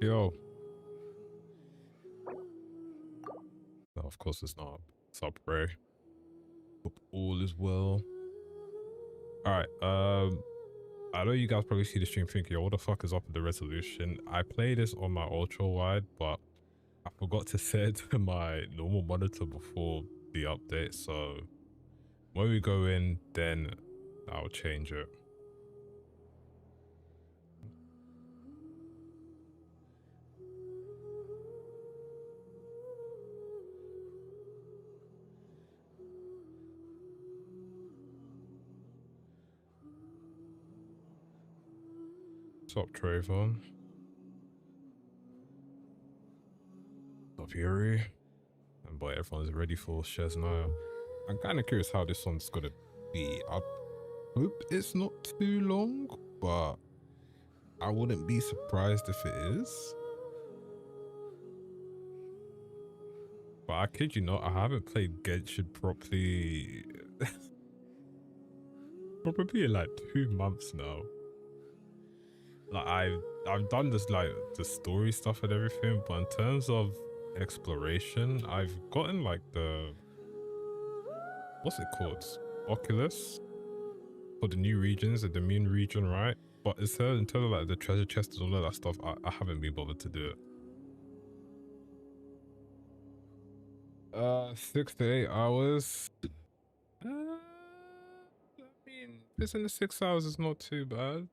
Yo. No, of course it's not. What's up, Ray? Hope all is well. Alright, I know you guys probably see the stream thinking, yo, what the fuck is up with the resolution? I play this on my ultra wide, but I forgot to set my normal monitor before the update, so when we go in, then I'll change it. What's up, Trayvon? What's up, Yuri? And boy, everyone's ready for Shesnaya. I'm kind of curious how this one's gonna be. I hope it's not too long, but I wouldn't be surprised if it is. But I kid you not, I haven't played Genshin properly probably in like 2 months now. Like I've done this like the story stuff and everything, but in terms of exploration, I've gotten like the what's it called? Oculus for the new regions, the Moon region, right? But in terms of like the treasure chest and all of that stuff, I haven't been bothered to do it. 6 to 8 hours. I mean, if it's in the 6 hours, it's not too bad.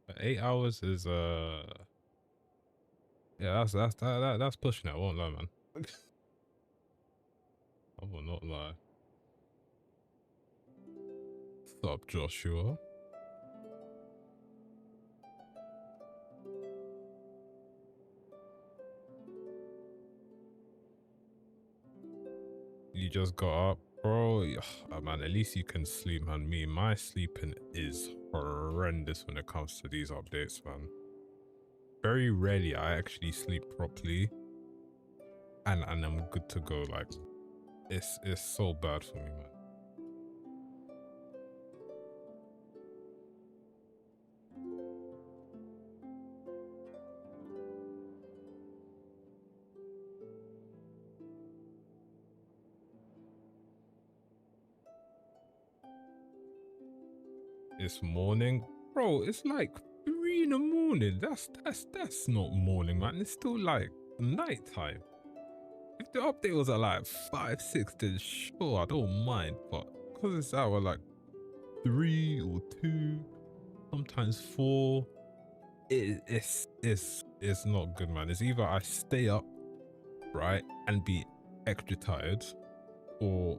But 8 hours is yeah, that's pushing it. I won't lie, man. I will not lie. What's up, Joshua? You just got up, bro. Oh, man, at least you can sleep, man. My sleeping is horrendous when it comes to these updates, man. Very rarely I actually sleep properly, and I'm good to go. Like, it's so bad for me, man. It's morning, bro. It's like 3 in the morning. That's not morning, man. It's still like nighttime. If the update was at like 5, 6, then sure, I don't mind. But because it's out at like 3 or 2, sometimes 4, it's not good, man. It's either I stay up, right, and be extra tired, or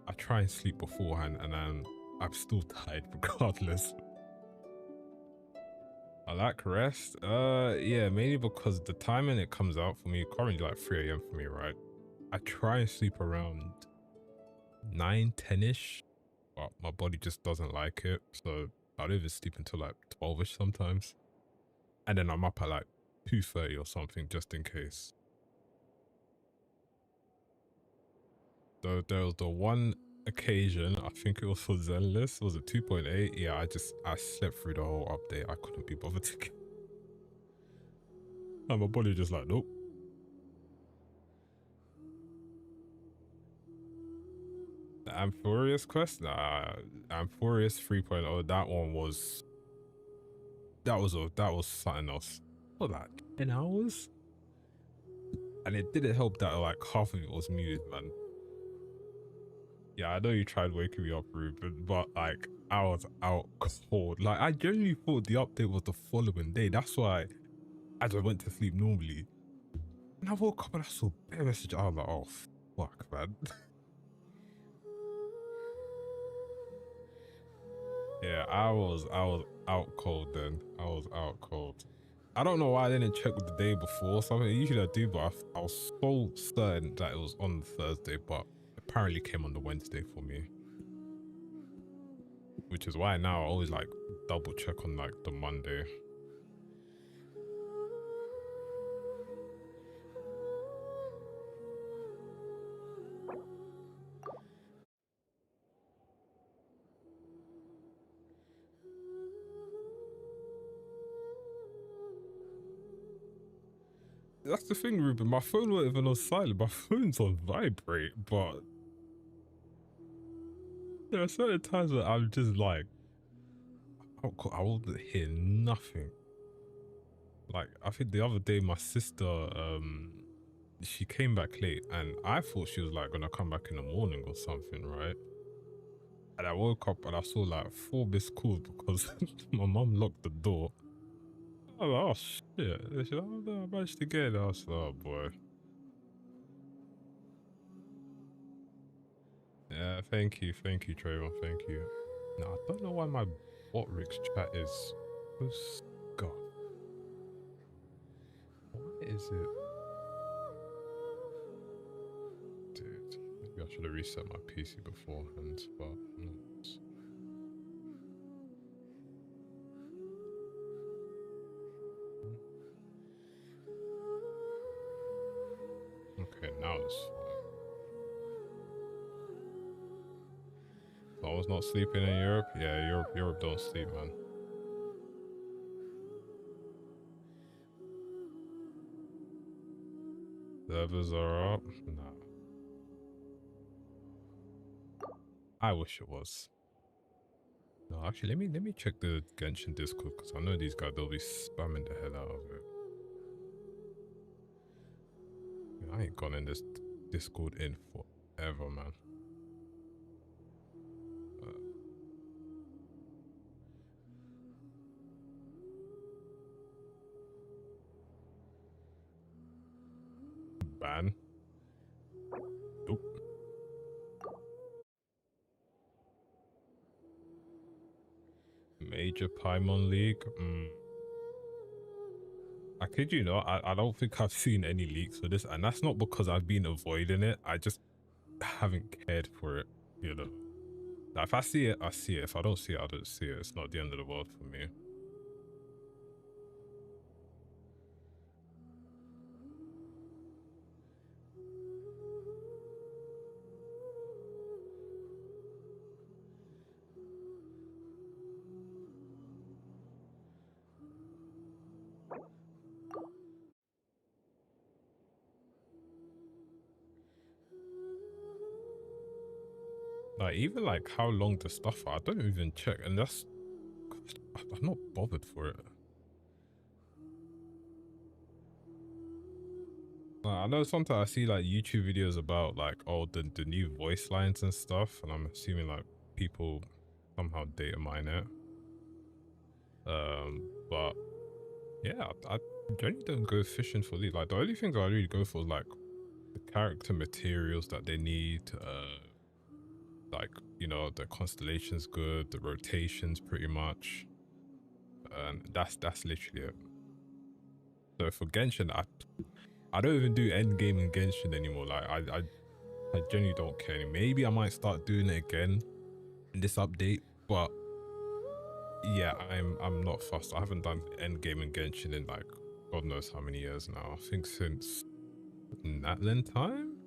I try and sleep beforehand and then I'm still tired regardless. I like rest. Yeah, mainly because the timing it comes out for me, currently like 3 AM for me, right? I try and sleep around 9, 10-ish, but my body just doesn't like it. So I don't even sleep until like 12-ish sometimes. And then I'm up at like 2:30 or something just in case. There was the one occasion, I think it was for Zenless, was it 2.8? Yeah, I slept through the whole update. I couldn't be bothered to get... And my body just like, nope. The Amphorius quest? Nah, Amphorius 3.0, that one was... That was something else. What, like 10 hours? And it didn't help that like half of it was muted, man. Yeah, I know you tried waking me up, Ruben, but like I was out cold. Like I genuinely thought the update was the following day. That's why I just went to sleep normally. And I woke up and I saw a message. I was like, oh fuck, man. Yeah, I was out cold then. I was out cold. I don't know why I didn't check with the day before or something. Usually I do, but I was so certain that it was on the Thursday, but apparently came on the Wednesday for me. Which is why now I always like double check on like the Monday. that's the thing, Ruben. My phone wasn't even on silent. My phone's on vibrate, but there are certain times where I'm just like, I will hear nothing. Like, I think the other day, my sister, she came back late, and I thought she was like gonna come back in the morning or something, right? And I woke up and I saw like 4 missed calls because my mum locked the door. I was like, oh shit. And she's like, oh no, I managed to get it. I was like, oh boy. Yeah, thank you, Trayvon, thank you. Now I don't know why my Botrix chat is so scuffed. Why is it? Dude, maybe I should have reset my PC beforehand, but I'm not. Okay, now it's fine. So I was not sleeping in Europe? Yeah, Europe don't sleep, man. Servers are up? Nah. I wish it was. No, actually, let me check the Genshin Discord because I know these guys, they'll be spamming the hell out of it. I ain't gone in this Discord in forever, man. Ban? Nope. Major Paimon League? I kid you not, I don't think I've seen any leaks for this, and that's not because I've been avoiding it. I just haven't cared for it, you know. Now, if I see it, I see it. If I don't see it, I don't see it. It's not the end of the world for me. Like, even like how long the stuff are, I don't even check, and that's, I'm not bothered for it. I know sometimes I see like YouTube videos about like, oh, the new voice lines and stuff, and I'm assuming like people somehow data mine it. But yeah, I generally don't go fishing for these. Like, the only things I really go for is like the character materials that they need, like, you know, the constellation's good, the rotations pretty much, and that's literally it. So for Genshin, I don't even do end game in Genshin anymore. Like, I genuinely don't care. Maybe I might start doing it again in this update, but yeah, I'm not fussed. I haven't done end game in Genshin in like God knows how many years now. I think since Natlan time.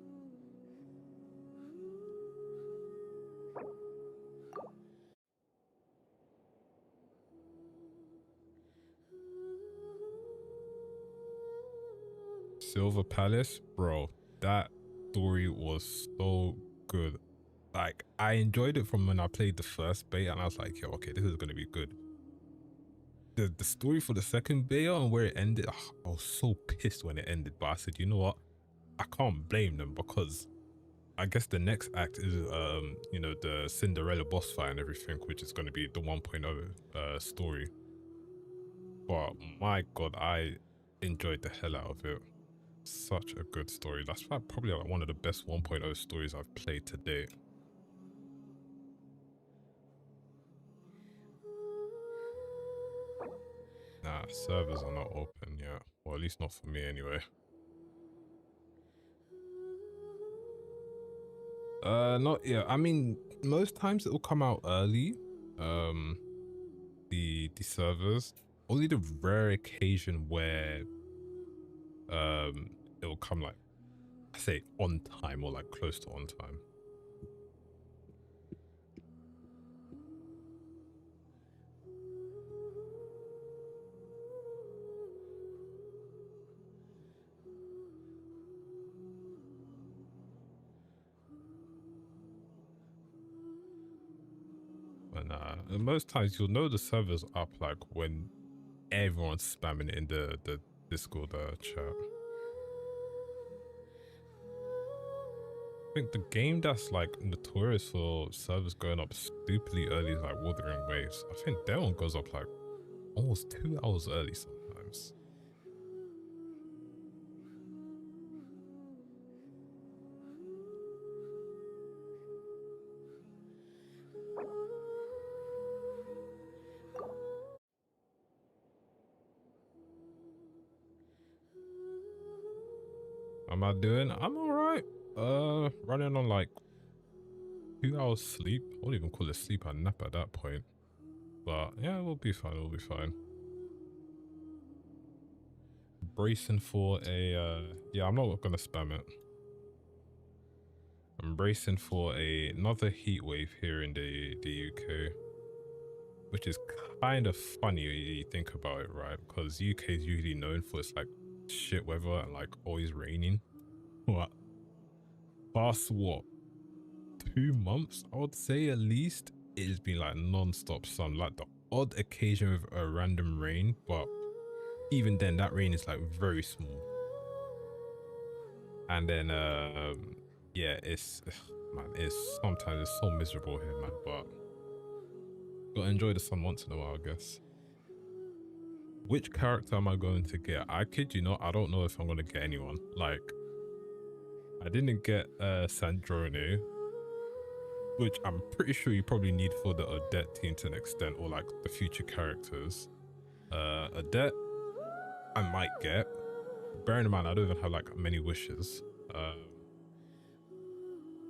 Silver Palace, bro, that story was so good. Like, I enjoyed it from when I played the first beta, and I was like, yo, okay, this is gonna be good. The story for the second beta and where it ended, I was so pissed when it ended, but I said, you know what, I can't blame them, because I guess the next act is you know, the Cinderella boss fight and everything, which is going to be the 1.0 story. But my god, I enjoyed the hell out of it. Such a good story. That's probably like one of the best 1.0 stories I've played to date. Nah, servers are not open yet. Or at least not for me anyway. Not yet. I mean, most times it will come out early. The servers. Only the rare occasion where it will come like, I say on time or like close to on time. and most times you'll know the server's up like when everyone's spamming it in the Discord chat. I think the game that's like notorious for servers going up stupidly early is like Wuthering Waves. I think that one goes up like almost 2 hours early sometimes. How am I doing? I'm alright. Running on like 2 hours sleep. I won't even call it sleep, I nap at that point. But yeah, we'll be fine, we'll be fine. Bracing for a yeah, I'm not gonna spam it. I'm bracing for another heat wave here in the UK, which is kind of funny when you think about it, right? Because UK is usually known for its like shit weather and like always raining. What? Past what? 2 months, I would say at least, it's been like non-stop sun, like the odd occasion with a random rain, but even then that rain is like very small. And then yeah, it's man, it's sometimes it's so miserable here, man, but gotta enjoy the sun once in a while, I guess. Which character am I going to get? I kid you not, I don't know if I'm gonna get anyone. Like, I didn't get Sandrone, which I'm pretty sure you probably need for the Odette team to an extent, or like the future characters. Odette, I might get. Bearing in mind, I don't even have like many wishes.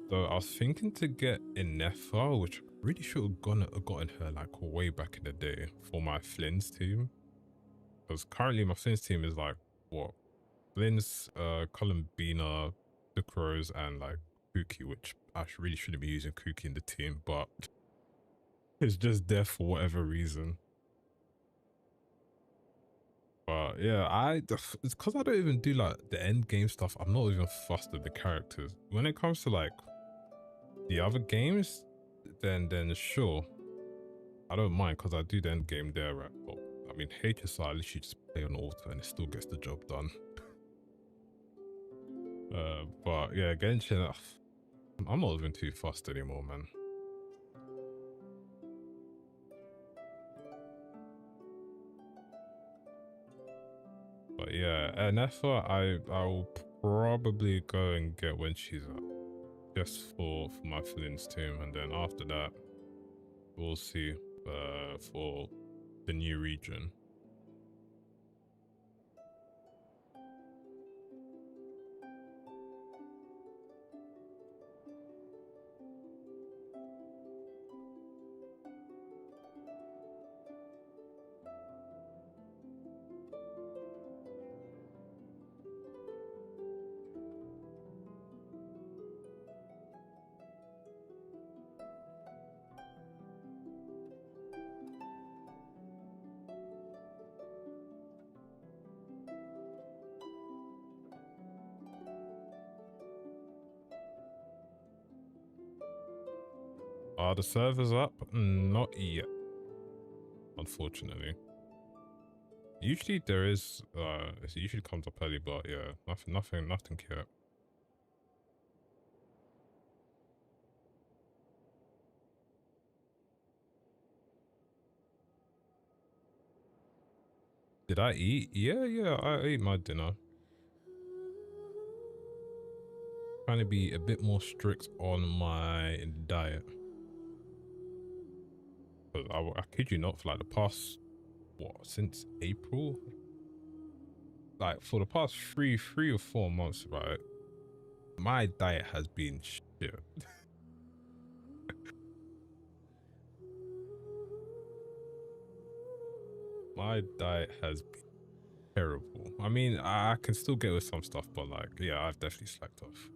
So I was thinking to get Inefa, which I really should have gotten her like way back in the day for my Flynn's team. Because currently my Flynn's team is like, what? Flynn's, Columbina, Ducros, and like Kuki, which I really shouldn't be using Kuki in the team, but it's just there for whatever reason. But yeah, it's because I don't even do like the end game stuff. I'm not even fussed with the characters. When it comes to like the other games, then sure, I don't mind because I do the end game there, right? But I mean, HSR, I literally just play on auto and it still gets the job done. But yeah, Genshin, I'm not even too fussed anymore, man. But yeah, Nefa, I'll probably go and get when she's up, just for my Flynn's team, and then after that, we'll see for the new region. Are the servers up? Not yet, unfortunately. Usually there is, it usually comes up early, but yeah, nothing yet. Did I eat? Yeah, I ate my dinner. Trying to be a bit more strict on my diet. But I kid you not, for like the past, what, since April? Like for the past three or 4 months, right? My diet has been shit. My diet has been terrible. I mean, I can still get with some stuff, but like, yeah, I've definitely slacked off.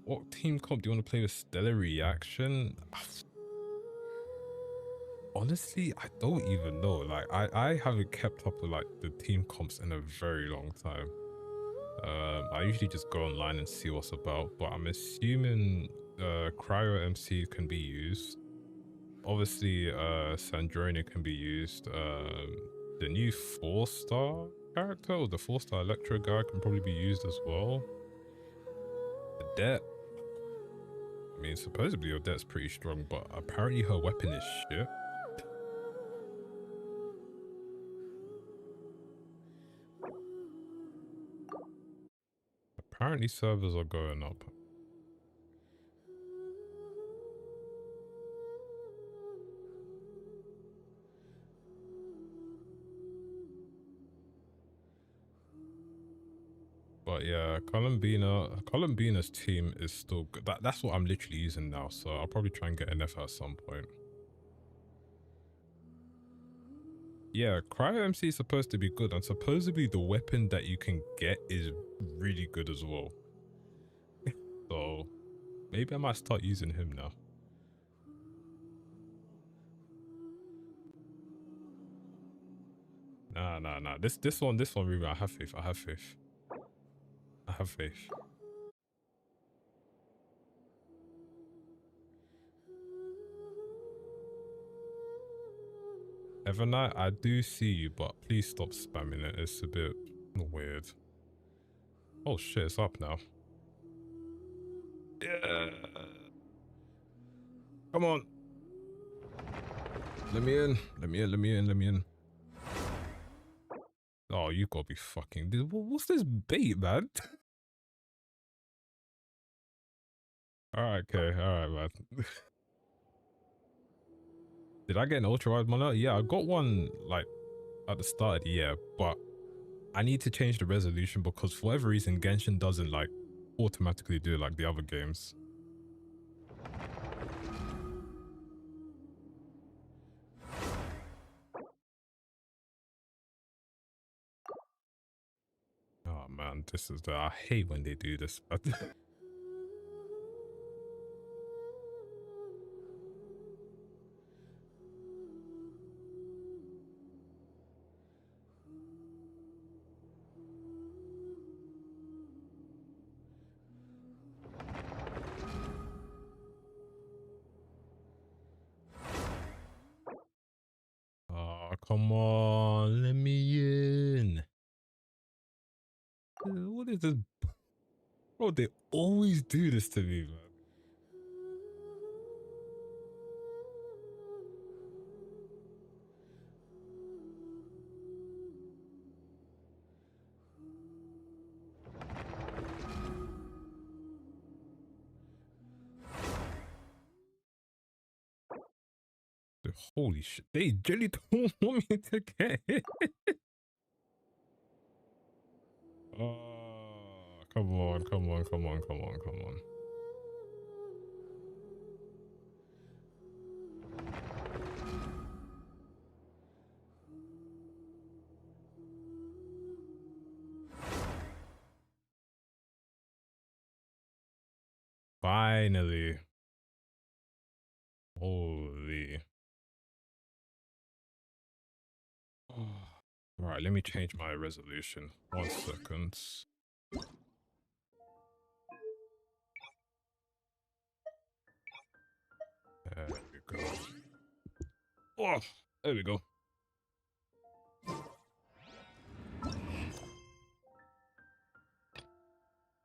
What team comp do you want to play with? Stellar Reaction? Honestly, I don't even know. Like, I haven't kept up with like the team comps in a very long time. I usually just go online and see what's about, but I'm assuming Cryo MC can be used. Obviously, Sandrone can be used. The new 4-star character, or the 4-star Electro guy, can probably be used as well. Odette. I mean, supposedly Odette's pretty strong, but apparently her weapon is shit. Apparently servers are going up. But yeah, Columbina's team is still good. That's what I'm literally using now, so I'll probably try and get an F at some point. Yeah, Cryo MC is supposed to be good, and supposedly the weapon that you can get is really good as well. So maybe I might start using him now. Nah. This one, Ruben, I have faith. I have faith. I have faith. Evernight, I do see you, but please stop spamming it. It's a bit weird. Oh shit, it's up now. Yeah. Come on. Let me in. Let me in. Oh, you gotta be fucking... What's this bait, man? Alright, okay. Alright, man. Did I get an ultra wide monitor? Yeah, I got one, like, at the start of the year, but I need to change the resolution because for whatever reason, Genshin doesn't, like, automatically do it like the other games. Oh man, this is I hate when they do this, but oh come on, let me in. What is this? Bro, they always do this to me, man. Holy shit, they generally don't want me to get it. Oh, come on. Finally. Holy. Right, let me change my resolution. 1 second. There we go. Oh, there we go.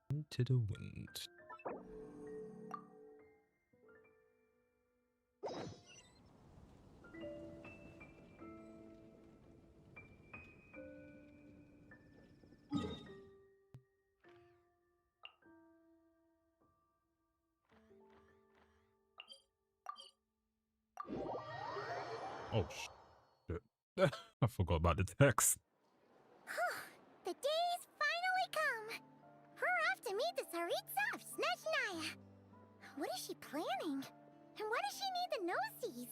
Into the wind. Oh shit. I forgot about the text. The day's finally come. We're off to meet the Tsaritsa of Snezhnaya. What is she planning? And why does she need the gnoses?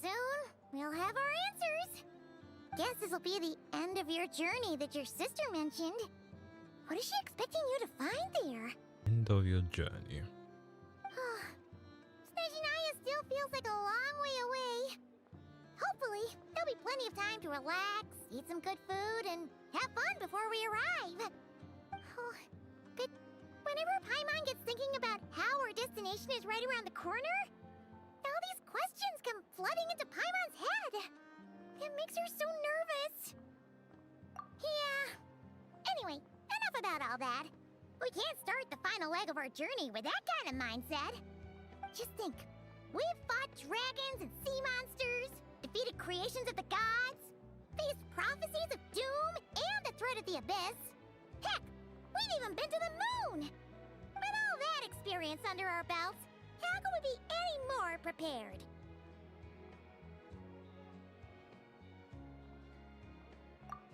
Soon, we'll have our answers. Guess this'll be the end of your journey that your sister mentioned. What is she expecting you to find there? End of your journey. Snezhnaya still feels like a long way away. Hopefully, there'll be plenty of time to relax, eat some good food, and have fun before we arrive. But whenever Paimon gets thinking about how our destination is right around the corner, all these questions come flooding into Paimon's head. It makes her so nervous. Yeah. Anyway, enough about all that. We can't start the final leg of our journey with that kind of mindset. Just think. We've fought dragons and sea monsters, defeated creations of the gods, faced prophecies of doom and the threat of the abyss. Heck, we've even been to the moon! With all that experience under our belts, how could we be any more prepared?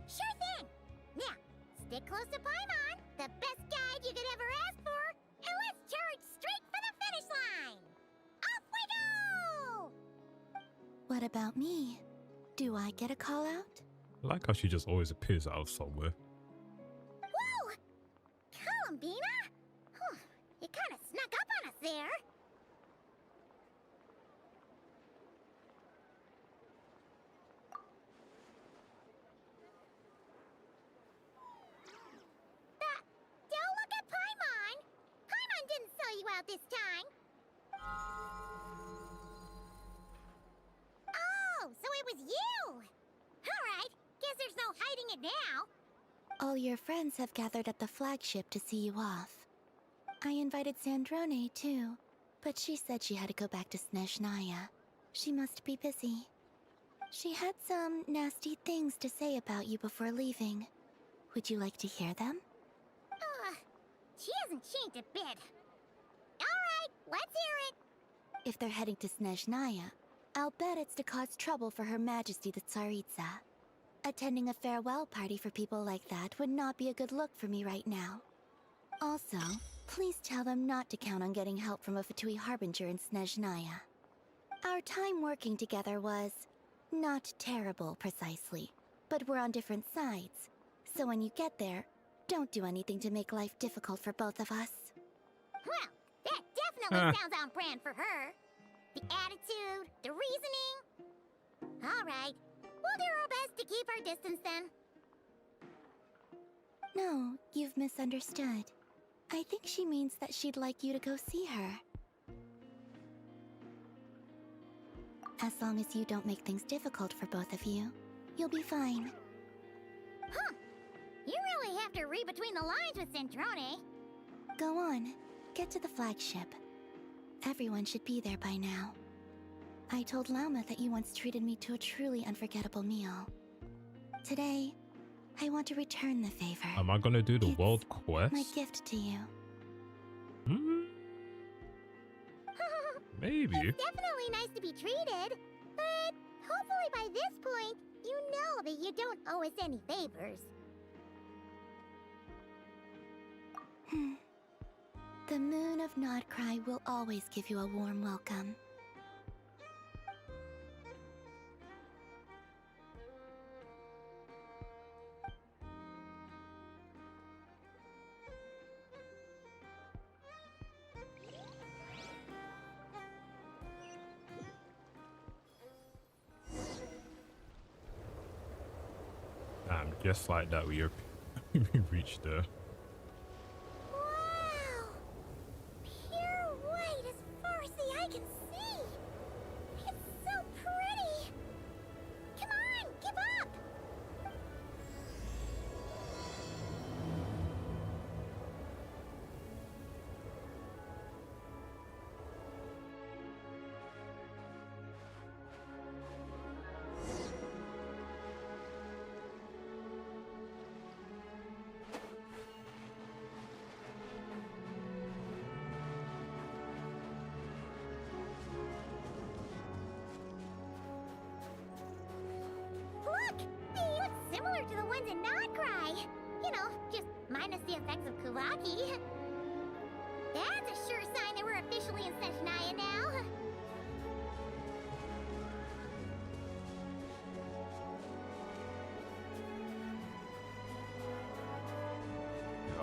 Sure thing! Now, stick close to Paimon, the best guide you could ever ask for, and let's charge straight for the finish line! Off we go! What about me? Do I get a call out? I like how she just always appears out of somewhere. Whoa! Columbina? Huh, you kind of snuck up on us there. Don't look at Paimon! Paimon didn't sell you out this time. Oh, so it was you! Alright, guess there's no hiding it now. All your friends have gathered at the flagship to see you off. I invited Sandrone too, but she said she had to go back to Snezhnaya. She must be busy. She had some nasty things to say about you before leaving. Would you like to hear them? She hasn't changed a bit. Alright, let's hear it. If they're heading to Snezhnaya, I'll bet it's to cause trouble for Her Majesty the Tsaritsa. Attending a farewell party for people like that would not be a good look for me right now. Also, please tell them not to count on getting help from a Fatui Harbinger in Snezhnaya. Our time working together was not terrible, precisely, but we're on different sides. So when you get there, don't do anything to make life difficult for both of us. Well, that definitely sounds on brand for her. The attitude, the reasoning. Alright, we'll do our best to keep our distance then. No, you've misunderstood. I think she means that she'd like you to go see her. As long as you don't make things difficult for both of you, you'll be fine. Huh. You really have to read between the lines with Centrone. Go on, get to the flagship. Everyone should be there by now. I told Lauma that you once treated me to a truly unforgettable meal. Today, I want to return the favor. Am I gonna do the It's world quest? my gift to you. Maybe. It's definitely nice to be treated, but hopefully by this point, you know that you don't owe us any favors. The moon of Nodcry will always give you a warm welcome. Just like that, we reached there. Wow! Pure white as far as the eye can see! It's so pretty! Come on, give up! Look! They look similar to the ones in Nodcry. You know, just minus the effects of Kuraki. That's a sure sign that we're officially in Snezhnaya now.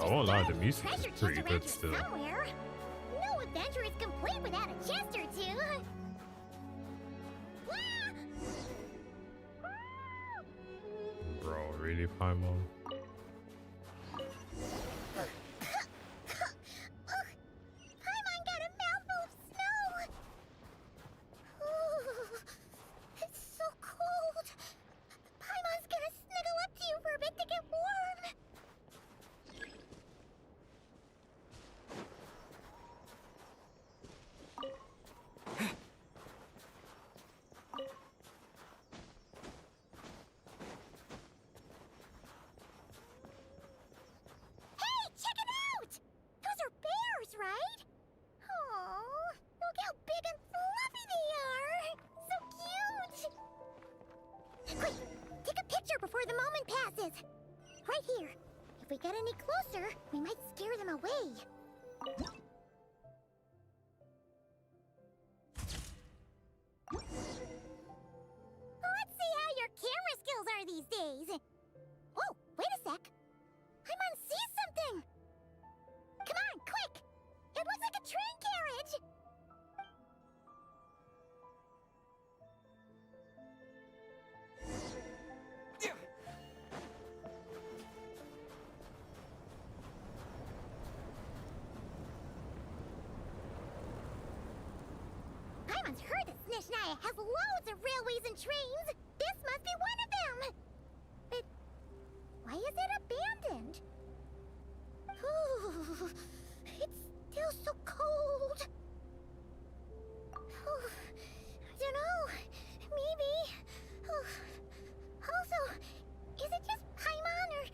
I won't lie, the music Treasure is chest pretty around good here still. somewhere. No adventure is complete without a chest or two. Bro, really, Paimon? Quick! Take a picture before the moment passes! Right here. If we get any closer, we might scare them away. Let's see how your camera skills are these days. Oh, wait a sec. Paimon sees something! Come on, quick! It looks like a train carriage! Paimon's heard that Snezhnaya has loads of railways and trains! This must be one of them! But why is it abandoned? Ooh, it's still so cold. Ooh, I don't know. Maybe. Ooh. Also, is it just Paimon or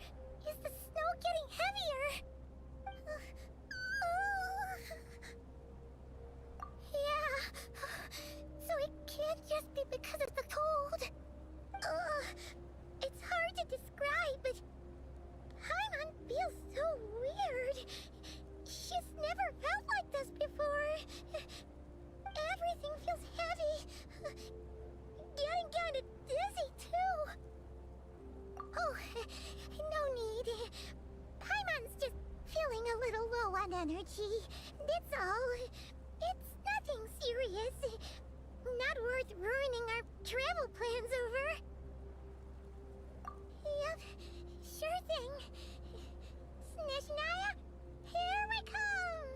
is the snow getting heavier? Yeah. So it can't just be because of the cold. It's hard to describe, but Paimon feels so weird. She's never felt like this before. Everything feels heavy. Getting kind of dizzy, too. Oh, no need. Paimon's just feeling a little low on energy. That's all. It's nothing serious. Not worth ruining our travel plans over. Yep, sure thing. Snezhnaya, here we come!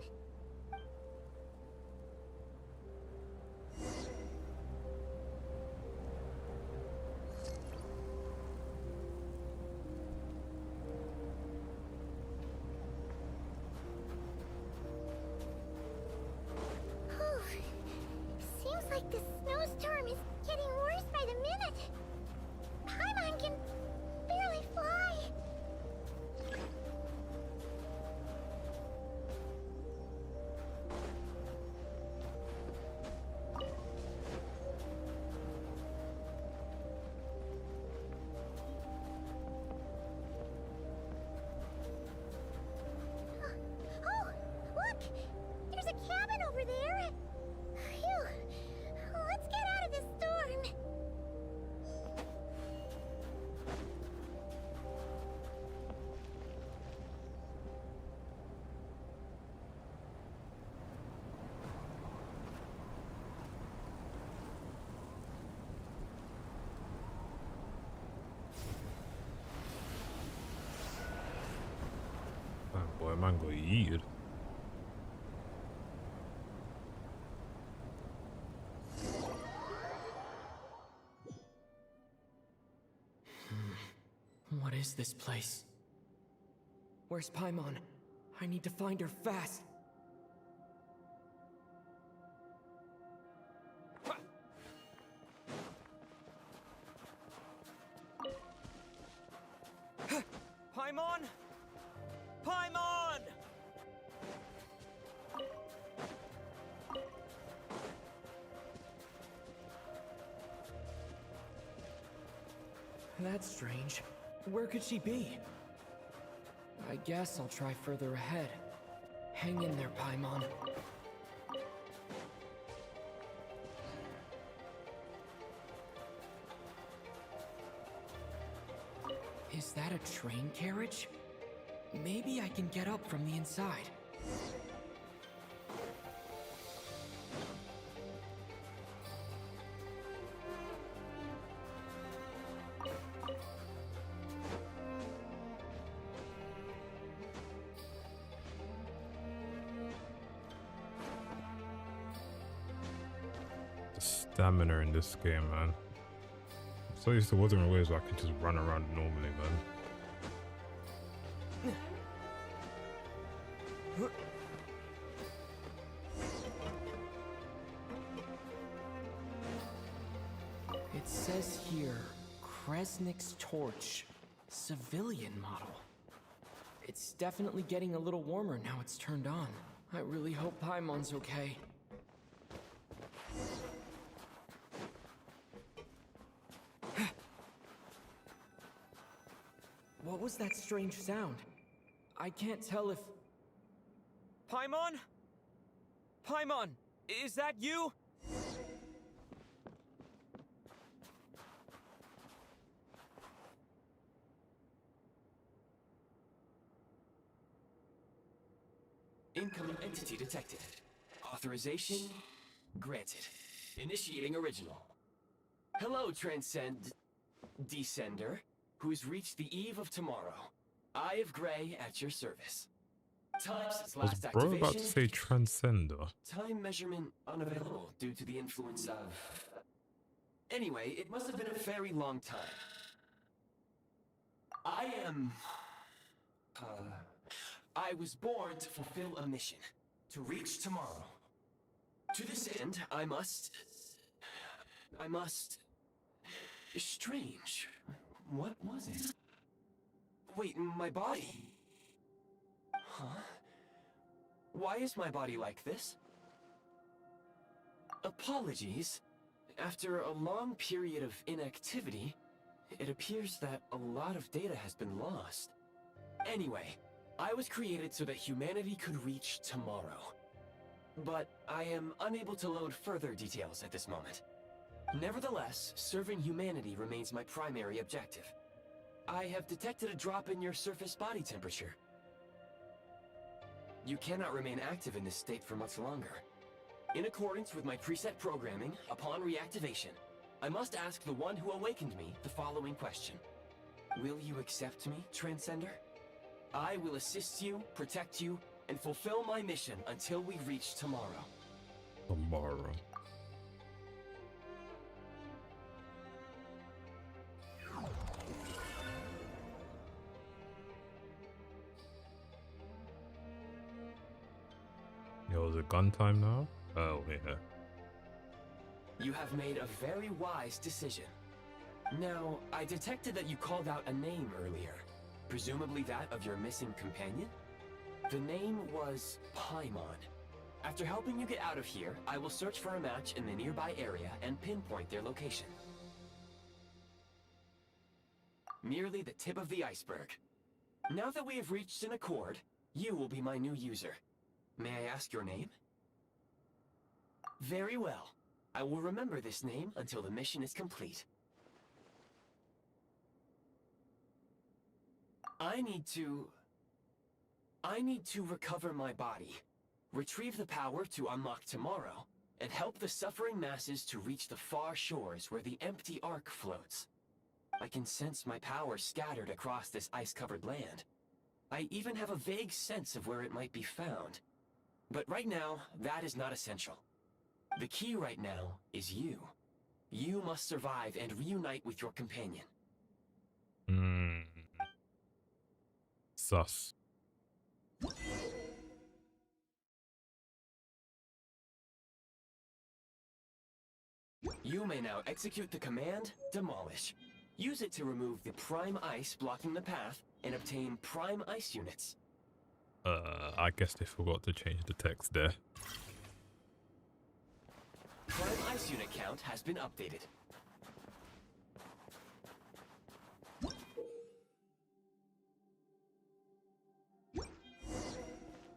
Seems like the snowstorm is getting worse by the minute. Paimon can barely fly. Oh, look! There's a cabin over there. Phew. Let's get out of this storm. Oh boy, man got yeeted. What is this place? Where's Paimon? I need to find her fast. Paimon! Paimon! That's strange. Where could she be? I guess I'll try further ahead. Hang in there, Paimon. Is that a train carriage? Maybe I can get up from the inside. The stamina in this game, man. I'm so used to Wuthering Waves where I can just run around normally, man. It says here, Kresnik's torch, civilian model. It's definitely getting a little warmer now it's turned on. I really hope Paimon's okay. What was that strange sound? I can't tell if... Paimon? Paimon, is that you? Incoming entity detected. Authorization granted. Initiating original. Hello, Descender, who's reached the eve of tomorrow. Eye of Grey at your service. Time since Was last bro activation. about to say transcender? Time measurement unavailable due to the influence of... Anyway, it must have been a very long time. I was born to fulfill a mission. To reach tomorrow. To this end, I must... Strange. What was it? Wait, my body? Huh? Why is my body like this? Apologies. After a long period of inactivity, it appears that a lot of data has been lost. Anyway, I was created so that humanity could reach tomorrow. But I am unable to load further details at this moment. Nevertheless, serving humanity remains my primary objective. I have detected a drop in your surface body temperature. You cannot remain active in this state for much longer. In accordance with my preset programming, upon reactivation, I must ask the one who awakened me the following question. Will you accept me, Transcender? I will assist you, protect you, and fulfill my mission until we reach tomorrow. Tomorrow. Yo, is it gun time now? Oh, yeah. You have made a very wise decision. Now, I detected that you called out a name earlier. Presumably that of your missing companion? The name was Paimon. After helping you get out of here, I will search for a match in the nearby area and pinpoint their location. Merely the tip of the iceberg. Now that we have reached an accord, you will be my new user. May I ask your name? Very well. I will remember this name until the mission is complete. I need to recover my body, retrieve the power to unlock tomorrow, and help the suffering masses to reach the far shores where the empty Ark floats. I can sense my power scattered across this ice-covered land. I even have a vague sense of where it might be found. But right now, that is not essential. The key right now is you. You must survive and reunite with your companion. Sus. You may now execute the command, Demolish. Use it to remove the prime ice blocking the path and obtain prime ice units. I guess they forgot to change the text there. Prime ice unit count has been updated.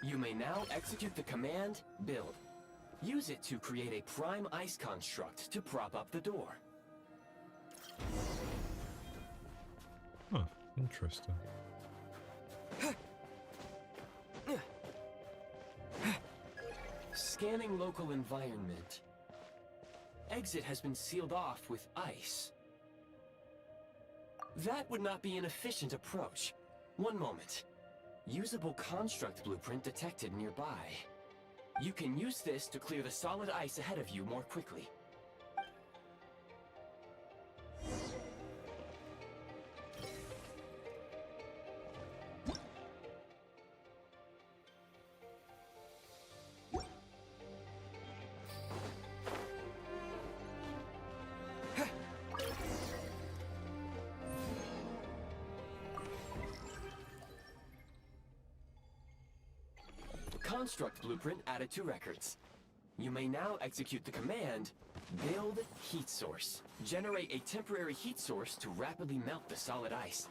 You may now execute the command, Build. Use it to create a prime ice construct to prop up the door. Huh, interesting. Scanning local environment. Exit has been sealed off with ice. That would not be an efficient approach. One moment. Usable construct blueprint detected nearby. You can use this to clear the solid ice ahead of you more quickly. Construct blueprint added to records. You may now execute the command, Build Heat Source. Generate a temporary heat source to rapidly melt the solid ice.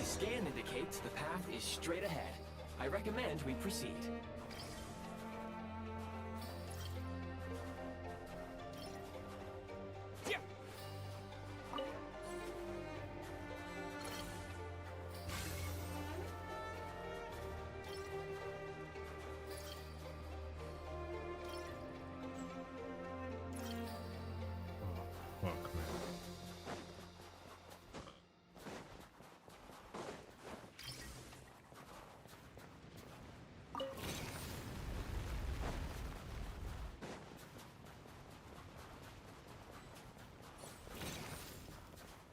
scan indicates the path is straight ahead. I recommend we proceed. Fuck, man.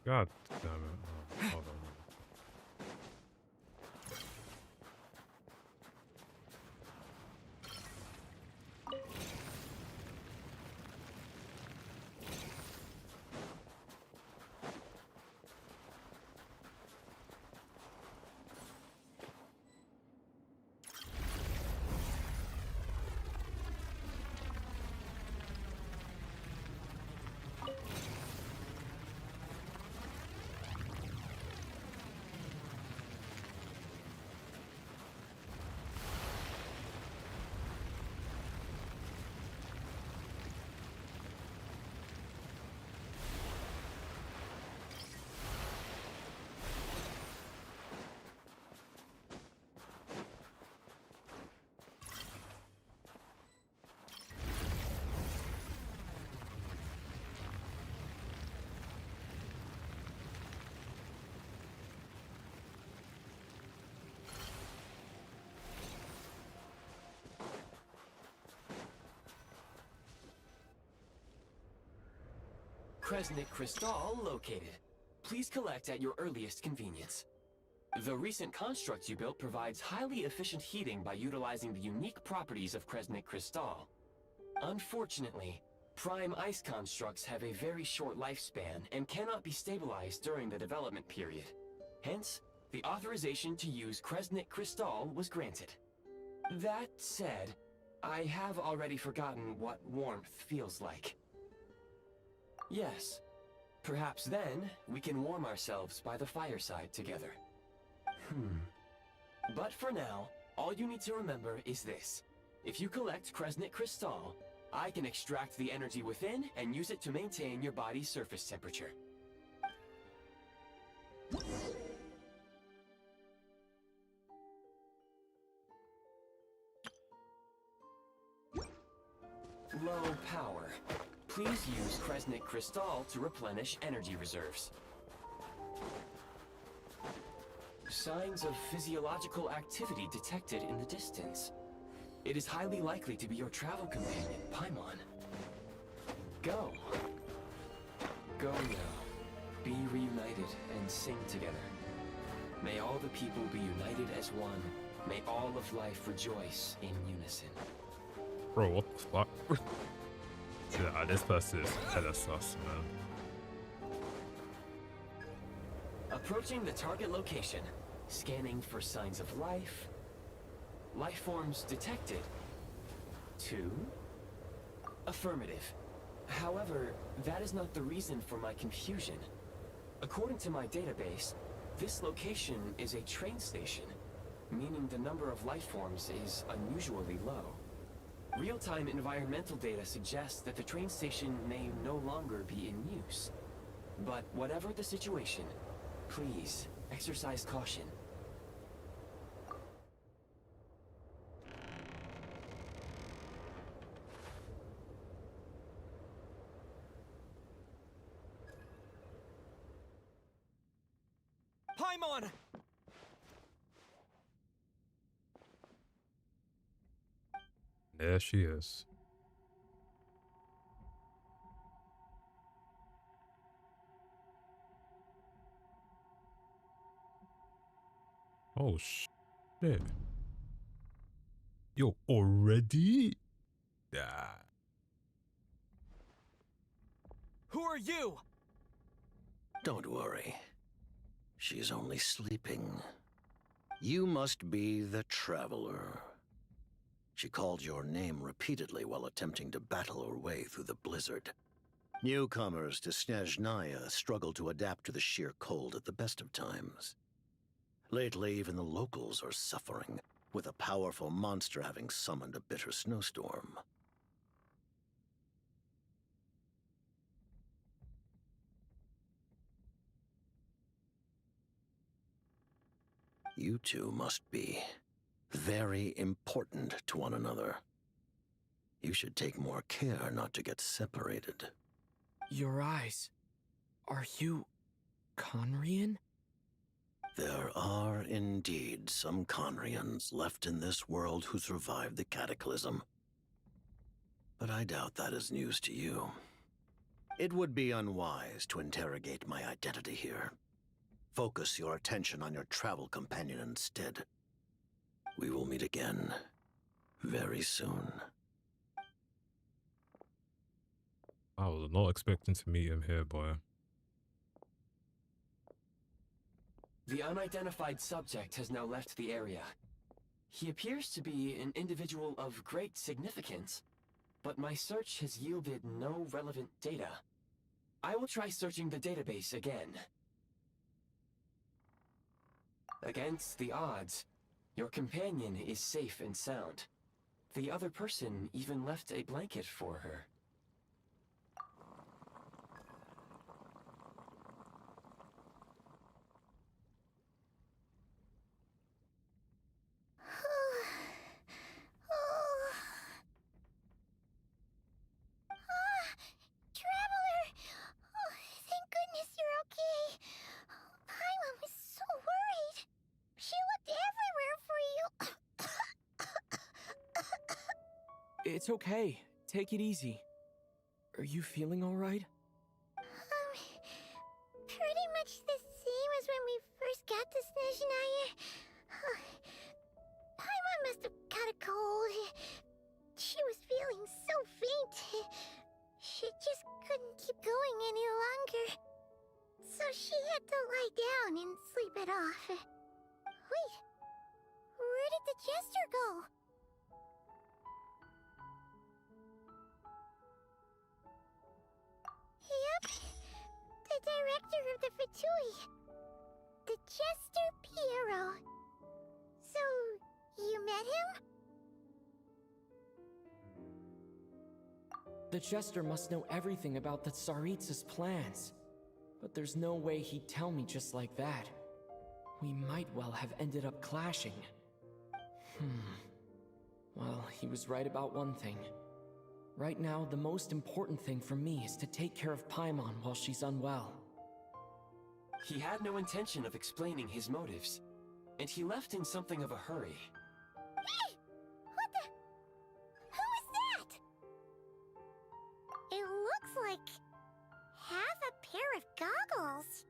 God damn it. Oh, hold on. Kresnik Crystal located. Please collect at your earliest convenience. The recent construct you built provides highly efficient heating by utilizing the unique properties of Kresnik Crystal. Unfortunately, prime ice constructs have a very short lifespan and cannot be stabilized during the development period. Hence, the authorization to use Kresnik Crystal was granted. That said, I have already forgotten what warmth feels like. Yes, perhaps then we can warm ourselves by the fireside together. But for now, all you need to remember is this. If you collect Kresnik Crystal, I can extract the energy within and use it to maintain your body's surface temperature. Low power. Please use Kresnik Crystal to replenish energy reserves. Signs of physiological activity detected in the distance. It is highly likely to be your travel companion, Paimon. Go. Go now. Be reunited and sing together. May all the people be united as one. May all of life rejoice in unison. Bro, what the fuck? Yeah, this person is hella sus, man. Approaching the target location. Scanning for signs of life. Life forms detected. 2. Affirmative. However, that is not the reason for my confusion. According to my database, this location is a train station, meaning the number of life forms is unusually low. Real-time environmental data suggests that the train station may no longer be in use. But whatever the situation, please exercise caution. Paimon! There she is. Oh shit. Yo, already? Yeah. Who are you? Don't worry. She's only sleeping. You must be the Traveler. She called your name repeatedly while attempting to battle her way through the blizzard. Newcomers to Snezhnaya struggle to adapt to the sheer cold at the best of times. Lately, even the locals are suffering, with a powerful monster having summoned a bitter snowstorm. You two must be very important to one another. You should take more care not to get separated. Your eyes. Are you Conrian? There are indeed some Conrians left in this world who survived the cataclysm. But I doubt that is news to you. It would be unwise to interrogate my identity here. Focus your attention on your travel companion instead. We will meet again very soon. I was not expecting to meet him here, boy. The unidentified subject has now left the area. He appears to be an individual of great significance, but my search has yielded no relevant data. I will try searching the database again. Against the odds, your companion is safe and sound. The other person even left a blanket for her. Traveler! Oh, thank goodness you're okay. Paimon was so worried. She looked everywhere for you. It's okay. Take it easy. Are you feeling alright? Pretty much the same as when we first got to Snezhnaya. Paimon must have got a cold. She was feeling so faint. She just couldn't keep going any longer. So she had to lie down and sleep it off. Wait, where did the jester go? Yep, the director of the Fatui. The Jester Piero. So, you met him? The Jester must know everything about the Tsaritsa's plans. But there's no way he'd tell me just like that. We might well have ended up clashing. Well, he was right about one thing. Right now, the most important thing for me is to take care of Paimon while she's unwell. He had no intention of explaining his motives, and he left in something of a hurry. Hey! What the... Who is that? It looks like... half a pair of goggles.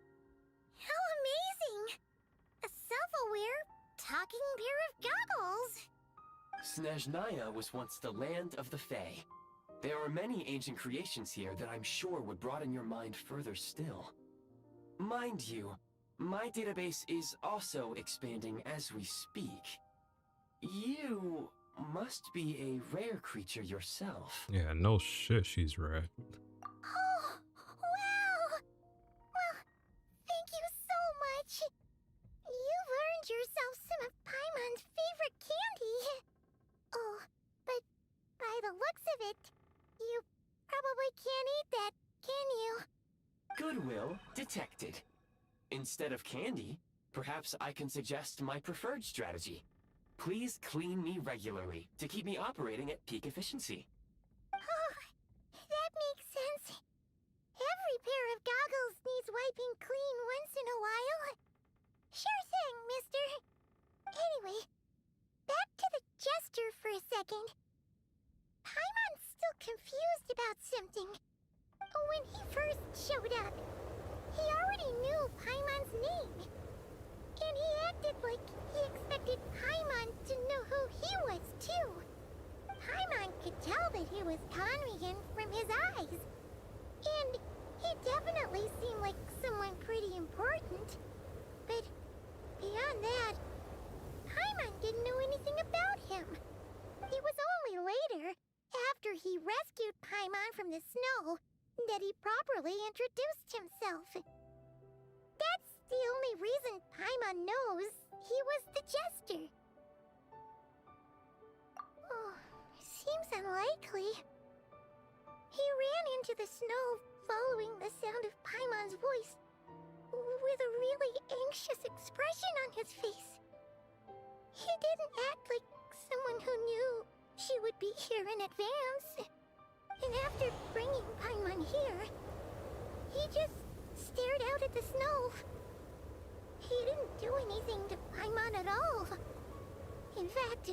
How amazing! A self-aware, talking pair of goggles. Snezhnaya was once the land of the Fae. There are many ancient creations here that I'm sure would broaden your mind further still. Mind you, my database is also expanding as we speak. You must be a rare creature yourself. Yeah, no shit, she's rare. Oh, wow! Well, thank you so much. You've earned yourself some of Paimon's favorite candy. Oh, but by the looks of it, you probably can't eat that, can you? Goodwill detected. Instead of candy, perhaps I can suggest my preferred strategy. Please clean me regularly to keep me operating at peak efficiency. Oh, that makes sense. Every pair of goggles needs wiping clean once in a while. Sure thing, mister. Anyway, back to the Jester for a second. Paimon's still confused about something. When he first showed up, he already knew Paimon's name. And he acted like he expected Paimon to know who he was, too. Paimon could tell that he was Conrian from his eyes. And he definitely seemed like someone pretty important. But beyond that, Paimon didn't know anything about him. It was only later, after he rescued Paimon from the snow, that he properly introduced himself. That The only reason Paimon knows he was the jester. Oh, seems unlikely. He ran into the snow following the sound of Paimon's voice with a really anxious expression on his face. He didn't act like someone who knew she would be here in advance. And after bringing Paimon here, he just stared out at the snow. He didn't do anything to Paimon at all. In fact,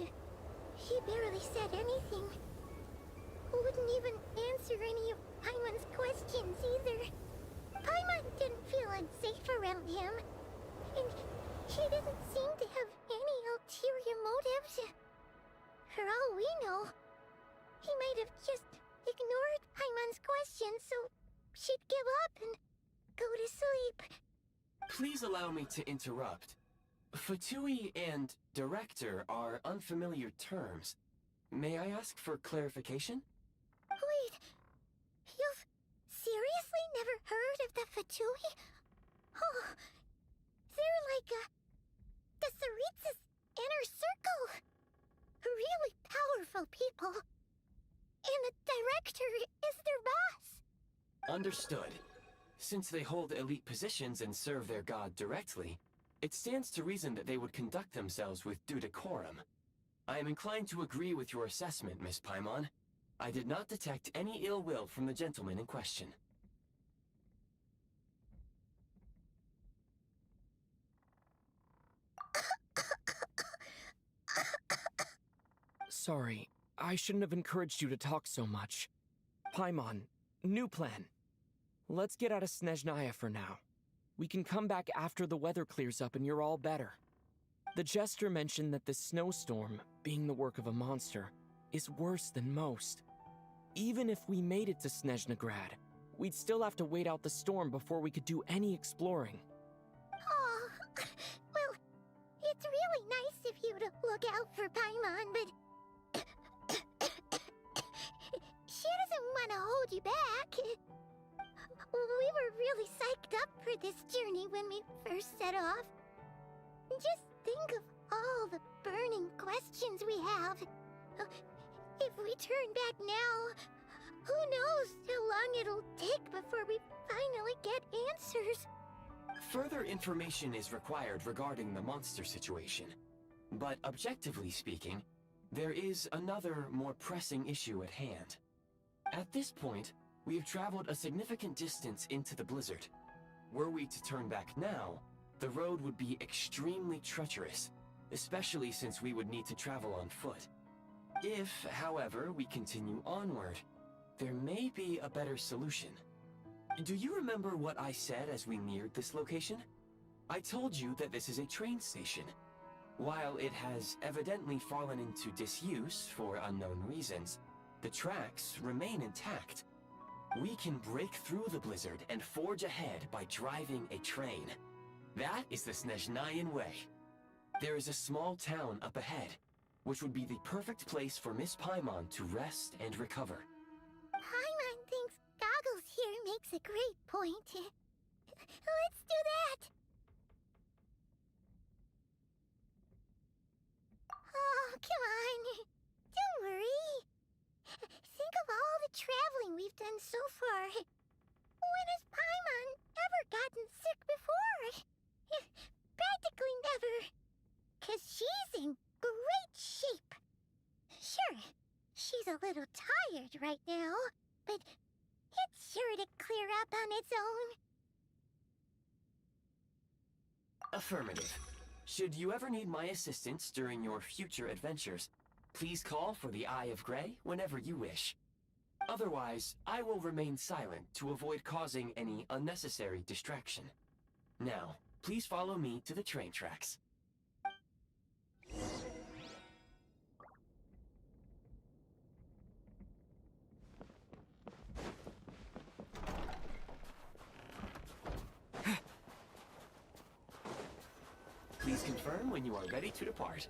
he barely said anything. Wouldn't even answer any of Paimon's questions either. Paimon didn't feel unsafe around him, and he didn't seem to have any ulterior motives. For all we know, he might have just ignored Paimon's questions so she'd give up and go to sleep. Please allow me to interrupt. Fatui and director are unfamiliar terms. May I ask for clarification? Wait, you've seriously never heard of the Fatui? Oh, they're like the Tsaritsa's inner circle. Really powerful people. And the director is their boss. Understood. Since they hold elite positions and serve their god directly, it stands to reason that they would conduct themselves with due decorum. I am inclined to agree with your assessment, Miss Paimon. I did not detect any ill will from the gentleman in question. Sorry, I shouldn't have encouraged you to talk so much. Paimon, new plan. Let's get out of Snezhnaya for now. We can come back after the weather clears up and you're all better. The Jester mentioned that this snowstorm, being the work of a monster, is worse than most. Even if we made it to Snezhnegrad, we'd still have to wait out the storm before we could do any exploring. Oh, well, it's really nice of you to look out for Paimon, but she doesn't want to hold you back. We were really psyched up for this journey when we first set off. Just think of all the burning questions we have. If we turn back now, who knows how long it'll take before we finally get answers. Further information is required regarding the monster situation. But objectively speaking, there is another, more pressing issue at hand. At this point, we have traveled a significant distance into the blizzard. Were we to turn back now, the road would be extremely treacherous, especially since we would need to travel on foot. If, however, we continue onward, there may be a better solution. Do you remember what I said as we neared this location? I told you that this is a train station. While it has evidently fallen into disuse for unknown reasons, the tracks remain intact. We can break through the blizzard and forge ahead by driving a train. That is the Snezhnayan way. There is a small town up ahead, which would be the perfect place for Miss Paimon to rest and recover. Paimon thinks Goggles here makes a great point. Let's do that! Oh, come on. Don't worry. Think of all the traveling we've done so far. When has Paimon ever gotten sick before? Practically never. 'Cause she's in great shape. Sure, she's a little tired right now, but it's sure to clear up on its own. Affirmative. Should you ever need my assistance during your future adventures, please call for the Eye of Grey whenever you wish. Otherwise, I will remain silent to avoid causing any unnecessary distraction. Now, please follow me to the train tracks. Please confirm when you are ready to depart.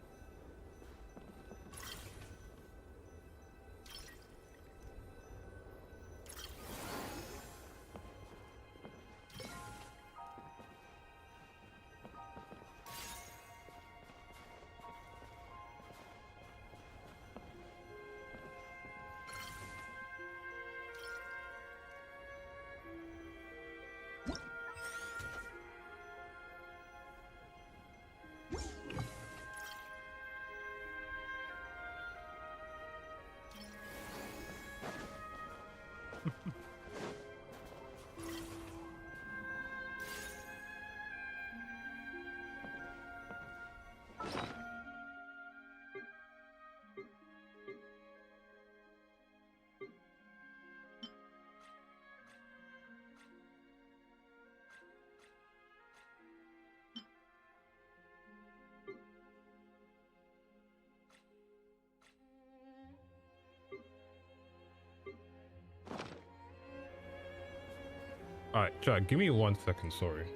Alright, chat, give me 1 second, sorry.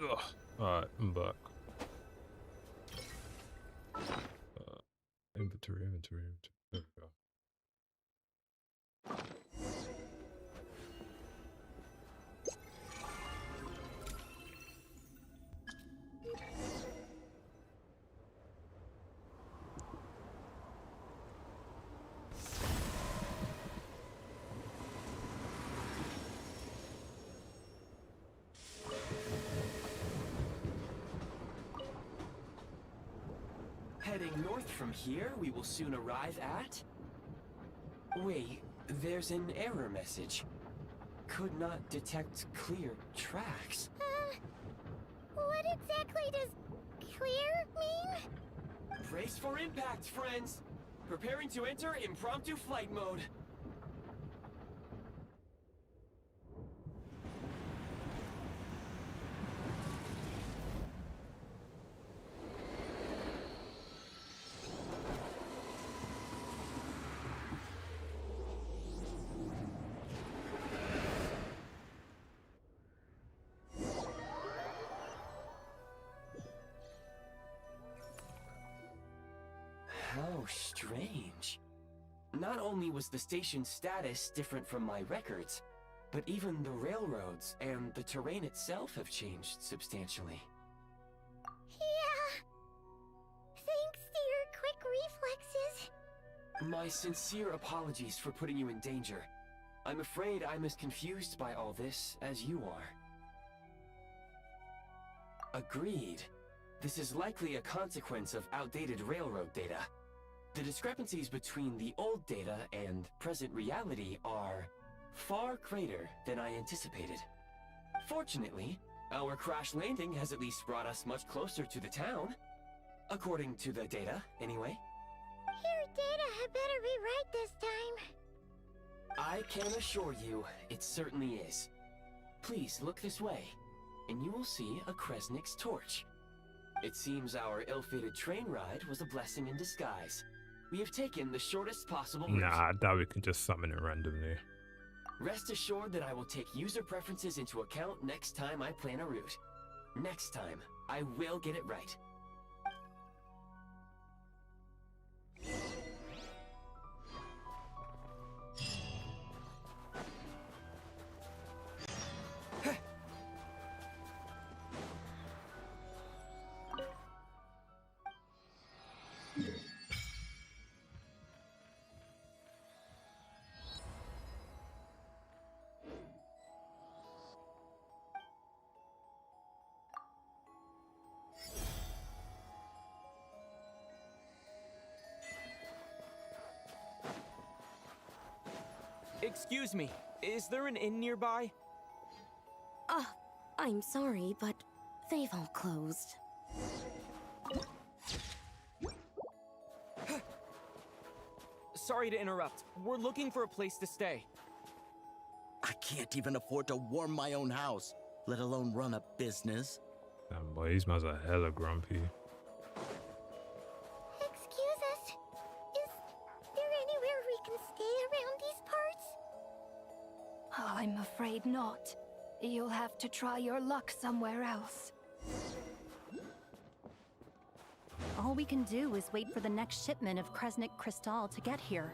Ugh. Alright, I'm back. Inventory. There we go. Heading north from here, we will soon arrive at... Wait, there's an error message. Could not detect clear tracks. What exactly does clear mean? Brace for impact, friends! Preparing to enter impromptu flight mode. How strange. Not only was the station's status different from my records, but even the railroads and the terrain itself have changed substantially. Yeah. Thanks to your quick reflexes. My sincere apologies for putting you in danger. I'm afraid I'm as confused by all this as you are. Agreed. This is likely a consequence of outdated railroad data. The discrepancies between the old data and present reality are far greater than I anticipated. Fortunately, our crash landing has at least brought us much closer to the town. According to the data, anyway. Your data had better be right this time. I can assure you, it certainly is. Please look this way, and you will see a Kresnik's torch. It seems our ill-fated train ride was a blessing in disguise. We have taken the shortest possible route. Nah, I doubt we can just summon it randomly. Rest assured that I will take user preferences into account next time I plan a route. Next time, I will get it right. Excuse me, is there an inn nearby? I'm sorry, but they've all closed. Sorry to interrupt. We're looking for a place to stay. I can't even afford to warm my own house, let alone run a business. Damn, boy, these mans are hella grumpy. Excuse us. Is there anywhere we can stay around these parts? Oh, I'm afraid not. You'll have to try your luck somewhere else. All we can do is wait for the next shipment of Kresnik Crystal to get here.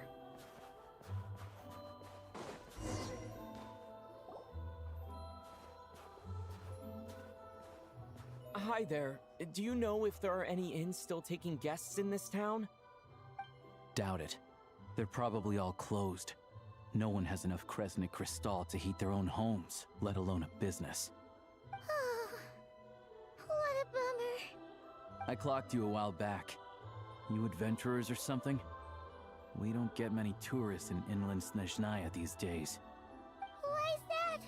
Hi there. Do you know if there are any inns still taking guests in this town? Doubt it. They're probably all closed. No one has enough Kresnik Crystal to heat their own homes, let alone a business. Oh, what a bummer. I clocked you a while back. You adventurers or something? We don't get many tourists in inland Snezhnaya these days. Why is that?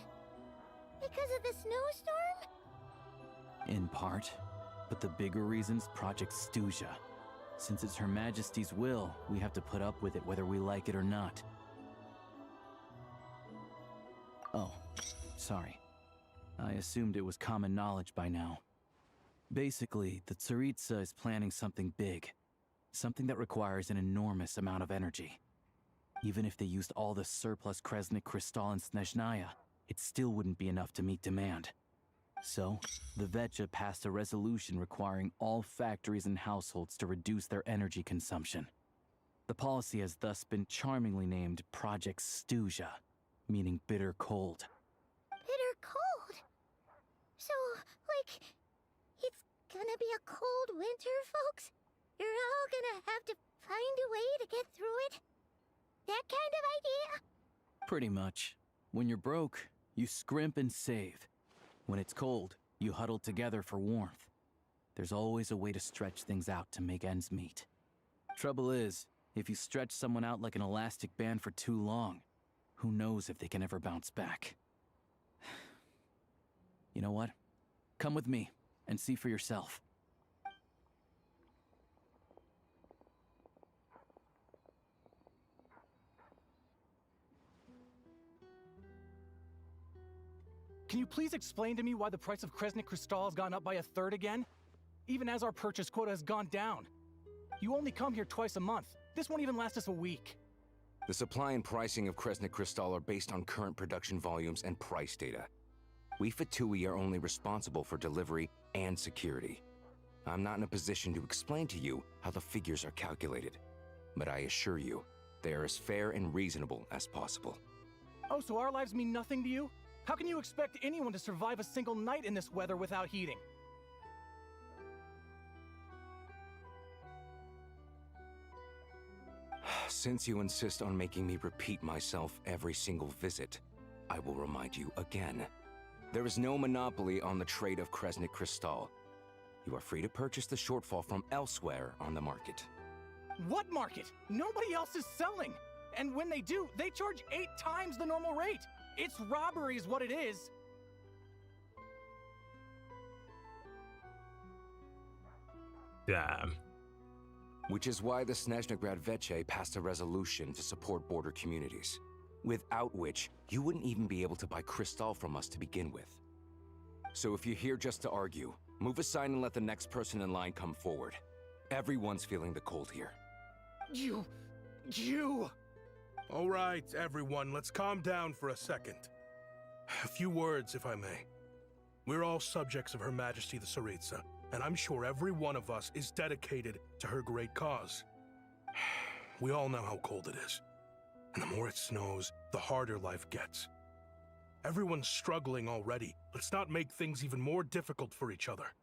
Because of the snowstorm? In part. But the bigger reason's Project Stuja. Since it's Her Majesty's will, we have to put up with it whether we like it or not. Oh, sorry. I assumed it was common knowledge by now. Basically, the Tsaritsa is planning something big. Something that requires an enormous amount of energy. Even if they used all the surplus Kresnik Crystal in Snezhnaya, it still wouldn't be enough to meet demand. So, the Vetja passed a resolution requiring all factories and households to reduce their energy consumption. The policy has thus been charmingly named Project Stuja, meaning bitter cold. Bitter cold? So, like, it's gonna be a cold winter, folks? You're all gonna have to find a way to get through it? That kind of idea? Pretty much. When you're broke, you scrimp and save. When it's cold, you huddle together for warmth. There's always a way to stretch things out to make ends meet. Trouble is, if you stretch someone out like an elastic band for too long, who knows if they can ever bounce back. You know what? Come with me and see for yourself. Can you please explain to me why the price of Kresnik Crystal has gone up by 1/3 again? Even as our purchase quota has gone down. You only come here twice a month. This won't even last us a week. The supply and pricing of Kresnik Crystal are based on current production volumes and price data. We Fatui are only responsible for delivery and security. I'm not in a position to explain to you how the figures are calculated, but I assure you, they are as fair and reasonable as possible. Oh, so our lives mean nothing to you? How can you expect anyone to survive a single night in this weather without heating? Since you insist on making me repeat myself every single visit, I will remind you again. There is no monopoly on the trade of Kresnik Crystal. You are free to purchase the shortfall from elsewhere on the market. What market? Nobody else is selling! And when they do, they charge 8 times the normal rate! It's robbery is what it is! Damn. Which is why the Snezhnegrad Veche passed a resolution to support border communities, without which you wouldn't even be able to buy crystal from us to begin with. So if you're here just to argue, move aside and let the next person in line come forward. Everyone's feeling the cold here. You... All right, everyone, let's calm down for a second. A few words, if I may. We're all subjects of Her Majesty the Tsaritsa, and I'm sure every one of us is dedicated to her great cause. We all know how cold it is, and the more it snows, the harder life gets. Everyone's struggling already. Let's not make things even more difficult for each other.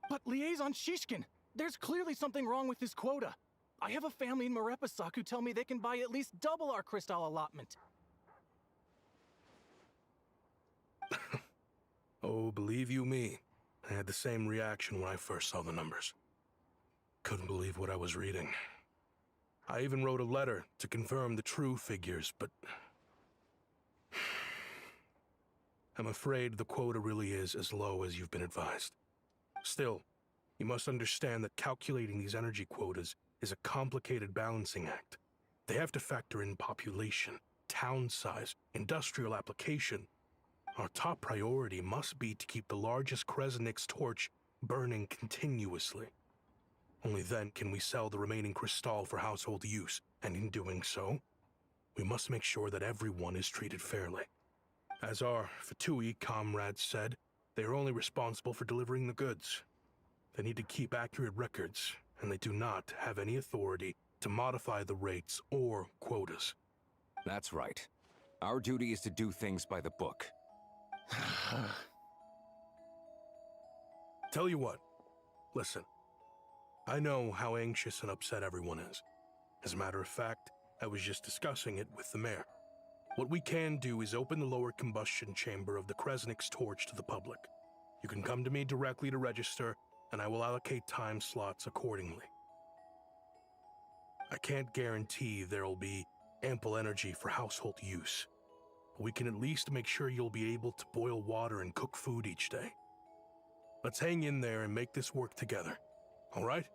But Liaison Shishkin, there's clearly something wrong with this quota. I have a family in Marepasak who tell me they can buy at least double our crystal allotment. Oh, believe you me, I had the same reaction when I first saw the numbers. Couldn't believe what I was reading. I even wrote a letter to confirm the true figures, but... I'm afraid the quota really is as low as you've been advised. Still, you must understand that calculating these energy quotas is a complicated balancing act. They have to factor in population, town size, industrial application. Our top priority must be to keep the largest Kresnik's torch burning continuously. Only then can we sell the remaining crystal for household use, and in doing so, we must make sure that everyone is treated fairly. As our Fatui comrades said, they are only responsible for delivering the goods. They need to keep accurate records, and they do not have any authority to modify the rates or quotas. That's right. Our duty is to do things by the book. Tell you what, listen. I know how anxious and upset everyone is. As a matter of fact, I was just discussing it with the mayor. What we can do is open the lower combustion chamber of the Kresnik's torch to the public. You can come to me directly to register, and I will allocate time slots accordingly. I can't guarantee there will be ample energy for household use, but we can at least make sure you'll be able to boil water and cook food each day. Let's hang in there and make this work together, all right?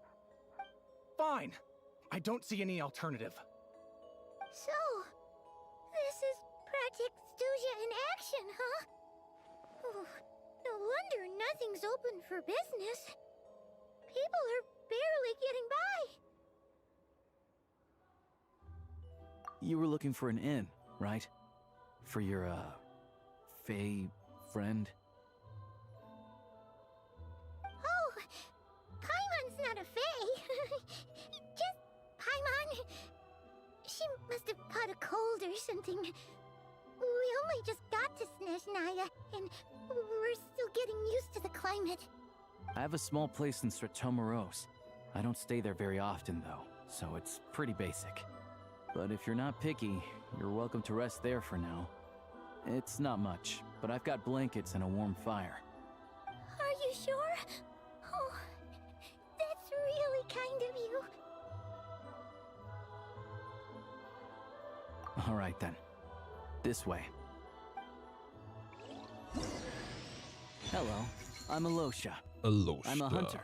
Fine. I don't see any alternative. So, this is Project Stuja in action, huh? Oh, no wonder nothing's open for business. People are barely getting by. You were looking for an inn, right? For your, Fae friend? Oh, Paimon's not a fae. Just Paimon. She must have caught a cold or something. We only just got to Snezhnaya, and we're still getting used to the climate. I have a small place in Stratomoros. I don't stay there very often, though, so it's pretty basic. But if you're not picky, you're welcome to rest there for now. It's not much, but I've got blankets and a warm fire. Are you sure? Oh, that's really kind of you. All right, then. This way. Hello, I'm Alosha. Alosha. I'm a hunter.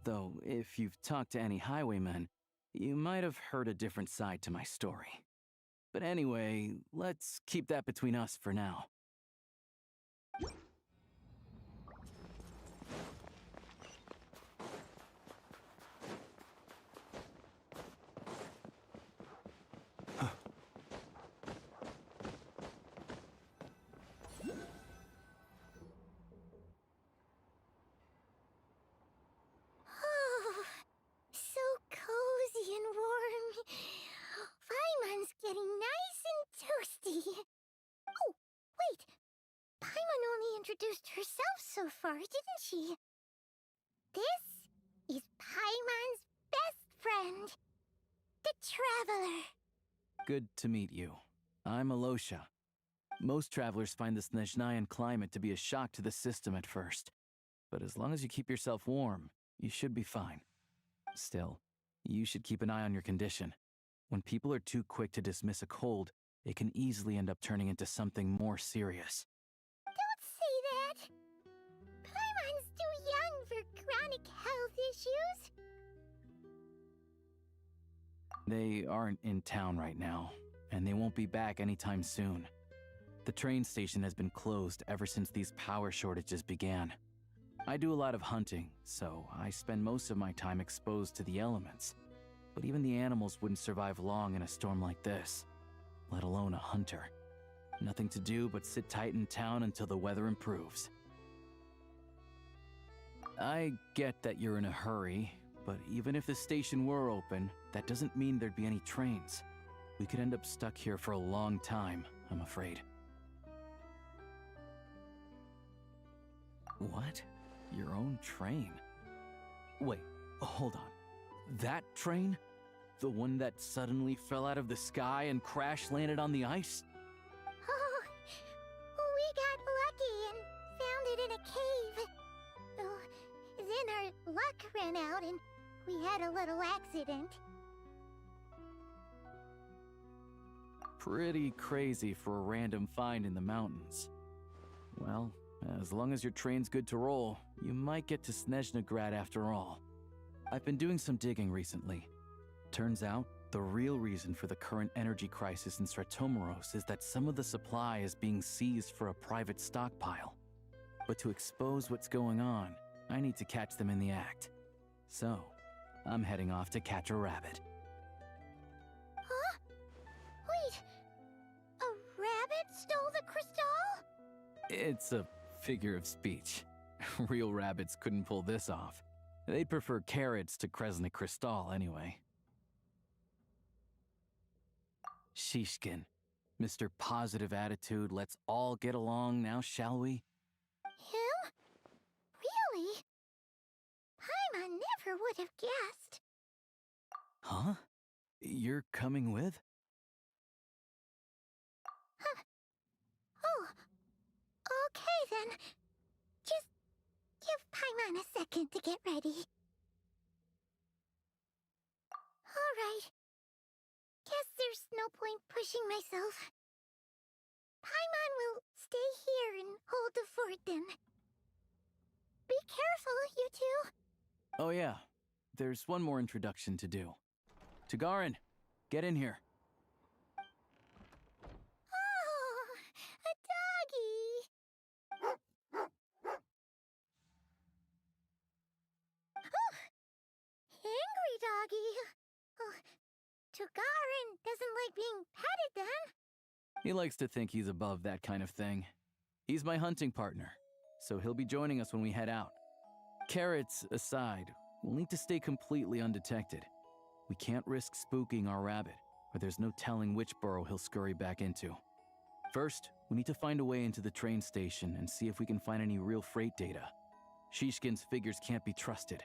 Though, if you've talked to any highwaymen, you might have heard a different side to my story. But anyway, let's keep that between us for now. Oh, so cozy and warm. Paimon's getting nice and toasty. Oh, wait. Paimon only introduced herself so far, didn't she? This is Paimon's best friend, the Traveler. Good to meet you. I'm Alosha. Most travelers find the Snezhnayan climate to be a shock to the system at first. But as long as you keep yourself warm, you should be fine. Still, you should keep an eye on your condition. When people are too quick to dismiss a cold, it can easily end up turning into something more serious. Don't say that. Paimon's too young for chronic health issues. They aren't in town right now, and they won't be back anytime soon. The train station has been closed ever since these power shortages began. I do a lot of hunting, so I spend most of my time exposed to the elements. But even the animals wouldn't survive long in a storm like this, let alone a hunter. Nothing to do but sit tight in town until the weather improves. I get that you're in a hurry, but even if the station were open, that doesn't mean there'd be any trains. We could end up stuck here for a long time, I'm afraid. What? Your own train? Wait, hold on. That train? The one that suddenly fell out of the sky and crash-landed on the ice? Oh, we got lucky and found it in a cave. Oh, then our luck ran out and we had a little accident. Pretty crazy for a random find in the mountains. Well, as long as your train's good to roll, you might get to Snezhnagrad after all. I've been doing some digging recently. Turns out, the real reason for the current energy crisis in Stratomoros is that some of the supply is being seized for a private stockpile. But to expose what's going on, I need to catch them in the act. So, I'm heading off to catch a rabbit. Huh? Wait, a rabbit stole the crystal? It's a figure of speech. Real rabbits couldn't pull this off. They'd prefer carrots to Kresnik Crystal anyway. Shishkin, Mr. Positive Attitude, let's all get along now, shall we? Him? Really? Paimon never would have guessed. Huh? You're coming with? Huh. Oh, okay then. Just give Paimon a second. second to get ready. Alright. Guess there's no point pushing myself. Paimon will stay here and hold the fort then. Be careful, you two. Oh yeah, there's one more introduction to do. Tagarin, get in here. Oh, a doggy. Oh, angry doggy. Oh, Tagarin doesn't like being petted then. He likes to think he's above that kind of thing. He's my hunting partner, so he'll be joining us when we head out. Carrots aside, we'll need to stay completely undetected. We can't risk spooking our rabbit, or there's no telling which burrow he'll scurry back into. First, we need to find a way into the train station and see if we can find any real freight data. Shishkin's figures can't be trusted.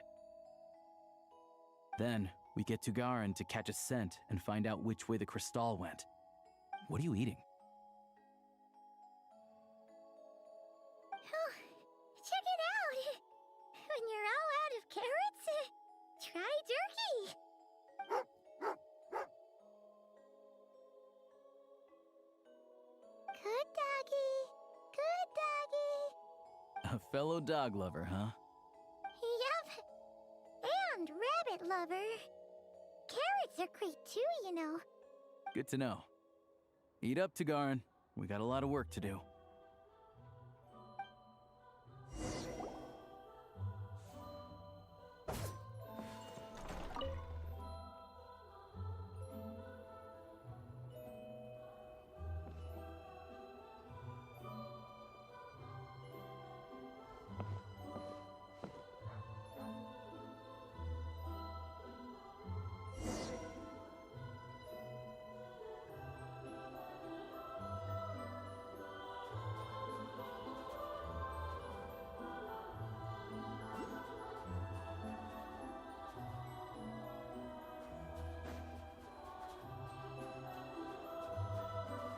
Then, we get to Garin to catch a scent and find out which way the crystal went. What are you eating? Oh, check it out! When you're all out of carrots, try jerky! Good doggy, good doggy. A fellow dog lover, huh? Yep. And rabbit lover. Carrots are great too, you know. Good to know. Eat up, Tagarin. We got a lot of work to do.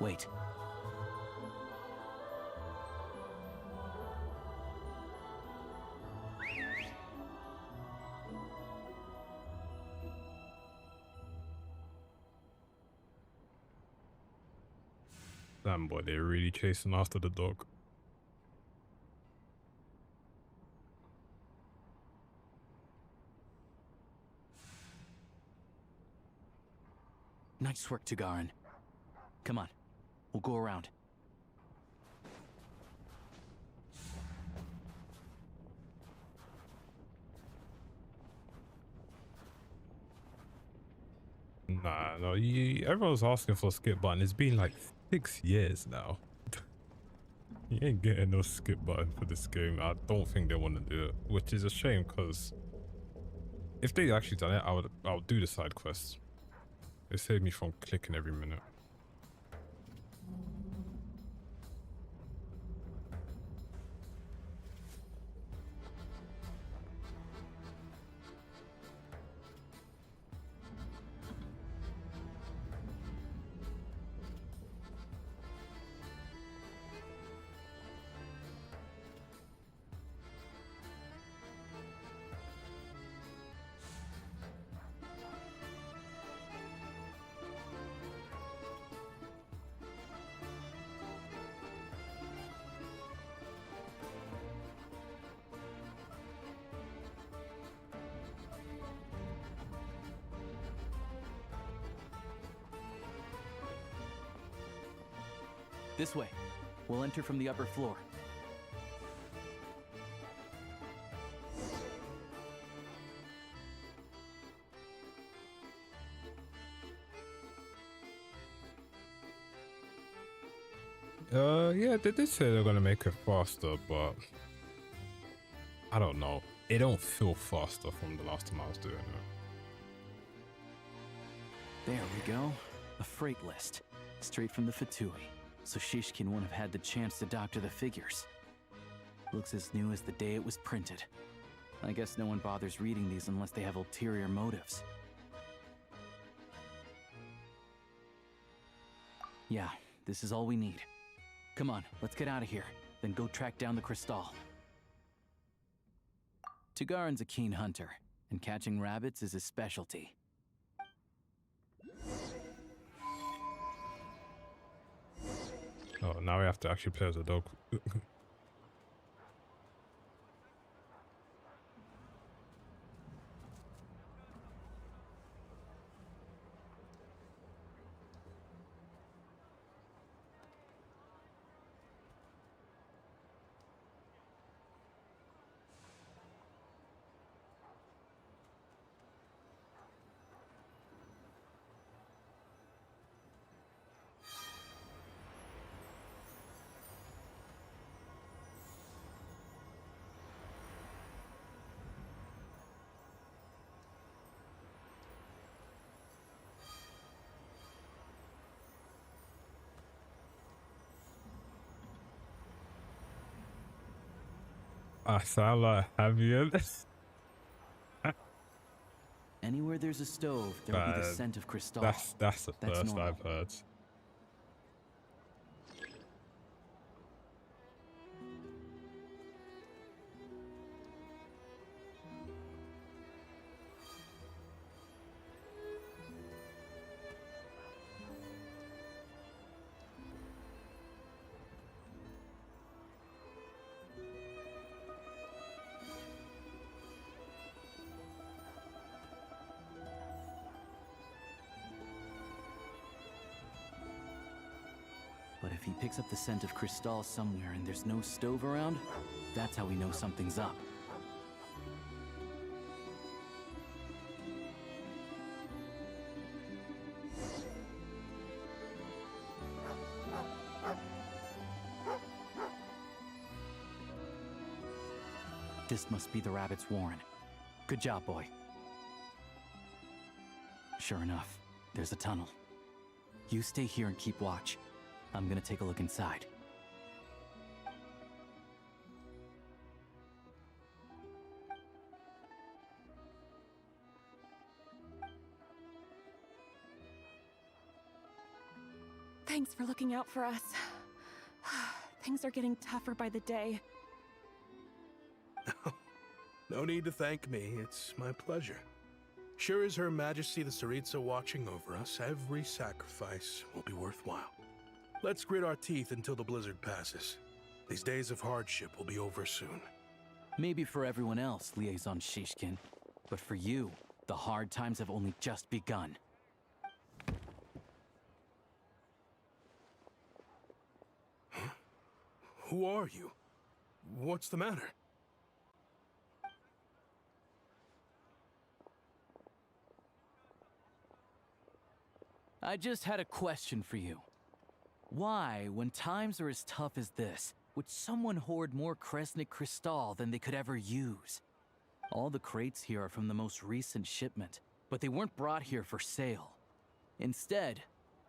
Wait. Damn boy, they're really chasing after the dog. Nice work, Tagarin. Come on, we'll go around. Nah, no, everyone's asking for a skip button. It's been like 6 years now. You ain't getting no skip button for this game. I don't think they want to do it, which is a shame because if they actually done it, I'll do the side quests. It saved me from clicking every minute. This way. We'll enter from the upper floor. Yeah, they did say they're gonna make it faster, but I don't know. It don't feel faster from the last time I was doing it. There we go. A freight list. Straight from the Fatui. So Shishkin won't have had the chance to doctor the figures. Looks as new as the day it was printed. I guess no one bothers reading these unless they have ulterior motives. Yeah, this is all we need. Come on, let's get out of here. Then go track down the crystal. Tugarin's a keen hunter, and catching rabbits is his specialty. Oh, now we have to actually play as a dog. I sound like heavy. Anywhere there's a stove, there'll be the scent of crystal. That's the first normal. I've heard. But if he picks up the scent of crystal somewhere and there's no stove around, that's how we know something's up. This must be the rabbit's warren. Good job, boy. Sure enough, there's a tunnel. You stay here and keep watch. I'm gonna take a look inside. Thanks for looking out for us. Things are getting tougher by the day. No need to thank me, it's my pleasure. Sure as Her Majesty the Tsaritsa watching over us, every sacrifice will be worthwhile. Let's grit our teeth until the blizzard passes. These days of hardship will be over soon. Maybe for everyone else, Liaison Shishkin, but for you, the hard times have only just begun. Huh? Who are you? What's the matter? I just had a question for you. Why, when times are as tough as this, would someone hoard more Kresnik Crystal than they could ever use? All the crates here are from the most recent shipment, but they weren't brought here for sale. Instead,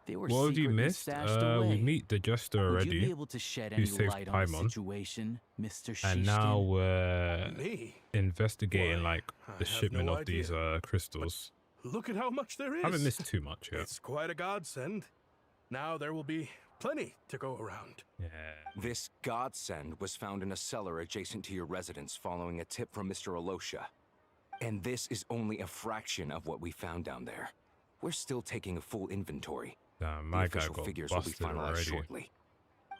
they were What have you secretly missed? stashed away. We meet the Jester already. Would you be able to shed who any saved light on the Paimon. situation, Mr. Shishkin? And now we're Me? investigating Why, like I the have shipment no of these crystals. Look at how much there is. I haven't missed too much yet. It's quite a godsend. Now there will be plenty to go around. Yeah. This godsend was found in a cellar adjacent to your residence following a tip from Mr. Alosha. And this is only a fraction of what we found down there. We're still taking a full inventory. Damn, The my guy official got figures will be busted finalized already. shortly.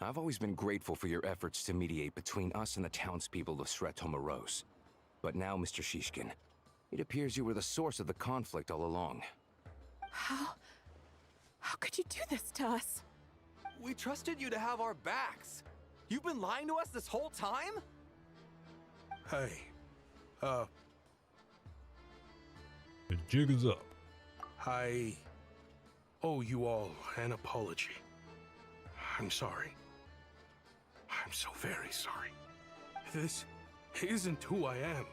I've always been grateful for your efforts to mediate between us and the townspeople of Sretomaros. But now, Mr. Shishkin, it appears you were the source of the conflict all along. How could you do this to us? We trusted you to have our backs. You've been lying to us this whole time? Hey, The jig is up. I owe you all an apology. I'm sorry. I'm so very sorry. This isn't who I am.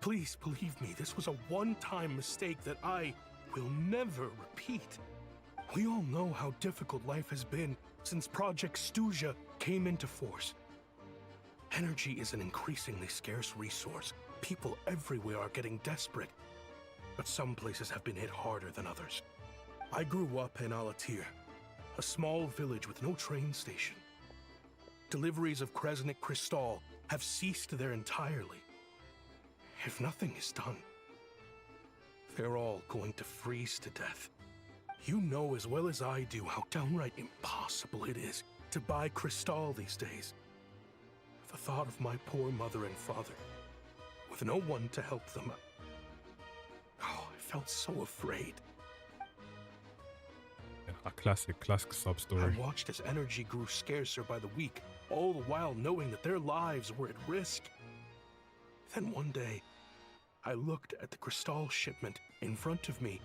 Please believe me, this was a one-time mistake that I will never repeat. We all know how difficult life has been since Project Stuja came into force. Energy is an increasingly scarce resource. People everywhere are getting desperate. But some places have been hit harder than others. I grew up in Alatir, a small village with no train station. Deliveries of Kresnik Crystal have ceased there entirely. If nothing is done, they're all going to freeze to death. You know as well as I do how downright impossible it is to buy Cristal these days. The thought of my poor mother and father, with no one to help them. Oh, I felt so afraid. A classic sub-story. I watched as energy grew scarcer by the week, all the while knowing that their lives were at risk. Then one day, I looked at the Cristal shipment in front of me,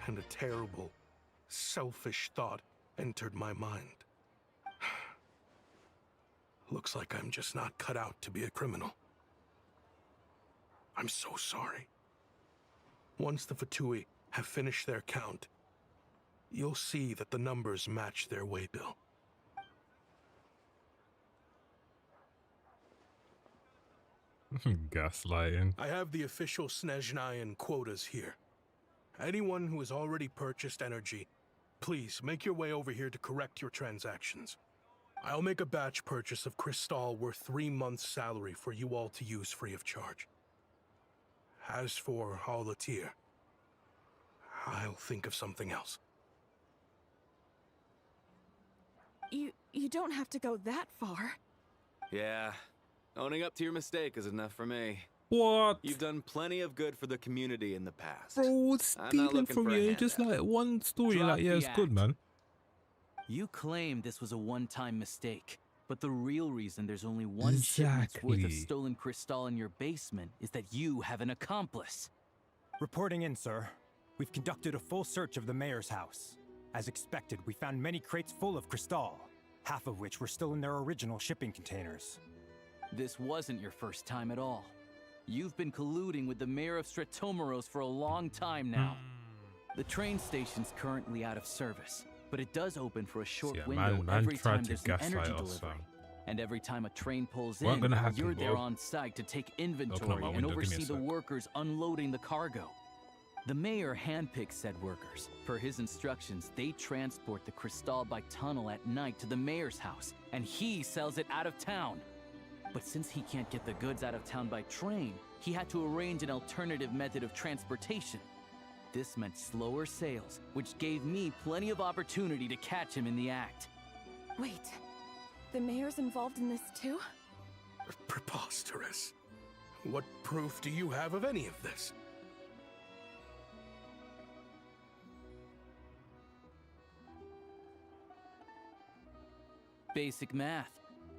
and a terrible, selfish thought entered my mind. Looks like I'm just not cut out to be a criminal. I'm so sorry. Once the Fatui have finished their count, you'll see that the numbers match their waybill. Gaslighting. I have the official Snezhnayan quotas here. Anyone who has already purchased energy, please make your way over here to correct your transactions. I'll make a batch purchase of Cristal worth 3 months' salary for you all to use free of charge. As for Alatir, I'll think of something else. You don't have to go that far. Yeah, owning up to your mistake is enough for me. What? You've done plenty of good for the community in the past. Bro, I'm not stealing looking from for a you, just handout. like one story, Drop like, yeah, the it's good, act. man. You claim this was a one-time mistake, but the real reason there's only one shipment's worth of Exactly. stolen Cristal in your basement is that you have an accomplice. Reporting in, sir. We've conducted a full search of the mayor's house. As expected, we found many crates full of Cristal, half of which were still in their original shipping containers. This wasn't your first time at all. You've been colluding with the mayor of Stratomeros for a long time now. The train station's currently out of service, but it does open for a short Yeah, window man every tried time to there's an gaslight energy us, delivery. fam. And every time a train pulls Weren't in, gonna happen, you're there bro. on site to take Open inventory up my and window, give me a oversee the sec. workers unloading the cargo. The mayor handpicks said workers. Per his instructions, they transport the Cristal by tunnel at night to the mayor's house, and he sells it out of town. But since he can't get the goods out of town by train, he had to arrange an alternative method of transportation. This meant slower sales, which gave me plenty of opportunity to catch him in the act. Wait, the mayor's involved in this too? Preposterous. What proof do you have of any of this? Basic math.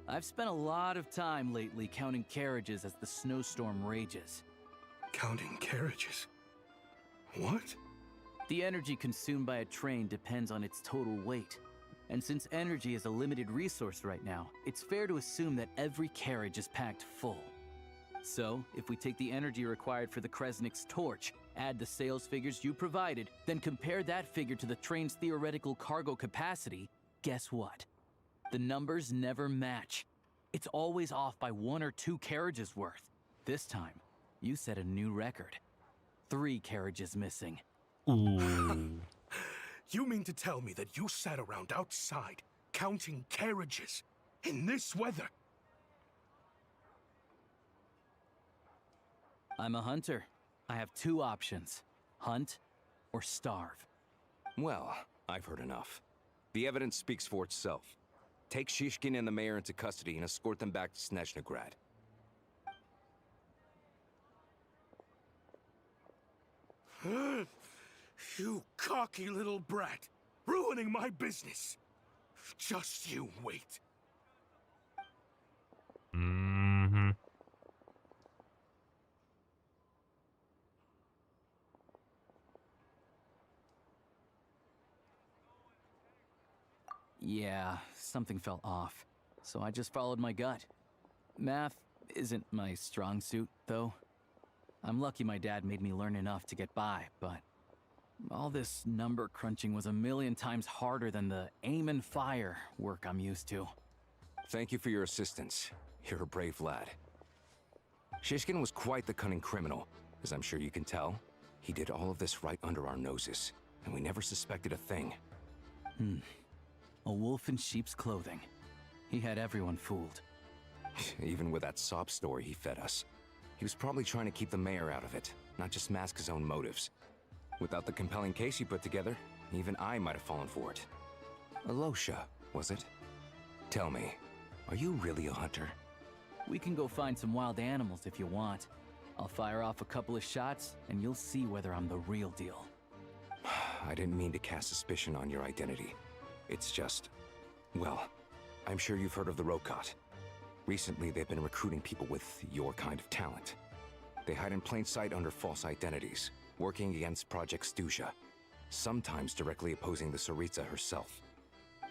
I've spent a lot of time lately counting carriages as the snowstorm rages. Counting carriages? What? The energy consumed by a train depends on its total weight. And since energy is a limited resource right now, it's fair to assume that every carriage is packed full. So, if we take the energy required for the Kresnik's torch, add the sales figures you provided, then compare that figure to the train's theoretical cargo capacity, guess what? The numbers never match. It's always off by 1 or 2 carriages worth. This time, you set a new record. 3 carriages missing. Ooh. You mean to tell me that you sat around outside, counting carriages, in this weather? I'm a hunter. I have 2 options. Hunt or starve. Well, I've heard enough. The evidence speaks for itself. Take Shishkin and the mayor into custody and escort them back to Snezhnograd. You cocky little brat, ruining my business. Just you wait. Mm-hmm. Yeah, something felt off. So I just followed my gut. Math isn't my strong suit, though. I'm lucky my dad made me learn enough to get by, but all this number crunching was a million times harder than the aim and fire work I'm used to. Thank you for your assistance. You're a brave lad. Shishkin was quite the cunning criminal, as I'm sure you can tell. He did all of this right under our noses, and we never suspected a thing. A wolf in sheep's clothing. He had everyone fooled. Even with that sob story he fed us. He was probably trying to keep the mayor out of it, not just mask his own motives. Without the compelling case he put together, even I might have fallen for it. Alosha, was it? Tell me, are you really a hunter? We can go find some wild animals if you want. I'll fire off a couple of shots, and you'll see whether I'm the real deal. I didn't mean to cast suspicion on your identity. It's just... well, I'm sure you've heard of the Rokot. Recently, they've been recruiting people with your kind of talent. They hide in plain sight under false identities, working against Project Stuja, sometimes directly opposing the Tsaritsa herself.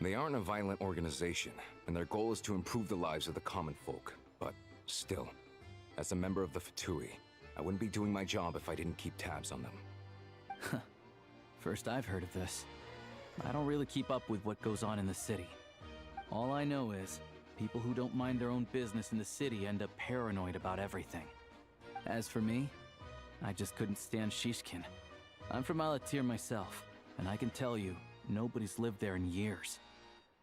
They aren't a violent organization, and their goal is to improve the lives of the common folk. But still, as a member of the Fatui, I wouldn't be doing my job if I didn't keep tabs on them. First I've heard of this. I don't really keep up with what goes on in the city. All I know is, people who don't mind their own business in the city end up paranoid about everything. As for me, I just couldn't stand Shishkin. I'm from Alatir myself, and I can tell you, nobody's lived there in years.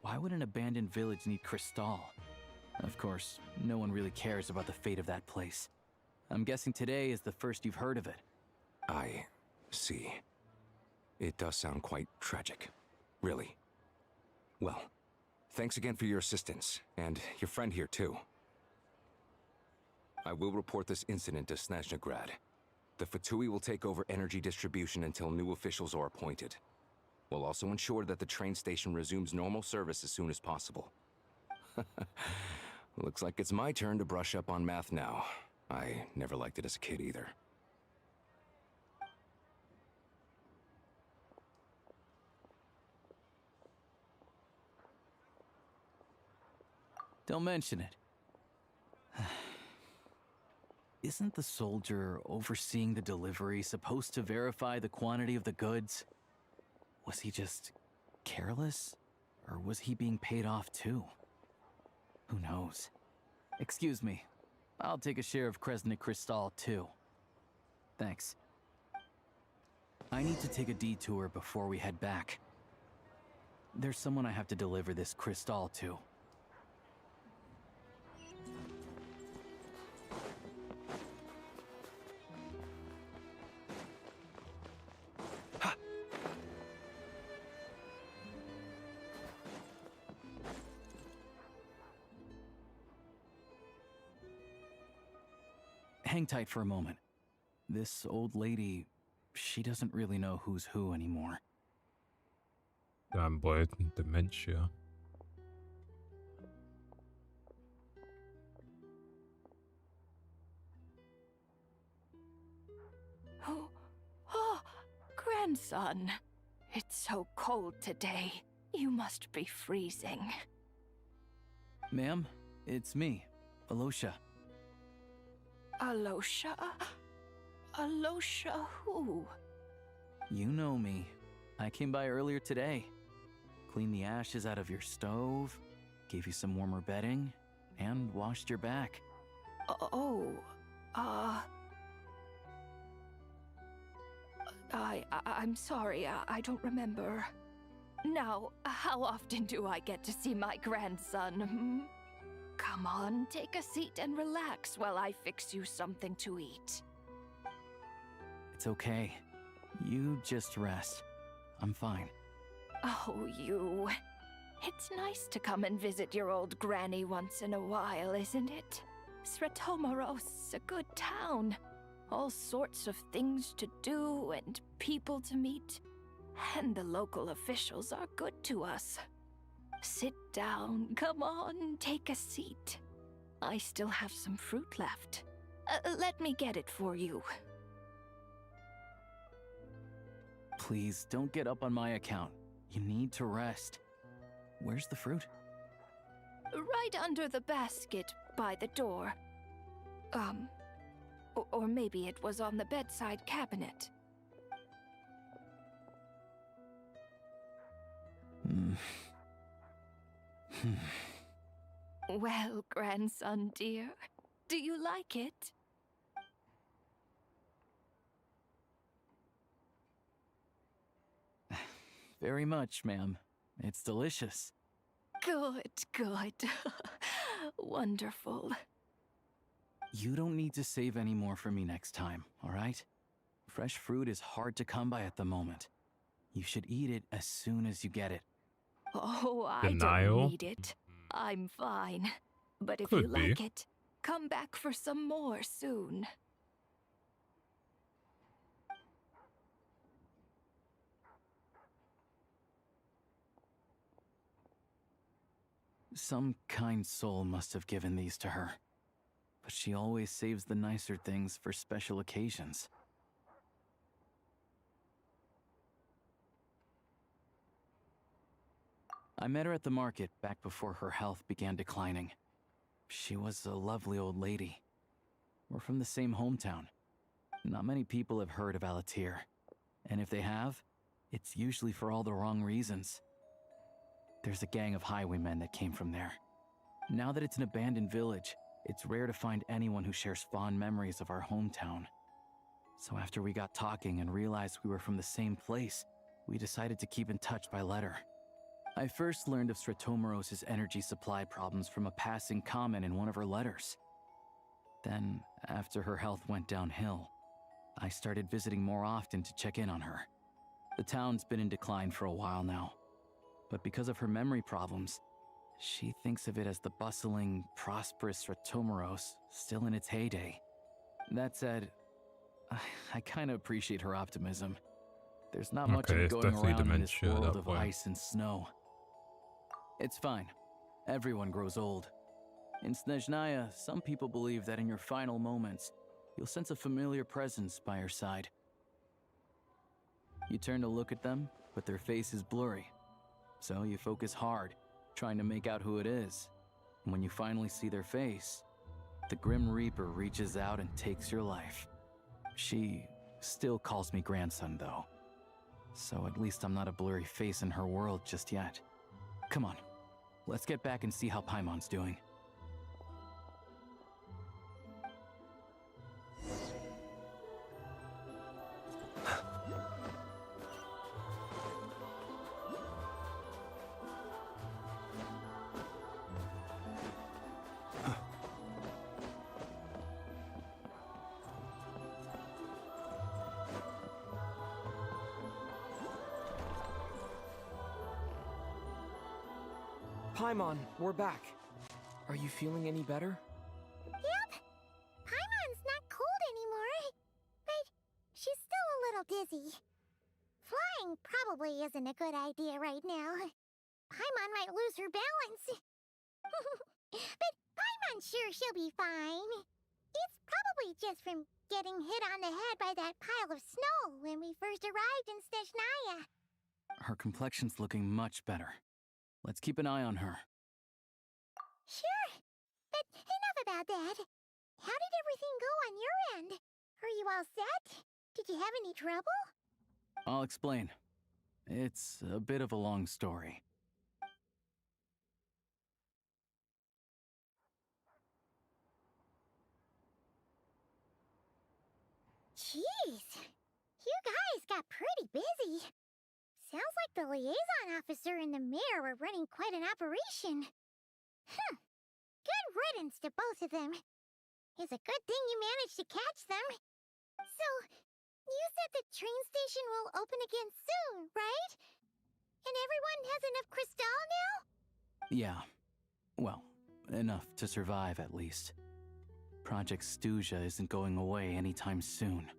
Why would an abandoned village need Crystal? Of course, no one really cares about the fate of that place. I'm guessing today is the first you've heard of it. I see. It does sound quite tragic. Really. Well, thanks again for your assistance, and your friend here too. I will report this incident to Snezhnegrad. The Fatui will take over energy distribution until new officials are appointed. We'll also ensure that the train station resumes normal service as soon as possible. Looks like it's my turn to brush up on math now. I never liked it as a kid either. Don't mention it. Isn't the soldier overseeing the delivery supposed to verify the quantity of the goods? Was he just careless? Or was he being paid off too? Who knows? Excuse me. I'll take a share of Kresnik Crystal too. Thanks. I need to take a detour before we head back. There's someone I have to deliver this crystal to. Hang tight for a moment. This old lady, she doesn't really know who's who anymore. Damn boy, dementia. Oh, grandson. It's so cold today. You must be freezing. Ma'am, it's me, Alosha. Alosha? Alosha who? You know me. I came by earlier today. Cleaned the ashes out of your stove, gave you some warmer bedding, and washed your back. I'm sorry, I don't remember. Now, how often do I get to see my grandson, hmm? Come on, take a seat and relax while I fix you something to eat. It's okay. You just rest. I'm fine. Oh, you. It's nice to come and visit your old granny once in a while, isn't it? Sretomaros, a good town. All sorts of things to do and people to meet. And the local officials are good to us. Sit down, come on, take a seat. I still have some fruit left. Let me get it for you. Please, don't get up on my account. You need to rest. Where's the fruit? Right under the basket by the door. Or maybe it was on the bedside cabinet. Well, grandson dear, do you like it? Very much, ma'am. It's delicious. Good, good. Wonderful. You don't need to save any more for me next time, alright? Fresh fruit is hard to come by at the moment. You should eat it as soon as you get it. Oh, I Denial? don't need it. I'm fine. But if Could you be. like it, come back for some more soon. Some kind soul must have given these to her. But she always saves the nicer things for special occasions. I met her at the market back before her health began declining. She was a lovely old lady. We're from the same hometown. Not many people have heard of Aether. And if they have, it's usually for all the wrong reasons. There's a gang of highwaymen that came from there. Now that it's an abandoned village, it's rare to find anyone who shares fond memories of our hometown. So after we got talking and realized we were from the same place, we decided to keep in touch by letter. I first learned of Stratomoros's energy supply problems from a passing comment in one of her letters. Then, after her health went downhill, I started visiting more often to check in on her. The town's been in decline for a while now, but because of her memory problems, she thinks of it as the bustling, prosperous Stratomoros still in its heyday. That said, I kinda appreciate her optimism. There's not much of it it's going definitely around in this dementia at world that of point. ice and snow. It's fine. Everyone grows old. In Snezhnaya, some people believe that in your final moments, you'll sense a familiar presence by your side. You turn to look at them, but their face is blurry. So you focus hard, trying to make out who it is. And when you finally see their face, the Grim Reaper reaches out and takes your life. She still calls me grandson, though. So at least I'm not a blurry face in her world just yet. Come on, let's get back and see how Paimon's doing. Paimon, we're back. Are you feeling any better? Yep. Paimon's not cold anymore. But she's still a little dizzy. Flying probably isn't a good idea right now. Paimon might lose her balance. But Paimon's sure she'll be fine. It's probably just from getting hit on the head by that pile of snow when we first arrived in Snezhnaya. Her complexion's looking much better. Let's keep an eye on her. Sure. But enough about that. How did everything go on your end? Are you all set? Did you have any trouble? I'll explain. It's a bit of a long story. Jeez. You guys got pretty busy. Sounds like the liaison officer and the mayor were running quite an operation. Good riddance to both of them. It's a good thing you managed to catch them. So, you said the train station will open again soon, right? And everyone has enough crystal now? Yeah. Well, enough to survive at least. Project Stuja isn't going away anytime soon.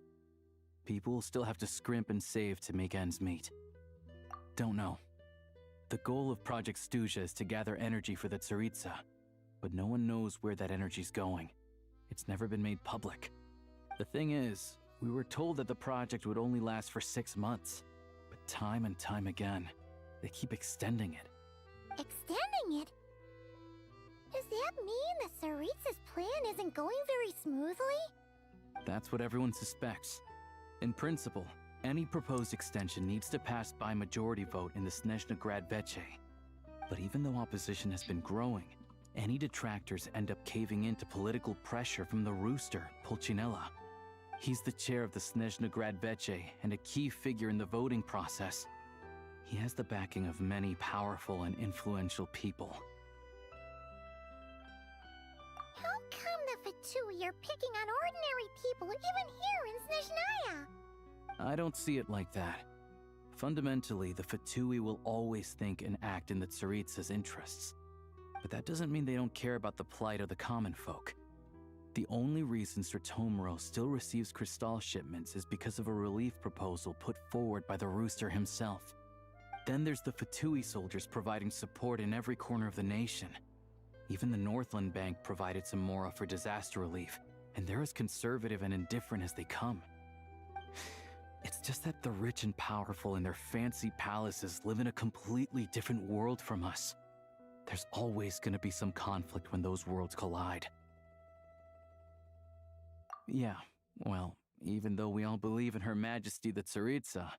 People will still have to scrimp and save to make ends meet. Don't know. The goal of Project Stuja is to gather energy for the Tsaritsa, but no one knows where that energy's going. It's never been made public. The thing is, we were told that the project would only last for 6 months, but time and time again, they keep extending it. Extending it? Does that mean the Tsaritsa's plan isn't going very smoothly? That's what everyone suspects. In principle, any proposed extension needs to pass by majority vote in the Snezhna Veche. But even though opposition has been growing, any detractors end up caving into political pressure from the rooster, Pulcinella. He's the chair of the Snezhna Veche and a key figure in the voting process. He has the backing of many powerful and influential people. How come the Fatui are picking on ordinary people even here in Snezhnaya. I don't see it like that. Fundamentally, the Fatui will always think and act in the Tsaritsa's interests. But that doesn't mean they don't care about the plight of the common folk. The only reason Sratomero still receives Crystal shipments is because of a relief proposal put forward by the Rooster himself. Then there's the Fatui soldiers providing support in every corner of the nation. Even the Northland Bank provided some mora for disaster relief, and they're as conservative and indifferent as they come. It's just that the rich and powerful in their fancy palaces live in a completely different world from us. There's always going to be some conflict when those worlds collide. Yeah, well, even though we all believe in Her Majesty the Tsaritsa,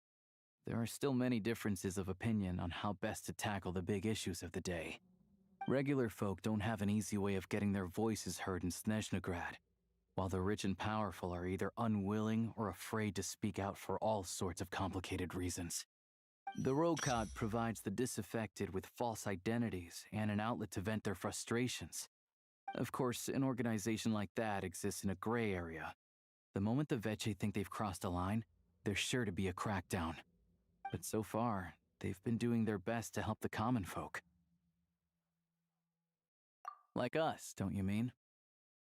there are still many differences of opinion on how best to tackle the big issues of the day. Regular folk don't have an easy way of getting their voices heard in Snezhnograd, while the rich and powerful are either unwilling or afraid to speak out for all sorts of complicated reasons. The Rokad provides the disaffected with false identities and an outlet to vent their frustrations. Of course, an organization like that exists in a gray area. The moment the Veche think they've crossed a line, there's sure to be a crackdown. But so far, they've been doing their best to help the common folk. Like us, don't you mean?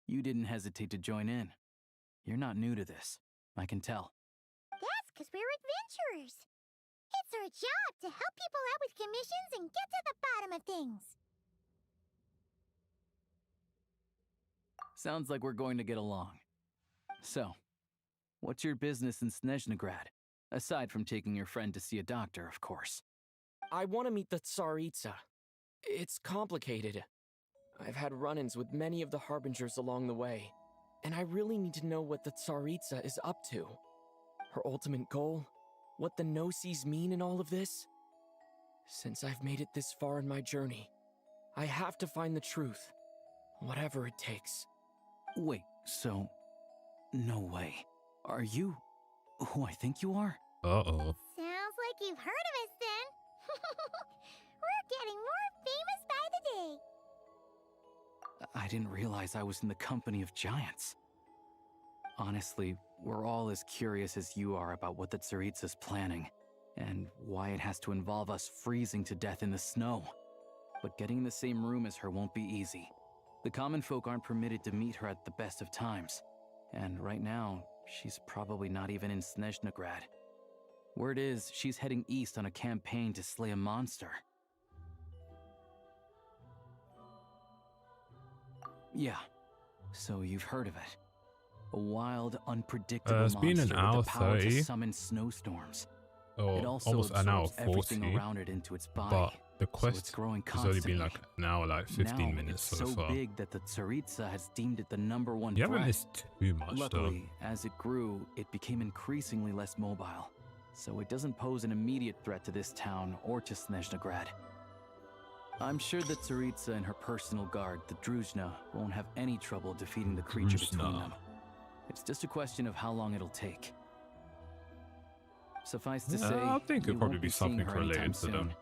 You didn't hesitate to join in. You're not new to this, I can tell. That's because we're adventurers. It's our job to help people out with commissions and get to the bottom of things. Sounds like we're going to get along. So, what's your business in Snezhnograd? Aside from taking your friend to see a doctor, of course. I want to meet the Tsaritsa. It's complicated. I've had run-ins with many of the Harbingers along the way, and I really need to know what the Tsaritsa is up to. Her ultimate goal, what the Gnosis mean in all of this. Since I've made it this far in my journey, I have to find the truth, whatever it takes. Wait, so... no way. Are you who I think you are? Uh-oh. Sounds like you've heard of us then. We're getting more famous by the day. I didn't realize I was in the company of giants. Honestly, we're all as curious as you are about what the Tsaritsa's planning, and why it has to involve us freezing to death in the snow. But getting in the same room as her won't be easy. The common folk aren't permitted to meet her at the best of times, and right now, she's probably not even in Snezhnograd. Word is, she's heading east on a campaign to slay a monster. Yeah, so you've heard of it. A wild, unpredictable it's been monster an hour with the power 30. to summon snowstorms. Or It also almost an hour absorbs everything 40. around it into its body, But the so quest it's growing has only been constantly. like an hour, like 15 Now, minutes it's so so far. big that the Tsaritsa has deemed it the #1 You haven't threat. missed too much Luckily, as it grew, it became increasingly less mobile, so it doesn't pose an immediate threat to this town or to Snezhnograd. I'm sure the Tsaritsa and her personal guard, the Druzhna, won't have any trouble defeating the creature between Druzhna. them. It's just a question of how long it'll take. Suffice to Yeah, say, I think it'll you probably won't be seeing something her anytime related to them. soon.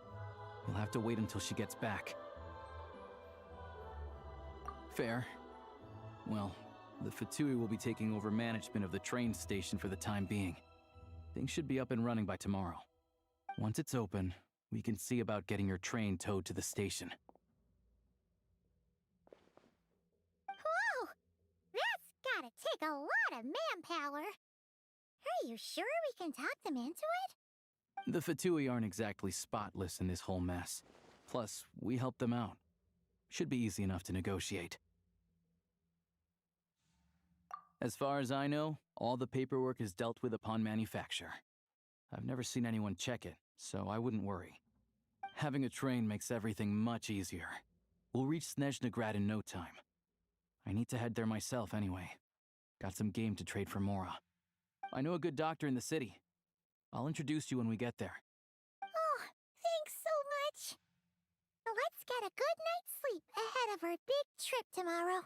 You'll have to wait until she gets back. Fair. Well, the Fatui will be taking over management of the train station for the time being. Things should be up and running by tomorrow. Once it's open, we can see about getting your train towed to the station. Whoa! That's gotta take a lot of manpower. Are you sure we can talk them into it? The Fatui aren't exactly spotless in this whole mess. Plus, we helped them out. Should be easy enough to negotiate. As far as I know, all the paperwork is dealt with upon manufacture. I've never seen anyone check it, so I wouldn't worry. Having a train makes everything much easier. We'll reach Snezhnograd in no time. I need to head there myself anyway. Got some game to trade for Mora. I know a good doctor in the city. I'll introduce you when we get there. Oh, thanks so much. Let's get a good night's sleep ahead of our big trip tomorrow.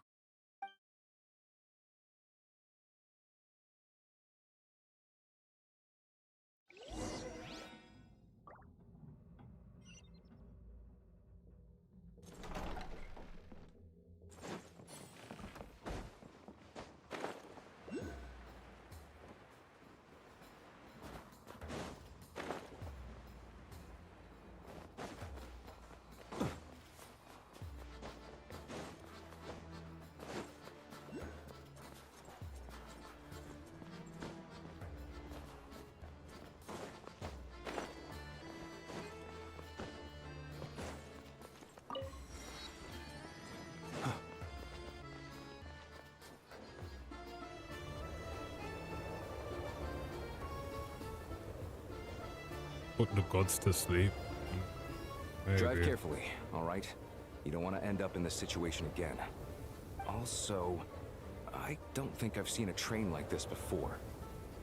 Put the gods to sleep. Drive Maybe. carefully, all right? You don't want to end up in this situation again. Also, I don't think I've seen a train like this before.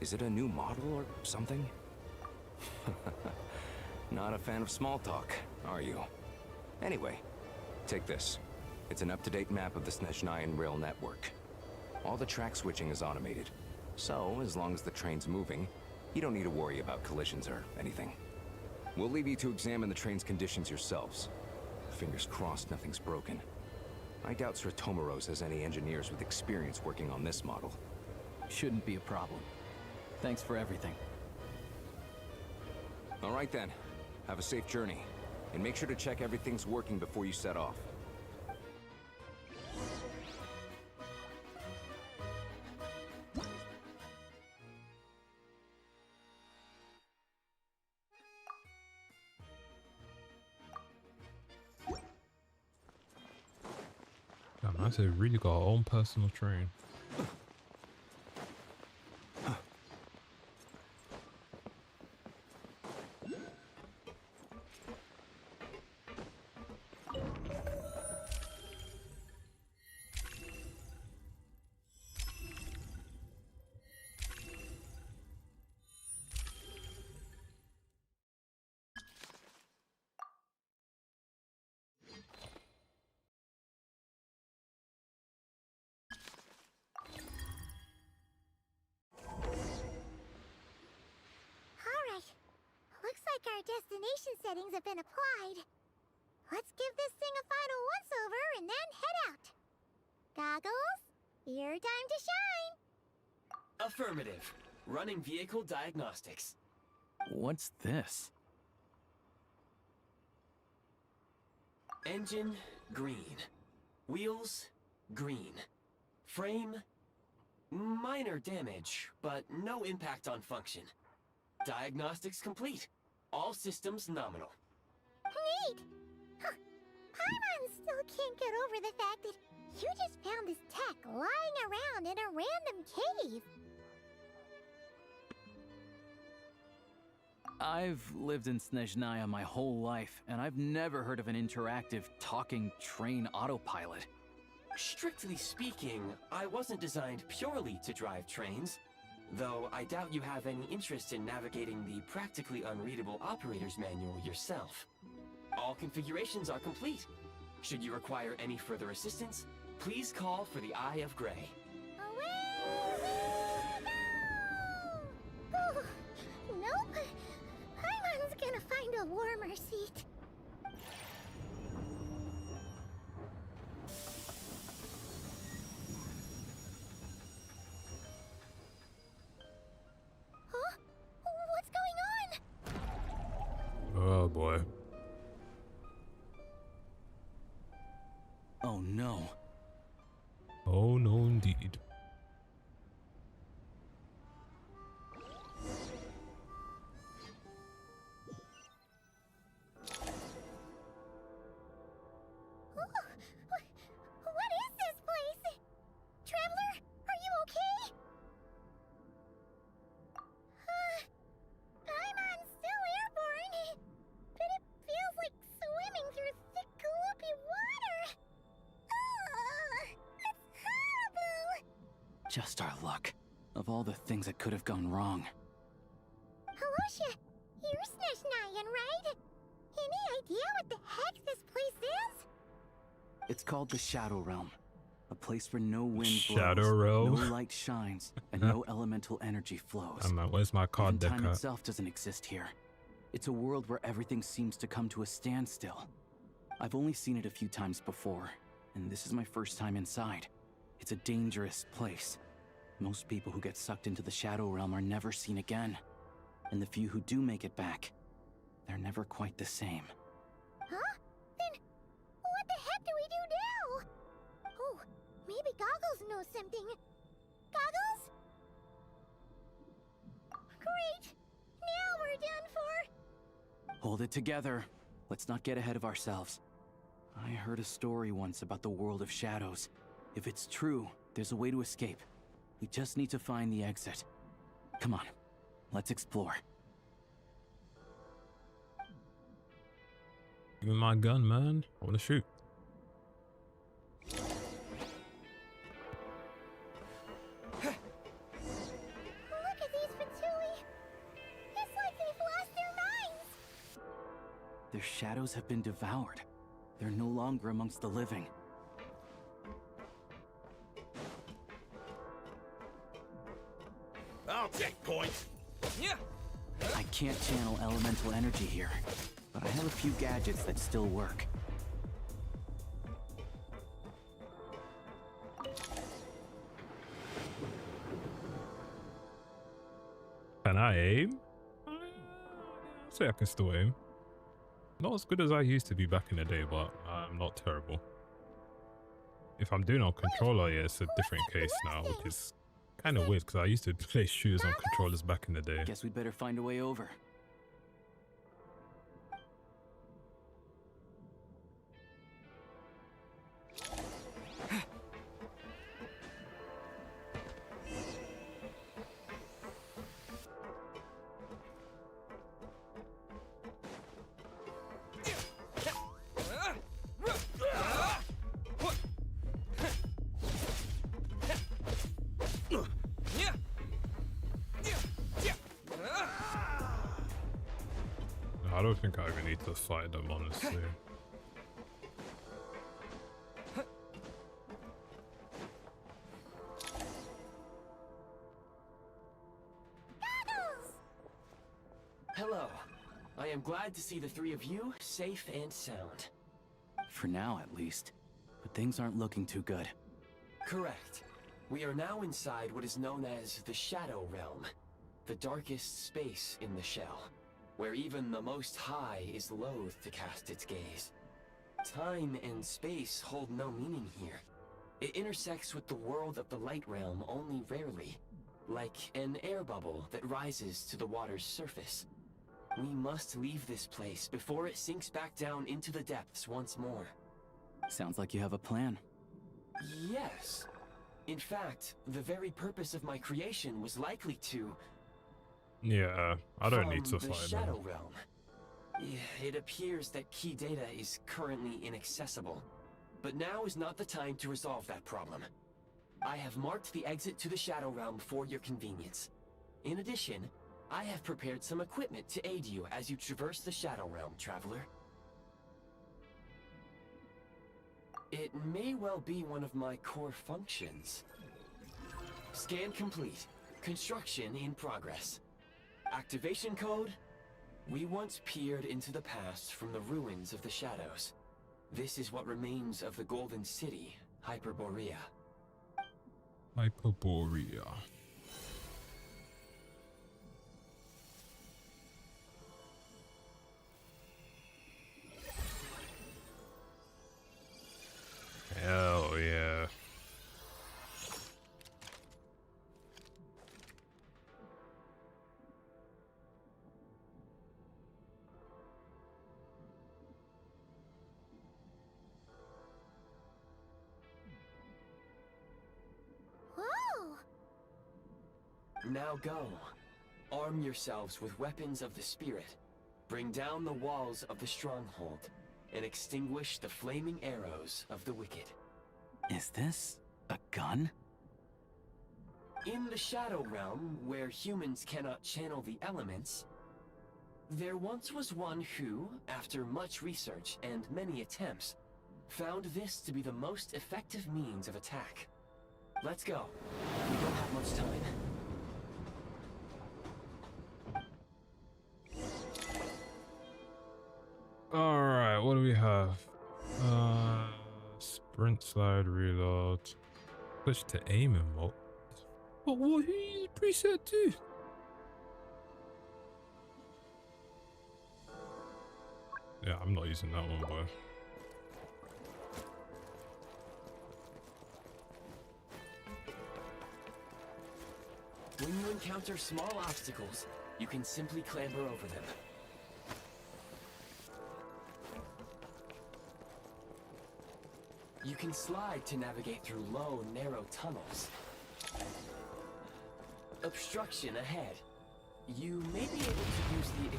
Is it a new model or something? Not a fan of small talk, are you? Anyway, take this. It's an up-to-date map of the Snezhnayan rail network. All the track switching is automated, so as long as the train's moving, you don't need to worry about collisions or anything. We'll leave you to examine the train's conditions yourselves. Fingers crossed nothing's broken. I doubt Sir Tomoros has any engineers with experience working on this model. Shouldn't be a problem. Thanks for everything. All right then. Have a safe journey. And make sure to check everything's working before you set off. Damn, I said really got our own personal train. Alright. Looks like our destination settings have been applied. Let's give this thing a final once-over and then head out. Goggles, your time to shine. Affirmative. Running vehicle diagnostics. What's this? Engine, green. Wheels, green. Frame, minor damage, but no impact on function. Diagnostics complete. All systems nominal. Neat! Huh. Paimon still can't get over the fact that you just found this tech lying around in a random cave. I've lived in Snezhnaya my whole life, and I've never heard of an interactive, talking train autopilot. Strictly speaking, I wasn't designed purely to drive trains, though I doubt you have any interest in navigating the practically unreadable operator's manual yourself. All configurations are complete. Should you require any further assistance, please call for the Eye of Grey. Oh, nope. Paimon's gonna find a warmer seat. Huh? What's going on? Oh boy. Oh no. Oh no indeed. What is this place? Traveler, are you okay? Paimon's still airborne, but it feels like swimming through thick, gloopy water. It's horrible. Just our luck. Of all the things that could have gone wrong. Halosha, you're Snezhnayan, right? Any idea what the heck this place is? It's called the Shadow Realm. A place where no wind Shadow blows, Realm? no light shines, and no elemental energy flows. I'm like, where's my card Even deck time at? itself doesn't exist here. It's a world where everything seems to come to a standstill. I've only seen it a few times before, and this is my first time inside. It's a dangerous place. Most people who get sucked into the Shadow Realm are never seen again. And the few who do make it back, they're never quite the same. Huh? Then, what the heck do we do now? Oh, maybe Goggles knows something. Goggles? Great! Now we're done for! Hold it together. Let's not get ahead of ourselves. I heard a story once about the world of shadows. If it's true, there's a way to escape. We just need to find the exit. Come on, let's explore. Give me my gun, man. I want to shoot. Look at these Fatui. It's like they've lost their minds. Their shadows have been devoured. They're no longer amongst the living. I'll take points. Yeah. I can't channel elemental energy here, but I have a few gadgets that still work. Can I aim? I'd say I can still aim. Not as good as I used to be back in the day, but I'm not terrible. If I'm doing on controller, yeah, it's a different case now, which is kind of weird because I used to play shooters on controllers back in the day. Guess we'd better find a way over. I don't think I even need to fight them, honestly. Hello. I am glad to see the three of you safe and sound. For now, at least. But things aren't looking too good. Correct. We are now inside what is known as the Shadow Realm, the darkest space in the shell, where even the Most High is loath to cast its gaze. Time and space hold no meaning here. It intersects with the world of the Light Realm only rarely, like an air bubble that rises to the water's surface. We must leave this place before it sinks back down into the depths once more. Sounds like you have a plan. Yes. In fact, the very purpose of my creation was likely to... Yeah, I don't need to From fight the Shadow them. Realm. It appears that key data is currently inaccessible, but now is not the time to resolve that problem. I have marked the exit to the Shadow Realm for your convenience. In addition, I have prepared some equipment to aid you as you traverse the Shadow Realm, traveler. It may well be one of my core functions. Scan complete. Construction in progress. Activation code? We once peered into the past from the ruins of the shadows. This is what remains of the Golden City, Hyperborea. Hyperborea. Hell yeah. Whoa! Now go. Arm yourselves with weapons of the spirit. Bring down the walls of the stronghold and extinguish the flaming arrows of the wicked. Is this a gun? In the Shadow Realm, where humans cannot channel the elements, there once was one who, after much research and many attempts, found this to be the most effective means of attack. Let's go. We don't have much time. Alright, what do we have? Sprint, slide, reload. Push to aim and what? What he preset too? Yeah, I'm not using that one, boy. When you encounter small obstacles, you can simply clamber over them. You can slide to navigate through low, narrow tunnels. Obstruction ahead. You may be able to use the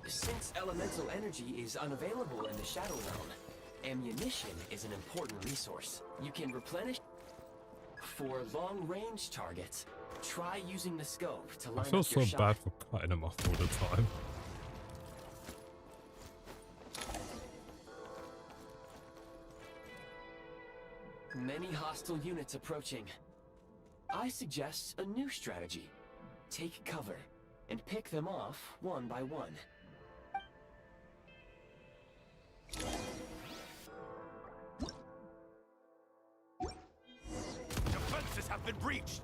Since elemental energy is unavailable in the Shadow Realm, ammunition is an important resource. You can replenish for long-range targets. Try using the scope to line I feel up your so shot. bad for cutting them off all the time. Many hostile units approaching. I suggest a new strategy. Take cover and pick them off one by one. Defenses have been breached.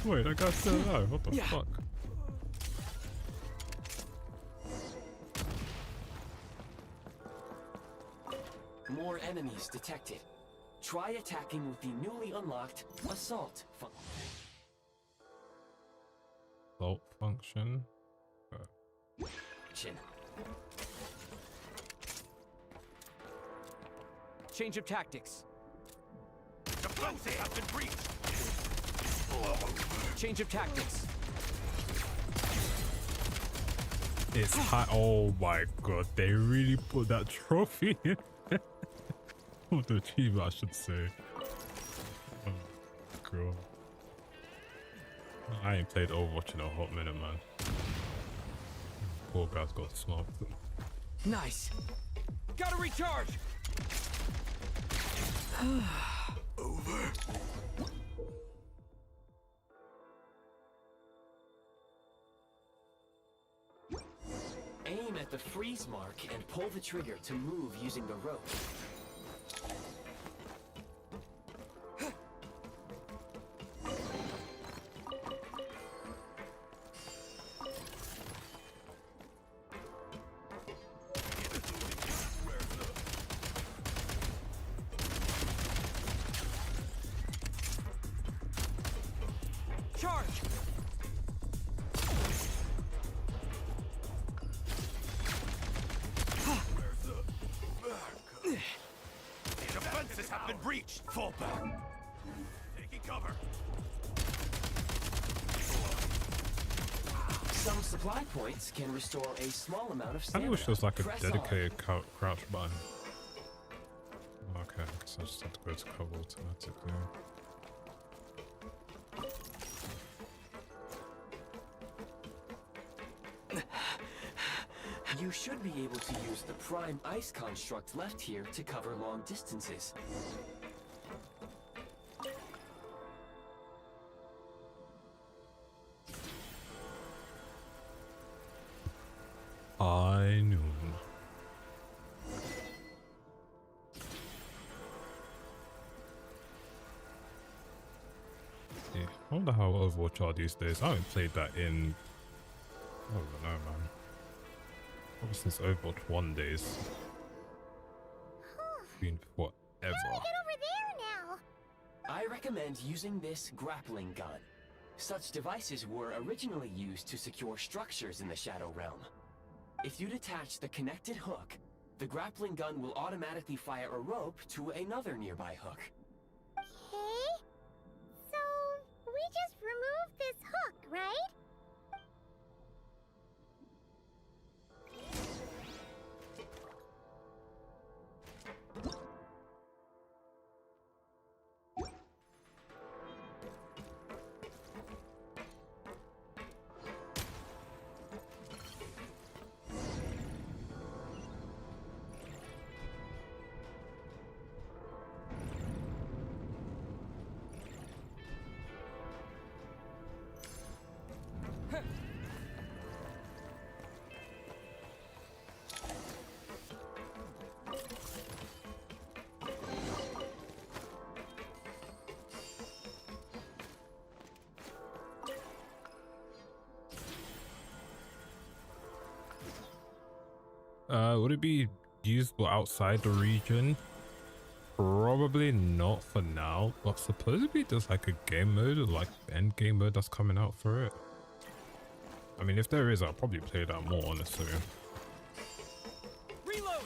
Wait, that guy's still alive. What the fuck? More enemies detected. Try attacking with the newly unlocked assault function. Assault function. Change of tactics. Defenses have been breached. Change of tactics. It's high. Oh my god, they really put that trophy in. Or the achievement, I should say. Oh god. I ain't played Overwatch in a hot minute, man. Poor guy's got smoked. Nice. Gotta recharge. Over. Aim at the freeze mark and pull the trigger to move using the rope. Charge. Defenses have been breached. Fall back. Taking cover. Some supply points can restore a small amount of I stamina. wish there was like a Press on. dedicated crouch button. Okay, so I just have to go to cover automatically. You should be able to use the prime ice construct left here to cover long distances. I knew. Yeah, I wonder how Overwatch are these days. I haven't played that in, I don't know, man. Probably since Overwatch 1 days. Been forever. Get over there now. I recommend using this grappling gun. Such devices were originally used to secure structures in the Shadow Realm. If you detach the connected hook, the grappling gun will automatically fire a rope to another nearby hook. Okay. So, we just removed this hook, right? Would it be usable outside the region? Probably not for now, but supposedly there's like a game mode, like end game mode that's coming out for it. I mean, if there is, I'll probably play that more, honestly. Reload.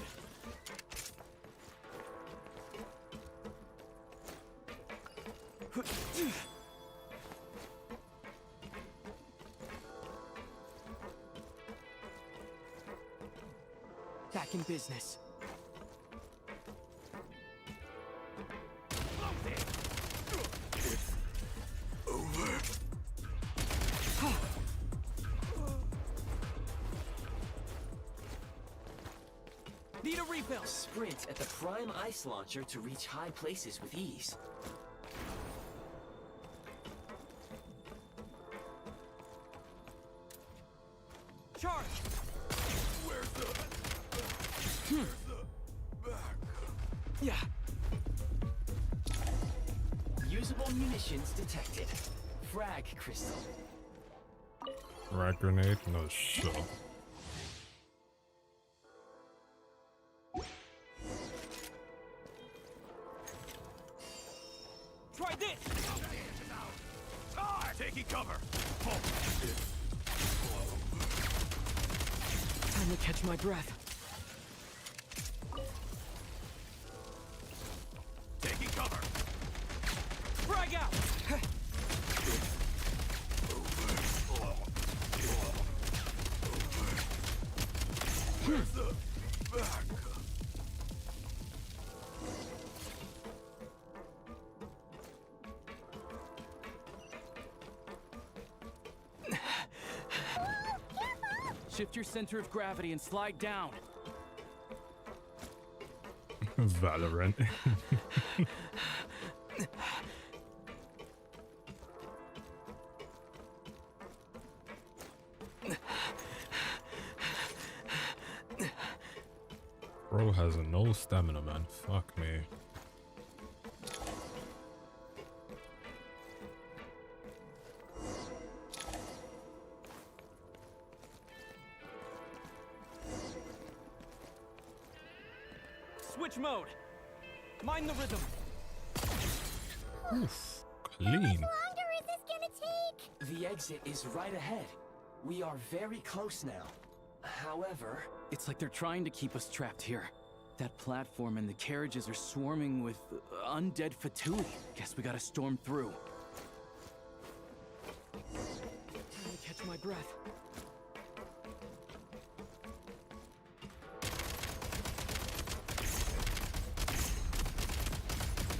Back in business. Over. Need a refill. Sprint at the prime ice launcher to reach high places with ease. Charge! Where's the back? Yeah. Usable munitions detected. Frag crystal. Frag grenade? No shit. Try this! Taking cover. Time to catch my breath. Taking cover. Frag out! Where's the back? Shift your center of gravity and slide down. Valorant. Bro has no stamina, man. Fuck me. Switch mode. Mind the rhythm. Oof, clean. How much longer is this gonna take? The exit is right ahead. We are very close now. However... It's like they're trying to keep us trapped here. That platform and the carriages are swarming with undead Fatui. Guess we gotta storm through. Time to catch my breath.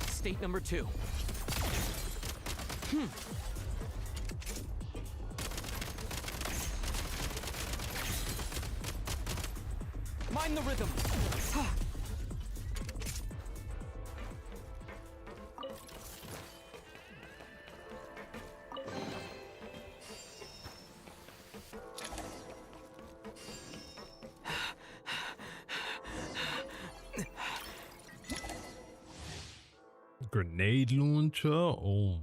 State number 2. Mind the rhythm. Grenade launcher? Oh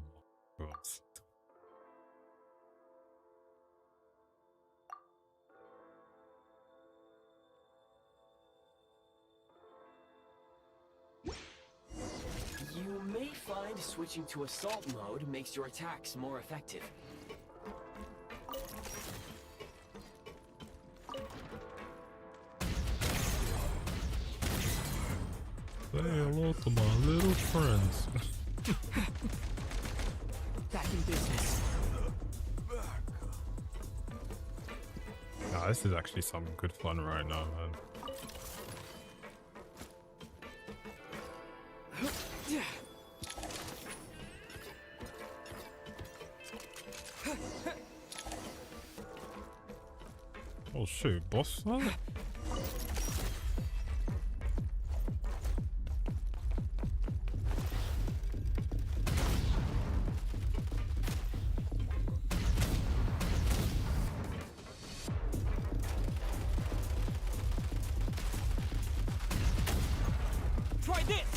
my god. You may find switching to assault mode makes your attacks more effective. Say hello to my little friends. Back in business. Nah, this is actually some good fun right now, man. Oh shoot, boss fight? Try this!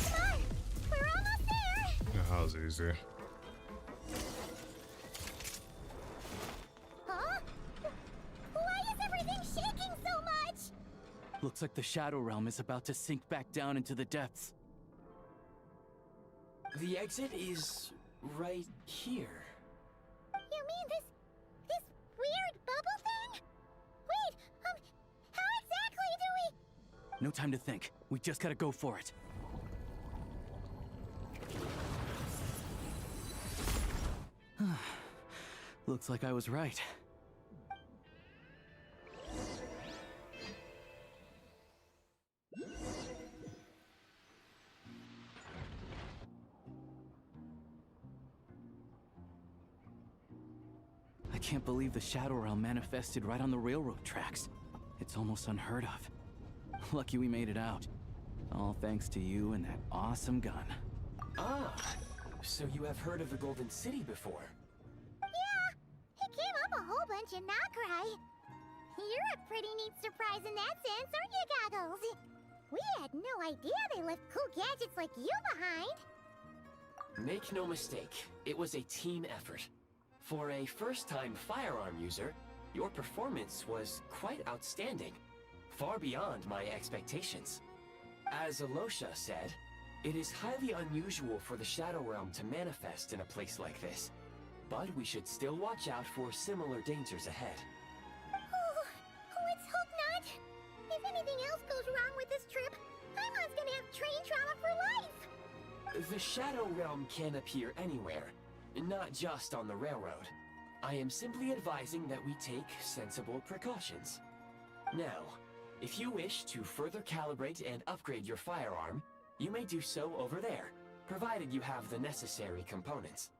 Come on! We're almost there! Yeah, that was easy. Huh? Why is everything shaking so much? Looks like the Shadow Realm is about to sink back down into the depths. The exit is right here. You mean this weird bubble thing? Wait, how exactly do we... No time to think. We just gotta go for it. Looks like I was right. I can't believe the Shadow Realm manifested right on the railroad tracks. It's almost unheard of. Lucky we made it out. All thanks to you and that awesome gun. Ah, so you have heard of the Golden City before? Yeah, it came up a whole bunch in Nokrai. You're a pretty neat surprise in that sense, aren't you, Goggles? We had no idea they left cool gadgets like you behind. Make no mistake, it was a team effort. For a first-time firearm user, your performance was quite outstanding, far beyond my expectations. As Alosha said, it is highly unusual for the Shadow Realm to manifest in a place like this, but we should still watch out for similar dangers ahead. Oh, let's hope not. If anything else goes wrong with this trip, Paimon's gonna have train trauma for life. The Shadow Realm can appear anywhere, not just on the railroad. I am simply advising that we take sensible precautions. Now, if you wish to further calibrate and upgrade your firearm, you may do so over there, provided you have the necessary components.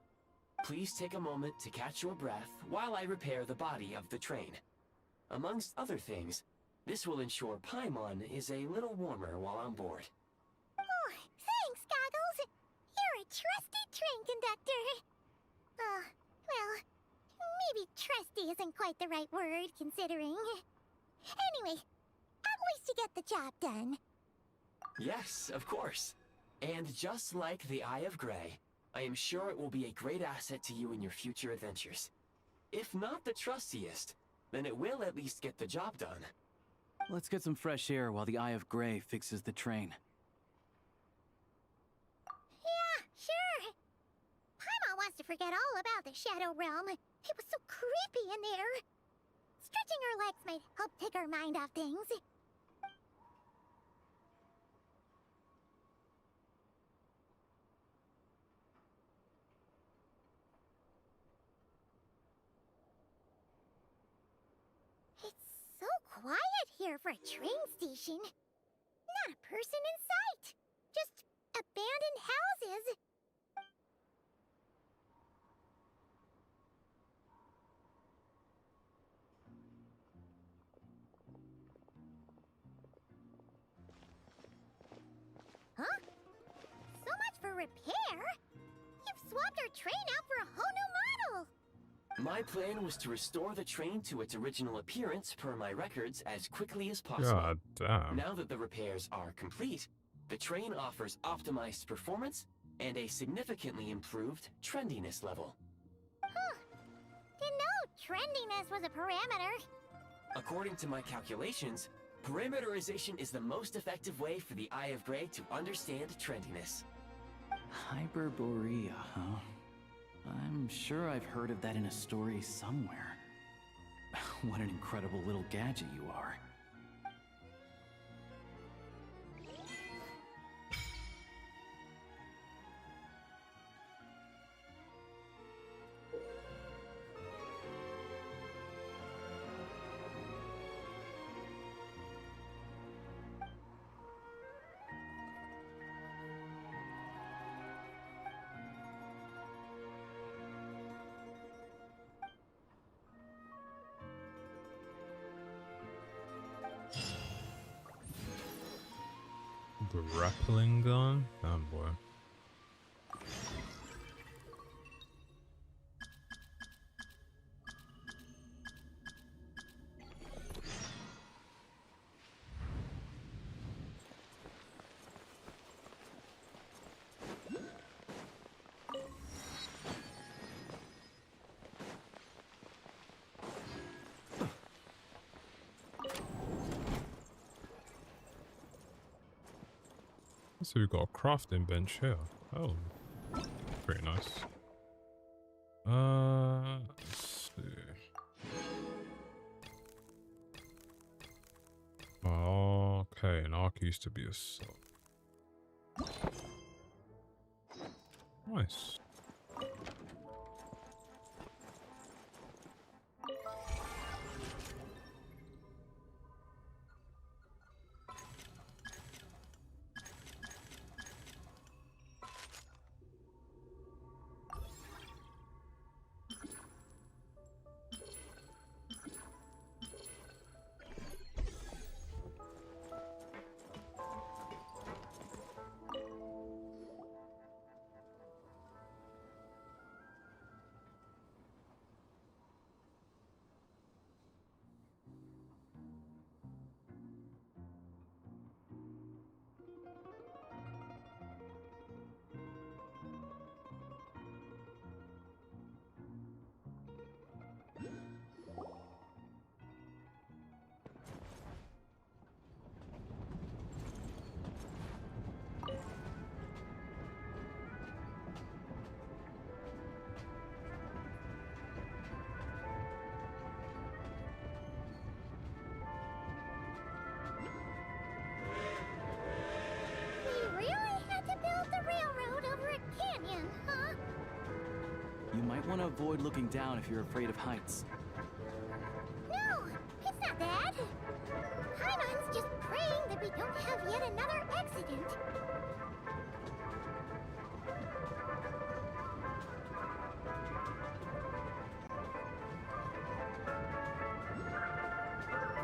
Please take a moment to catch your breath while I repair the body of the train. Amongst other things, this will ensure Paimon is a little warmer while on board. Oh, thanks, Goggles. You're a trusty train conductor. Well, maybe trusty isn't quite the right word, considering. Anyway, at least you get the job done. Yes, of course. And just like the Eye of Grey, I am sure it will be a great asset to you in your future adventures. If not the trustiest, then it will at least get the job done. Let's get some fresh air while the Eye of Grey fixes the train. Yeah, sure. Paimon wants to forget all about the Shadow Realm. It was so creepy in there. Stretching her legs might help take her mind off things. It's so quiet here for a train station. Not a person in sight. Just abandoned houses. Huh? So much for repair? You've swapped our train out for a whole new model! My plan was to restore the train to its original appearance per my records as quickly as possible. God damn. Now that the repairs are complete, the train offers optimized performance and a significantly improved trendiness level. Huh. Didn't know trendiness was a parameter. According to my calculations, parameterization is the most effective way for the Eye of Grey to understand trendiness. Hyperborea, huh? I'm sure I've heard of that in a story somewhere. What an incredible little gadget you are. Grappling gun? Damn boy. So we've got a crafting bench here. Oh, pretty nice. Let's see. Okay, an arc used to be a sword. Nice. might want to avoid looking down if you're afraid of heights. No, it's not that. Paimon's just praying that we don't have yet another accident.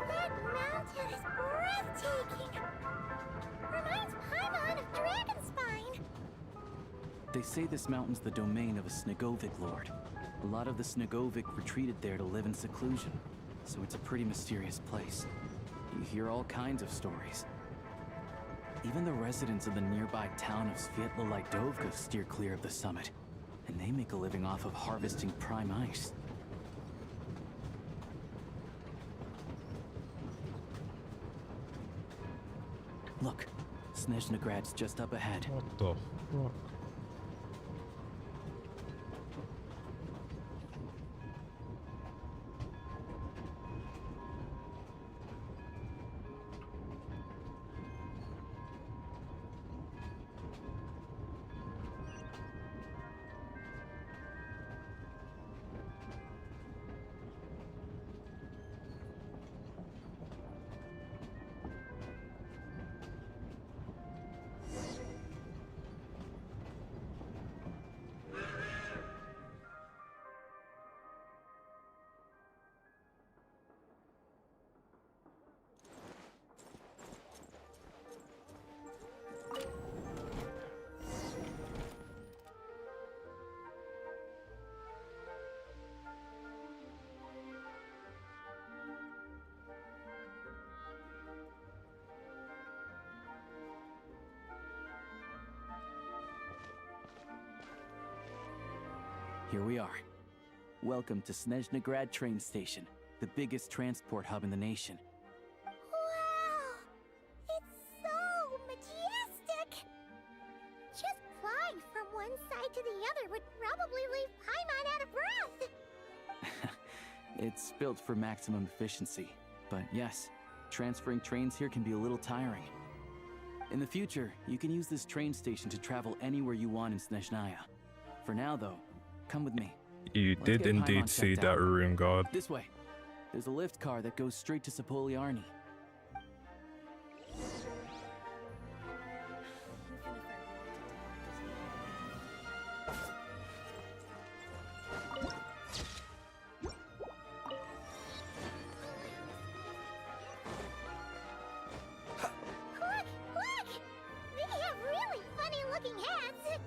That mountain is breathtaking. Reminds Paimon of Dragonspine. They say this mountain's the domain of a Snegovic lord. A lot of the Snegovic retreated there to live in seclusion, so it's a pretty mysterious place. You hear all kinds of stories. Even the residents of the nearby town of Svietlo-Lidovka steer clear of the summit, and they make a living off of harvesting prime ice. Look, Snezhnograd's just up ahead. What the fuck? Here we are. Welcome to Snezhnograd train station, the biggest transport hub in the nation. Wow! It's so majestic! Just flying from one side to the other would probably leave Paimon out of breath! It's built for maximum efficiency, but yes, transferring trains here can be a little tiring. In the future, you can use this train station to travel anywhere you want in Snezhnaya. For now, though, come with me. You Let's did get indeed Paimon see checked that out. room, God. This way. There's a lift car that goes straight to Sapoliarni. Look! They have really funny-looking hats!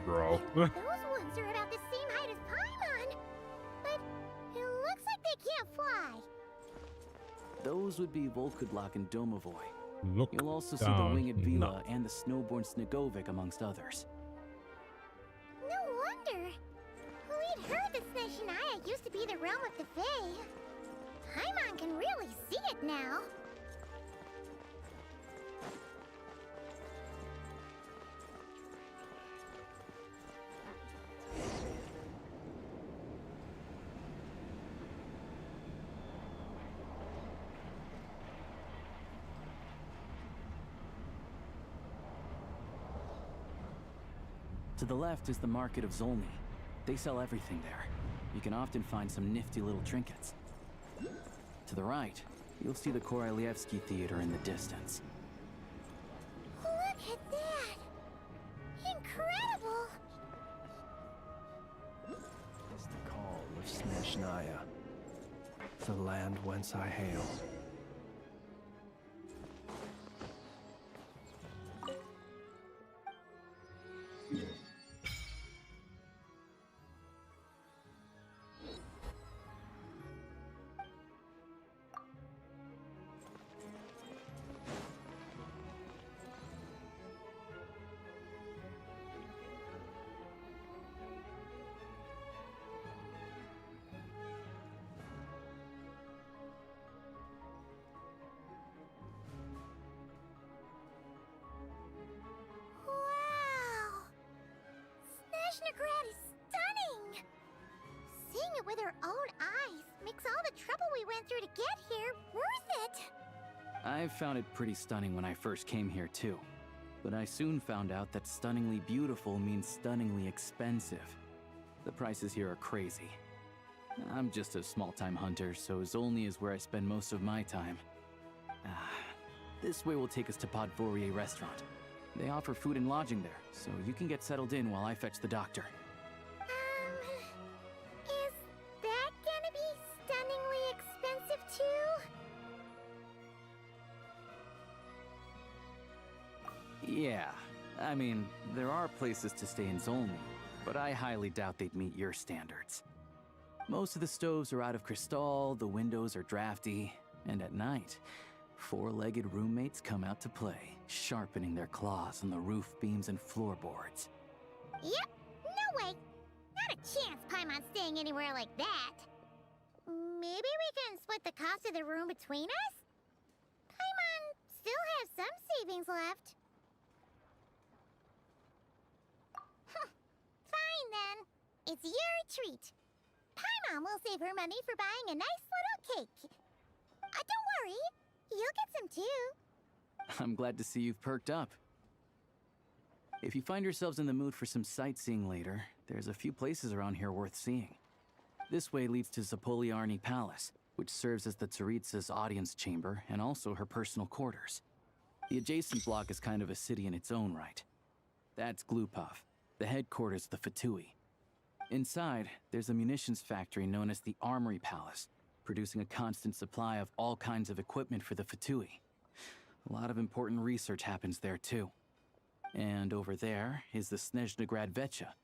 Bro. Those ones are about the same height as Paimon! But it looks like they can't fly! Those would be Volkudlak and Domovoy. Look You'll also see down. the Winged No. Vila and the Snowborn Snegovic, amongst others. No wonder! We'd heard that Snezhnaya used to be the realm of the Fae. Paimon can really see it now. To the left is the Market of Zolny. They sell everything there. You can often find some nifty little trinkets. To the right, you'll see the Korolyevsky Theater in the distance. Look at that! Incredible! It's the call of Snezhnaya, the land whence I hail. Wow! Snezhnograd is stunning! Seeing it with our own eyes makes all the trouble we went through to get here worth it! I found it pretty stunning when I first came here too. But I soon found out that stunningly beautiful means stunningly expensive. The prices here are crazy. I'm just a small-time hunter, so Zolny is where I spend most of my time. This way will take us to Podvorier Restaurant. They offer food and lodging there, so you can get settled in while I fetch the doctor. Is that gonna be stunningly expensive too? Yeah, I mean, there are places to stay in Zolny, but I highly doubt they'd meet your standards. Most of the stoves are out of crystal, the windows are drafty, and at night, four-legged roommates come out to play, sharpening their claws on the roof beams and floorboards. Yep, no way. Not a chance Paimon's staying anywhere like that. Maybe we can split the cost of the room between us? Paimon still has some savings left. Fine then. It's your treat. Paimon will save her money for buying a nice little cake. Don't worry, you'll get some too. I'm glad to see you've perked up. If you find yourselves in the mood for some sightseeing later, there's a few places around here worth seeing. This way leads to Zapoliarny Palace, which serves as the Tsaritsa's audience chamber and also her personal quarters. The adjacent block is kind of a city in its own right. That's Glupov, the headquarters of the Fatui. Inside, there's a munitions factory known as the Armory Palace, producing a constant supply of all kinds of equipment for the Fatui. A lot of important research happens there too. And over there is the Snezhnegrad Vecha,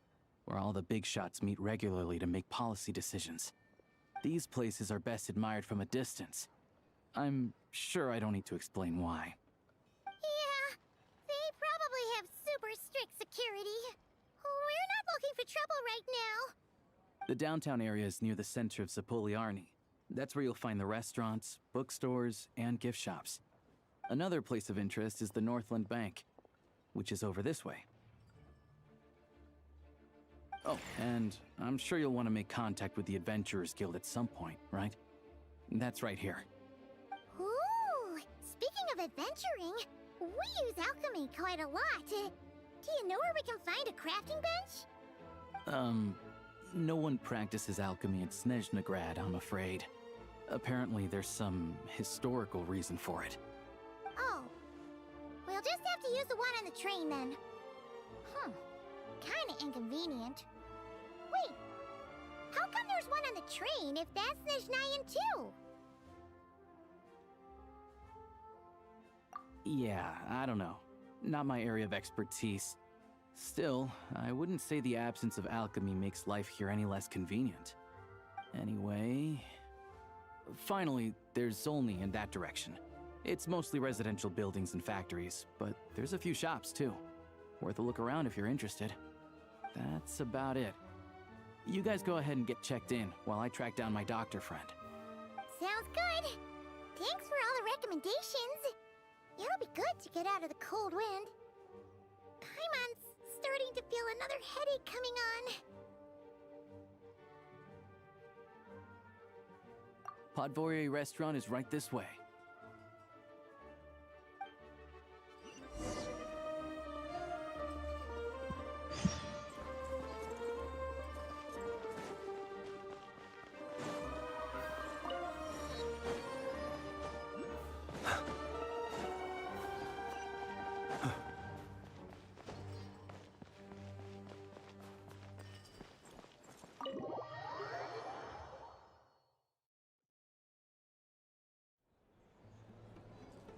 where all the big shots meet regularly to make policy decisions. These places are best admired from a distance. I'm sure I don't need to explain why. Yeah, they probably have super strict security. We're not looking for trouble right now. The downtown area is near the center of Zapoliarny. That's where you'll find the restaurants, bookstores, and gift shops. Another place of interest is the Northland Bank, which is over this way. Oh, and I'm sure you'll want to make contact with the Adventurers Guild at some point, right? That's right here. Ooh, speaking of adventuring, we use alchemy quite a lot. Do you know where we can find a crafting bench? No one practices alchemy at Snezhnegrad, I'm afraid. Apparently there's some historical reason for it. Oh. We'll just have to use the one on the train then. Kinda inconvenient. Wait, how come there's one on the train if that's Snezhnayan too? Yeah, I don't know. Not my area of expertise. Still, I wouldn't say the absence of alchemy makes life here any less convenient. Anyway... Finally, there's Zolny in that direction. It's mostly residential buildings and factories, but there's a few shops too. Worth a look around if you're interested. That's about it. You guys go ahead and get checked in while I track down my doctor friend. Sounds good. Thanks for all the recommendations. It'll be good to get out of the cold wind. Paimon's starting to feel another headache coming on. Podvorier Restaurant is right this way.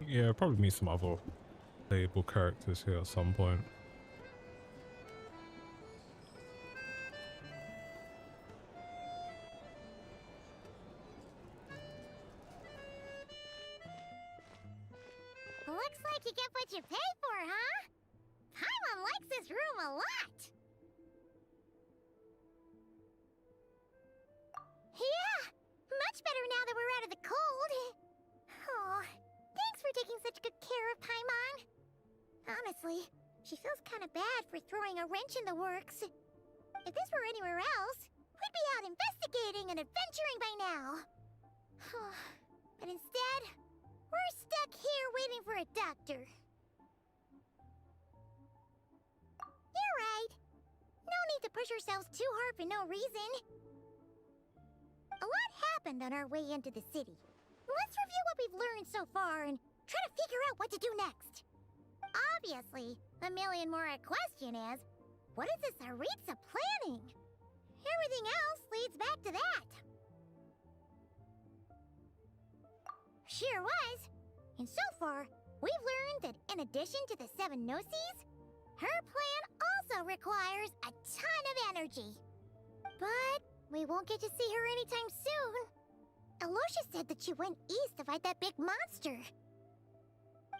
Yeah, probably meet some other playable characters here at some point. Looks like you get what you pay for, huh? Paimon likes this room a lot. Yeah, much better now that we're out of the cold. Oh, thanks for taking such good care of Paimon. Honestly, she feels kind of bad for throwing a wrench in the works. If this were anywhere else, we'd be out investigating and adventuring by now. But instead, we're stuck here waiting for a doctor. You're right. No need to put push ourselves too hard for no reason. A lot happened on our way into the city. Let's review what we've learned so far and try to figure out what to do next. Obviously, the million more question is, what is this Aritza planning? Everything else leads back to that. Sure was. And so far, we've learned that in addition to the 7 Gnosis, her plan also requires a ton of energy. But we won't get to see her anytime soon. Alosha said that she went east to fight that big monster.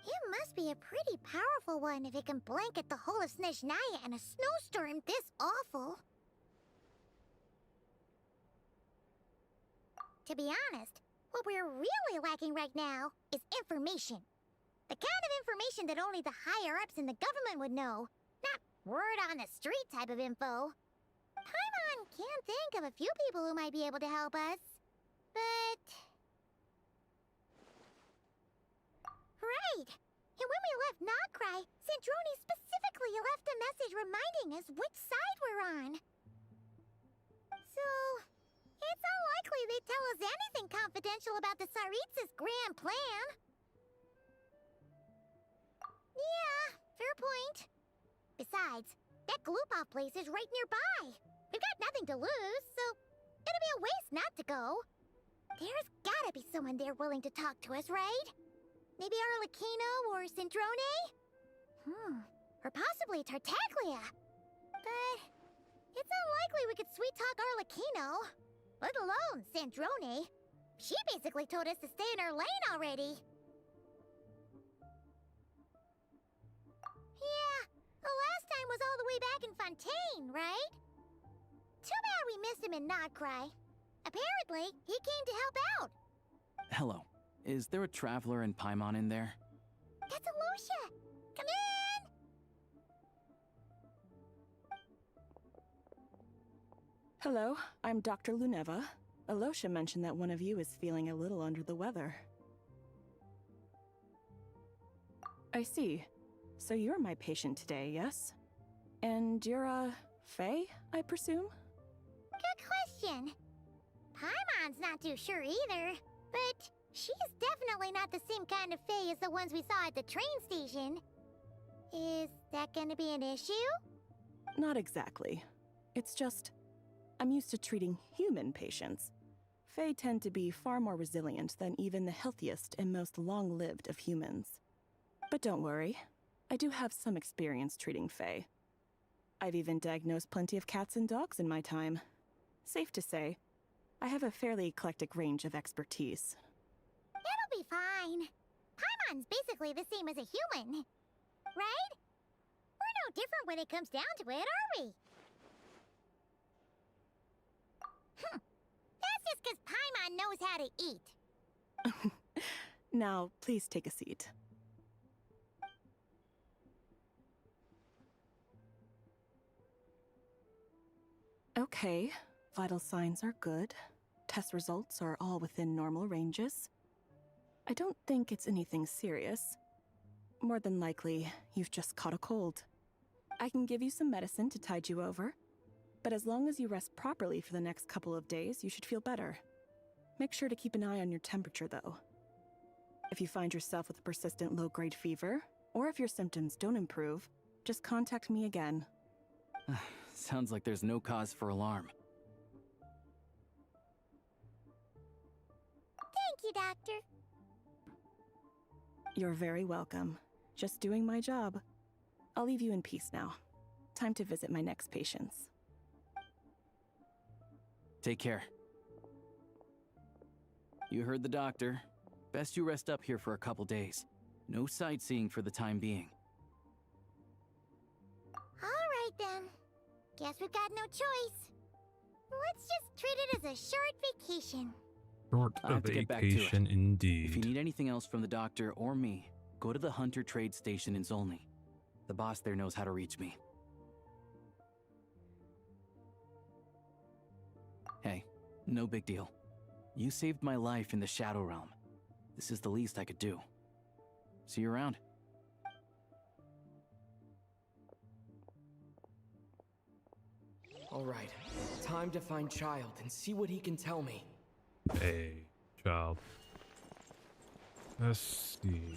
It must be a pretty powerful one if it can blanket the whole of Snezhnaya in a snowstorm this awful. To be honest, what we're really lacking right now is information. The kind of information that only the higher-ups in the government would know, not word-on-the-street type of info. Paimon can think of a few people who might be able to help us, but... Right! And when we left Nokrai, Sandrone specifically left a message reminding us which side we're on. So, it's unlikely they'd tell us anything confidential about the Tsaritsa's grand plan. Yeah, fair point. Besides, that Glupov place is right nearby. We've got nothing to lose, so it'll be a waste not to go. There's gotta be someone there willing to talk to us, right? Maybe Arlecchino or Sandrone? Or possibly Tartaglia. But it's unlikely we could sweet-talk Arlecchino, let alone Sandrone. She basically told us to stay in our lane already. Yeah, the last time was all the way back in Fontaine, right? Too bad we missed him in Nokrai. Apparently, he came to help out. Hello. Is there a traveler in Paimon in there? That's Alosha! Come in! Hello, I'm Dr. Luneva. Alosha mentioned that one of you is feeling a little under the weather. I see. So you're my patient today, yes? And you're, Faye, I presume? Good question. Paimon's not too sure either, but she's definitely not the same kind of Fae as the ones we saw at the train station. Is that gonna be an issue? Not exactly. It's just, I'm used to treating human patients. Fae tend to be far more resilient than even the healthiest and most long-lived of humans. But don't worry, I do have some experience treating Fae. I've even diagnosed plenty of cats and dogs in my time. Safe to say, I have a fairly eclectic range of expertise. It'll be fine. Paimon's basically the same as a human, right? We're no different when it comes down to it, are we? That's just because Paimon knows how to eat. Now, please take a seat. Okay, vital signs are good. Test results are all within normal ranges. I don't think it's anything serious. More than likely, you've just caught a cold. I can give you some medicine to tide you over, but as long as you rest properly for the next couple of days, you should feel better. Make sure to keep an eye on your temperature, though. If you find yourself with a persistent low-grade fever, or if your symptoms don't improve, just contact me again. Sounds like there's no cause for alarm. Thank you, Doctor. You're very welcome. Just doing my job. I'll leave you in peace now. Time to visit my next patients. Take care. You heard the doctor. Best you rest up here for a couple days. No sightseeing for the time being. All right, then. Guess we've got no choice. Let's just treat it as a short vacation. Short I have to get back to vacation it. indeed. If you need anything else from the doctor or me, go to the Hunter Trade Station in Zolny. The boss there knows how to reach me. Hey, no big deal. You saved my life in the Shadow Realm. This is the least I could do. See you around. All right, time to find Child and see what he can tell me. Hey, child. Let's see.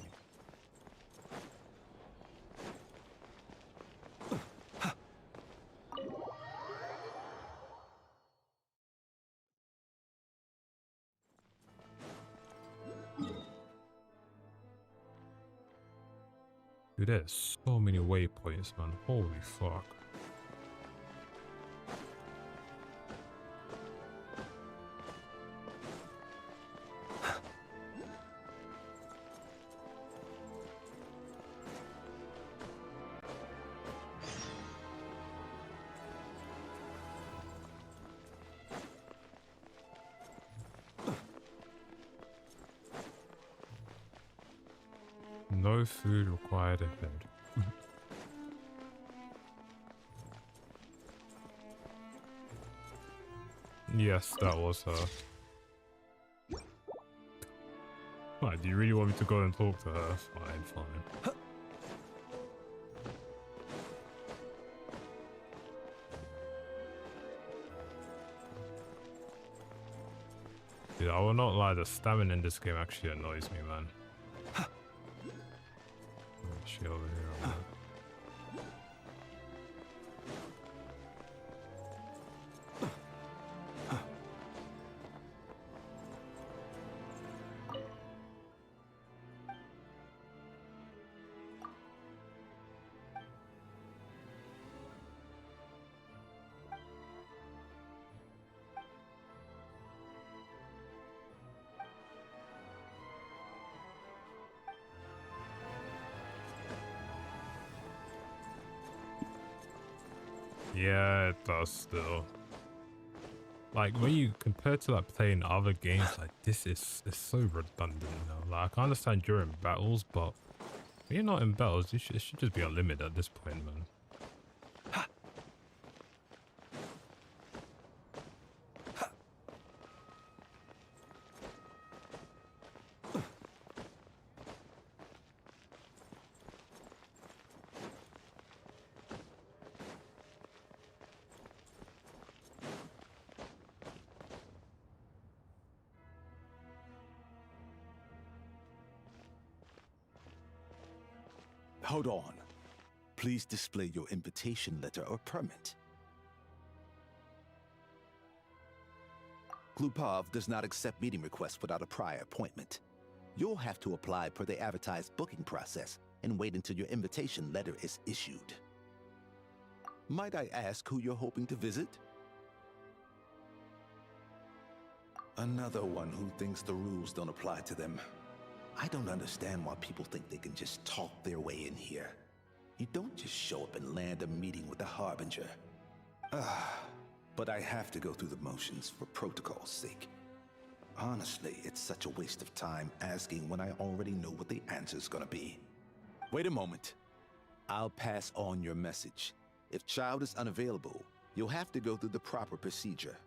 Dude, there's so many waypoints, man. Holy fuck. No food required ahead. Yes, that was her. Right, do you really want me to go and talk to her? Fine, fine. Dude, I will not lie, the stamina in this game actually annoys me, man. She over here. Yeah, it does still. Like when you compare to like playing other games, like this is so redundant now. Like I can understand during battles, but when you're not in battles, it should just be unlimited at this point, man. Hold on. Please display your invitation letter or permit. Glupov does not accept meeting requests without a prior appointment. You'll have to apply per the advertised booking process and wait until your invitation letter is issued. Might I ask who you're hoping to visit? Another one who thinks the rules don't apply to them. I don't understand why people think they can just talk their way in here. You don't just show up and land a meeting with the Harbinger. But I have to go through the motions for protocol's sake. Honestly, it's such a waste of time asking when I already know what the answer's gonna be. Wait a moment. I'll pass on your message. If Child is unavailable, you'll have to go through the proper procedure.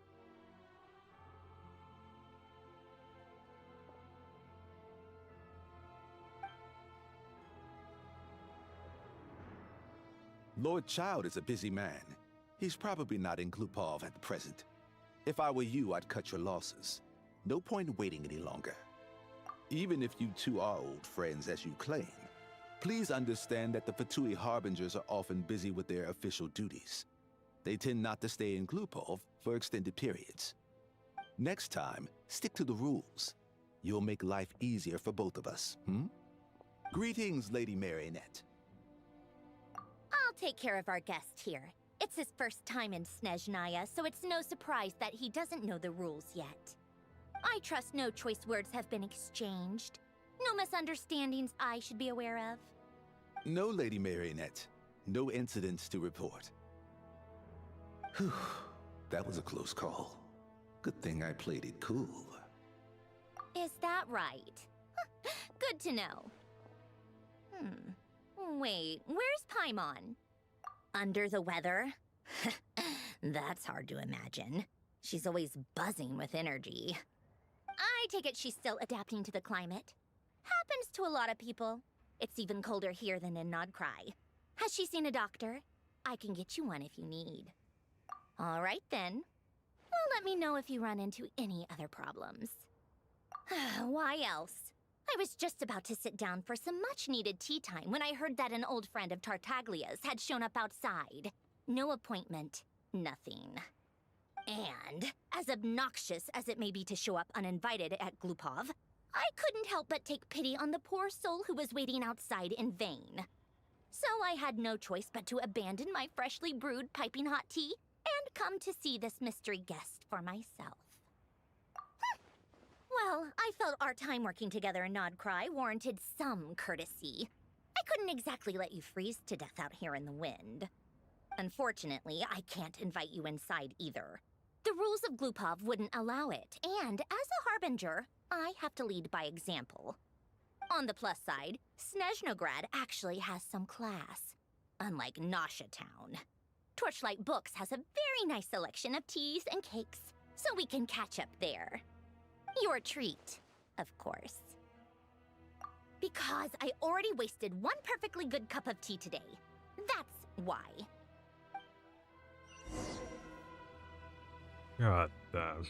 Lord Child is a busy man. He's probably not in Glupov at the present. If I were you, I'd cut your losses. No point waiting any longer. Even if you two are old friends as you claim, please understand that the Fatui Harbingers are often busy with their official duties. They tend not to stay in Glupov for extended periods. Next time, stick to the rules. You'll make life easier for both of us, Greetings, Lady Marionette. I'll take care of our guest here. It's his first time in Snezhnaya, so it's no surprise that he doesn't know the rules yet. I trust no choice words have been exchanged. No misunderstandings I should be aware of. No, Lady Marionette. No incidents to report. Whew, that was a close call. Good thing I played it cool. Is that right? Good to know. Wait, where's Paimon? Under the weather? That's hard to imagine. She's always buzzing with energy. I take it she's still adapting to the climate. Happens to a lot of people. It's even colder here than in Nodcry. Has she seen a doctor? I can get you one if you need. All right then. Well, let me know if you run into any other problems. Why else? I was just about to sit down for some much-needed tea time when I heard that an old friend of Tartaglia's had shown up outside. No appointment, nothing. And, as obnoxious as it may be to show up uninvited at Glupov, I couldn't help but take pity on the poor soul who was waiting outside in vain. So I had no choice but to abandon my freshly brewed piping hot tea and come to see this mystery guest for myself. Well, I felt our time working together in Nodcry warranted some courtesy. I couldn't exactly let you freeze to death out here in the wind. Unfortunately, I can't invite you inside either. The rules of Glupov wouldn't allow it, and as a harbinger, I have to lead by example. On the plus side, Snezhnograd actually has some class, unlike Nasha Town. Torchlight Books has a very nice selection of teas and cakes, so we can catch up there. Your treat, of course. Because I already wasted one perfectly good cup of tea today. That's why. God damn.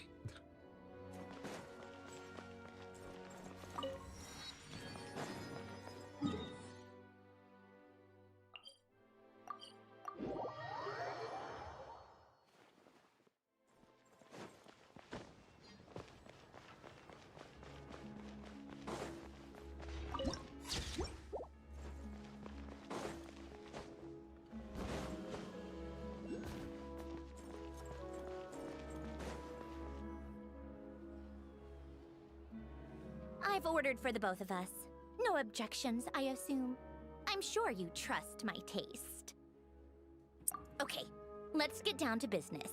I've ordered for the both of us. No objections, I assume. I'm sure you trust my taste. Okay, let's get down to business.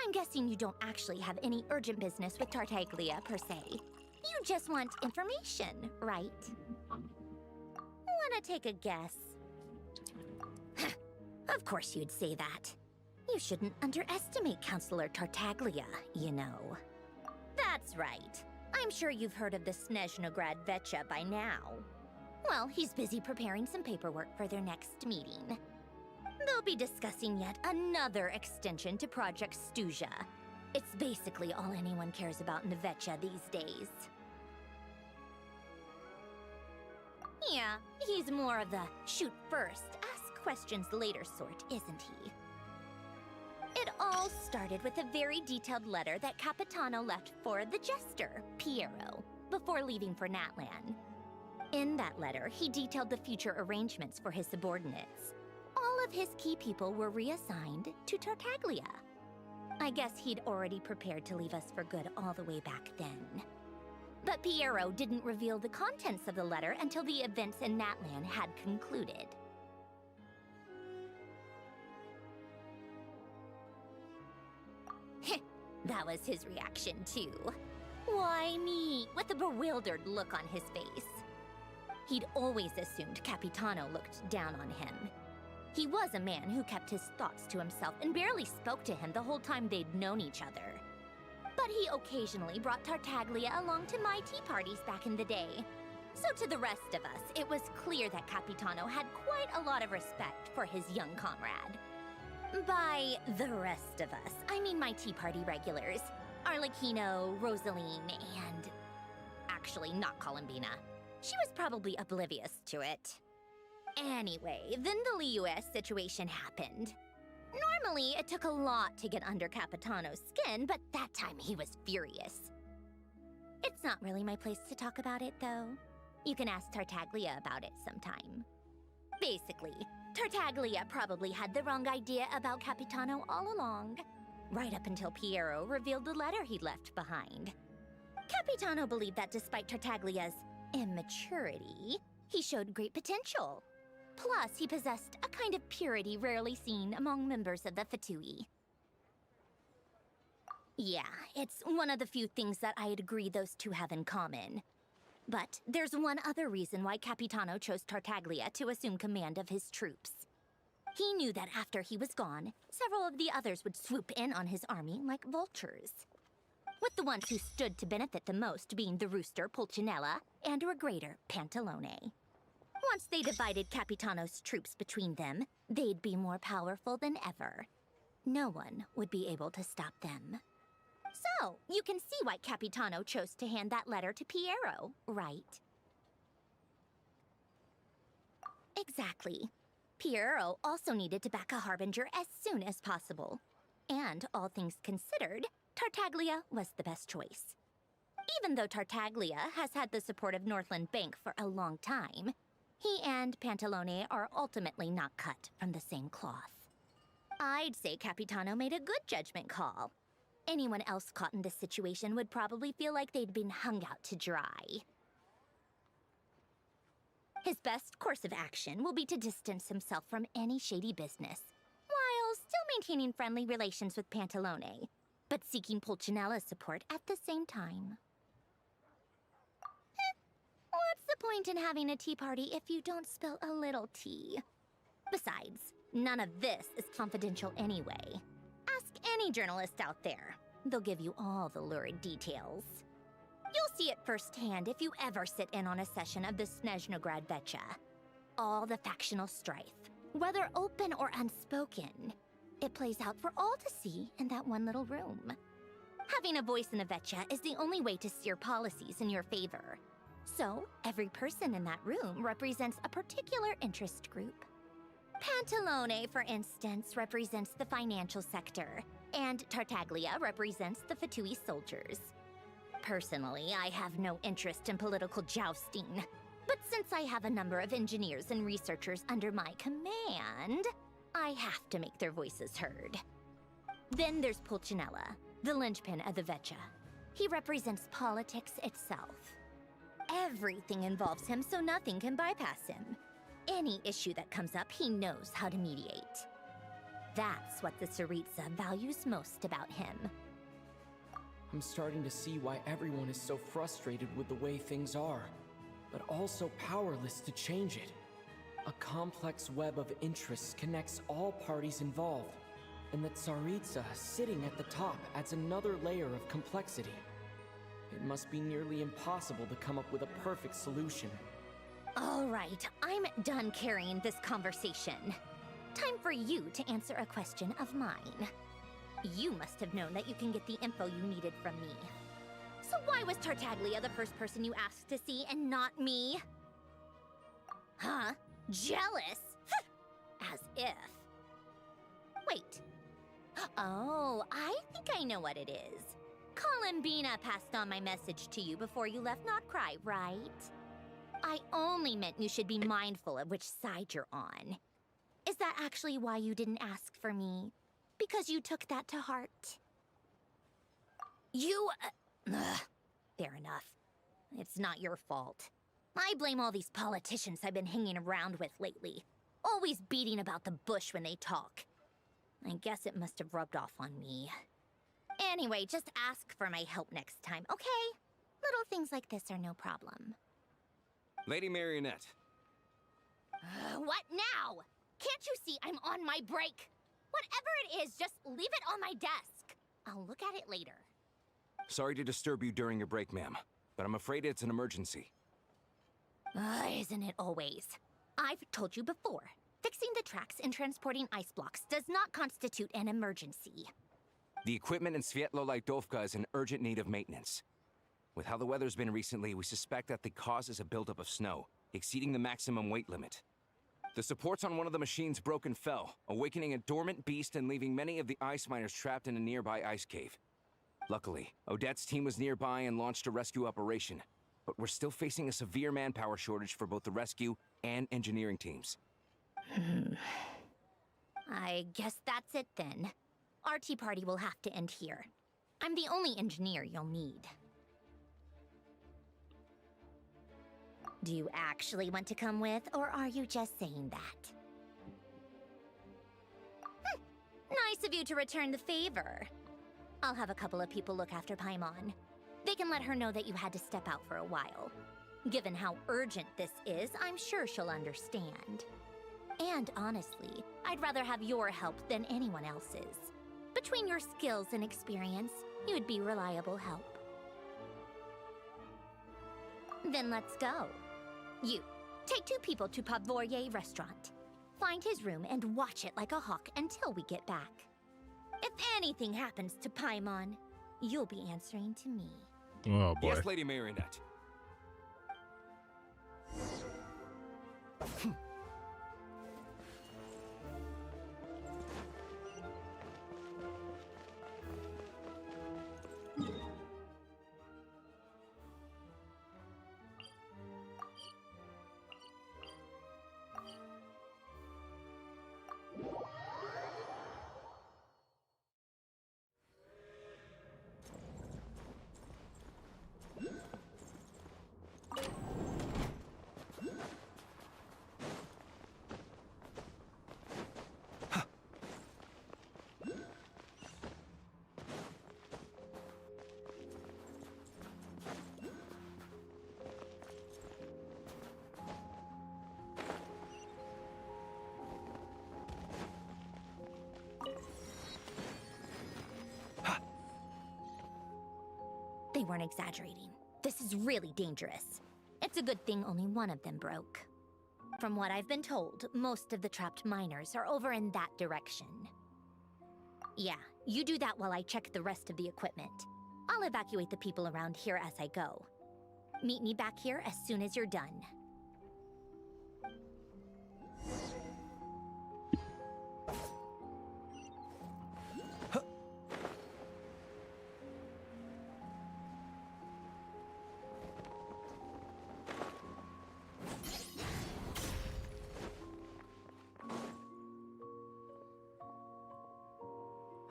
I'm guessing you don't actually have any urgent business with Tartaglia, per se. You just want information, right? Wanna take a guess? Of course you'd say that. You shouldn't underestimate Counselor Tartaglia, you know. That's right. I'm sure you've heard of the Snezhnograd Vecha by now. Well, he's busy preparing some paperwork for their next meeting. They'll be discussing yet another extension to Project Stuja. It's basically all anyone cares about in the Vecha these days. Yeah, he's more of the shoot first, ask questions later sort, isn't he? It all started with a very detailed letter that Capitano left for the jester, Piero, before leaving for Natlan. In that letter, he detailed the future arrangements for his subordinates. All of his key people were reassigned to Tartaglia. I guess he'd already prepared to leave us for good all the way back then. But Piero didn't reveal the contents of the letter until the events in Natlan had concluded. That was his reaction, too. Why me? With a bewildered look on his face. He'd always assumed Capitano looked down on him. He was a man who kept his thoughts to himself and barely spoke to him the whole time they'd known each other. But he occasionally brought Tartaglia along to my tea parties back in the day. So to the rest of us, it was clear that Capitano had quite a lot of respect for his young comrade. By the rest of us, I mean my tea party regulars. Arlecchino, Rosaline, and... actually, not Columbina. She was probably oblivious to it. Anyway, then the Liu-S situation happened. Normally, it took a lot to get under Capitano's skin, but that time he was furious. It's not really my place to talk about it, though. You can ask Tartaglia about it sometime. Basically, Tartaglia probably had the wrong idea about Capitano all along, right up until Piero revealed the letter he'd left behind. Capitano believed that despite Tartaglia's immaturity, he showed great potential. Plus, he possessed a kind of purity rarely seen among members of the Fatui. Yeah, it's one of the few things that I'd agree those two have in common. But there's one other reason why Capitano chose Tartaglia to assume command of his troops. He knew that after he was gone, several of the others would swoop in on his army like vultures. With the ones who stood to benefit the most being the Rooster, Pulcinella, and Regrator, Pantalone. Once they divided Capitano's troops between them, they'd be more powerful than ever. no one would be able to stop them. So, you can see why Capitano chose to hand that letter to Piero, right? Exactly. Piero also needed to back a harbinger as soon as possible. And, all things considered, Tartaglia was the best choice. Even though Tartaglia has had the support of Northland Bank for a long time, he and Pantalone are ultimately not cut from the same cloth. I'd say Capitano made a good judgment call. Anyone else caught in this situation would probably feel like they'd been hung out to dry. His best course of action will be to distance himself from any shady business, while still maintaining friendly relations with Pantalone, but seeking Pulcinella's support at the same time. What's the point in having a tea party if you don't spill a little tea? Besides, none of this is confidential anyway. Ask any journalist out there. They'll give you all the lurid details. You'll see it firsthand if you ever sit in on a session of the Snezhnograd Vecha. All the factional strife, whether open or unspoken, it plays out for all to see in that one little room. Having a voice in the Vecha is the only way to steer policies in your favor. So, every person in that room represents a particular interest group. Pantalone, for instance, represents the financial sector, and Tartaglia represents the Fatui soldiers. Personally, I have no interest in political jousting, but since I have a number of engineers and researchers under my command, I have to make their voices heard. Then there's Pulcinella, the linchpin of the Vecha. He represents politics itself. Everything involves him, so nothing can bypass him. Any issue that comes up, he knows how to mediate. That's what the Tsaritsa values most about him. I'm starting to see why everyone is so frustrated with the way things are, but also powerless to change it. A complex web of interests connects all parties involved, and the Tsaritsa sitting at the top adds another layer of complexity. It must be nearly impossible to come up with a perfect solution. All right, I'm done carrying this conversation. Time for you to answer a question of mine. You must have known that you can get the info you needed from me. So why was Tartaglia the first person you asked to see and not me? Huh? Jealous? As if. Wait. Oh, I think I know what it is. Columbina passed on my message to you before you left Not Cry, right? I only meant you should be mindful of which side you're on. Is that actually why you didn't ask for me? Because you took that to heart? You... fair enough. It's not your fault. I blame all these politicians I've been hanging around with lately. Always beating about the bush when they talk. I guess it must have rubbed off on me. Anyway, just ask for my help next time, okay? Little things like this are no problem. Lady Marionette. What now? Can't you see I'm on my break? Whatever it is, just leave it on my desk. I'll look at it later. Sorry to disturb you during your break, ma'am, but I'm afraid it's an emergency. Isn't it always? I've told you before, fixing the tracks and transporting ice blocks does not constitute an emergency. The equipment in Svietlolaidovka is in urgent need of maintenance. With how the weather's been recently, we suspect that the cause is a buildup of snow, exceeding the maximum weight limit. The supports on one of the machines broke and fell, awakening a dormant beast and leaving many of the ice miners trapped in a nearby ice cave. Luckily, Odette's team was nearby and launched a rescue operation, but we're still facing a severe manpower shortage for both the rescue and engineering teams. I guess that's it then. Our tea party will have to end here. I'm the only engineer you'll need. Do you actually want to come with, or are you just saying that? Nice of you to return the favor. I'll have a couple of people look after Paimon. They can let her know that you had to step out for a while. Given how urgent this is, I'm sure she'll understand. And honestly, I'd rather have your help than anyone else's. Between your skills and experience, you'd be reliable help. Then let's go. You, take 2 people to Pavoyer restaurant. Find his room and watch it like a hawk until we get back. If anything happens to Paimon, you'll be answering to me. Oh boy. Yes, Lady Marionette. They weren't exaggerating. This is really dangerous. It's a good thing only one of them broke. From what I've been told, most of the trapped miners are over in that direction. Yeah, you do that while I check the rest of the equipment. I'll evacuate the people around here as I go. Meet me back here as soon as you're done.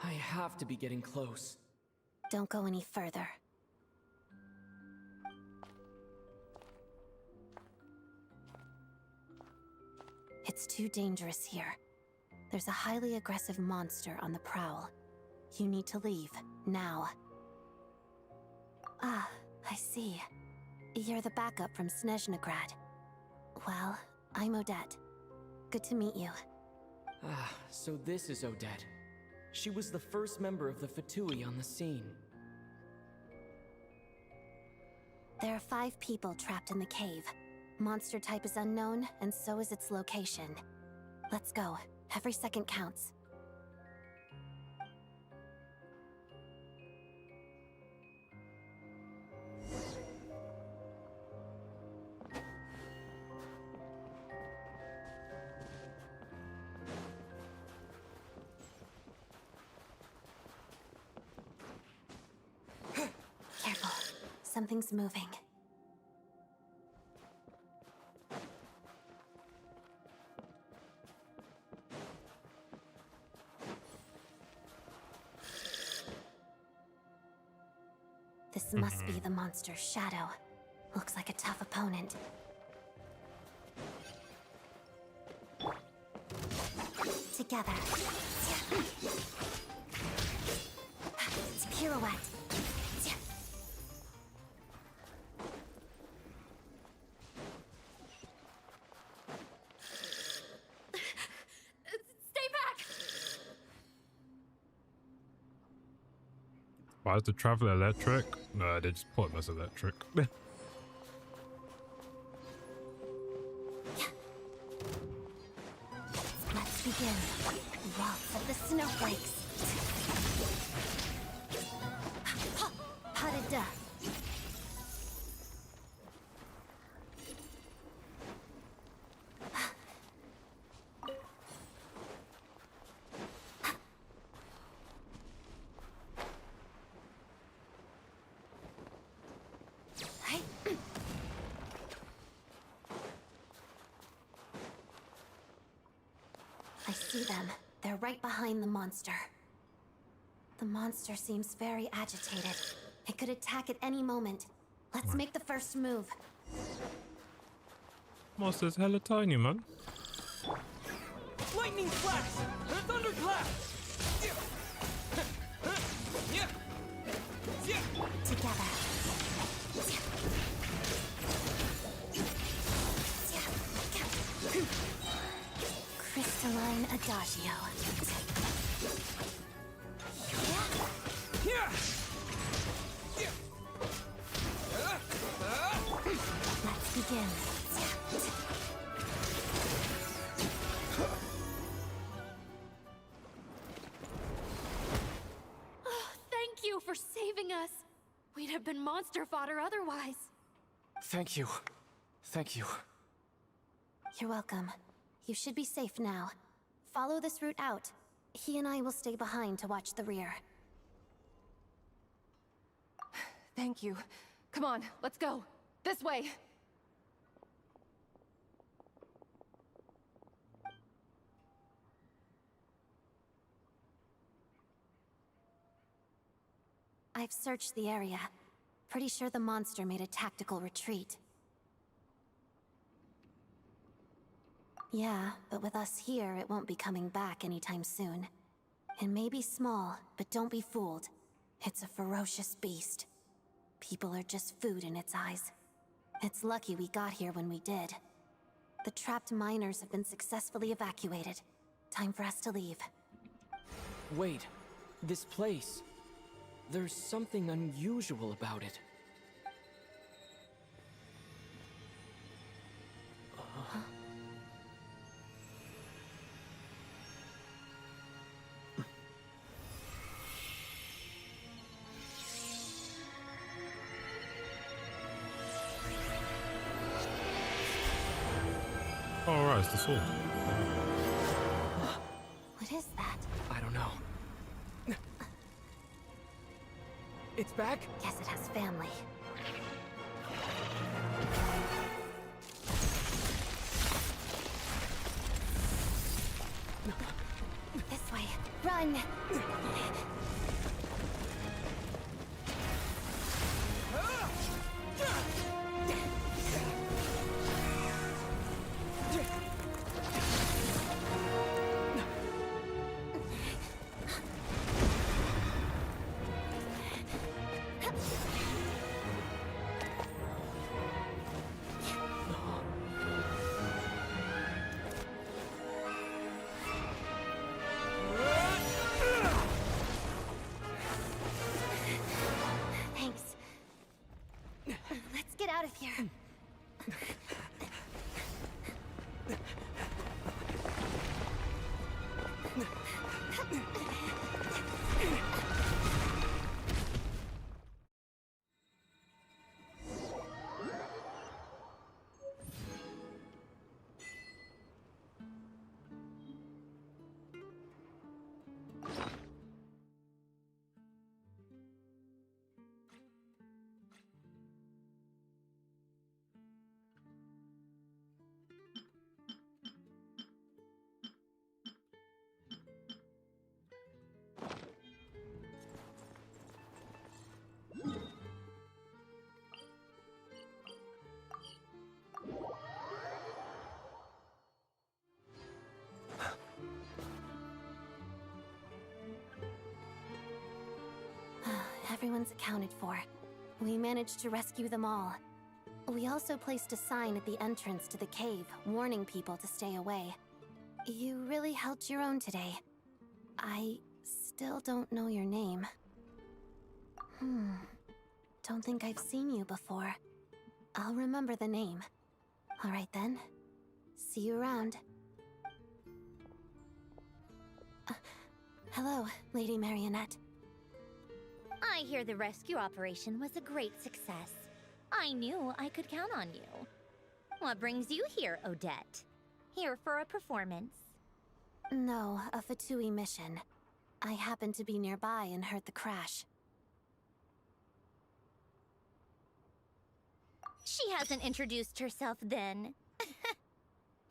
I have to be getting close. Don't go any further. It's too dangerous here. There's a highly aggressive monster on the prowl. You need to leave, now. Ah, I see. You're the backup from Snezhnegrad. Well, I'm Odette. Good to meet you. Ah, so this is Odette. She was the first member of the Fatui on the scene. There are 5 people trapped in the cave. Monster type is unknown, and so is its location. Let's go. Every second counts. Careful. Something's moving. This must be the monster's shadow. Looks like a tough opponent. Together. It's pirouette. Stay back! Why is the traveler electric? No, they just put him as electric. Let's begin. Waltz of the snowflakes. Pas de deux. I see them. They're right behind the monster. The monster seems very agitated. It could attack at any moment. Let's make the first move. Monster's hella tiny, man. Lightning flash! Thunderclap! Together. Crystalline Adagio. Let's begin. have been monster fodder otherwise. Thank you. Thank you. You're welcome. You should be safe now. Follow this route out. He and I will stay behind to watch the rear. Thank you. Come on, let's go. This way. I've searched the area. Pretty sure the monster made a tactical retreat. Yeah, but with us here, it won't be coming back anytime soon. It may be small, but don't be fooled. It's a ferocious beast. People are just food in its eyes. It's lucky we got here when we did. The trapped miners have been successfully evacuated. Time for us to leave. Wait, this place. There's something unusual about it. Oh, right, it's the sword. What is that? I don't know. It's back? Guess it has family. This way. Run! Thanks. Let's get out of here. Everyone's accounted for. We managed to rescue them all. We also placed a sign at the entrance to the cave, warning people to stay away. You really held your own today. I still don't know your name. Don't think I've seen you before. I'll remember the name. All right then. See you around. Hello, Lady Marionette. I hear the rescue operation was a great success. I knew I could count on you. What brings you here, Odette? Here for a performance? No, a Fatui mission. I happened to be nearby and heard the crash. She hasn't introduced herself then.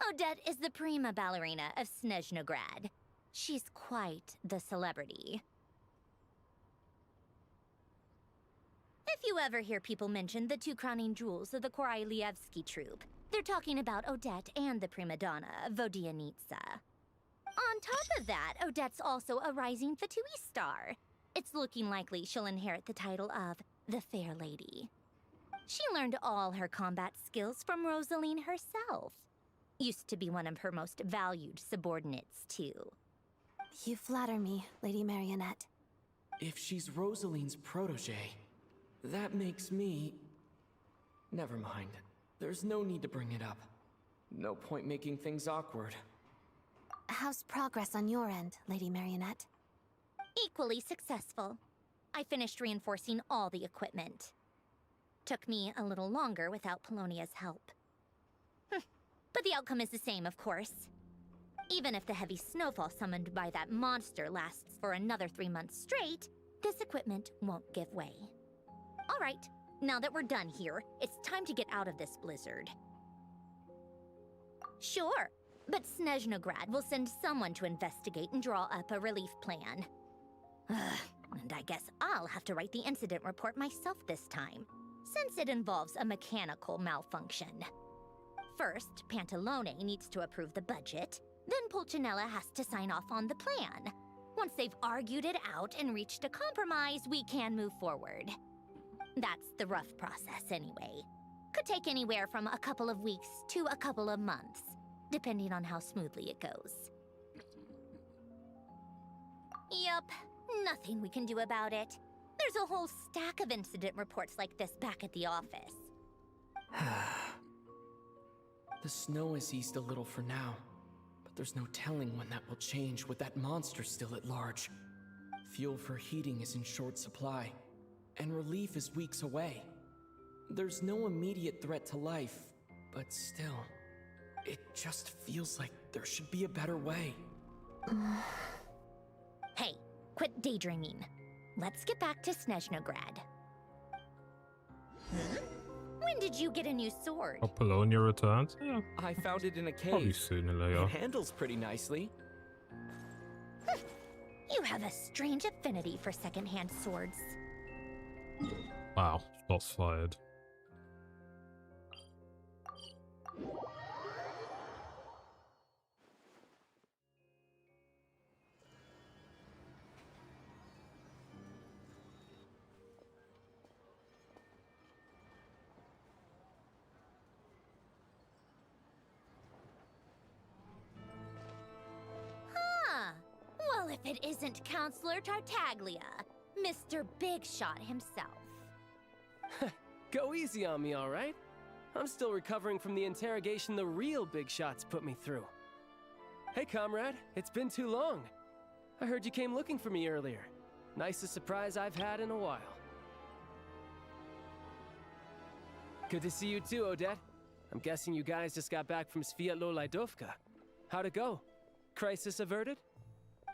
Odette is the prima ballerina of Snezhnograd. She's quite the celebrity. If you ever hear people mention the two crowning jewels of the Korailievsky troupe, they're talking about Odette and the prima donna, Vodianitsa. On top of that, Odette's also a rising Fatui star. It's looking likely she'll inherit the title of the Fair Lady. She learned all her combat skills from Rosaline herself. Used to be one of her most valued subordinates, too. You flatter me, Lady Marionette. If she's Rosaline's protege, that makes me... Never mind. There's no need to bring it up. No point making things awkward. How's progress on your end, Lady Marionette? Equally successful. I finished reinforcing all the equipment. Took me a little longer without Polonia's help. But the outcome is the same, of course. Even if the heavy snowfall summoned by that monster lasts for another 3 months straight, this equipment won't give way. All right, now that we're done here, it's time to get out of this blizzard. Sure, but Snezhnograd will send someone to investigate and draw up a relief plan. And I guess I'll have to write the incident report myself this time, since it involves a mechanical malfunction. First, Pantalone needs to approve the budget, then Pulcinella has to sign off on the plan. Once they've argued it out and reached a compromise, we can move forward. That's the rough process anyway. Could take anywhere from a couple of weeks to a couple of months, depending on how smoothly it goes. Yup, nothing we can do about it. There's a whole stack of incident reports like this back at the office. The snow has eased a little for now, but there's no telling when that will change with that monster still at large. Fuel for heating is in short supply, and relief is weeks away. There's no immediate threat to life, but still, it just feels like there should be a better way. Hey, quit daydreaming. Let's get back to Snezhnograd. When did you get a new sword? Apollonia returns? Yeah. I found it in a cave. Probably sooner or later. It handles pretty nicely. You have a strange affinity for secondhand swords. Wow, shots fired. Well, if it isn't Counselor Tartaglia, Mr. Big Shot himself. Go easy on me, all right? I'm still recovering from the interrogation the real Big Shots put me through. Hey, comrade, it's been too long. I heard you came looking for me earlier. Nicest surprise I've had in a while. Good to see you too, Odette. I'm guessing you guys just got back from Sviatlo Lajdovka. How'd it go? Crisis averted?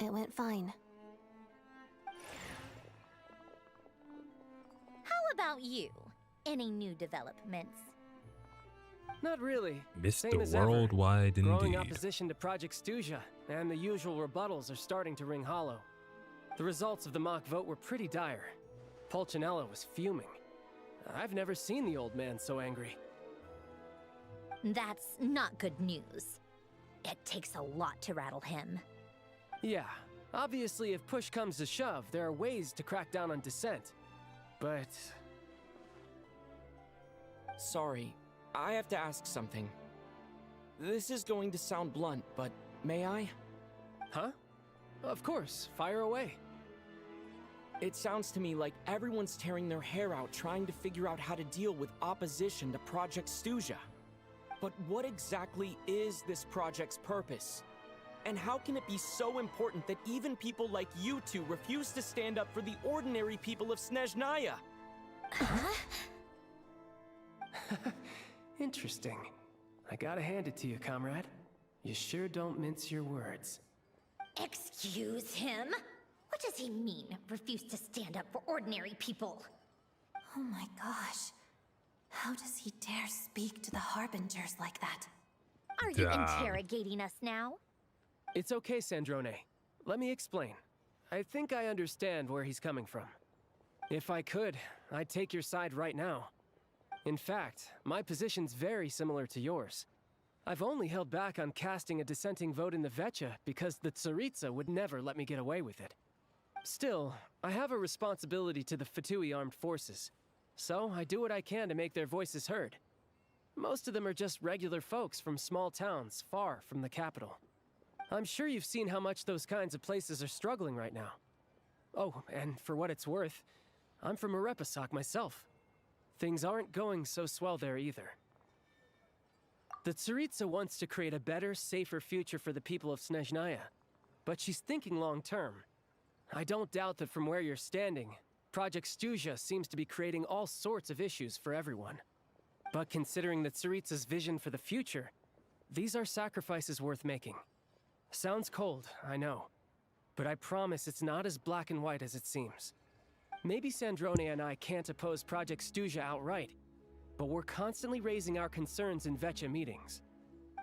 It went fine. How about you? Any new developments? Not really. Same Mr. as Worldwide ever. Growing indeed. opposition to Project Stuja, and the usual rebuttals are starting to ring hollow. The results of the mock vote were pretty dire. Pulcinella was fuming. I've never seen the old man so angry. That's not good news. It takes a lot to rattle him. Yeah, obviously if push comes to shove, there are ways to crack down on dissent. But... Sorry, I have to ask something. This is going to sound blunt, but may I? Huh? Of course, fire away. It sounds to me like everyone's tearing their hair out trying to figure out how to deal with opposition to Project Stuja. But what exactly is this project's purpose? And how can it be so important that even people like you two refuse to stand up for the ordinary people of Snezhnaya? Interesting. I gotta hand it to you, comrade. You sure don't mince your words. Excuse him? What does he mean, refuse to stand up for ordinary people? Oh my gosh. How does he dare speak to the Harbingers like that? Are you interrogating us now? It's okay, Sandrone. Let me explain. I think I understand where he's coming from. If I could, I'd take your side right now. In fact, my position's very similar to yours. I've only held back on casting a dissenting vote in the Vecha because the Tsaritsa would never let me get away with it. Still, I have a responsibility to the Fatui armed forces, so I do what I can to make their voices heard. Most of them are just regular folks from small towns far from the capital. I'm sure you've seen how much those kinds of places are struggling right now. Oh, and for what it's worth, I'm from Arepasak myself. Things aren't going so swell there either. The Tsaritsa wants to create a better, safer future for the people of Snezhnaya, but she's thinking long term. I don't doubt that from where you're standing, Project Stuja seems to be creating all sorts of issues for everyone. But considering the Tsaritsa's vision for the future, these are sacrifices worth making. Sounds cold, I know. But I promise it's not as black and white as it seems. Maybe Sandrone and I can't oppose Project Stuja outright, but we're constantly raising our concerns in Vetcha meetings.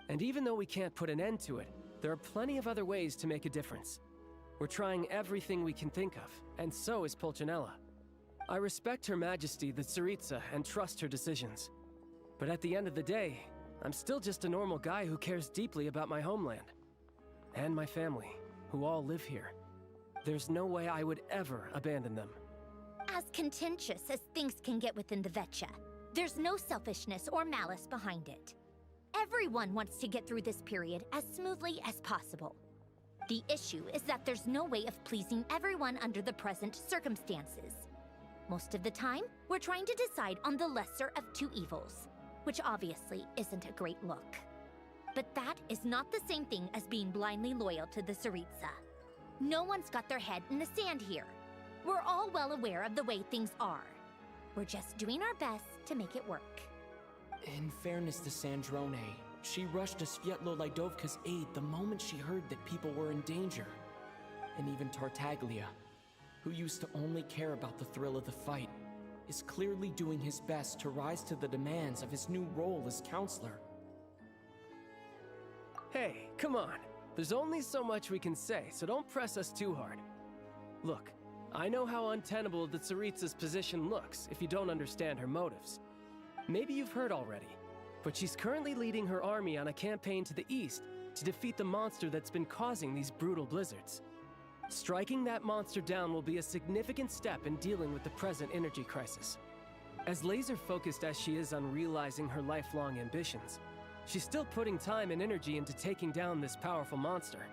And even though we can't put an end to it, there are plenty of other ways to make a difference. We're trying everything we can think of, and so is Pulcinella. I respect Her Majesty, the Tsaritsa, and trust her decisions. But at the end of the day, I'm still just a normal guy who cares deeply about my homeland. And my family, who all live here. There's no way I would ever abandon them. As contentious as things can get within the Vetcha, there's no selfishness or malice behind it. Everyone wants to get through this period as smoothly as possible. The issue is that there's no way of pleasing everyone under the present circumstances. Most of the time, we're trying to decide on the lesser of two evils, which obviously isn't a great look. But that is not the same thing as being blindly loyal to the Tsaritsa. No one's got their head in the sand here. We're all well aware of the way things are. We're just doing our best to make it work. In fairness to Sandrone, she rushed to Svietlo Lidovka's aid the moment she heard that people were in danger. And even Tartaglia, who used to only care about the thrill of the fight, is clearly doing his best to rise to the demands of his new role as counselor. Hey, come on. There's only so much we can say, so don't press us too hard. Look, I know how untenable the Tsaritsa's position looks if you don't understand her motives. Maybe you've heard already, but she's currently leading her army on a campaign to the east to defeat the monster that's been causing these brutal blizzards. Striking that monster down will be a significant step in dealing with the present energy crisis. As laser-focused as she is on realizing her lifelong ambitions, she's still putting time and energy into taking down this powerful monster.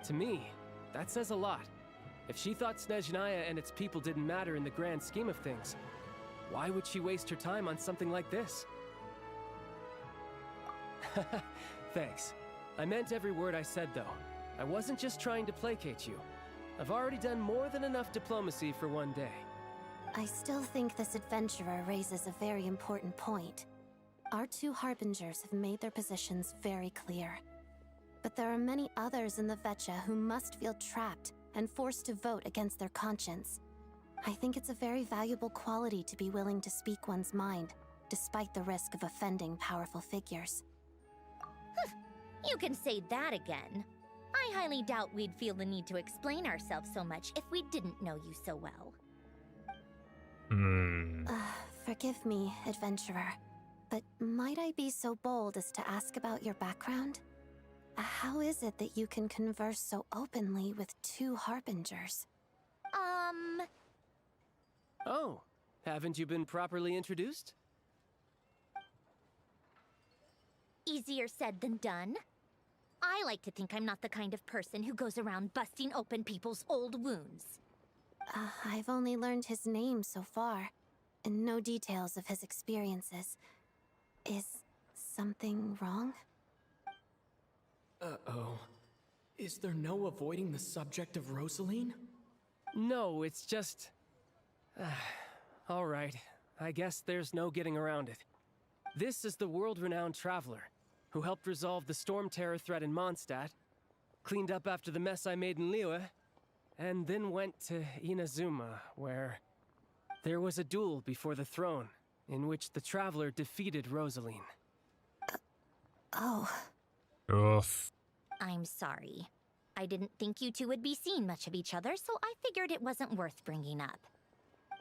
To me, that says a lot. If she thought Snezhnaya and its people didn't matter in the grand scheme of things, why would she waste her time on something like this? Thanks. I meant every word I said, though. I wasn't just trying to placate you. I've already done more than enough diplomacy for one day. I still think this adventurer raises a very important point. Our two harbingers have made their positions very clear. But there are many others in the Vetcha who must feel trapped and forced to vote against their conscience. I think it's a very valuable quality to be willing to speak one's mind, despite the risk of offending powerful figures. You can say that again. I highly doubt we'd feel the need to explain ourselves so much if we didn't know you so well. Forgive me, adventurer, but might I be so bold as to ask about your background? How is it that you can converse so openly with two harbingers? Oh, haven't you been properly introduced? Easier said than done. I like to think I'm not the kind of person who goes around busting open people's old wounds. I've only learned his name so far, and no details of his experiences. Is something wrong? Uh-oh. Is there no avoiding the subject of Rosaline? No, it's just... all right. I guess there's no getting around it. This is the world-renowned traveler, who helped resolve the storm terror threat in Mondstadt, cleaned up after the mess I made in Liyue, and then went to Inazuma, where there was a duel before the throne, in which the traveler defeated Rosaline. Oh. Ugh. I'm sorry. I didn't think you two would be seeing much of each other, so I figured it wasn't worth bringing up.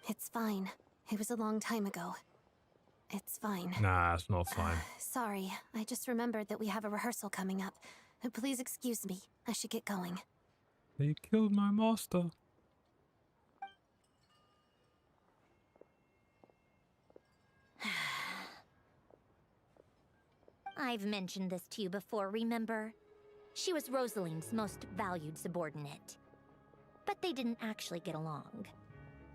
It's fine. It was a long time ago. It's fine. Nah, it's not fine. Sorry, I just remembered that we have a rehearsal coming up. Please excuse me. I should get going. They killed my master. I've mentioned this to you before, remember? She was Rosaline's most valued subordinate. But they didn't actually get along.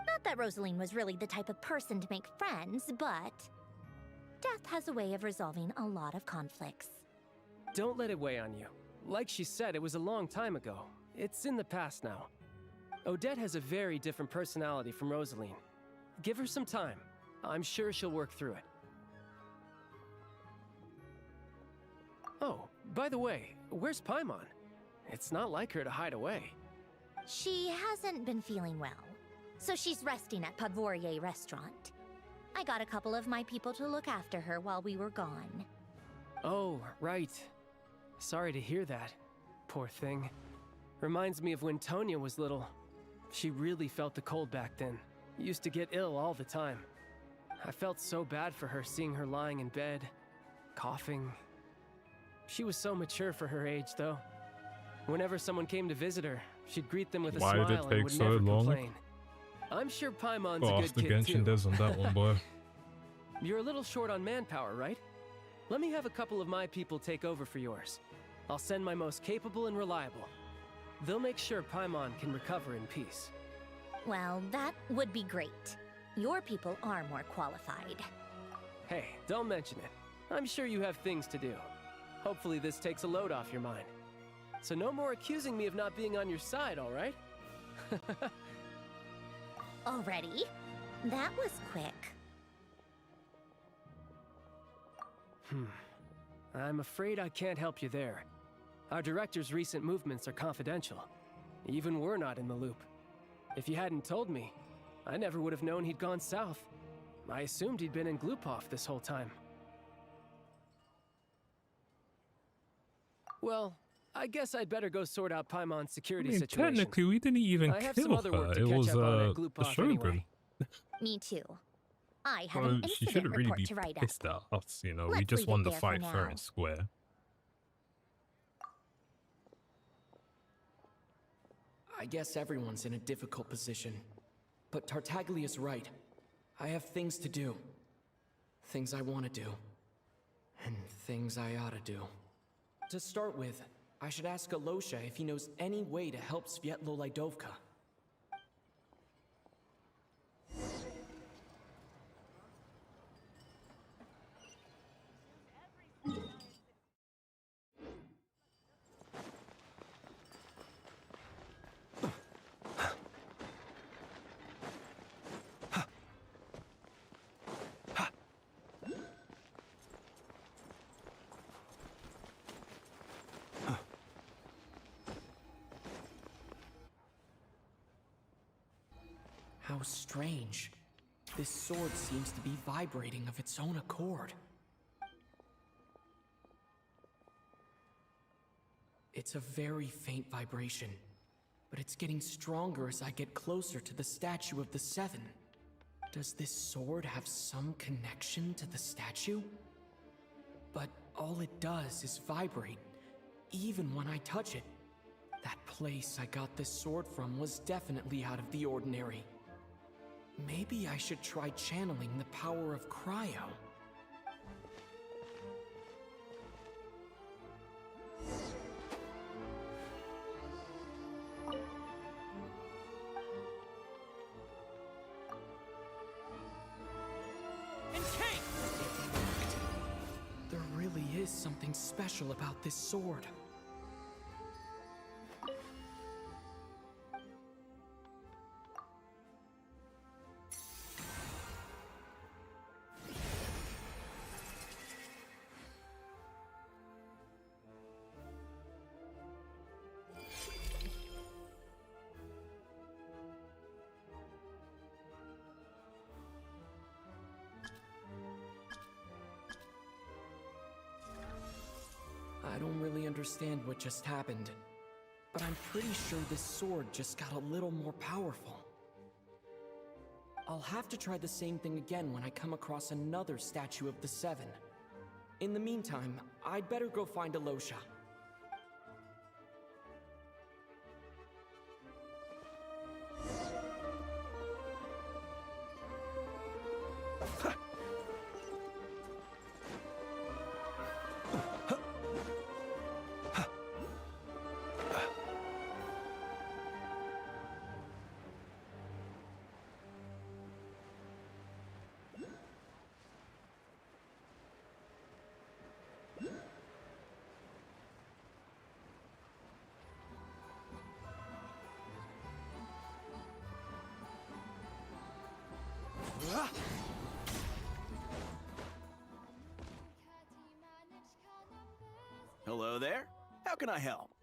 Not that Rosaline was really the type of person to make friends, but death has a way of resolving a lot of conflicts. Don't let it weigh on you. Like she said, it was a long time ago. It's in the past now. Odette has a very different personality from Rosaline. Give her some time. I'm sure she'll work through it. Oh, by the way, where's Paimon? It's not like her to hide away. She hasn't been feeling well, so she's resting at Podvorier restaurant. I got a couple of my people to look after her while we were gone. Oh, right. Sorry to hear that. Poor thing. Reminds me of when Tonya was little. She really felt the cold back then. Used to get ill all the time. I felt so bad for her seeing her lying in bed, coughing. She was so mature for her age, though. Whenever someone came to visit her, she'd greet them with a smile and would never complain. I'm sure Paimon's a good kid Genshin too. does on that one, boy. You're a little short on manpower, right? Let me have a couple of my people take over for yours. I'll send my most capable and reliable. They'll make sure Paimon can recover in peace. Well, that would be great. Your people are more qualified. Hey, don't mention it. I'm sure you have things to do. Hopefully this takes a load off your mind. So no more accusing me of not being on your side, all right? Already? That was quick. I'm afraid I can't help you there. Our director's recent movements are confidential. Even we're not in the loop. If you hadn't told me, I never would have known he'd gone south. I assumed he'd been in Glupov this whole time. Well, I guess I'd better go sort out Paimon's security situation. Technically, we didn't even I have some kill other work her. to It catch was up on at the Glupov Shogun. anyway. Me too. I have Well, an she incident shouldn't really report be to write up. pissed at us, you know. We Let's just leave won it the there for fight fair now. and square. I guess everyone's in a difficult position. But Tartaglia's right. I have things to do. Things I want to do. And things I ought to do. To start with, I should ask Alosha if he knows any way to help Svietlo Lydovka. How strange. This sword seems to be vibrating of its own accord. It's a very faint vibration, but it's getting stronger as I get closer to the statue of the Seven. Does this sword have some connection to the statue? But all it does is vibrate, even when I touch it. That place I got this sword from was definitely out of the ordinary. Maybe I should try channeling the power of cryo. There really is something special about this sword. I don't really understand what just happened, but I'm pretty sure this sword just got a little more powerful. I'll have to try the same thing again when I come across another statue of the Seven. In the meantime, I'd better go find Alosha. Hello there. How can I help?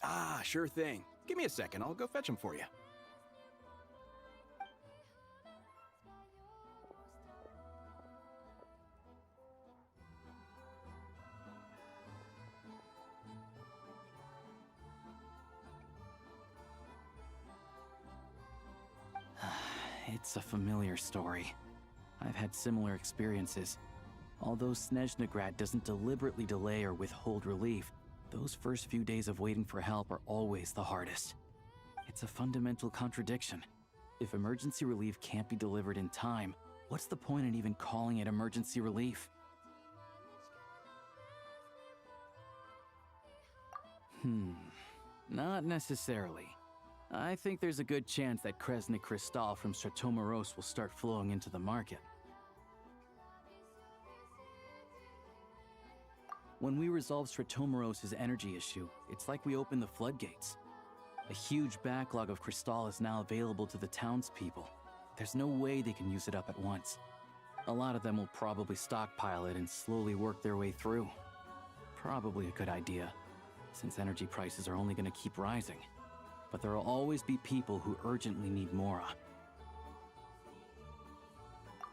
Ah, sure thing. Give me a second. I'll go fetch them for you. It's a familiar story. I've had similar experiences. Although Snezhnegrad doesn't deliberately delay or withhold relief, those first few days of waiting for help are always the hardest. It's a fundamental contradiction. If emergency relief can't be delivered in time, what's the point in even calling it emergency relief? Not necessarily. I think there's a good chance that Kresnik Crystal from Stratomoros will start flowing into the market. When we resolve Stratomoros' energy issue, it's like we open the floodgates. A huge backlog of Crystal is now available to the townspeople. There's no way they can use it up at once. A lot of them will probably stockpile it and slowly work their way through. Probably a good idea, since energy prices are only going to keep rising. But there will always be people who urgently need Mora.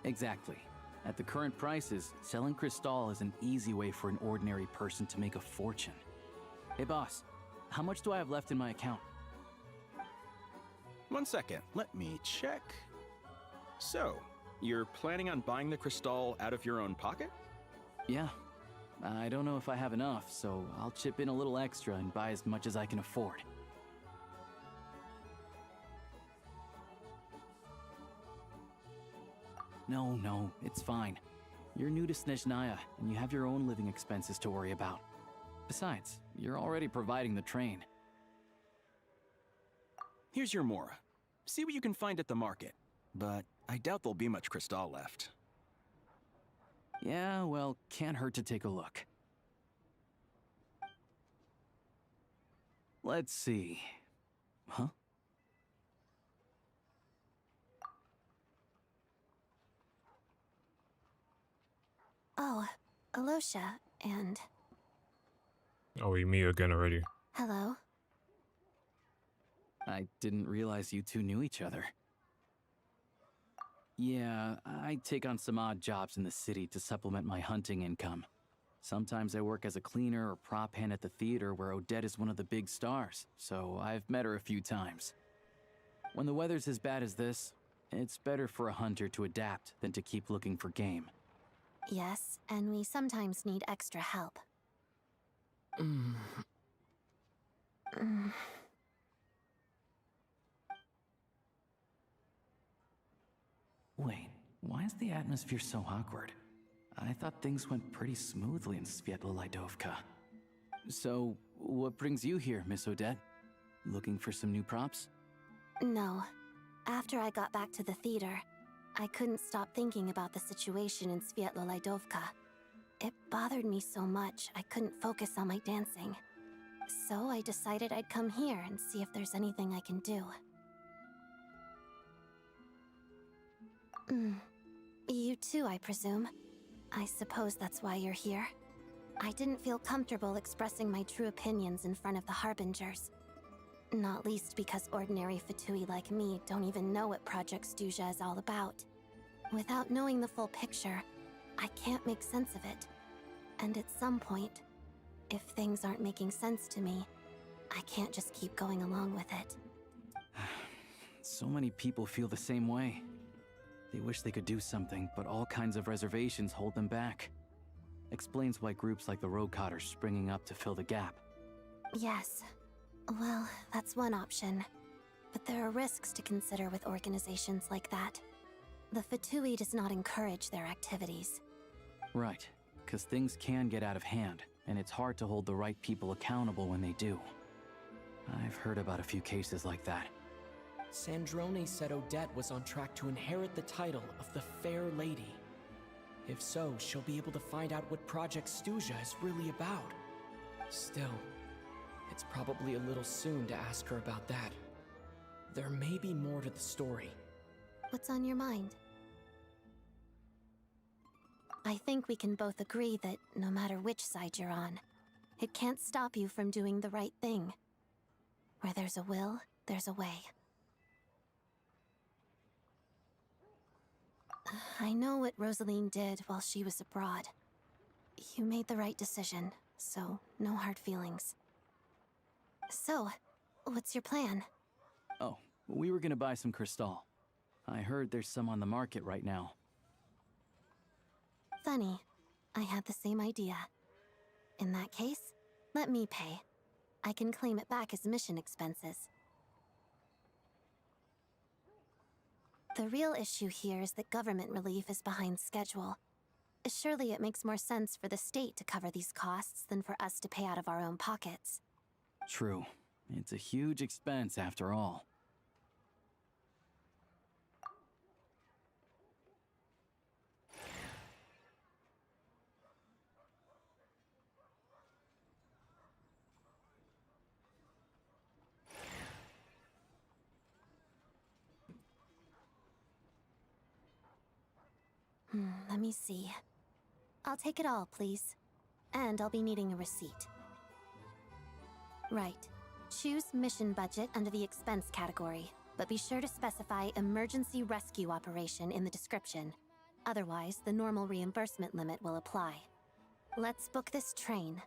Exactly. At the current prices, selling Crystal is an easy way for an ordinary person to make a fortune. Hey boss, how much do I have left in my account? 1 second, let me check. So, you're planning on buying the Crystal out of your own pocket? Yeah. I don't know if I have enough, so I'll chip in a little extra and buy as much as I can afford. No, it's fine. You're new to Snezhnaya, and you have your own living expenses to worry about. Besides, you're already providing the train. Here's your Mora. See what you can find at the market. But I doubt there'll be much Crystal left. Yeah, well, can't hurt to take a look. Let's see. Huh? Oh, Alosha, and... Oh, we meet again already. hello. I didn't realize you two knew each other. Yeah, I take on some odd jobs in the city to supplement my hunting income. Sometimes I work as a cleaner or prop hand at the theater where Odette is one of the big stars, so I've met her a few times. When the weather's as bad as this, it's better for a hunter to adapt than to keep looking for game. Yes, and we sometimes need extra help. Wait, why is the atmosphere so awkward? I thought things went pretty smoothly in Svietlolaidovka. So, what brings you here, Miss Odette? Looking for some new props? No. After I got back to the theater, I couldn't stop thinking about the situation in Svietlolaidovka. It bothered me so much, I couldn't focus on my dancing. So I decided I'd come here and see if there's anything I can do. You too, I presume. I suppose that's why you're here. I didn't feel comfortable expressing my true opinions in front of the Harbingers. Not least because ordinary Fatui like me don't even know what Project Stuja is all about. Without knowing the full picture, I can't make sense of it. And at some point, if things aren't making sense to me, I can't just keep going along with it. So many people feel the same way. They wish they could do something, but all kinds of reservations hold them back. Explains why groups like the Rokot are springing up to fill the gap. Yes. Well, that's one option. But there are risks to consider with organizations like that. The Fatui does not encourage their activities. Right, because things can get out of hand, and it's hard to hold the right people accountable when they do. I've heard about a few cases like that. Sandrone said Odette was on track to inherit the title of the Fair Lady. If so, she'll be able to find out what Project Stuja is really about. Still, it's probably a little soon to ask her about that. There may be more to the story. What's on your mind? I think we can both agree that no matter which side you're on, it can't stop you from doing the right thing. Where there's a will, there's a way. I know what Rosaline did while she was abroad. You made the right decision, so no hard feelings. So, what's your plan? Oh, we were gonna buy some crystal. I heard there's some on the market right now. Funny. I had the same idea. In that case, let me pay. I can claim it back as mission expenses. The real issue here is that government relief is behind schedule. Surely it makes more sense for the state to cover these costs than for us to pay out of our own pockets. True. It's a huge expense after all. Let me see. I'll take it all, please. And I'll be needing a receipt. Right. Choose mission budget under the expense category, but be sure to specify emergency rescue operation in the description. Otherwise, the normal reimbursement limit will apply. Let's book this train.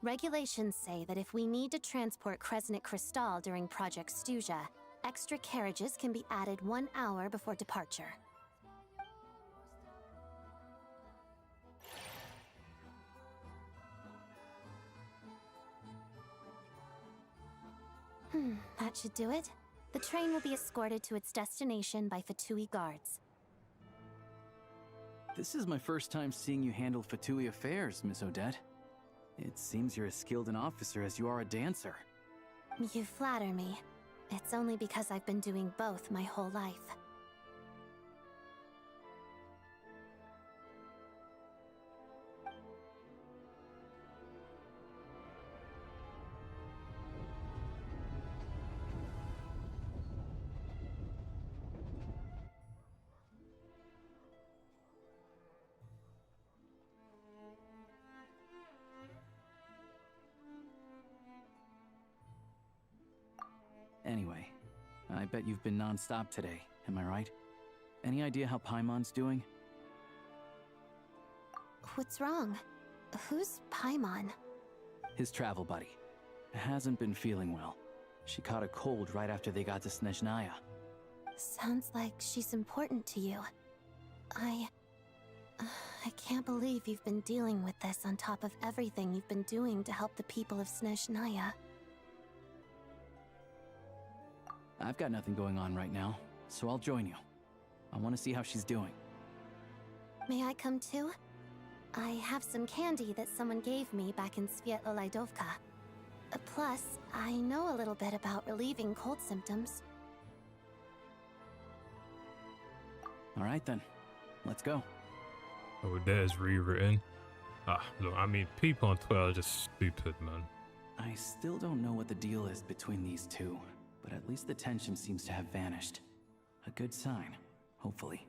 Regulations say that if we need to transport Kresnik Crystal during Project Stuja, extra carriages can be added 1 hour before departure. That should do it. The train will be escorted to its destination by Fatui guards. This is my first time seeing you handle Fatui affairs, Miss Odette. It seems you're as skilled an officer as you are a dancer. You flatter me. It's only because I've been doing both my whole life. Anyway, I bet you've been non-stop today, am I right? Any idea how Paimon's doing? What's wrong? Who's Paimon? His travel buddy. Hasn't been feeling well. She caught a cold right after they got to Snezhnaya. Sounds like she's important to you. I can't believe you've been dealing with this on top of everything you've been doing to help the people of Snezhnaya. I've got nothing going on right now, so I'll join you. I want to see how she's doing. May I come too? I have some candy that someone gave me back in Svietlo-Lidovka. Plus, I know a little bit about relieving cold symptoms. All right then, let's go. Oh, there's rewritten. Look, I mean, people on Twitter are just stupid, man. I still don't know what the deal is between these two, but at least the tension seems to have vanished. A good sign, hopefully.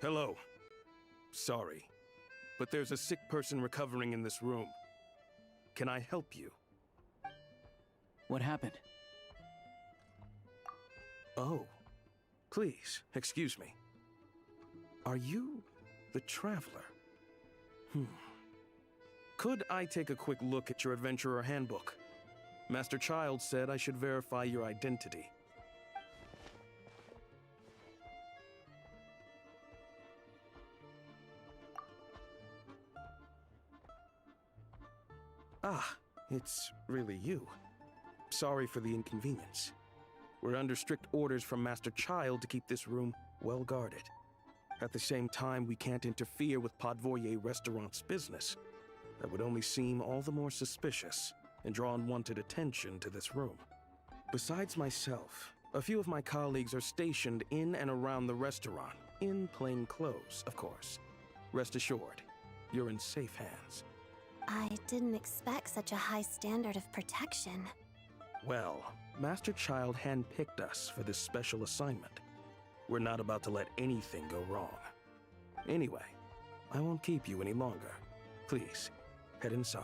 Hello. Sorry, but there's a sick person recovering in this room. Can I help you? What happened? Oh. Please, excuse me. Are you the Traveler? Could I take a quick look at your Adventurer Handbook? Master Child said I should verify your identity. Ah, it's really you. Sorry for the inconvenience. We're under strict orders from Master Child to keep this room well guarded. At the same time, we can't interfere with Podvoye Restaurant's business. That would only seem all the more suspicious and draw unwanted attention to this room. Besides myself, a few of my colleagues are stationed in and around the restaurant, in plain clothes, of course. Rest assured, you're in safe hands. I didn't expect such a high standard of protection. Well, Master Child handpicked us for this special assignment. We're not about to let anything go wrong. Anyway, I won't keep you any longer. Please, head inside.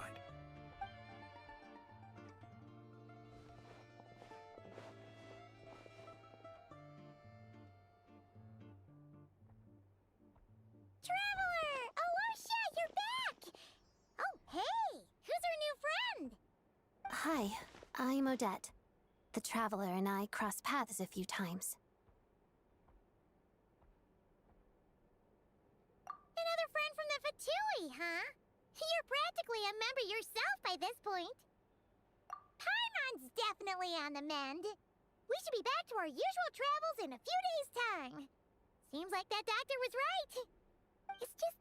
Traveler! Alosha, you're back! Oh, hey! Who's our new friend? Hi, I'm Odette. The Traveler and I crossed paths a few times. Another friend from the Fatui, huh? You're practically a member yourself by this point. Paimon's definitely on the mend. We should be back to our usual travels in a few days' time. Seems like that doctor was right. It's just...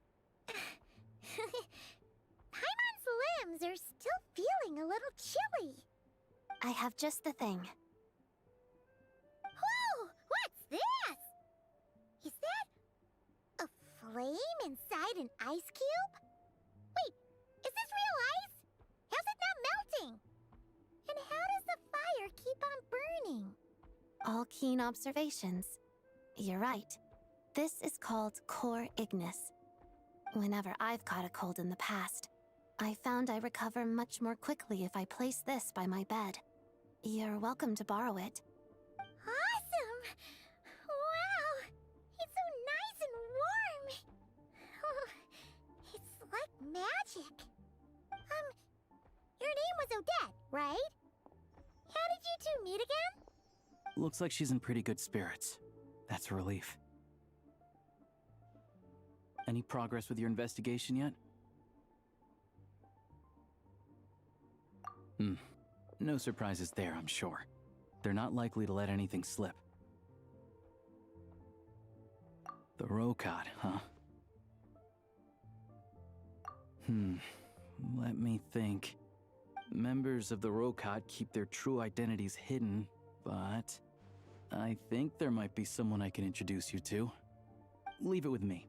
Paimon's limbs are still feeling a little chilly. I have just the thing. Whoa! What's this? Is that a flame inside an ice cube? Wait, is this real ice? How's it not melting? And how does the fire keep on burning? All keen observations. You're right. This is called core ignis. Whenever I've caught a cold in the past, I found I recover much more quickly if I place this by my bed. You're welcome to borrow it. Awesome! Wow! It's so nice and warm! Oh, it's like magic. Your name was Odette, right? How did you two meet again? Looks like she's in pretty good spirits. That's a relief. Any progress with your investigation yet? No surprises there, I'm sure. They're not likely to let anything slip. The Rokad, huh? Let me think. Members of the Rokad keep their true identities hidden, but I think there might be someone I can introduce you to. Leave it with me.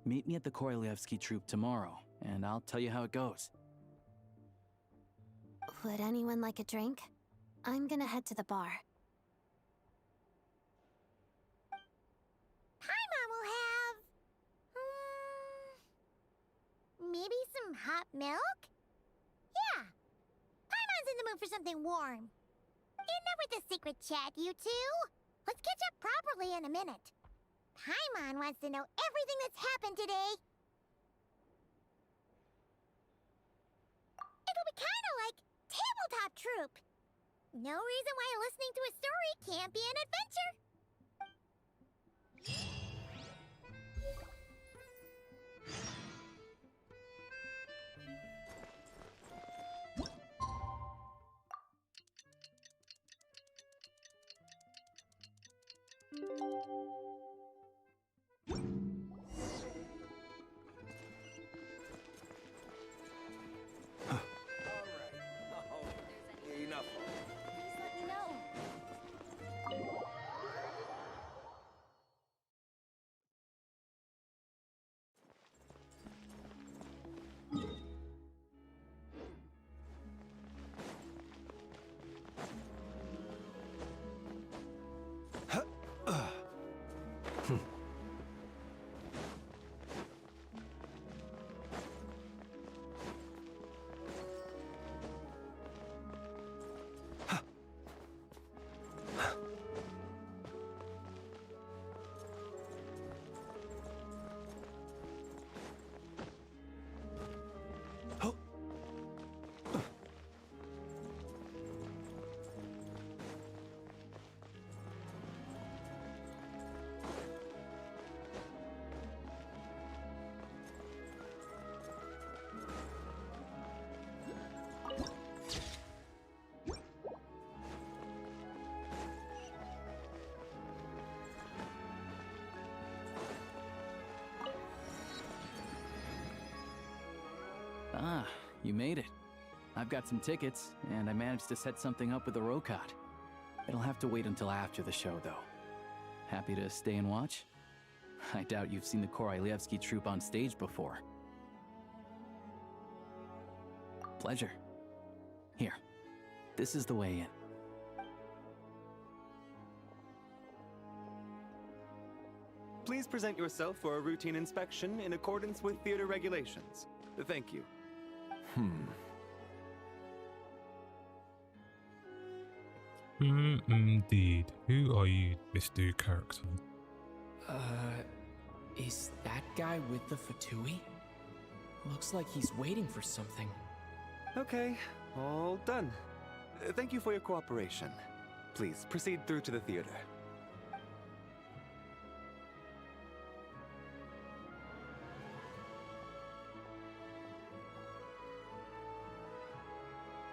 Meet me at the Korolyevsky Troop tomorrow, and I'll tell you how it goes. Would anyone like a drink? I'm gonna head to the bar. Paimon will have... maybe some hot milk? Yeah. Paimon's in the mood for something warm. Enough with the secret chat, you two. Let's catch up properly in a minute. Paimon wants to know everything that's happened today. It'll be kinda like Tabletop Troop. No reason why listening to a story can't be an adventure. Enough. Please let me know. You made it. I've got some tickets, and I managed to set something up with the Rokot. It'll have to wait until after the show, though. Happy to stay and watch? I doubt you've seen the Korolyevsky troupe on stage before. Pleasure. Here, this is the way in. Please present yourself for a routine inspection in accordance with theater regulations. Thank you. Indeed. Who are you, Mr. Character? Is that guy with the Fatui? Looks like he's waiting for something. Okay, all done. Thank you for your cooperation. Please proceed through to the theater.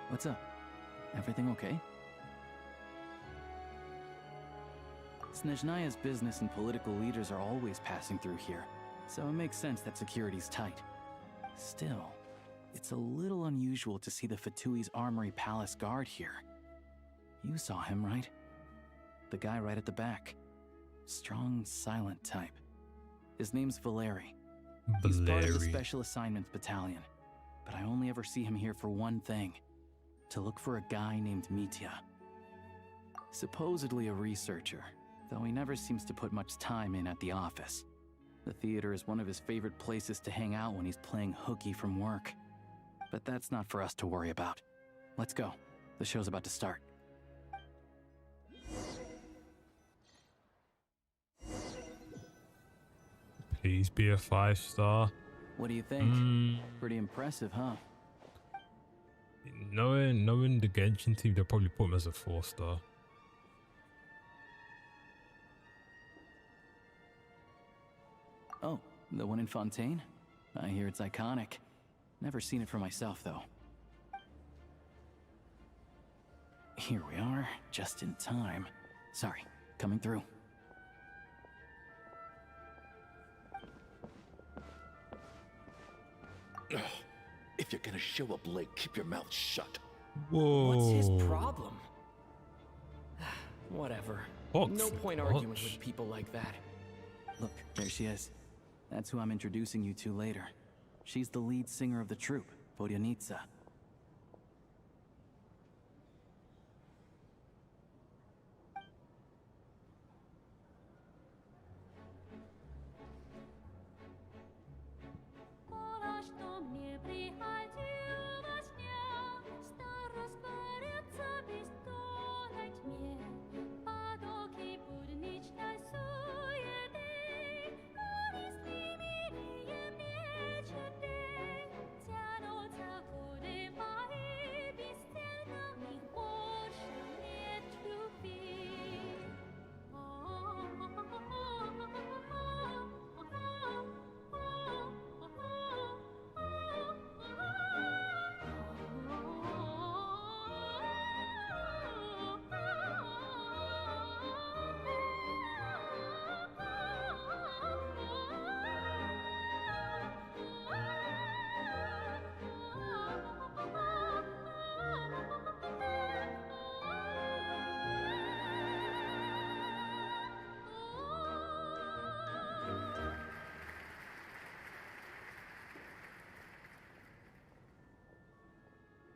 What's up? Everything okay? Snezhnaya's business and political leaders are always passing through here, so it makes sense that security's tight. Still, it's a little unusual to see the Fatui's Armory Palace guard here. You saw him, right? The guy right at the back. Strong, silent type. His name's Valeri. He's part of the Special Assignments Battalion, but I only ever see him here for one thing. To look for a guy named Mitya. Supposedly a researcher, though he never seems to put much time in at the office. The theater is one of his favorite places to hang out when he's playing hooky from work. But that's not for us to worry about. Let's go. The show's about to start. Please be a 5-star. What do you think? Pretty impressive, huh? Knowing the Genshin team, they'll probably put him as a 4-star. Oh, the one in Fontaine? I hear it's iconic. Never seen it for myself, though. Here we are, just in time. Sorry, coming through. If you're gonna show up late, keep your mouth shut. Whoa. What's his problem? Whatever. No point arguing with people like that. Look, there she is. That's who I'm introducing you to later. She's the lead singer of the troupe, Vodyanitsa.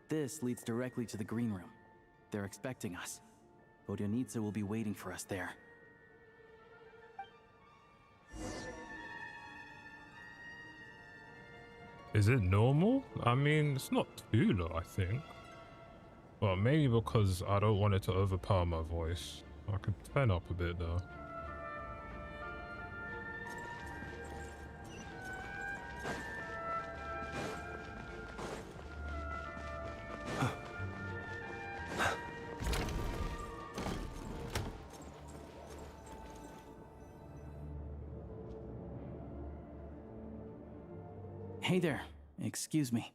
This leads directly to the green room. They're expecting us. Vodyanitsa will be waiting for us there. Is it normal? I mean, it's not too low, I think. Well, maybe because I don't want it to overpower my voice. I could turn up a bit though. Hey there, excuse me.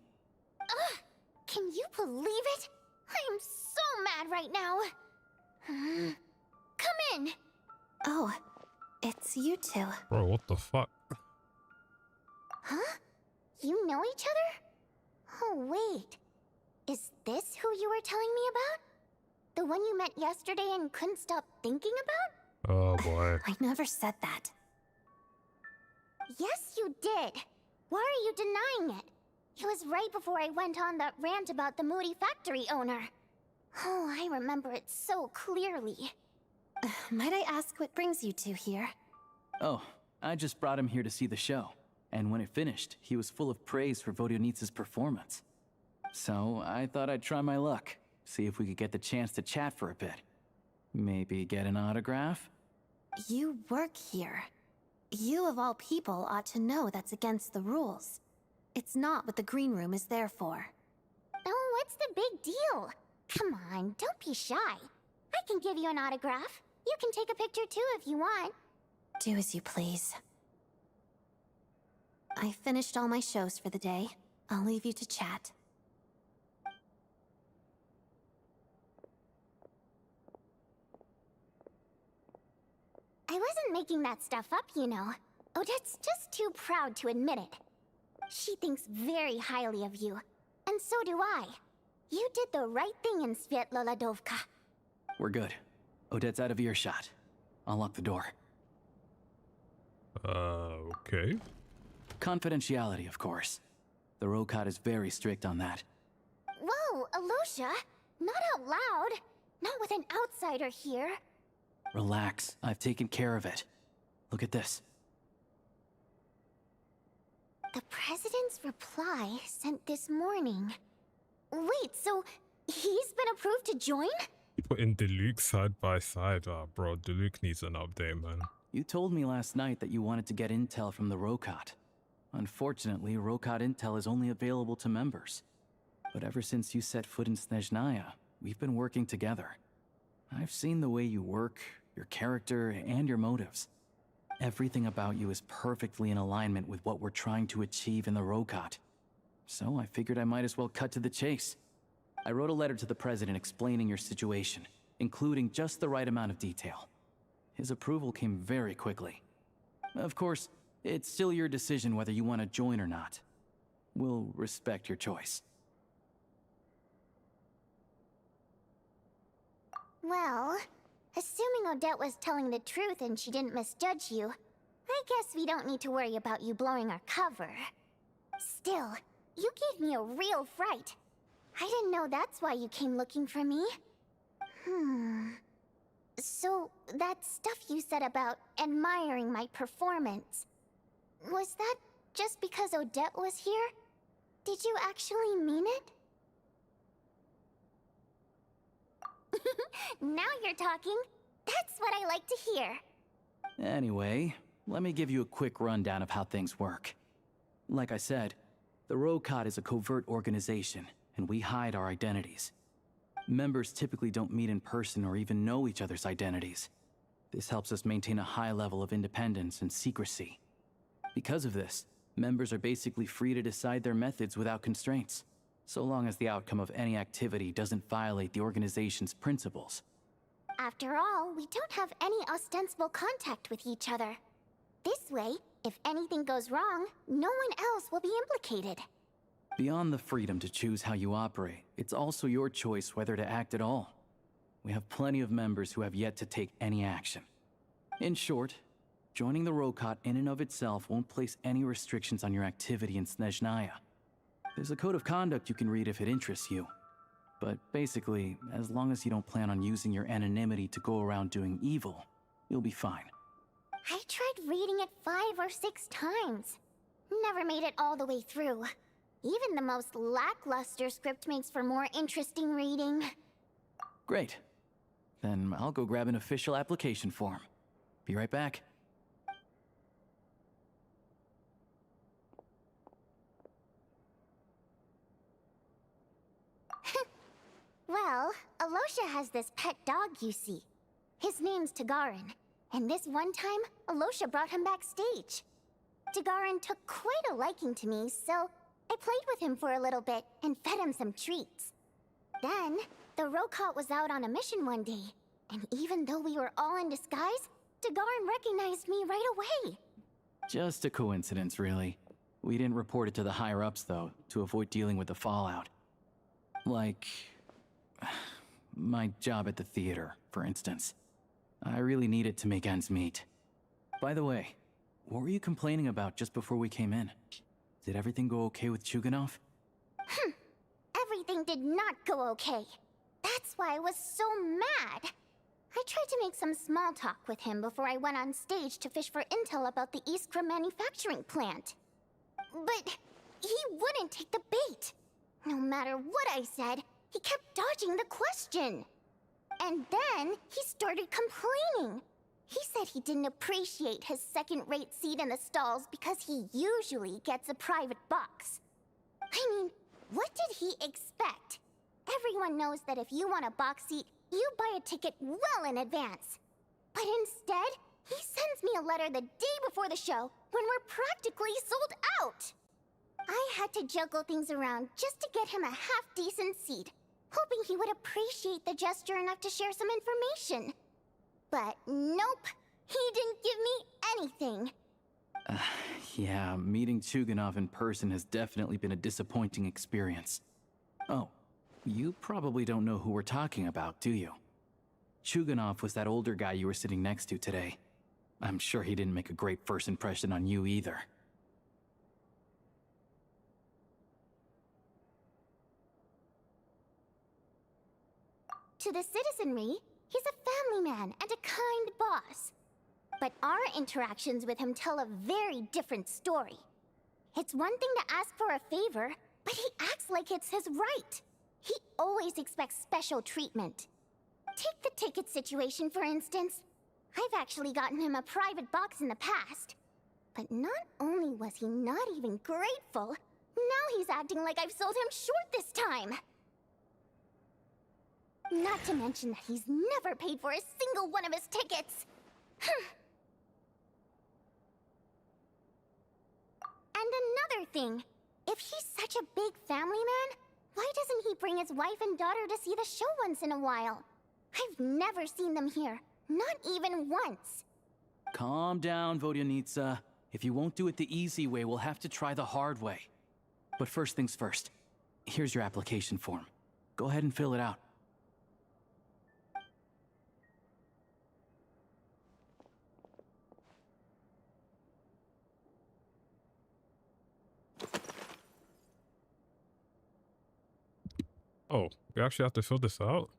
Can you believe it? I am so mad right now. Come in. Oh, it's you two. Bro, what the fuck? Huh? You know each other? Oh, wait. Is this who you were telling me about? The one you met yesterday and couldn't stop thinking about? Oh boy. I never said that. Yes, you did. Why are you denying it? It was right before I went on that rant about the moody factory owner. Oh, I remember it so clearly. Might I ask what brings you two here? Oh, I just brought him here to see the show. And when it finished, he was full of praise for Vodionitsa's performance. So I thought I'd try my luck, see if we could get the chance to chat for a bit. Maybe get an autograph? You work here. You of all people ought to know that's against the rules. It's not what the green room is there for. Oh, what's the big deal? Come on, don't be shy. I can give you an autograph. You can take a picture too if you want. Do as you please. I finished all my shows for the day. I'll leave you to chat. I wasn't making that stuff up, you know. Odette's just too proud to admit it. She thinks very highly of you, and so do I. You did the right thing in Svietloladovka. We're good. Odette's out of earshot. I'll lock the door. Okay. Confidentiality, of course. The Rokat is very strict on that. Whoa, Alosha! Not out loud! Not with an outsider here. Relax, I've taken care of it. Look at this. The President's reply sent this morning. Wait, so he's been approved to join? You put in Diluc side by side. Oh, bro, Diluc needs an update, man. You told me last night that you wanted to get intel from the Rokat. Unfortunately, Rokat intel is only available to members. But ever since you set foot in Snezhnaya, we've been working together. I've seen the way you work, your character, and your motives. Everything about you is perfectly in alignment with what we're trying to achieve in the Rokat. So I figured I might as well cut to the chase. I wrote a letter to the President explaining your situation, including just the right amount of detail. His approval came very quickly. Of course, it's still your decision whether you want to join or not. We'll respect your choice. Well, assuming Odette was telling the truth and she didn't misjudge you, I guess we don't need to worry about you blowing our cover. Still, you gave me a real fright. I didn't know that's why you came looking for me. So, that stuff you said about admiring my performance, was that just because Odette was here? Did you actually mean it? Now you're talking. That's what I like to hear. Anyway, let me give you a quick rundown of how things work. Like I said, the Rokat is a covert organization, and we hide our identities. Members typically don't meet in person or even know each other's identities. This helps us maintain a high level of independence and secrecy. Because of this, members are basically free to decide their methods without constraints, so long as the outcome of any activity doesn't violate the organization's principles. After all, we don't have any ostensible contact with each other. This way, if anything goes wrong, no one else will be implicated. Beyond the freedom to choose how you operate, it's also your choice whether to act at all. We have plenty of members who have yet to take any action. In short, joining the Rokat in and of itself won't place any restrictions on your activity in Snezhnaya. There's a code of conduct you can read if it interests you. But basically, as long as you don't plan on using your anonymity to go around doing evil, you'll be fine. I tried reading it 5 or 6 times. Never made it all the way through. Even the most lackluster script makes for more interesting reading. Great. Then I'll go grab an official application form. Be right back. Well, Alosha has this pet dog, you see. His name's Tagarin, and this one time, Alosha brought him backstage. Tagarin took quite a liking to me, so I played with him for a little bit and fed him some treats. Then, the Rokat was out on a mission one day, and even though we were all in disguise, Tagarin recognized me right away. Just a coincidence, really. We didn't report it to the higher-ups, though, to avoid dealing with the fallout. Like... my job at the theater, for instance. I really needed to make ends meet. By the way, what were you complaining about just before we came in? Did everything go okay with Chuganov? Everything did not go okay. That's why I was so mad. I tried to make some small talk with him before I went on stage to fish for intel about the Iskra manufacturing plant. But he wouldn't take the bait. No matter what I said, he kept dodging the question. And then he started complaining. He said he didn't appreciate his second-rate seat in the stalls because he usually gets a private box. I mean, what did he expect? Everyone knows that if you want a box seat, you buy a ticket well in advance. But instead, he sends me a letter the day before the show when we're practically sold out. I had to juggle things around just to get him a half-decent seat, hoping he would appreciate the gesture enough to share some information. But nope, he didn't give me anything. Yeah, meeting Chuganov in person has definitely been a disappointing experience. Oh, you probably don't know who we're talking about, do you? Chuganov was that older guy you were sitting next to today. I'm sure he didn't make a great first impression on you either. To the citizenry, he's a family man and a kind boss. But our interactions with him tell a very different story. It's one thing to ask for a favor, but he acts like it's his right. He always expects special treatment. Take the ticket situation, for instance. I've actually gotten him a private box in the past. But not only was he not even grateful, now he's acting like I've sold him short this time. Not to mention that he's never paid for a single one of his tickets. And another thing, if he's such a big family man, why doesn't he bring his wife and daughter to see the show once in a while? I've never seen them here, not even once. Calm down, Vodyanitsa. If you won't do it the easy way, we'll have to try the hard way. But first things first, here's your application form. Go ahead and fill it out. Oh, we actually have to fill this out?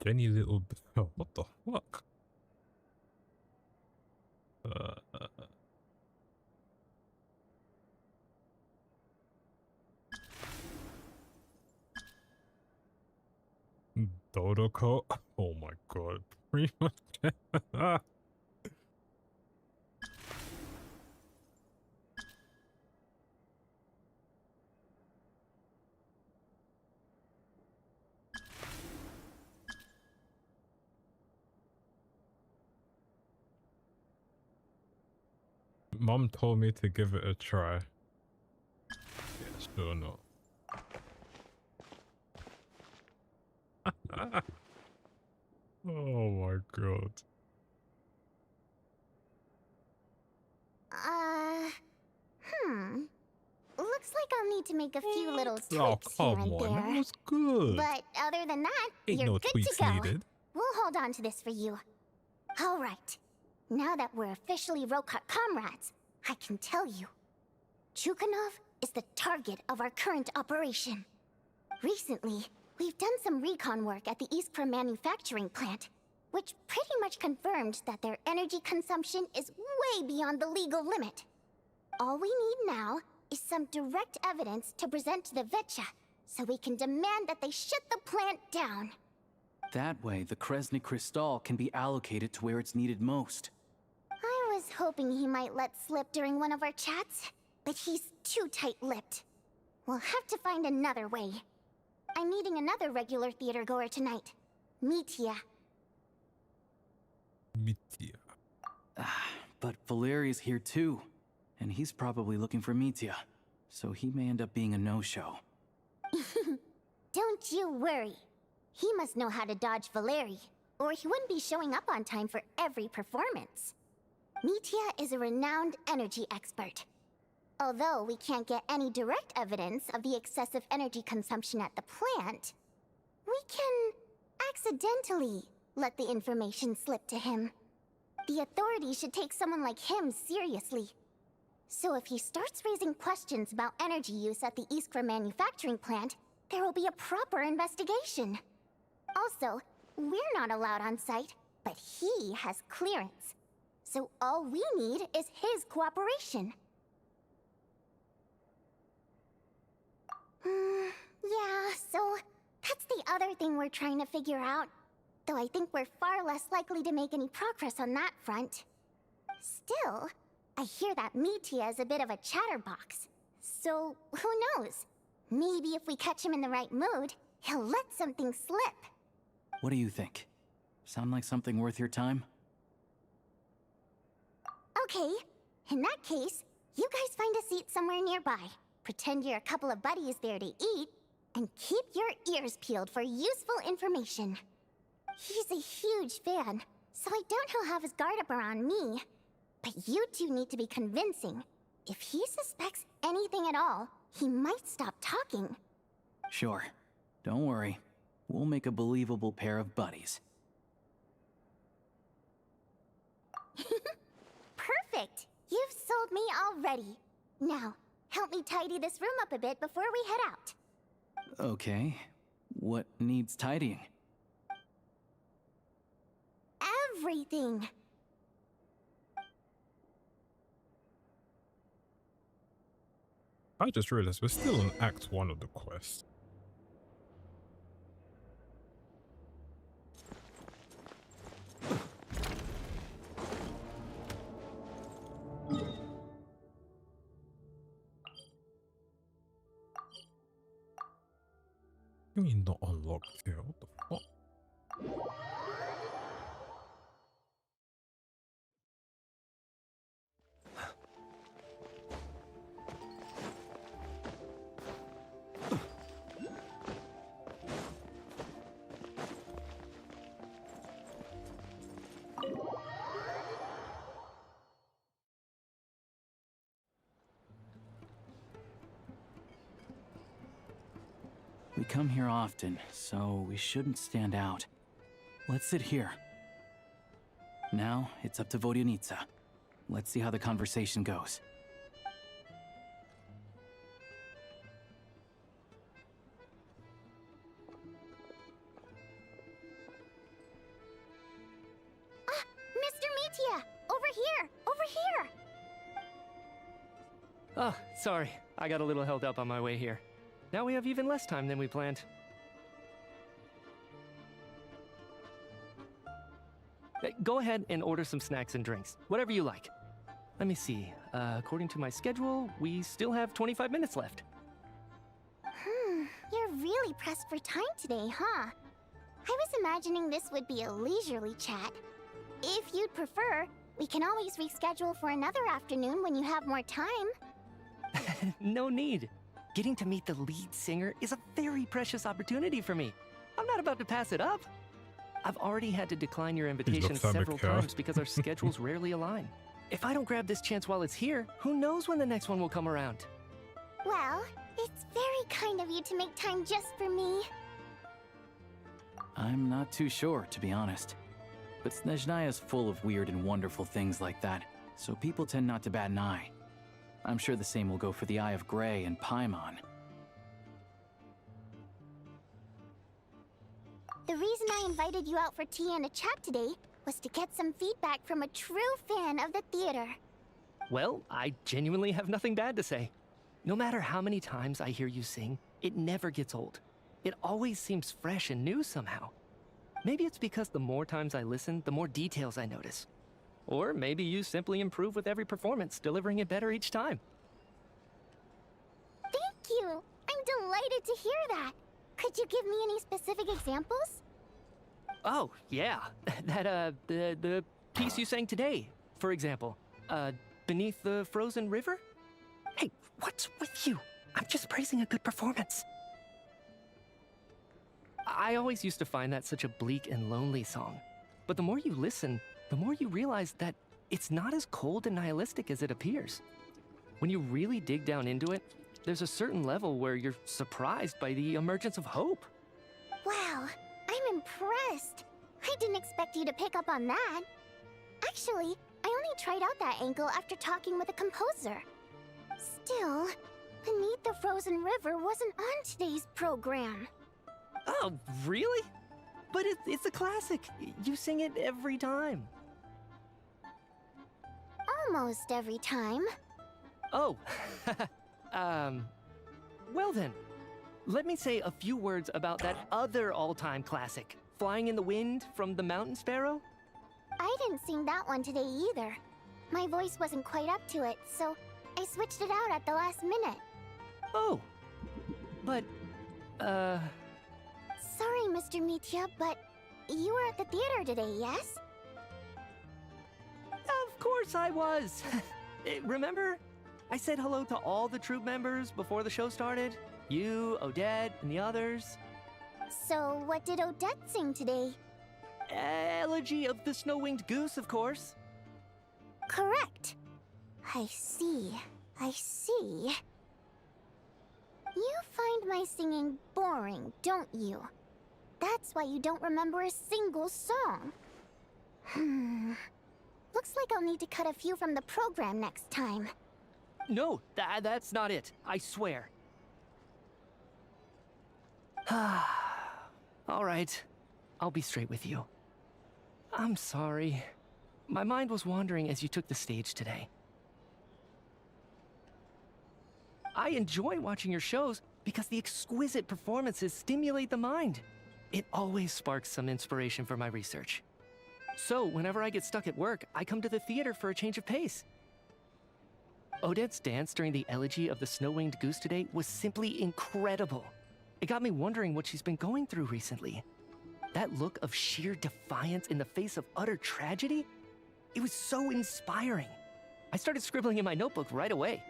Jenny little... Oh, what the fuck? Dodoko? Oh my god. Pretty much. Mom told me to give it a try. Yeah, sure not. Oh my god. Looks like I'll need to make a few little tweaks Oh, here come and on. there. That was good. But other than that, Ain't you're no good tweaks to go. needed. We'll hold on to this for you. All right. Now that we're officially Rokat comrades, I can tell you. Chuganov is the target of our current operation. Recently, we've done some recon work at the Iskra manufacturing plant, which pretty much confirmed that their energy consumption is way beyond the legal limit. All we need now is some direct evidence to present to the Vetcha, so we can demand that they shut the plant down. That way, the Kresnik Crystal can be allocated to where it's needed most. I was hoping he might let slip during one of our chats, but he's too tight-lipped. We'll have to find another way. I'm meeting another regular theater goer tonight, Mitya. Mitya. But Valeri's here too, and he's probably looking for Mitya, so he may end up being a no-show. Don't you worry. He must know how to dodge Valeri, or he wouldn't be showing up on time for every performance. Metia is a renowned energy expert. Although we can't get any direct evidence of the excessive energy consumption at the plant, we can accidentally let the information slip to him. The authorities should take someone like him seriously. So if he starts raising questions about energy use at the Iskra manufacturing plant, there will be a proper investigation. Also, we're not allowed on site, but he has clearance. So all we need is his cooperation. Yeah, so that's the other thing we're trying to figure out. Though I think we're far less likely to make any progress on that front. Still, I hear that Metia is a bit of a chatterbox. So, who knows? Maybe if we catch him in the right mood, he'll let something slip. What do you think? Sound like something worth your time? Okay, in that case, you guys find a seat somewhere nearby. Pretend you're a couple of buddies there to eat, and keep your ears peeled for useful information. He's a huge fan, so I doubt he'll have his guard up around me. But you two need to be convincing. If he suspects anything at all, he might stop talking. Sure. Don't worry. We'll make a believable pair of buddies. Perfect! You've sold me already. Now, help me tidy this room up a bit before we head out. Okay. What needs tidying? Everything! I just realized we're still on Act 1 of the quest. You mean not unlocked here? What the fuck? We come here often, so we shouldn't stand out. Let's sit here. Now, it's up to Vodyanitsa. Let's see how the conversation goes. Mr. Metia! Over here! Over here! Oh, sorry. I got a little held up on my way here. Now we have even less time than we planned. Go ahead and order some snacks and drinks. Whatever you like. Let me see. According to my schedule, we still have 25 minutes left. You're really pressed for time today, huh? I was imagining this would be a leisurely chat. If you'd prefer, we can always reschedule for another afternoon when you have more time. No need. Getting to meet the lead singer is a very precious opportunity for me. I'm not about to pass it up. I've already had to decline your invitation several times because our schedules rarely align. If I don't grab this chance while it's here, who knows when the next one will come around? Well, it's very kind of you to make time just for me. I'm not too sure, to be honest. But Snezhnaya's full of weird and wonderful things like that, so people tend not to bat an eye. I'm sure the same will go for the Eye of Grey and Paimon. The reason I invited you out for tea and a chat today was to get some feedback from a true fan of the theater. Well, I genuinely have nothing bad to say. No matter how many times I hear you sing, it never gets old. It always seems fresh and new somehow. Maybe it's because the more times I listen, the more details I notice. Or maybe you simply improve with every performance, delivering it better each time. Thank you! I'm delighted to hear that. Could you give me any specific examples? Oh, yeah. The piece you sang today, for example. Beneath the Frozen River? Hey, what's with you? I'm just praising a good performance. I always used to find that such a bleak and lonely song. But the more you listen, the more you realize that it's not as cold and nihilistic as it appears. When you really dig down into it, there's a certain level where you're surprised by the emergence of hope. Wow, I'm impressed. I didn't expect you to pick up on that. Actually, I only tried out that angle after talking with the composer. Still, Beneath the Frozen River wasn't on today's program. Oh, really? But it's a classic. You sing it every time. Almost every time. Oh, well then, let me say a few words about that other all-time classic, Flying in the Wind from the Mountain Sparrow. I didn't sing that one today either. My voice wasn't quite up to it, so I switched it out at the last minute. Oh, but, Sorry, Mr. Mitya, but you were at the theater today, yes? Of course I was. Remember? I said hello to all the troupe members before the show started. You, Odette, and the others. So, what did Odette sing today? Elegy of the Snow-Winged Goose, of course. Correct. I see. I see. You find my singing boring, don't you? That's why you don't remember a single song. Looks like I'll need to cut a few from the program next time. No, that's not it. I swear. All right. I'll be straight with you. I'm sorry. My mind was wandering as you took the stage today. I enjoy watching your shows because the exquisite performances stimulate the mind. It always sparks some inspiration for my research. So, whenever I get stuck at work, I come to the theater for a change of pace. Odette's dance during the Elegy of the Snow-Winged Goose today was simply incredible. It got me wondering what she's been going through recently. That look of sheer defiance in the face of utter tragedy? It was so inspiring. I started scribbling in my notebook right away.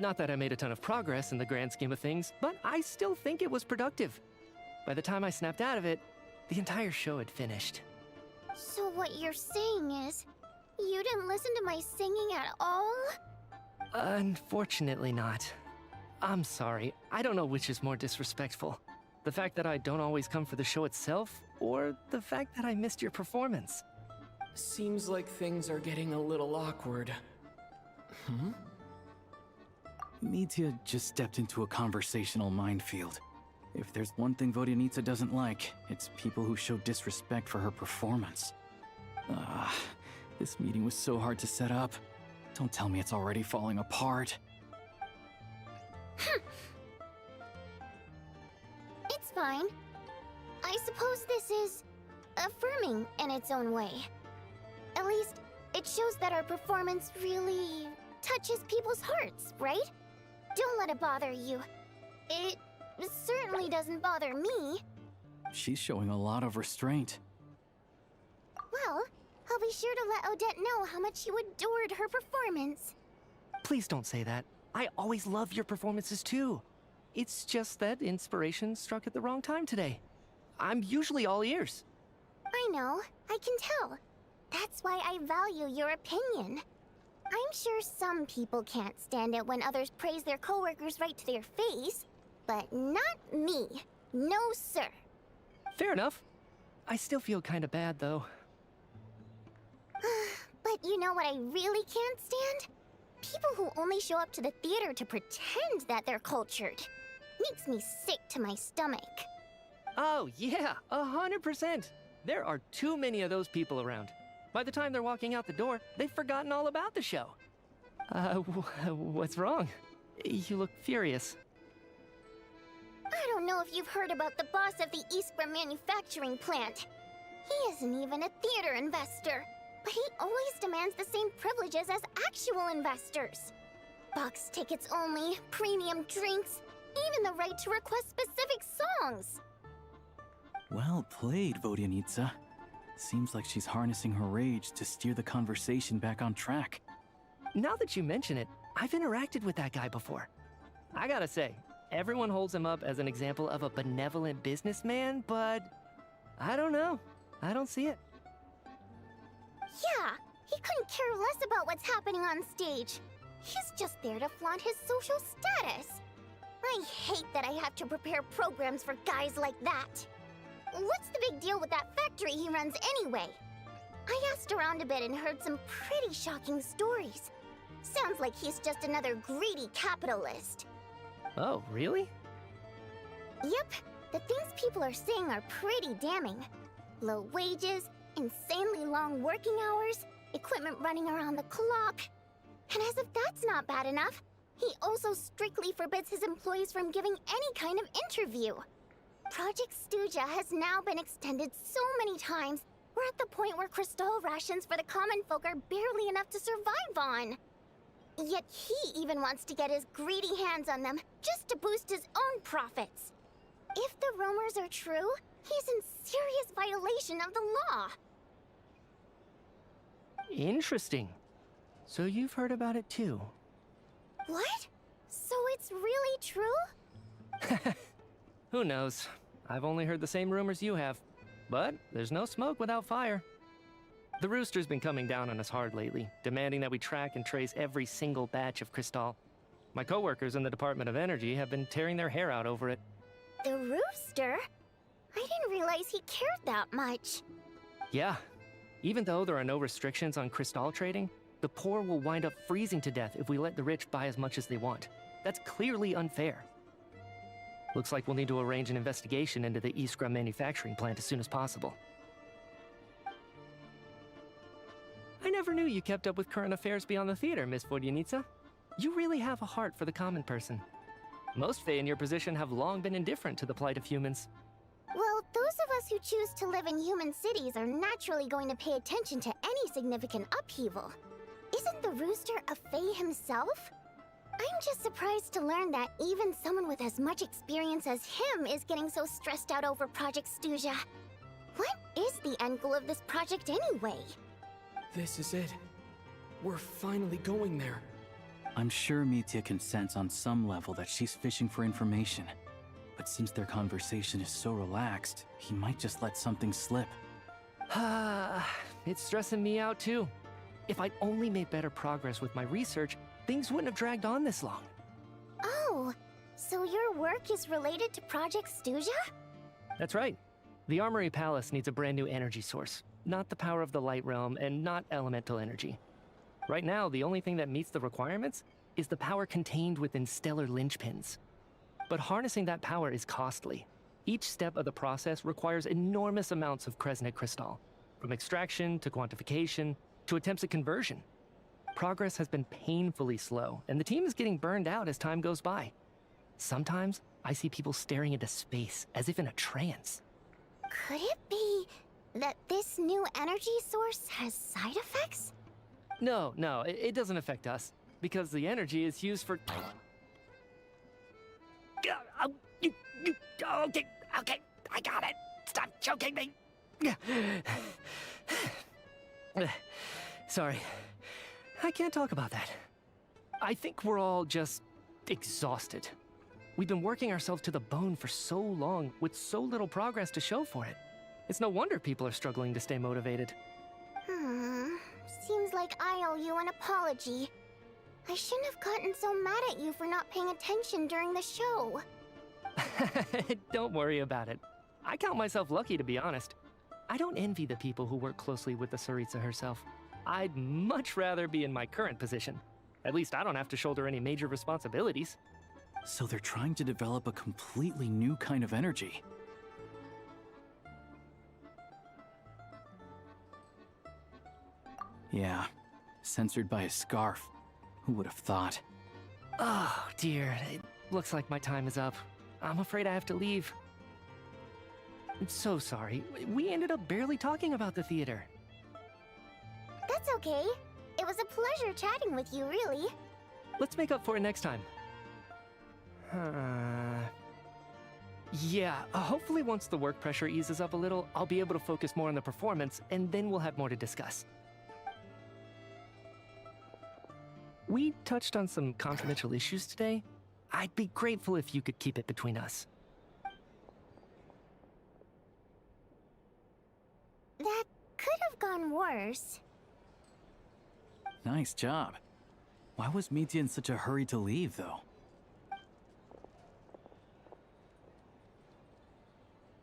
Not that I made a ton of progress in the grand scheme of things, but I still think it was productive. By the time I snapped out of it, the entire show had finished. So what you're saying is, you didn't listen to my singing at all? Unfortunately not. I'm sorry, I don't know which is more disrespectful. The fact that I don't always come for the show itself, or the fact that I missed your performance. Seems like things are getting a little awkward. Mitya just stepped into a conversational minefield. If there's one thing Vodyanitsa doesn't like, it's people who show disrespect for her performance. This meeting was so hard to set up. Don't tell me it's already falling apart. It's fine. I suppose this is affirming in its own way. At least, it shows that our performance really touches people's hearts, right? Don't let it bother you. It certainly doesn't bother me. She's showing a lot of restraint. Well, I'll be sure to let Odette know how much you adored her performance. Please don't say that. I always love your performances too. It's just that inspiration struck at the wrong time today. I'm usually all ears. I know, I can tell. That's why I value your opinion. I'm sure some people can't stand it when others praise their coworkers right to their face, but not me. No, sir. Fair enough. I still feel kinda bad, though. But you know what I really can't stand? People who only show up to the theater to pretend that they're cultured. Makes me sick to my stomach. Oh, yeah, 100%. There are too many of those people around. By the time they're walking out the door, they've forgotten all about the show. What's wrong? You look furious. I don't know if you've heard about the boss of the Iskra manufacturing plant. He isn't even a theater investor, but he always demands the same privileges as actual investors. Box tickets only, premium drinks, even the right to request specific songs. Well played, Vodyanitsa. Seems like she's harnessing her rage to steer the conversation back on track. Now that you mention it, I've interacted with that guy before. I gotta say, everyone holds him up as an example of a benevolent businessman, but I don't know. I don't see it. Yeah, he couldn't care less about what's happening on stage. He's just there to flaunt his social status. I hate that I have to prepare programs for guys like that. What's the big deal with that factory he runs anyway? I asked around a bit and heard some pretty shocking stories. Sounds like he's just another greedy capitalist. Oh, really? Yep, the things people are saying are pretty damning. Low wages, insanely long working hours, equipment running around the clock. And as if that's not bad enough, he also strictly forbids his employees from giving any kind of interview. Project Stuja has now been extended so many times, we're at the point where crystal rations for the common folk are barely enough to survive on. Yet he even wants to get his greedy hands on them just to boost his own profits. If the rumors are true, he's in serious violation of the law. Interesting. So you've heard about it too? What? So it's really true? Who knows? I've only heard the same rumors you have. But there's no smoke without fire. The Rooster's been coming down on us hard lately, demanding that we track and trace every single batch of Crystal. My coworkers in the Department of Energy have been tearing their hair out over it. The Rooster? I didn't realize he cared that much. Yeah. Even though there are no restrictions on Crystal trading, the poor will wind up freezing to death if we let the rich buy as much as they want. That's clearly unfair. Looks like we'll need to arrange an investigation into the Iskra manufacturing plant as soon as possible. I never knew you kept up with current affairs beyond the theater, Miss Vodyanica. You really have a heart for the common person. Most Fae in your position have long been indifferent to the plight of humans. Well, those of us who choose to live in human cities are naturally going to pay attention to any significant upheaval. Isn't the Rooster a Fae himself? I'm just surprised to learn that even someone with as much experience as him is getting so stressed out over Project Stuja. What is the end goal of this project anyway? This is it. We're finally going there. I'm sure Mitya can sense on some level that she's fishing for information. But since their conversation is so relaxed, he might just let something slip. It's stressing me out too. If I'd only made better progress with my research, things wouldn't have dragged on this long. Oh, so your work is related to Project Stuja? That's right. The Armory Palace needs a brand new energy source. Not the power of the Light Realm, and not elemental energy. Right now, the only thing that meets the requirements is the power contained within stellar linchpins. But harnessing that power is costly. Each step of the process requires enormous amounts of Kresnik crystal, from extraction to quantification to attempts at conversion. Progress has been painfully slow, and the team is getting burned out as time goes by. Sometimes, I see people staring into space as if in a trance. Could it be that this new energy source has side effects? No, it doesn't affect us, because the energy is used for... Okay, I got it. Stop choking me. Sorry, I can't talk about that. I think we're all just exhausted. We've been working ourselves to the bone for so long with so little progress to show for it. It's no wonder people are struggling to stay motivated. Seems like I owe you an apology. I shouldn't have gotten so mad at you for not paying attention during the show. Don't worry about it. I count myself lucky, to be honest. I don't envy the people who work closely with the Tsaritsa herself. I'd much rather be in my current position. At least I don't have to shoulder any major responsibilities. So they're trying to develop a completely new kind of energy. Yeah, censored by a scarf. Who would have thought? Oh, dear. It looks like my time is up. I'm afraid I have to leave. I'm so sorry. We ended up barely talking about the theater. That's okay. It was a pleasure chatting with you, really. Let's make up for it next time. Yeah, hopefully once the work pressure eases up a little, I'll be able to focus more on the performance, and then we'll have more to discuss. We touched on some confidential issues today. I'd be grateful if you could keep it between us. That could have gone worse. Nice job. Why was Mitya in such a hurry to leave, though?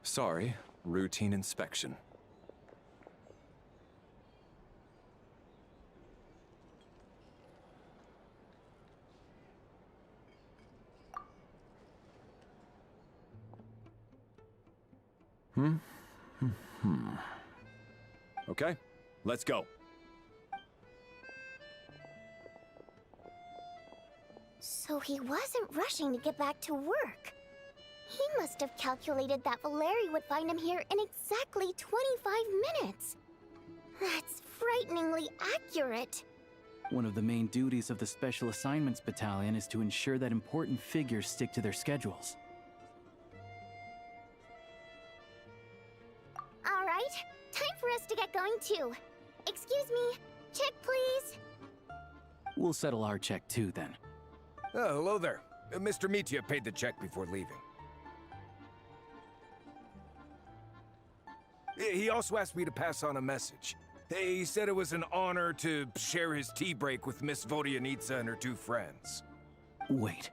Sorry, routine inspection. Okay, let's go. So he wasn't rushing to get back to work. He must have calculated that Valeri would find him here in exactly 25 minutes. That's frighteningly accurate. One of the main duties of the Special Assignments Battalion is to ensure that important figures stick to their schedules. All right, time for us to get going too. Excuse me, check please. We'll settle our check too, then. Oh, hello there. Mr. Mitya paid the check before leaving. He also asked me to pass on a message. He said it was an honor to share his tea break with Miss Vodyanitsa and her two friends. Wait.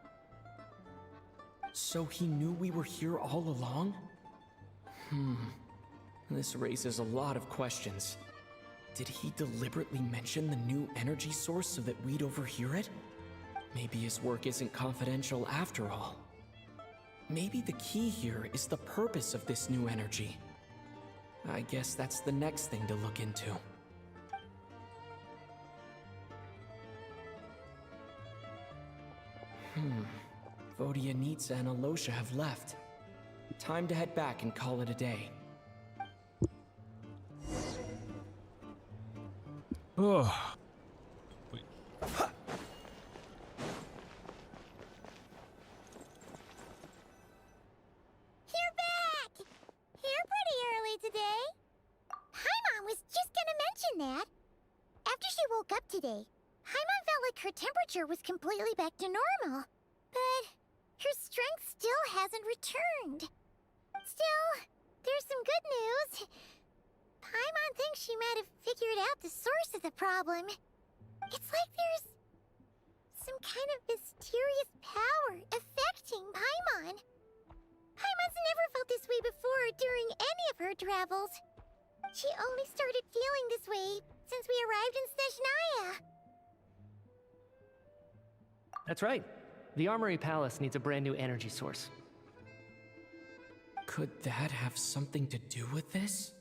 So he knew we were here all along? This raises a lot of questions. Did he deliberately mention the new energy source so that we'd overhear it? Maybe his work isn't confidential after all. Maybe the key here is the purpose of this new energy. I guess that's the next thing to look into. Vodyanitsa and Alosha have left. Time to head back and call it a day. Oh. Wait. You're back! Here pretty early today. Paimon was just gonna mention that. After she woke up today, Paimon felt like her temperature was completely back to normal. But her strength still hasn't returned. Still, there's some good news. Paimon thinks she might have figured out the source of the problem. It's like there's some kind of mysterious power affecting Paimon. Paimon's never felt this way before during any of her travels. She only started feeling this way since we arrived in Snezhnaya. That's right. The Armory Palace needs a brand new energy source. Could that have something to do with this?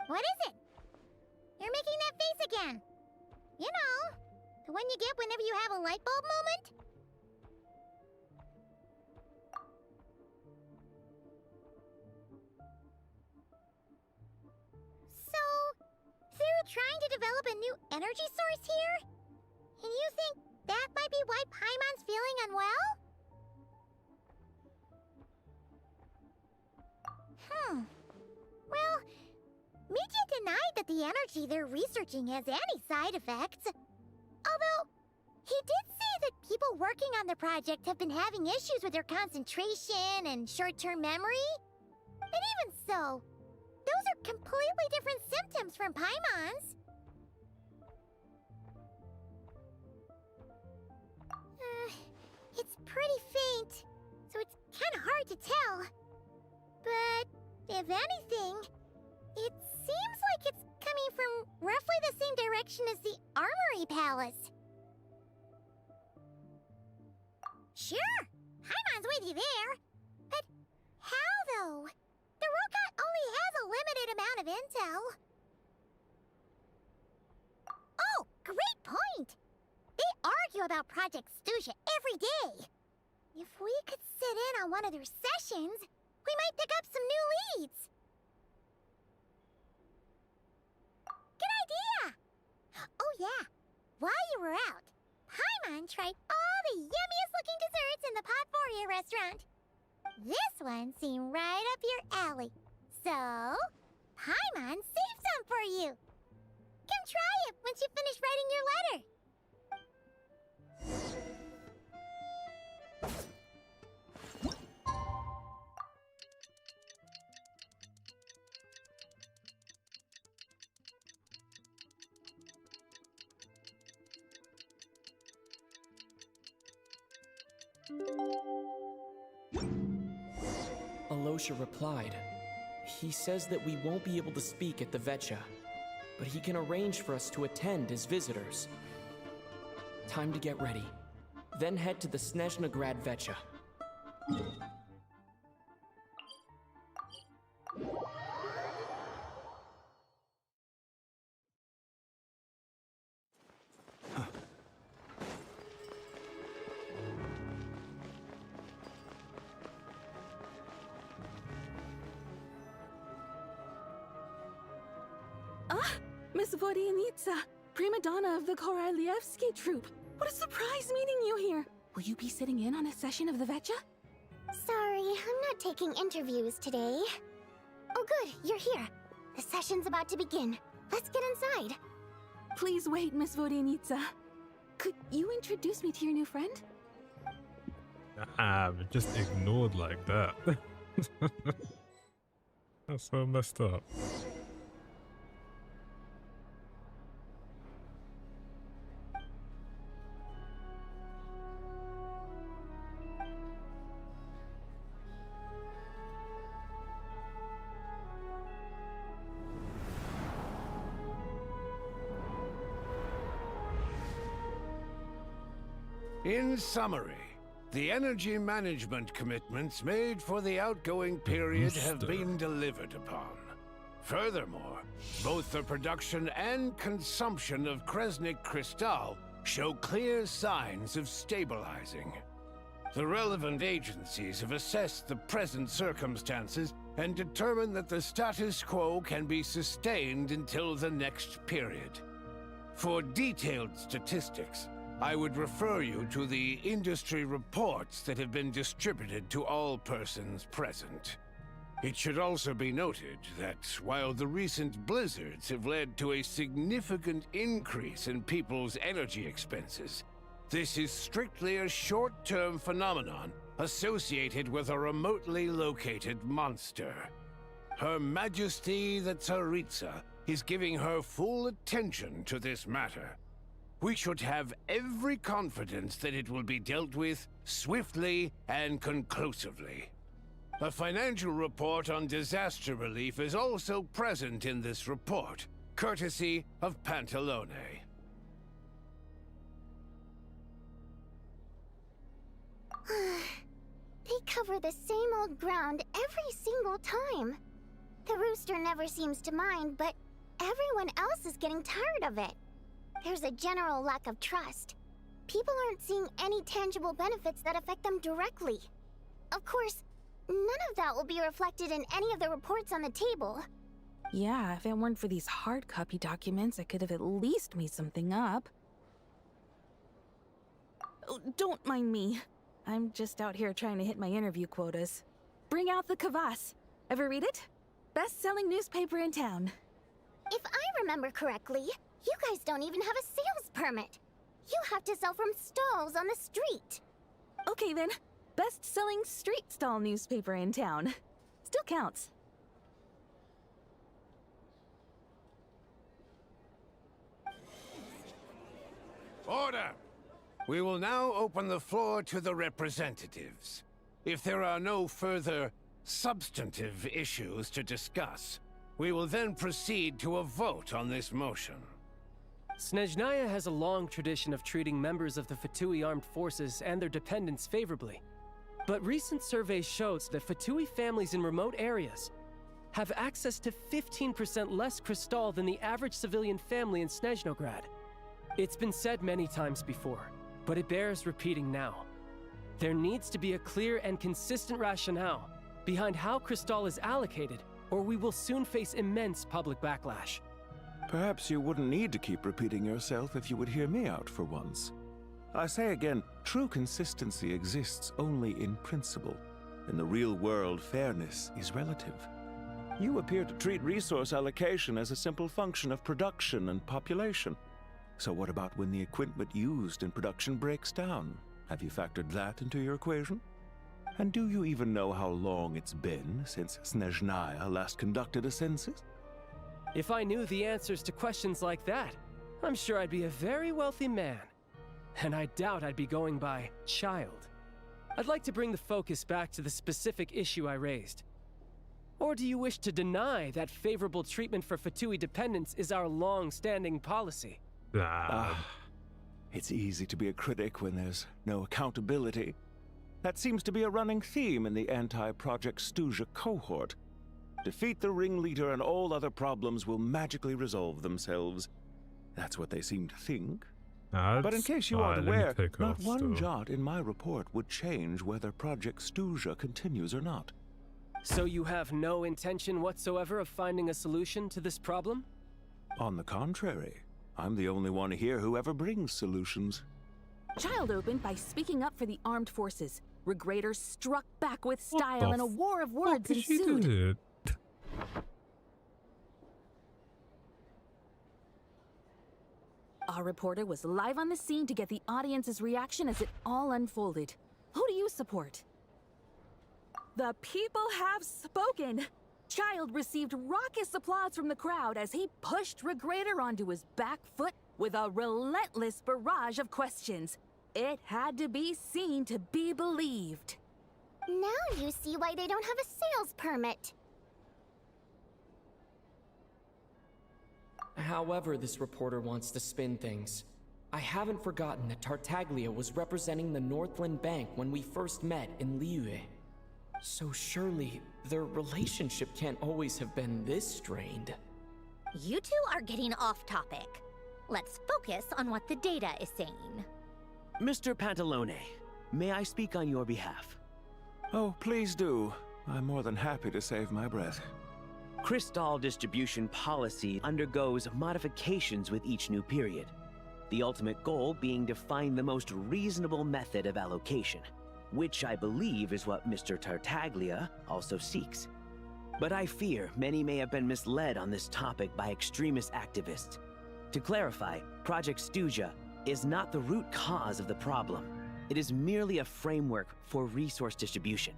What is it? You're making that face again. You know, the one you get whenever you have a light bulb moment? So, they're trying to develop a new energy source here? And you think that might be why Paimon's feeling unwell? Well, Mitya denied that the energy they're researching has any side effects. Although, he did say that people working on the project have been having issues with their concentration and short-term memory. And even so, those are completely different symptoms from Paimon's. It's pretty faint, so it's kind of hard to tell. But, if anything, it seems like it's coming from roughly the same direction as the Armory Palace. Sure, Paimon's with you there. But how, though? The Rokat only has a limited amount of intel. Oh, great point! They argue about Project Stusha every day. If we could sit in on one of their sessions, we might pick up some new leads. Good idea! Oh yeah, while you were out, Paimon tried all the yummiest looking desserts in the Potforia restaurant. This one seemed right up your alley. So, Paimon saved some for you. Come try it once you finish writing your letter. Alosha replied. He says that we won't be able to speak at the Vetcha, but he can arrange for us to attend as visitors. Time to get ready. Then head to the Snezhnograd Vetcha. Miss Vodyanitsa, prima donna of the Korolievsky troupe. What a surprise meeting you here. Will you be sitting in on a session of the Vetcha? Sorry, I'm not taking interviews today. Oh good, you're here. The session's about to begin. Let's get inside. Please wait, Miss Vodyanitsa. Could you introduce me to your new friend? But just ignored like that. That's so messed up. In summary, the energy management commitments made for the outgoing period have been delivered upon. Furthermore, both the production and consumption of Kresnik Crystal show clear signs of stabilizing. The relevant agencies have assessed the present circumstances and determined that the status quo can be sustained until the next period. For detailed statistics, I would refer you to the industry reports that have been distributed to all persons present. It should also be noted that while the recent blizzards have led to a significant increase in people's energy expenses, this is strictly a short-term phenomenon associated with a remotely located monster. Her Majesty the Tsaritsa is giving her full attention to this matter. We should have every confidence that it will be dealt with swiftly and conclusively. A financial report on disaster relief is also present in this report, courtesy of Pantalone. They cover the same old ground every single time. The rooster never seems to mind, but everyone else is getting tired of it. There's a general lack of trust. People aren't seeing any tangible benefits that affect them directly. Of course, none of that will be reflected in any of the reports on the table. Yeah, if it weren't for these hard copy documents, I could have at least made something up. Oh, don't mind me. I'm just out here trying to hit my interview quotas. Bring out the kvass. Ever read it? Best-selling newspaper in town. If I remember correctly, you guys don't even have a sales permit. You have to sell from stalls on the street. Okay then, best-selling street stall newspaper in town. Still counts. Order! We will now open the floor to the representatives. If there are no further substantive issues to discuss, we will then proceed to a vote on this motion. Snezhnaya has a long tradition of treating members of the Fatui armed forces and their dependents favorably. But recent surveys shows that Fatui families in remote areas have access to 15% less crystal than the average civilian family in Snezhnograd. It's been said many times before, but it bears repeating now. There needs to be a clear and consistent rationale behind how crystal is allocated, or we will soon face immense public backlash. Perhaps you wouldn't need to keep repeating yourself if you would hear me out for once. I say again, true consistency exists only in principle. In the real world, fairness is relative. You appear to treat resource allocation as a simple function of production and population. So what about when the equipment used in production breaks down? Have you factored that into your equation? And do you even know how long it's been since Snezhnaya last conducted a census? If I knew the answers to questions like that, I'm sure I'd be a very wealthy man. And I doubt I'd be going by child. I'd like to bring the focus back to the specific issue I raised. Or do you wish to deny that favorable treatment for Fatui dependents is our long-standing policy? It's easy to be a critic when there's no accountability. That seems to be a running theme in the anti-Project Stuja cohort. Defeat the ringleader and all other problems will magically resolve themselves. That's what they seem to think. But in case you aren't aware, not one jot in my report would change whether Project Stuja continues or not. So you have no intention whatsoever of finding a solution to this problem? On the contrary, I'm the only one here who ever brings solutions. Child opened by speaking up for the armed forces. Regrator struck back with style and a war of words ensued. Our reporter was live on the scene to get the audience's reaction as it all unfolded. Who do you support? The people have spoken! Child received raucous applause from the crowd as he pushed Regrator onto his back foot with a relentless barrage of questions. It had to be seen to be believed. Now you see why they don't have a sales permit. However this reporter wants to spin things, I haven't forgotten that Tartaglia was representing the Northland Bank when we first met in Liyue. So surely, their relationship can't always have been this strained. You two are getting off topic. Let's focus on what the data is saying. Mr. Pantalone, may I speak on your behalf? Oh, please do. I'm more than happy to save my breath. Crystal distribution policy undergoes modifications with each new period. The ultimate goal being to find the most reasonable method of allocation, which I believe is what Mr. Tartaglia also seeks. But I fear many may have been misled on this topic by extremist activists. To clarify, Project Stuja is not the root cause of the problem. It is merely a framework for resource distribution.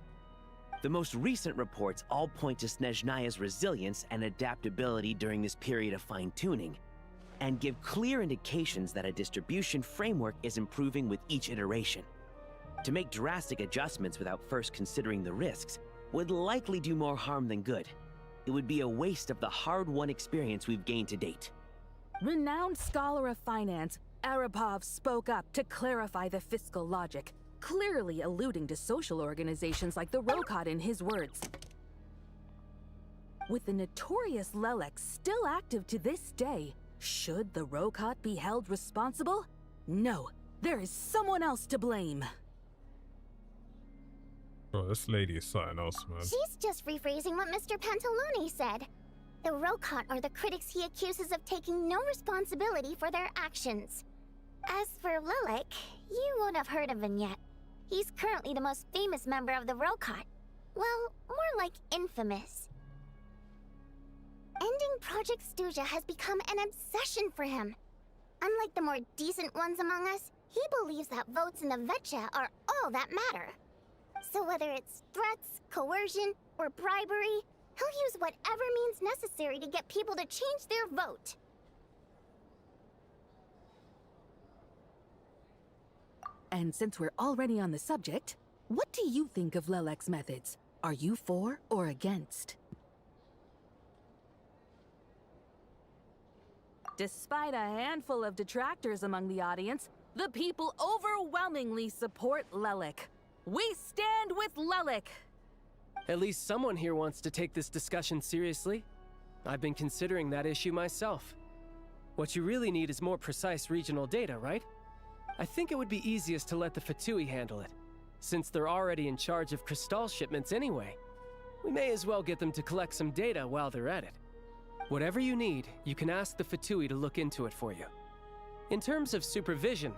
The most recent reports all point to Snezhnaya's resilience and adaptability during this period of fine-tuning, and give clear indications that a distribution framework is improving with each iteration. To make drastic adjustments without first considering the risks would likely do more harm than good. It would be a waste of the hard-won experience we've gained to date. Renowned scholar of finance, Arapov spoke up to clarify the fiscal logic, clearly alluding to social organizations like the Rokot in his words. With the notorious Lelek still active to this day, should the Rokot be held responsible? No, there is someone else to blame. Bro, this lady is something else, man. She's just rephrasing what Mr. Pantalone said. The Rokot are the critics he accuses of taking no responsibility for their actions. As for Lelek, you won't have heard of him yet. He's currently the most famous member of the Rokot. Well, more like infamous. Ending Project Stuja has become an obsession for him. Unlike the more decent ones among us, he believes that votes in the Vetcha are all that matter. So whether it's threats, coercion, or bribery, he'll use whatever means necessary to get people to change their vote. And since we're already on the subject, what do you think of Lelek's methods? Are you for or against? Despite a handful of detractors among the audience, the people overwhelmingly support Lelek. We stand with Lelek! At least someone here wants to take this discussion seriously. I've been considering that issue myself. What you really need is more precise regional data, right? I think it would be easiest to let the Fatui handle it, since they're already in charge of Crystal shipments anyway. We may as well get them to collect some data while they're at it. Whatever you need, you can ask the Fatui to look into it for you. In terms of supervision,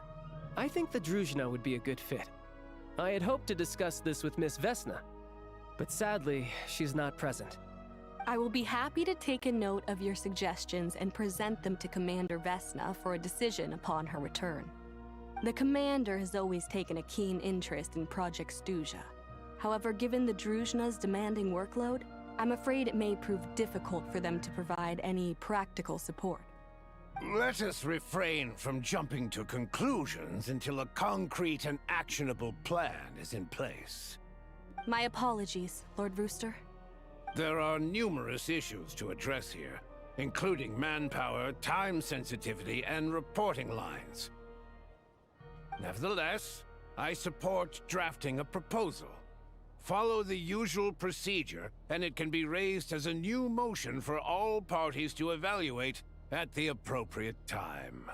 I think the Druzhna would be a good fit. I had hoped to discuss this with Miss Vesna, but sadly, she's not present. I will be happy to take a note of your suggestions and present them to Commander Vesna for a decision upon her return. The Commander has always taken a keen interest in Project Stuja. However, given the Druzhna's demanding workload, I'm afraid it may prove difficult for them to provide any practical support. Let us refrain from jumping to conclusions until a concrete and actionable plan is in place. My apologies, Lord Rooster. There are numerous issues to address here, including manpower, time sensitivity, and reporting lines. Nevertheless, I support drafting a proposal. Follow the usual procedure, and it can be raised as a new motion for all parties to evaluate at the appropriate time.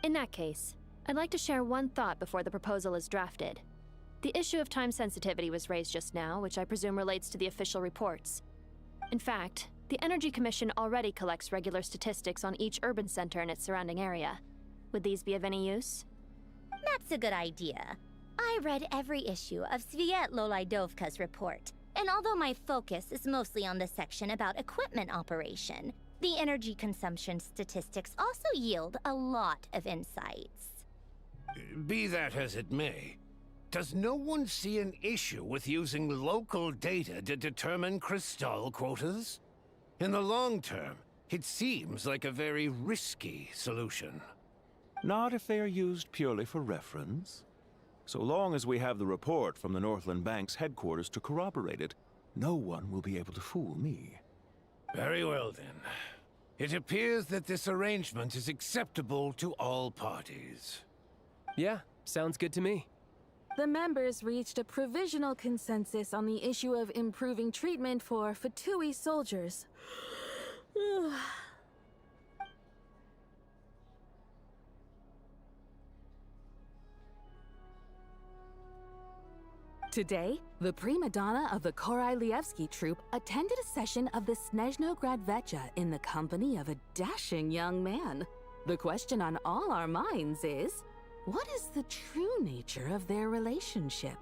In that case, I'd like to share one thought before the proposal is drafted. The issue of time sensitivity was raised just now, which I presume relates to the official reports. In fact, the Energy Commission already collects regular statistics on each urban center and its surrounding area. Would these be of any use? That's a good idea. I read every issue of Sviet-Lolaidovka's report, and although my focus is mostly on the section about equipment operation, the energy consumption statistics also yield a lot of insights. Be that as it may, does no one see an issue with using local data to determine crystal quotas? In the long term, it seems like a very risky solution. Not if they are used purely for reference. So long as we have the report from the Northland Bank's headquarters to corroborate it, no one will be able to fool me. Very well then. It appears that this arrangement is acceptable to all parties. Yeah, sounds good to me. The members reached a provisional consensus on the issue of improving treatment for Fatui soldiers. Today, the prima donna of the Korailievsky troupe attended a session of the Snezhnograd Vecha in the company of a dashing young man. The question on all our minds is, what is the true nature of their relationship?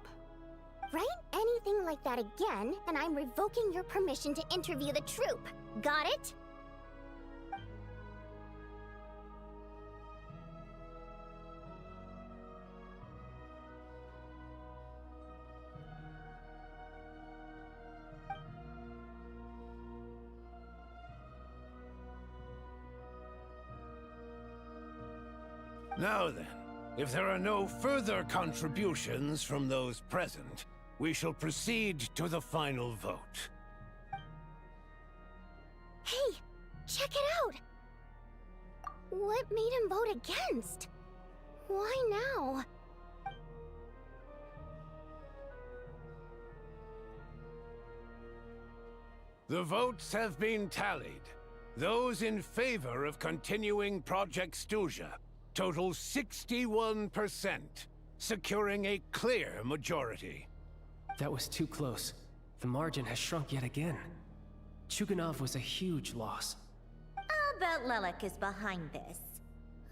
Write anything like that again, and I'm revoking your permission to interview the troupe. Got it? Now then, if there are no further contributions from those present, we shall proceed to the final vote. Hey, check it out! What made him vote against? Why now? The votes have been tallied. Those in favor of continuing Project Stuja total 61%, securing a clear majority. That was too close. The margin has shrunk yet again. Chuganov was a huge loss. I'll bet Lelik is behind this.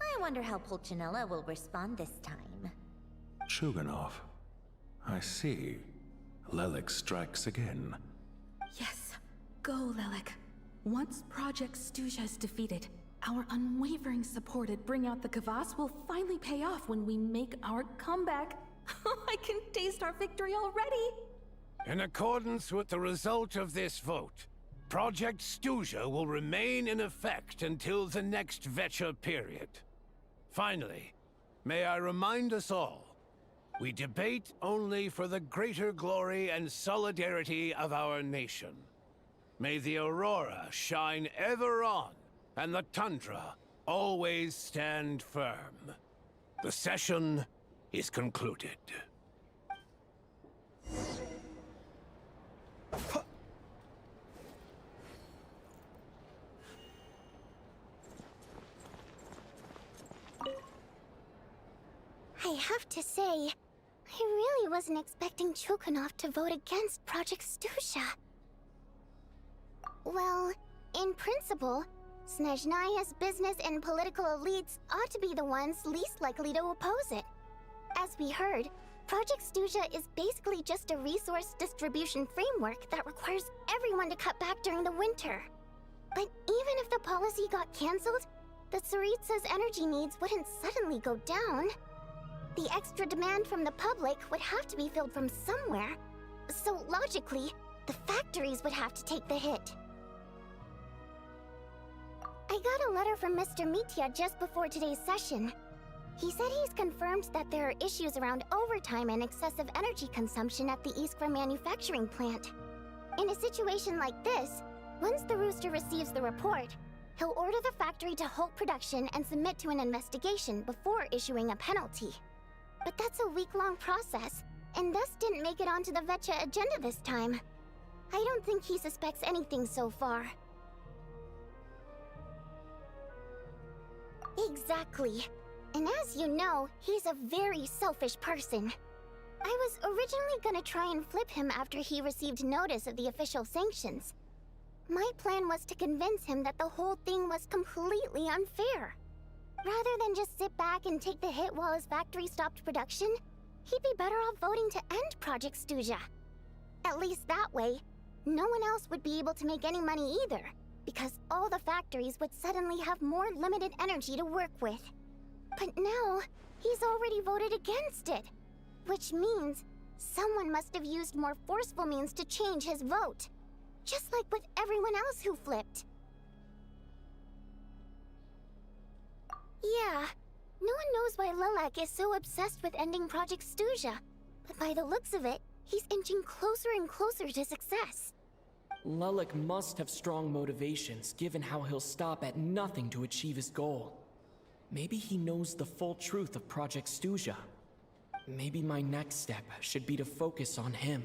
I wonder how Pulcinella will respond this time. Chuganov. I see. Lelik strikes again. Yes, go, Lelik. Once Project Stuja is defeated, our unwavering support at Bring Out the Kvass will finally pay off when we make our comeback. I can taste our victory already! In accordance with the result of this vote, Project Stuja will remain in effect until the next Vecha period. Finally, may I remind us all, we debate only for the greater glory and solidarity of our nation. May the Aurora shine ever on, and the Tundra always stand firm. The session is concluded. I have to say, I really wasn't expecting Chuganov to vote against Project Stuja. Well, in principle, Snezhnaya's business and political elites ought to be the ones least likely to oppose it. As we heard, Project Stuja is basically just a resource distribution framework that requires everyone to cut back during the winter. But even if the policy got cancelled, the Tsaritsa's energy needs wouldn't suddenly go down. The extra demand from the public would have to be filled from somewhere. So logically, the factories would have to take the hit. I got a letter from Mr. Mitya just before today's session. He said he's confirmed that there are issues around overtime and excessive energy consumption at the Iskra manufacturing plant. In a situation like this, once the Rooster receives the report, he'll order the factory to halt production and submit to an investigation before issuing a penalty. But that's a week-long process, and thus didn't make it onto the Vetcha agenda this time. I don't think he suspects anything so far. Exactly. And as you know, he's a very selfish person. I was originally gonna try and flip him after he received notice of the official sanctions. My plan was to convince him that the whole thing was completely unfair. Rather than just sit back and take the hit while his factory stopped production, he'd be better off voting to end Project Stuja. At least that way, no one else would be able to make any money either, because all the factories would suddenly have more limited energy to work with. But now, he's already voted against it, which means someone must have used more forceful means to change his vote, just like with everyone else who flipped. Yeah, no one knows why Lilac is so obsessed with ending Project Stuja, but by the looks of it, he's inching closer and closer to success. Lilac must have strong motivations, given how he'll stop at nothing to achieve his goal. Maybe he knows the full truth of Project Stuja. Maybe my next step should be to focus on him.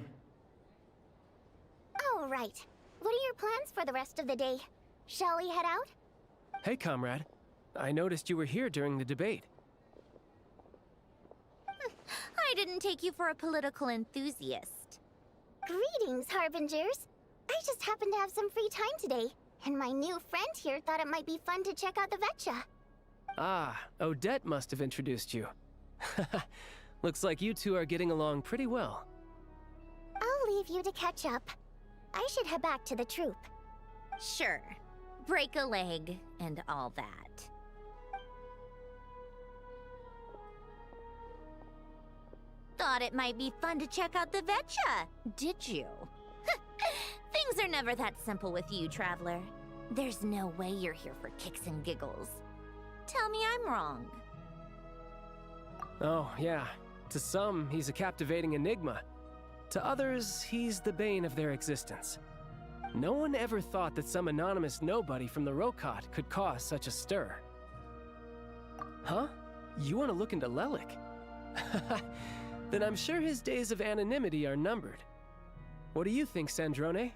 Oh, right. What are your plans for the rest of the day? Shall we head out? Hey, comrade. I noticed you were here during the debate. I didn't take you for a political enthusiast. Greetings, Harbingers. I just happened to have some free time today, and my new friend here thought it might be fun to check out the Vetcha. Ah, Odette must have introduced you. Looks like you two are getting along pretty well. I'll leave you to catch up. I should head back to the troop. Sure. Break a leg and all that. Thought it might be fun to check out the Vetcha, did you? Things are never that simple with you, Traveler. There's no way you're here for kicks and giggles. Tell me I'm wrong. Oh, yeah. To some, he's a captivating enigma. To others, he's the bane of their existence. No one ever thought that some anonymous nobody from the Rokot could cause such a stir. Huh? You want to look into Lelik? Then I'm sure his days of anonymity are numbered. What do you think, Sandrone?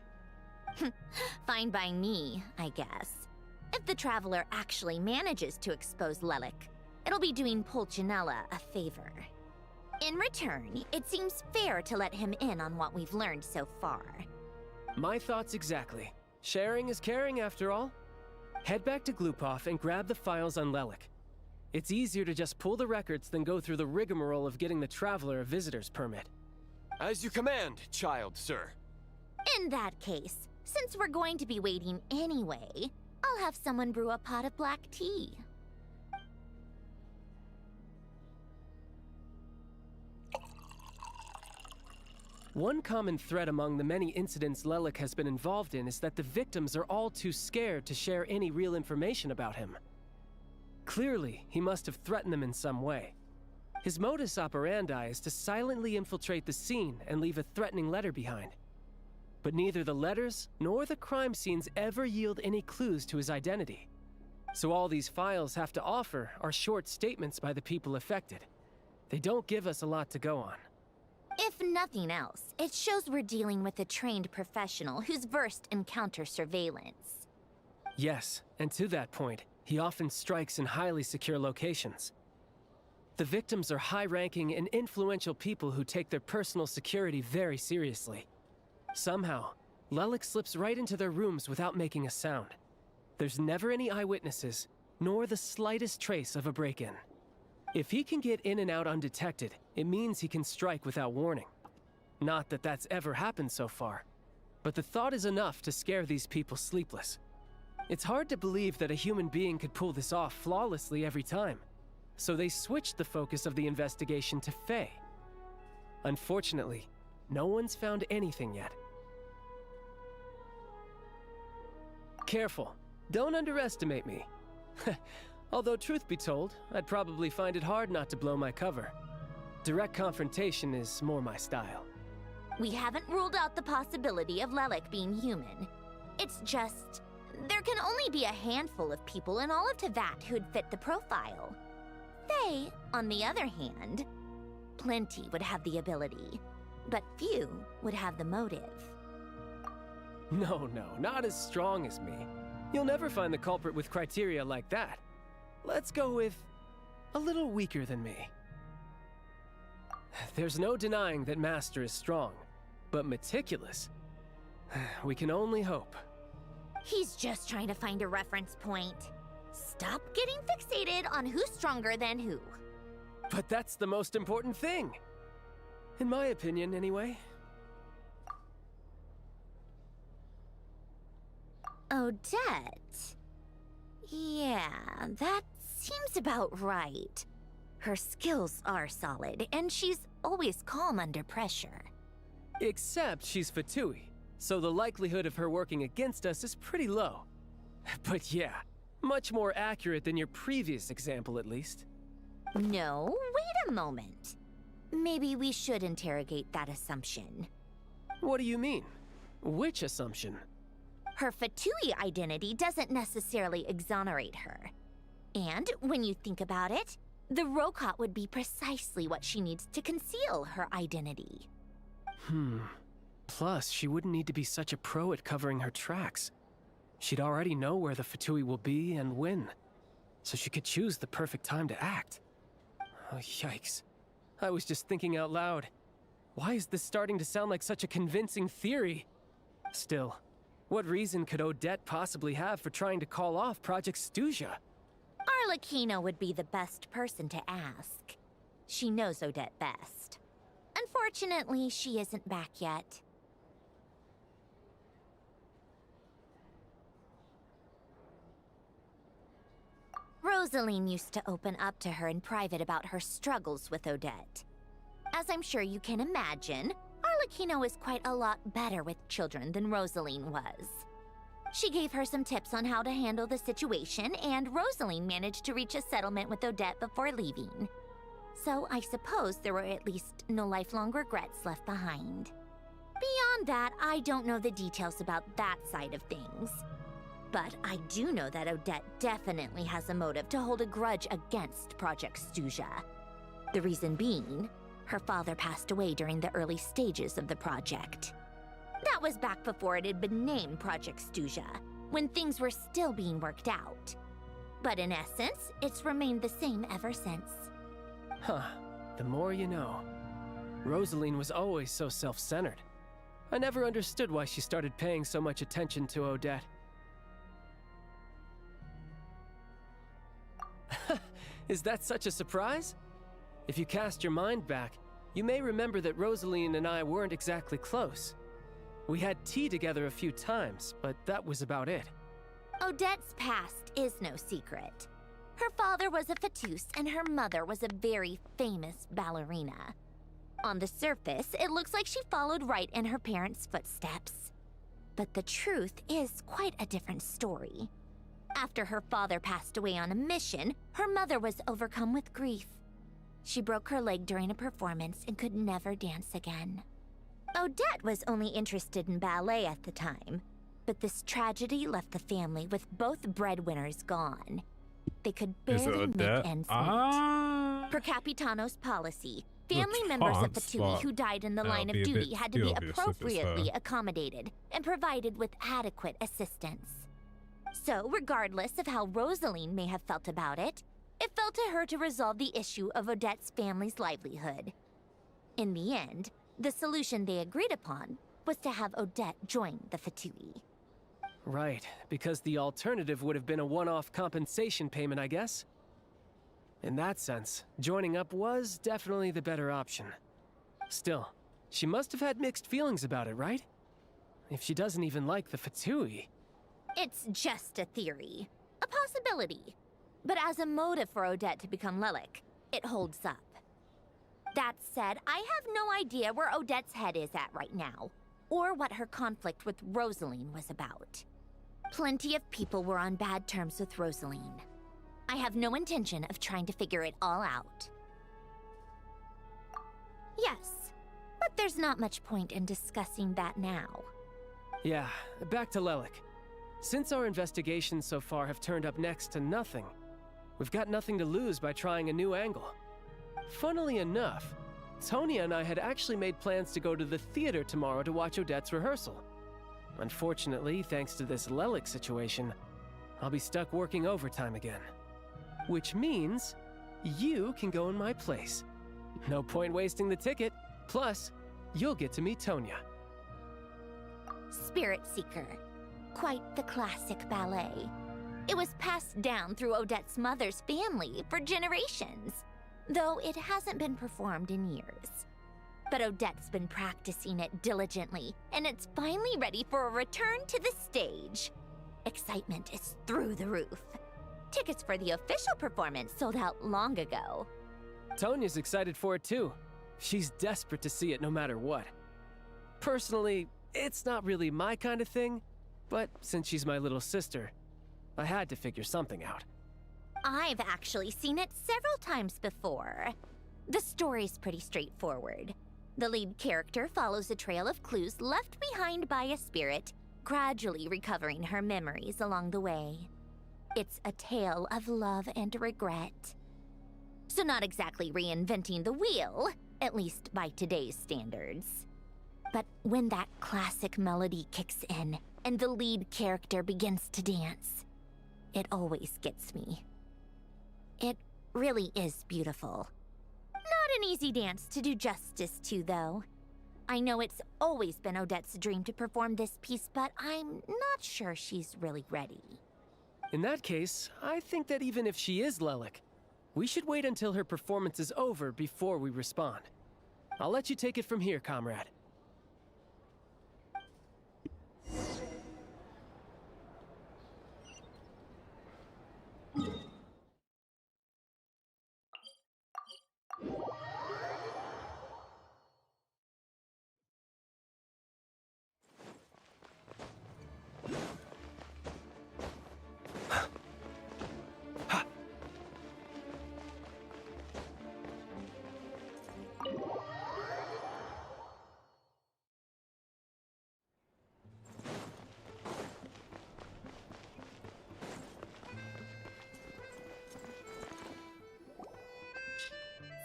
Fine by me, I guess. If the Traveler actually manages to expose Lelik, it'll be doing Pulcinella a favor. In return, it seems fair to let him in on what we've learned so far. My thoughts exactly. Sharing is caring, after all. Head back to Glupov and grab the files on Lelik. It's easier to just pull the records than go through the rigmarole of getting the Traveler a visitor's permit. As you command, child, sir. In that case, since we're going to be waiting anyway, I'll have someone brew a pot of black tea. One common thread among the many incidents Lelik has been involved in is that the victims are all too scared to share any real information about him. Clearly, he must have threatened them in some way. His modus operandi is to silently infiltrate the scene and leave a threatening letter behind. But neither the letters nor the crime scenes ever yield any clues to his identity. So all these files have to offer are short statements by the people affected. They don't give us a lot to go on. If nothing else, it shows we're dealing with a trained professional who's versed in counter-surveillance. Yes, and to that point, he often strikes in highly secure locations. The victims are high-ranking and influential people who take their personal security very seriously. Somehow, Lelik slips right into their rooms without making a sound. There's never any eyewitnesses, nor the slightest trace of a break-in. If he can get in and out undetected, it means he can strike without warning. Not that that's ever happened so far, but the thought is enough to scare these people sleepless. It's hard to believe that a human being could pull this off flawlessly every time, so they switched the focus of the investigation to Faye. Unfortunately, no one's found anything yet. Careful. Don't underestimate me. Although, truth be told, I'd probably find it hard not to blow my cover. Direct confrontation is more my style. We haven't ruled out the possibility of Lelik being human. It's just, there can only be a handful of people in all of Teyvat who'd fit the profile. They, on the other hand, plenty would have the ability, but few would have the motive. No, not as strong as me. You'll never find the culprit with criteria like that. Let's go with a little weaker than me. There's no denying that Master is strong, but meticulous. We can only hope. He's just trying to find a reference point. Stop getting fixated on who's stronger than who. But that's the most important thing. In my opinion, anyway. Odette. Yeah, that seems about right. Her skills are solid, and she's always calm under pressure. Except she's Fatui, so the likelihood of her working against us is pretty low. But yeah, much more accurate than your previous example, at least. No, wait a moment. Maybe we should interrogate that assumption. What do you mean? Which assumption? Her Fatui identity doesn't necessarily exonerate her. And when you think about it, the Rokot would be precisely what she needs to conceal her identity. Plus, she wouldn't need to be such a pro at covering her tracks. She'd already know where the Fatui will be and when, so she could choose the perfect time to act. Oh, yikes. I was just thinking out loud. Why is this starting to sound like such a convincing theory? Still, what reason could Odette possibly have for trying to call off Project Stuja? Arlecchino would be the best person to ask. She knows Odette best. Unfortunately, she isn't back yet. Rosaline used to open up to her in private about her struggles with Odette. As I'm sure you can imagine, Arlecchino is quite a lot better with children than Rosaline was. She gave her some tips on how to handle the situation, and Rosaline managed to reach a settlement with Odette before leaving. So I suppose there were at least no lifelong regrets left behind. Beyond that, I don't know the details about that side of things. But I do know that Odette definitely has a motive to hold a grudge against Project Stuja. The reason being, her father passed away during the early stages of the project. That was back before it had been named Project Stuja, when things were still being worked out. But in essence, it's remained the same ever since. Huh, the more you know. Rosaline was always so self-centered. I never understood why she started paying so much attention to Odette. Is that such a surprise? If you cast your mind back, you may remember that Rosaline and I weren't exactly close. We had tea together a few times, but that was about it. Odette's past is no secret. Her father was a Fatus and her mother was a very famous ballerina. On the surface, it looks like she followed right in her parents' footsteps. But the truth is quite a different story. After her father passed away on a mission, her mother was overcome with grief. She broke her leg during a performance and could never dance again. Odette was only interested in ballet at the time, but this tragedy left the family with both breadwinners gone. They could barely make ends meet. Per Capitano's policy, family members of Fatui who died in the line of duty had to be appropriately accommodated and provided with adequate assistance. So, regardless of how Rosaline may have felt about it, it fell to her to resolve the issue of Odette's family's livelihood. In the end, the solution they agreed upon was to have Odette join the Fatui. Right, because the alternative would have been a one-off compensation payment, I guess. In that sense, joining up was definitely the better option. Still, she must have had mixed feelings about it, right? If she doesn't even like the Fatui. It's just a theory, a possibility. But as a motive for Odette to become Lelik, it holds up. That said, I have no idea where Odette's head is at right now, or what her conflict with Rosaline was about. Plenty of people were on bad terms with Rosaline. I have no intention of trying to figure it all out. Yes, but there's not much point in discussing that now. Yeah, back to Lelik. Since our investigations so far have turned up next to nothing, we've got nothing to lose by trying a new angle. Funnily enough, Tonya and I had actually made plans to go to the theater tomorrow to watch Odette's rehearsal. Unfortunately, thanks to this Lelik situation, I'll be stuck working overtime again. Which means you can go in my place. No point wasting the ticket. Plus, you'll get to meet Tonya. Spirit Seeker. Quite the classic ballet. It was passed down through Odette's mother's family for generations, though it hasn't been performed in years. But Odette's been practicing it diligently, and it's finally ready for a return to the stage. Excitement is through the roof. Tickets for the official performance sold out long ago. Tonya's excited for it too. She's desperate to see it no matter what. Personally, it's not really my kind of thing, but since she's my little sister, I had to figure something out. I've actually seen it several times before. The story's pretty straightforward. The lead character follows a trail of clues left behind by a spirit, gradually recovering her memories along the way. It's a tale of love and regret. So not exactly reinventing the wheel, at least by today's standards. But when that classic melody kicks in and the lead character begins to dance, it always gets me. It really is beautiful. Not an easy dance to do justice to, though. I know it's always been Odette's dream to perform this piece, but I'm not sure she's really ready. In that case, I think that even if she is Lelik, we should wait until her performance is over before we respond. I'll let you take it from here, comrade.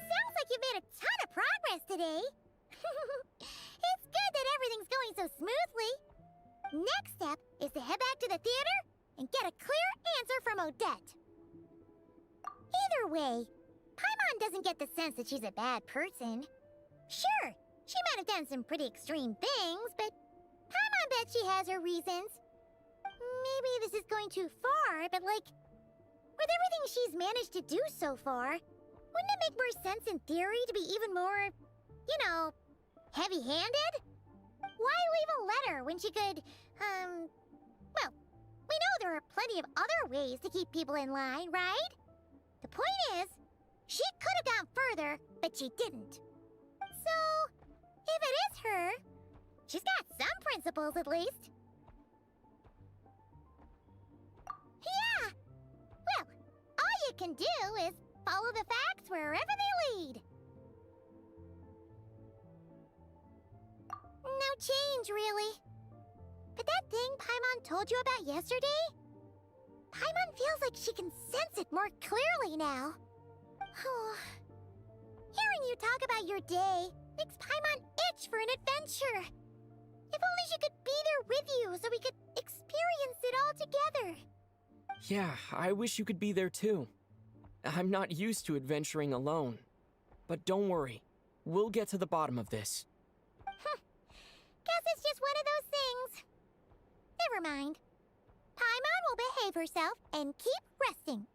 Sounds like you've made a ton of progress today. It's good that everything's going so smoothly. Next step is to head back to the theater and get a clear answer from Odette. Either way, Paimon doesn't get the sense that she's a bad person. Sure, she might have done some pretty extreme things, but Paimon bet she has her reasons. Maybe this is going too far, but like, with everything she's managed to do so far, wouldn't it make more sense in theory to be even more, you know, heavy-handed? Why leave a letter when she could, well, we know there are plenty of other ways to keep people in line, right? The point is, she could have gone further, but she didn't. So, if it is her, she's got some principles at least. Yeah! Well, all you can do is follow the facts wherever they lead. No change, really. But that thing Paimon told you about yesterday? Paimon feels like she can sense it more clearly now. Hearing you talk about your day makes Paimon itch for an adventure. If only she could be there with you so we could experience it all together. Yeah, I wish you could be there too. I'm not used to adventuring alone. But don't worry, we'll get to the bottom of this. Guess it's just one of those things. Never mind. Paimon will behave herself and keep resting.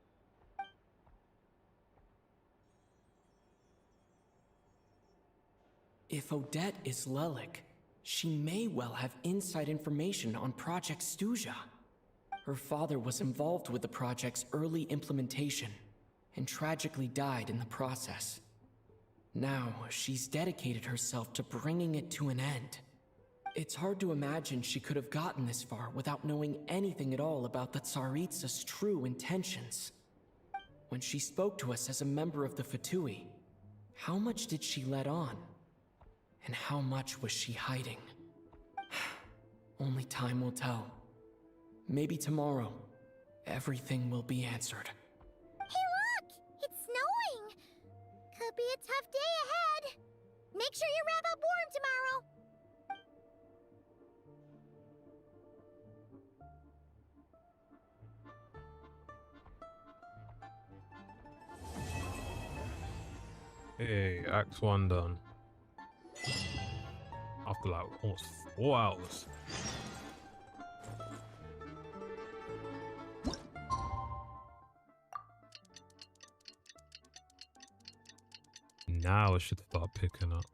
If Odette is Lelik, she may well have inside information on Project Stuja. Her father was involved with the project's early implementation and tragically died in the process. Now, she's dedicated herself to bringing it to an end. It's hard to imagine she could have gotten this far without knowing anything at all about the Tsaritsa's true intentions. When she spoke to us as a member of the Fatui, how much did she let on? And how much was she hiding? Only time will tell. Maybe tomorrow, everything will be answered. Hey look! It's snowing! Could be a tough day ahead. Make sure you wrap up warm tomorrow. Hey, Act 1 done. After like almost 4 hours. Now it should start picking up.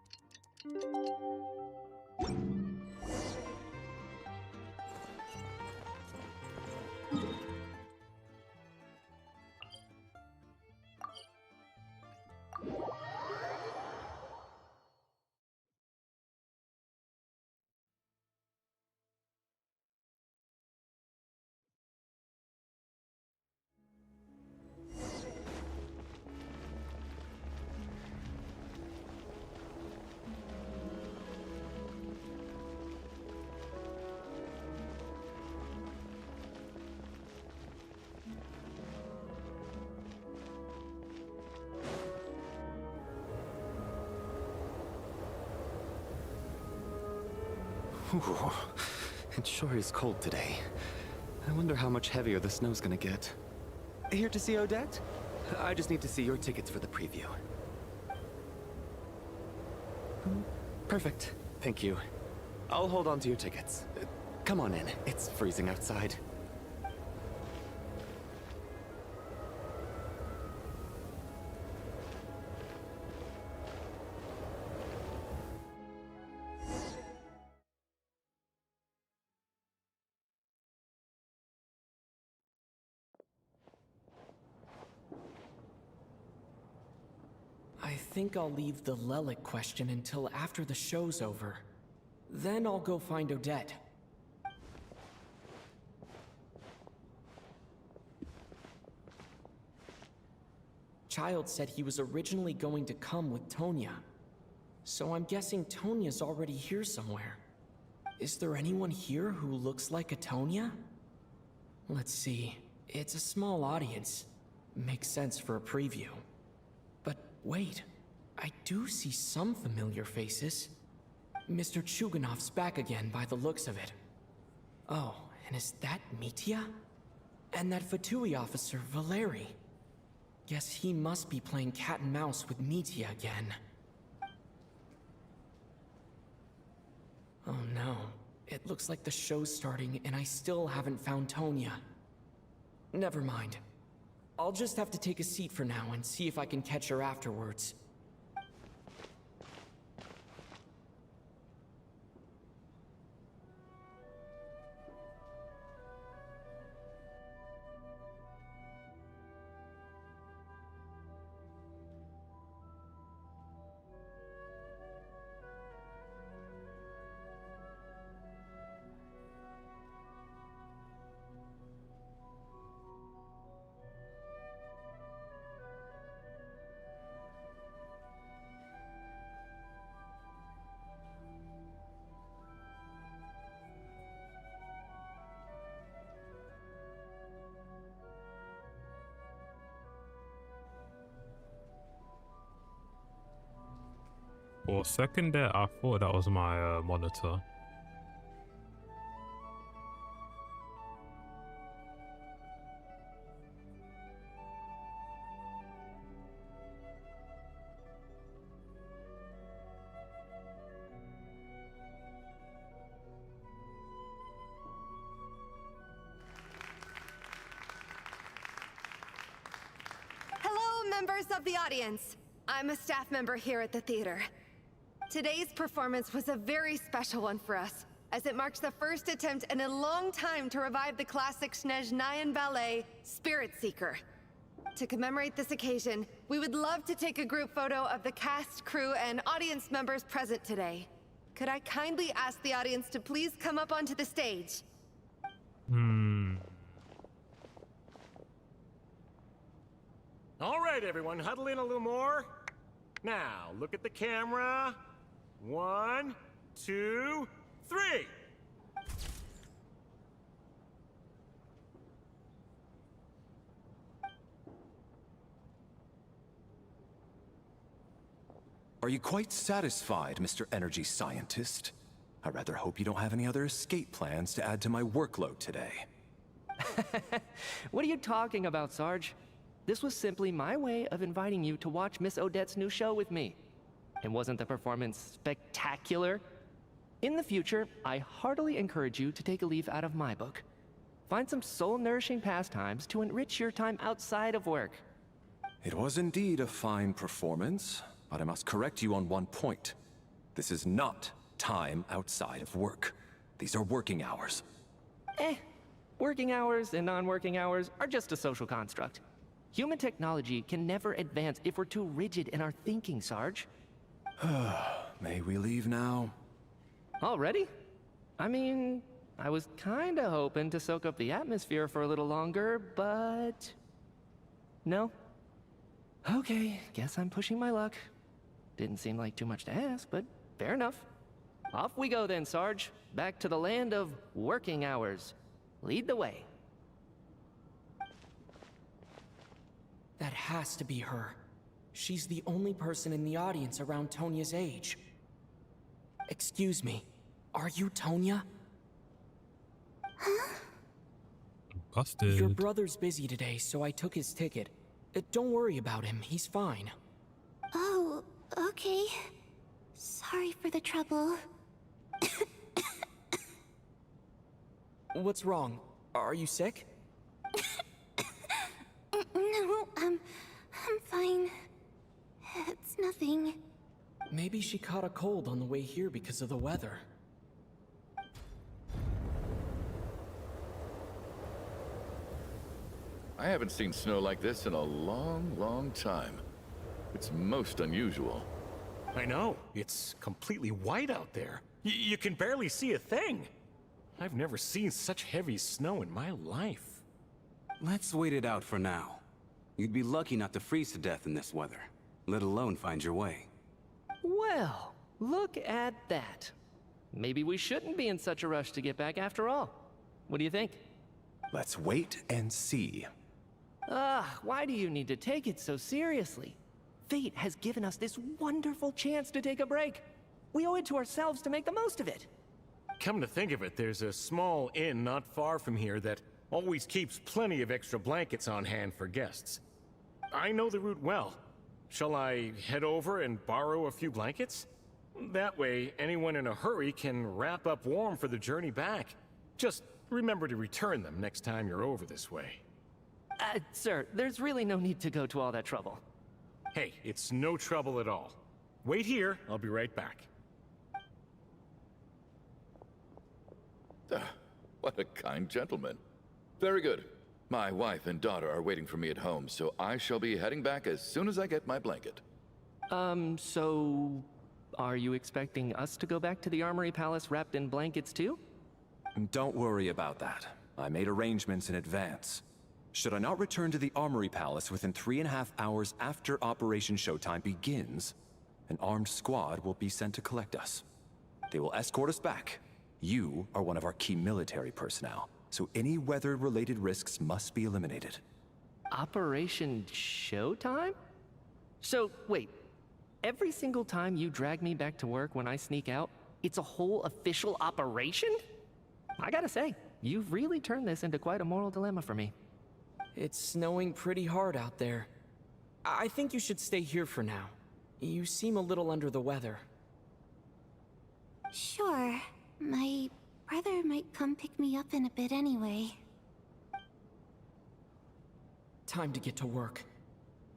Ooh, it sure is cold today. I wonder how much heavier the snow's gonna get. Here to see Odette? I just need to see your tickets for the preview. Perfect. Thank you. I'll hold on to your tickets. Come on in. It's freezing outside. I think I'll leave the Lelic question until after the show's over. Then I'll go find Odette. Child said he was originally going to come with Tonya. So I'm guessing Tonya's already here somewhere. Is there anyone here who looks like a Tonya? Let's see. It's a small audience. Makes sense for a preview. But wait, I do see some familiar faces. Mr. Chuganov's back again by the looks of it. Oh, and is that Mitya? And that Fatui officer, Valeri. Guess he must be playing cat and mouse with Mitya again. Oh no, it looks like the show's starting and I still haven't found Tonya. Never mind. I'll just have to take a seat for now and see if I can catch her afterwards. For a second there, I thought that was my monitor. Hello, members of the audience. I'm a staff member here at the theater. Today's performance was a very special one for us, as it marks the first attempt in a long time to revive the classic Snezhnayan ballet, Spirit Seeker. To commemorate this occasion, we would love to take a group photo of the cast, crew, and audience members present today. Could I kindly ask the audience to please come up onto the stage? All right, everyone, huddle in a little more. Now, look at the camera. 1, 2, 3. Are you quite satisfied, Mr. Energy Scientist? I rather hope you don't have any other escape plans to add to my workload today. What are you talking about, Sarge? This was simply my way of inviting you to watch Miss Odette's new show with me. And wasn't the performance spectacular? In the future, I heartily encourage you to take a leaf out of my book. Find some soul-nourishing pastimes to enrich your time outside of work. It was indeed a fine performance, but I must correct you on one point. This is not time outside of work. These are working hours. Working hours and non-working hours are just a social construct. Human technology can never advance if we're too rigid in our thinking, Sarge. May we leave now? Already? I mean, I was kinda hoping to soak up the atmosphere for a little longer, but... No? Okay, guess I'm pushing my luck. Didn't seem like too much to ask, but fair enough. Off we go then, Sarge. Back to the land of working hours. Lead the way. That has to be her. She's the only person in the audience around Tonia's age. Excuse me, are you Tonia? Huh? Busted. Your brother's busy today, so I took his ticket. Don't worry about him, he's fine. Oh, okay. Sorry for the trouble. What's wrong? Are you sick? No, I'm fine. It's nothing. Maybe she caught a cold on the way here because of the weather. I haven't seen snow like this in a long, long time. It's most unusual. I know. It's completely white out there. You can barely see a thing. I've never seen such heavy snow in my life. Let's wait it out for now. You'd be lucky not to freeze to death in this weather, let alone find your way. Well, look at that. Maybe we shouldn't be in such a rush to get back after all. What do you think? Let's wait and see. Why do you need to take it so seriously? Fate has given us this wonderful chance to take a break. We owe it to ourselves to make the most of it. Come to think of it, there's a small inn not far from here that always keeps plenty of extra blankets on hand for guests. I know the route well. Shall I head over and borrow a few blankets? That way, anyone in a hurry can wrap up warm for the journey back. Just remember to return them next time you're over this way. Sir, there's really no need to go to all that trouble. Hey, it's no trouble at all. Wait here, I'll be right back. What a kind gentleman. Very good. My wife and daughter are waiting for me at home, so I shall be heading back as soon as I get my blanket. So... are you expecting us to go back to the Armory Palace wrapped in blankets too? Don't worry about that. I made arrangements in advance. Should I not return to the Armory Palace within 3.5 hours after Operation Showtime begins, an armed squad will be sent to collect us. They will escort us back. You are one of our key military personnel, so any weather-related risks must be eliminated. Operation Showtime? So, wait. Every single time you drag me back to work when I sneak out, it's a whole official operation? I gotta say, you've really turned this into quite a moral dilemma for me. It's snowing pretty hard out there. I think you should stay here for now. You seem a little under the weather. Sure. My brother might come pick me up in a bit anyway. Time to get to work.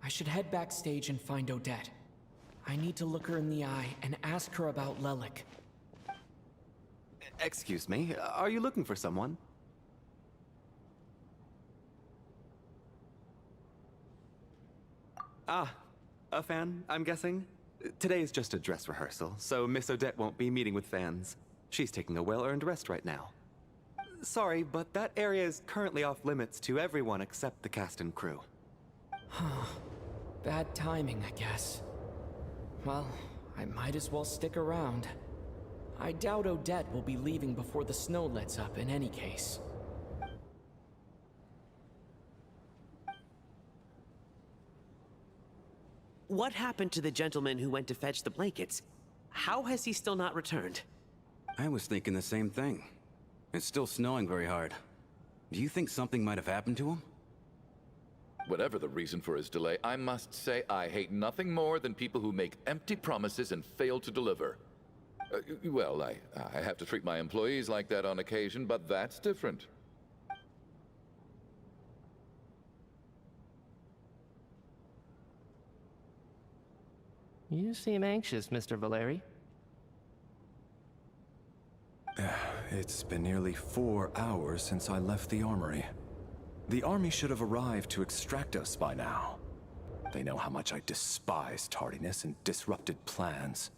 I should head backstage and find Odette. I need to look her in the eye and ask her about Lelik. Excuse me, are you looking for someone? Ah, a fan, I'm guessing? Today is just a dress rehearsal, so Miss Odette won't be meeting with fans. She's taking a well-earned rest right now. Sorry, but that area is currently off limits to everyone except the cast and crew. Bad timing, I guess. Well, I might as well stick around. I doubt Odette will be leaving before the snow lets up in any case. What happened to the gentleman who went to fetch the blankets? How has he still not returned? I was thinking the same thing. It's still snowing very hard. Do you think something might have happened to him? Whatever the reason for his delay, I must say I hate nothing more than people who make empty promises and fail to deliver. Well, I have to treat my employees like that on occasion, but that's different. You seem anxious, Mr. Valeri. It's been nearly 4 hours since I left the armory. The army should have arrived to extract us by now. They know how much I despise tardiness and disrupted plans.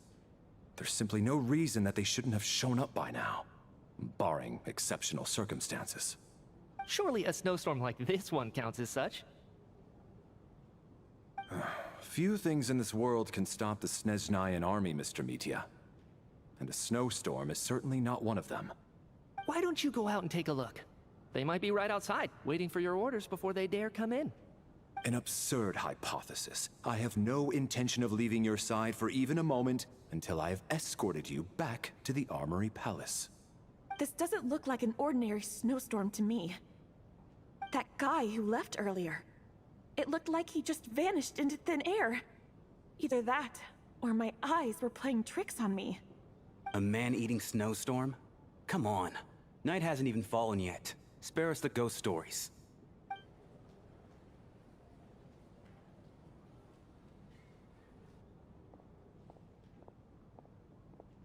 There's simply no reason that they shouldn't have shown up by now, barring exceptional circumstances. Surely a snowstorm like this one counts as such. Few things in this world can stop the Snezhnayan army, Mr. Mitya. And a snowstorm is certainly not one of them. Why don't you go out and take a look? They might be right outside, waiting for your orders before they dare come in. An absurd hypothesis. I have no intention of leaving your side for even a moment until I have escorted you back to the Armory Palace. This doesn't look like an ordinary snowstorm to me. That guy who left earlier, it looked like he just vanished into thin air. Either that, or my eyes were playing tricks on me. A man-eating snowstorm? Come on. Night hasn't even fallen yet. Spare us the ghost stories.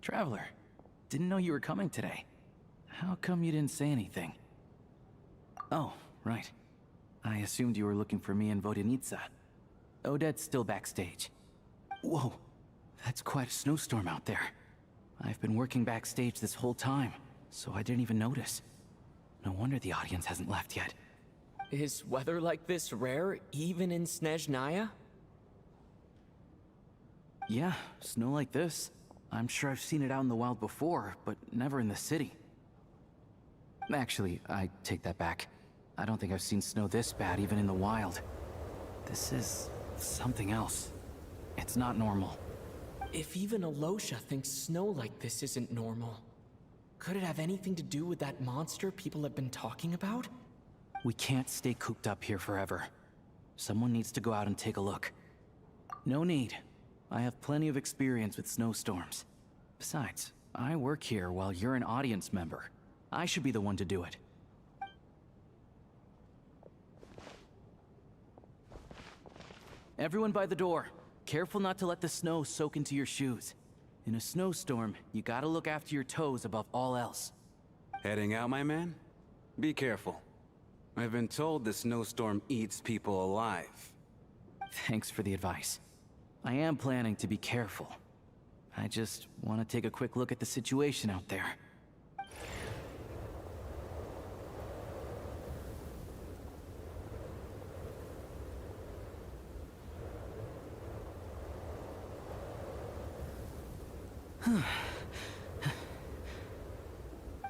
Traveler, didn't know you were coming today. How come you didn't say anything? Oh, right. I assumed you were looking for me and Vodenitsa. Odette's still backstage. Whoa, that's quite a snowstorm out there. I've been working backstage this whole time, so I didn't even notice. No wonder the audience hasn't left yet. Is weather like this rare, even in Snezhnaya? Yeah, snow like this. I'm sure I've seen it out in the wild before, but never in the city. Actually, I take that back. I don't think I've seen snow this bad even in the wild. This is something else. It's not normal. If even Alosha thinks snow like this isn't normal, could it have anything to do with that monster people have been talking about? We can't stay cooped up here forever. Someone needs to go out and take a look. No need. I have plenty of experience with snowstorms. Besides, I work here while you're an audience member. I should be the one to do it. Everyone by the door. Careful not to let the snow soak into your shoes. In a snowstorm, you gotta look after your toes above all else. Heading out, my man? Be careful. I've been told the snowstorm eats people alive. Thanks for the advice. I am planning to be careful. I just want to take a quick look at the situation out there.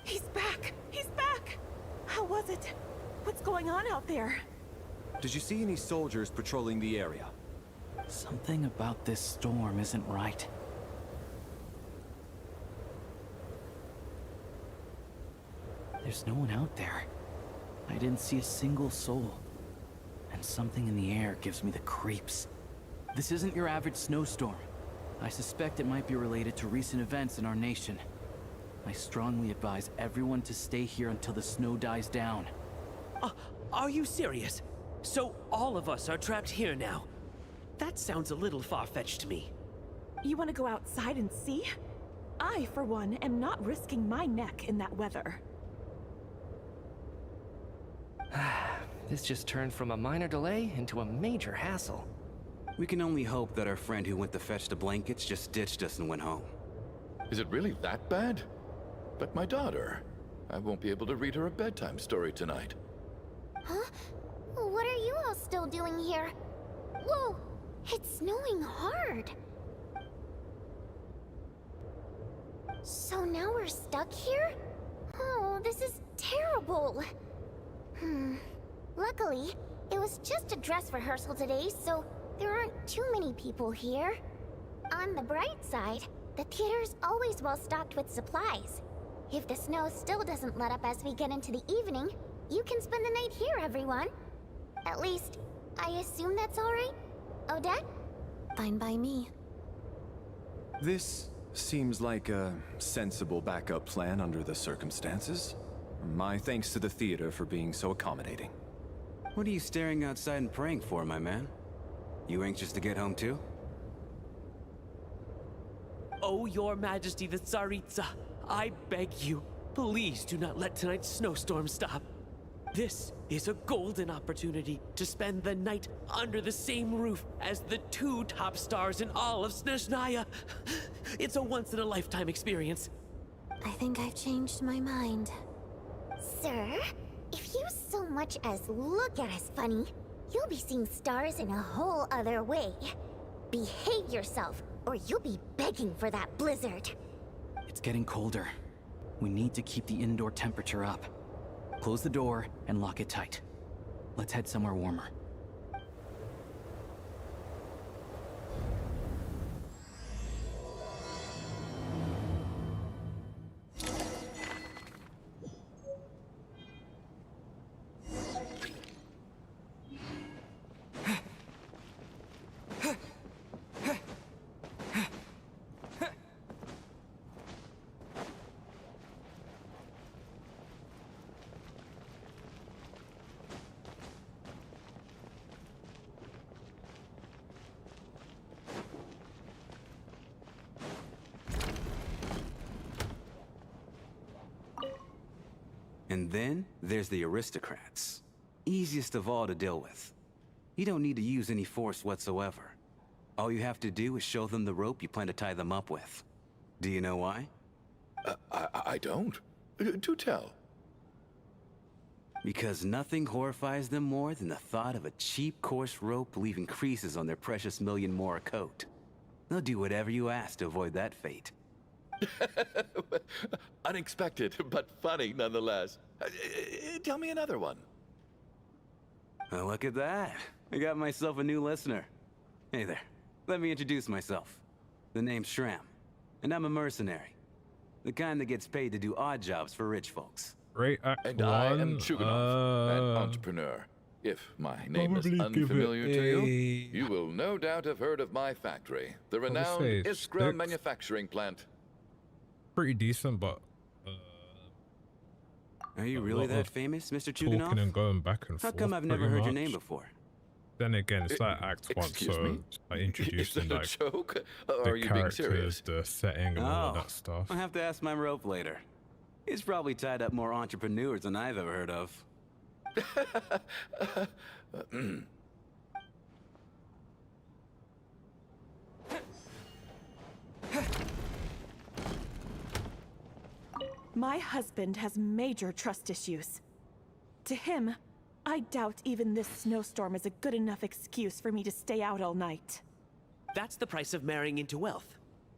He's back! He's back! How was it? What's going on out there? Did you see any soldiers patrolling the area? Something about this storm isn't right. There's no one out there. I didn't see a single soul. And something in the air gives me the creeps. This isn't your average snowstorm. I suspect it might be related to recent events in our nation. I strongly advise everyone to stay here until the snow dies down. Are you serious? So all of us are trapped here now? That sounds a little far-fetched to me. You want to go outside and see? I, for one, am not risking my neck in that weather. This just turned from a minor delay into a major hassle. We can only hope that our friend who went to fetch the blankets just ditched us and went home. Is it really that bad? But my daughter, I won't be able to read her a bedtime story tonight. Huh? What are you all still doing here? Whoa! It's snowing hard! So now we're stuck here? Oh, this is terrible! Luckily, it was just a dress rehearsal today, so there aren't too many people here. On the bright side, the theater's always well stocked with supplies. If the snow still doesn't let up as we get into the evening, you can spend the night here, everyone. At least, I assume that's alright? Odette? Fine by me. This seems like a sensible backup plan under the circumstances. My thanks to the theater for being so accommodating. What are you staring outside and praying for, my man? You anxious to get home too? Oh, Your Majesty the Tsaritsa, I beg you, please do not let tonight's snowstorm stop. This is a golden opportunity to spend the night under the same roof as the 2 top stars in all of Snezhnaya. It's a once-in-a-lifetime experience. I think I've changed my mind. Sir, if you so much as look at us funny, you'll be seeing stars in a whole other way. Behave yourself, or you'll be begging for that blizzard. It's getting colder. We need to keep the indoor temperature up. Close the door and lock it tight. Let's head somewhere warmer. And then there's the aristocrats. Easiest of all to deal with. You don't need to use any force whatsoever. All you have to do is show them the rope you plan to tie them up with. Do you know why? I don't. Do tell. Because nothing horrifies them more than the thought of a cheap, coarse rope leaving creases on their precious million Mora coat. They'll do whatever you ask to avoid that fate. Unexpected, but funny nonetheless. Tell me another one. Oh, look at that. I got myself a new listener. Hey there. Let me introduce myself. The name's Shram, and I'm a mercenary. The kind that gets paid to do odd jobs for rich folks. Great Act And 1. I am Chuganov, an entrepreneur. If my name is unfamiliar to you, you will no doubt have heard of my factory, the renowned Iskra manufacturing plant. Pretty decent, but are you really that famous, Mr. Chuganov? talking and going back and How forth. come I've never pretty heard your much. name before? Then again, it's like Act 1, Excuse so me? I introduced Is in that a like joke? the Are you being serious? characters, the setting, and all Oh, that stuff. I'll have to ask my rope later. It's probably tied up more entrepreneurs than I've ever heard of. My husband has major trust issues. To him, I doubt even this snowstorm is a good enough excuse for me to stay out all night. That's the price of marrying into wealth.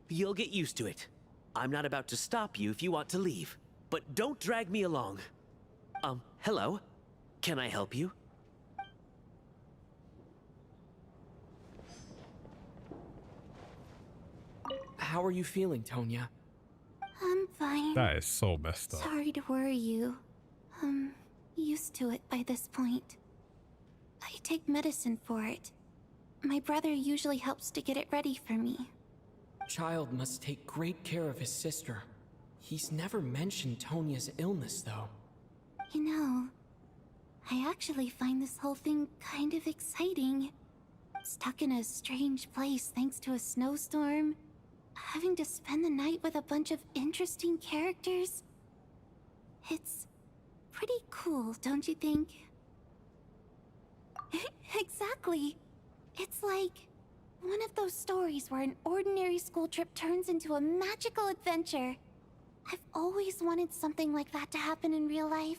You'll get used to it. I'm not about to stop you if you want to leave, but don't drag me along. Hello? Can I help you? How are you feeling, Tonya? I'm fine. That is so messed up. Sorry to worry you. I'm used to it by this point. I take medicine for it. My brother usually helps to get it ready for me. Child must take great care of his sister. He's never mentioned Tonya's illness, though. You know, I actually find this whole thing kind of exciting. Stuck in a strange place thanks to a snowstorm. Having to spend the night with a bunch of interesting characters. It's pretty cool, don't you think? Exactly. It's like One of those stories where an ordinary school trip turns into a magical adventure. I've always wanted something like that to happen in real life.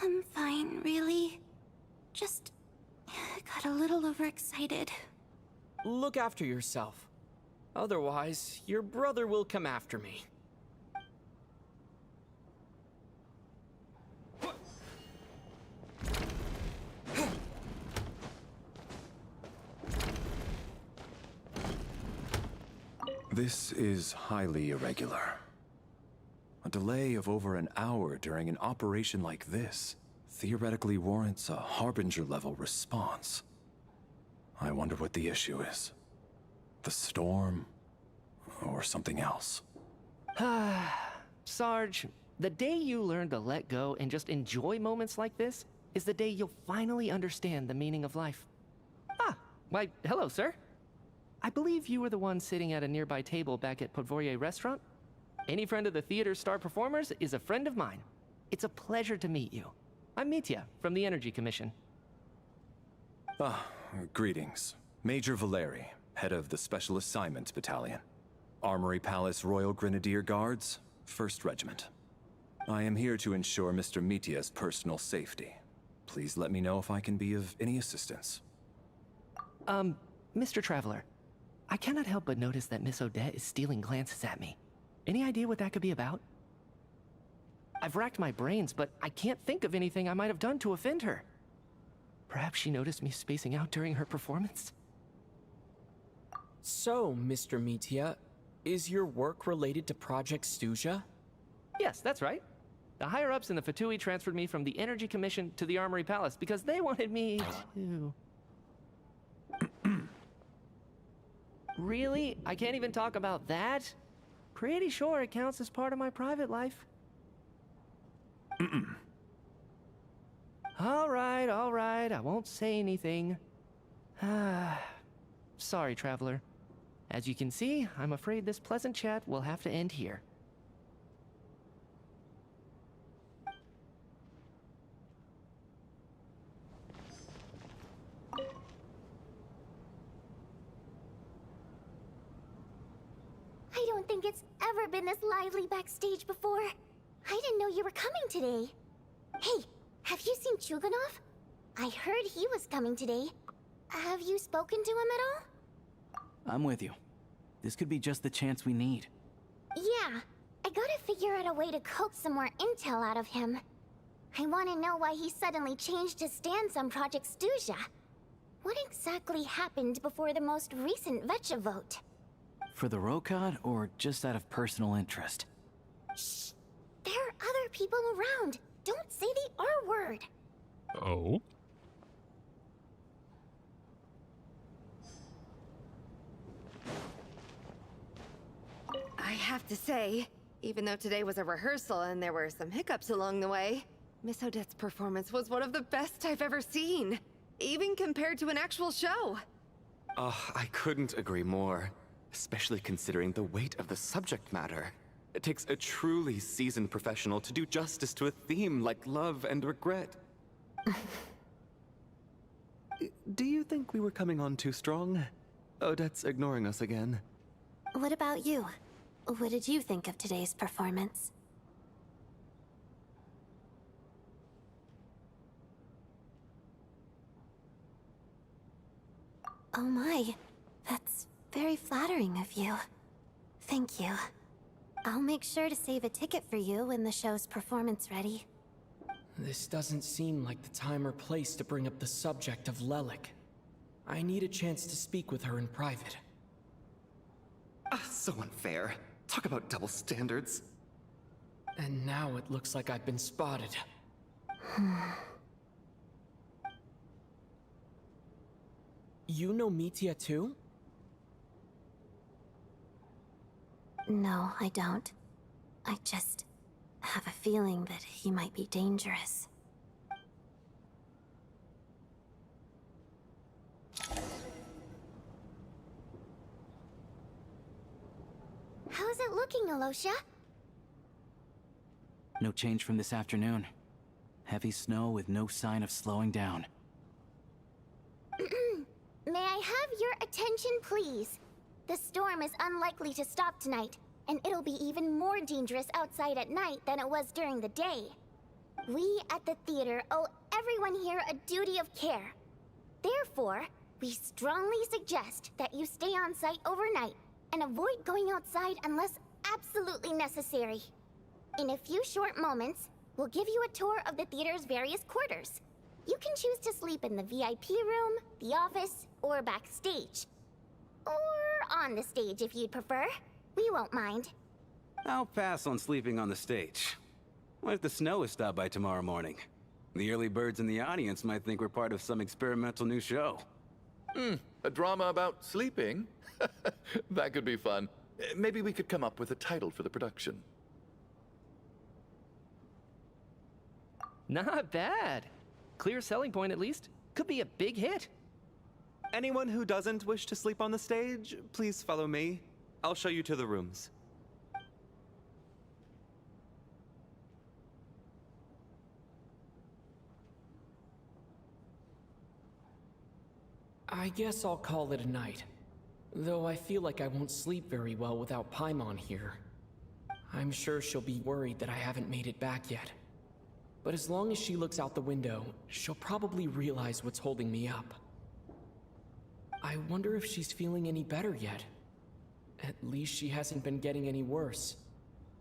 I'm fine, really. Just got a little overexcited. Look after yourself. Otherwise, your brother will come after me. This is highly irregular. A delay of over an hour during an operation like this theoretically warrants a Harbinger-level response. I wonder what the issue is. The storm, or something else. Sarge, the day you learn to let go and just enjoy moments like this is the day you'll finally understand the meaning of life. Ah, why, hello, sir. I believe you were the one sitting at a nearby table back at Podvorye Restaurant. Any friend of the theater's star performers is a friend of mine. It's a pleasure to meet you. I'm Mitya, from the Energy Commission. Greetings. Major Valeri, head of the Special Assignments Battalion. Armory Palace Royal Grenadier Guards, 1st Regiment. I am here to ensure Mr. Mitya's personal safety. Please let me know if I can be of any assistance. Mr. Traveler, I cannot help but notice that Miss Odette is stealing glances at me. Any idea what that could be about? I've racked my brains, but I can't think of anything I might have done to offend her. Perhaps she noticed me spacing out during her performance? So, Mr. Mitya, is your work related to Project Stuja? Yes, that's right. The higher-ups in the Fatui transferred me from the Energy Commission to the Armory Palace because they wanted me to... Really? I can't even talk about that? Pretty sure it counts as part of my private life. All right, I won't say anything. Sorry, Traveler. As you can see, I'm afraid this pleasant chat will have to end here. I don't think it's ever been this lively backstage before. I didn't know you were coming today. Hey, have you seen Chuganov? I heard he was coming today. Have you spoken to him at all? I'm with you. This could be just the chance we need. Yeah, I gotta figure out a way to coax some more intel out of him. I want to know why he suddenly changed his stance on Project Stuja. What exactly happened before the most recent Vetcha vote? For the Rokad, or just out of personal interest? Shh! There are other people around. Don't say the R word. Oh? I have to say, even though today was a rehearsal and there were some hiccups along the way, Miss Odette's performance was one of the best I've ever seen, even compared to an actual show. I couldn't agree more, especially considering the weight of the subject matter. It takes a truly seasoned professional to do justice to a theme like love and regret. Do you think we were coming on too strong? Odette's ignoring us again. What about you? What did you think of today's performance? Oh my, that's very flattering of you. Thank you. I'll make sure to save a ticket for you when the show's performance ready. This doesn't seem like the time or place to bring up the subject of Lelik. I need a chance to speak with her in private. So unfair. Talk about double standards. And now it looks like I've been spotted. You know Mitya too? No, I don't. I just have a feeling that he might be dangerous. How's it looking, Alosha? No change from this afternoon. Heavy snow with no sign of slowing down. May I have your attention, please? The storm is unlikely to stop tonight, and it'll be even more dangerous outside at night than it was during the day. We at the theater owe everyone here a duty of care. Therefore, we strongly suggest that you stay on site overnight and avoid going outside unless absolutely necessary. In a few short moments, we'll give you a tour of the theater's various quarters. You can choose to sleep in the VIP room, the office, or backstage. Or on the stage if you'd prefer. We won't mind. I'll pass on sleeping on the stage. What if the snow is stopped by tomorrow morning? The early birds in the audience might think we're part of some experimental new show. A drama about sleeping? That could be fun. Maybe we could come up with a title for the production. Not bad. Clear selling point at least. Could be a big hit. Anyone who doesn't wish to sleep on the stage, please follow me. I'll show you to the rooms. I guess I'll call it a night. Though I feel like I won't sleep very well without Paimon here. I'm sure she'll be worried that I haven't made it back yet. But as long as she looks out the window, she'll probably realize what's holding me up. I wonder if she's feeling any better yet. At least she hasn't been getting any worse.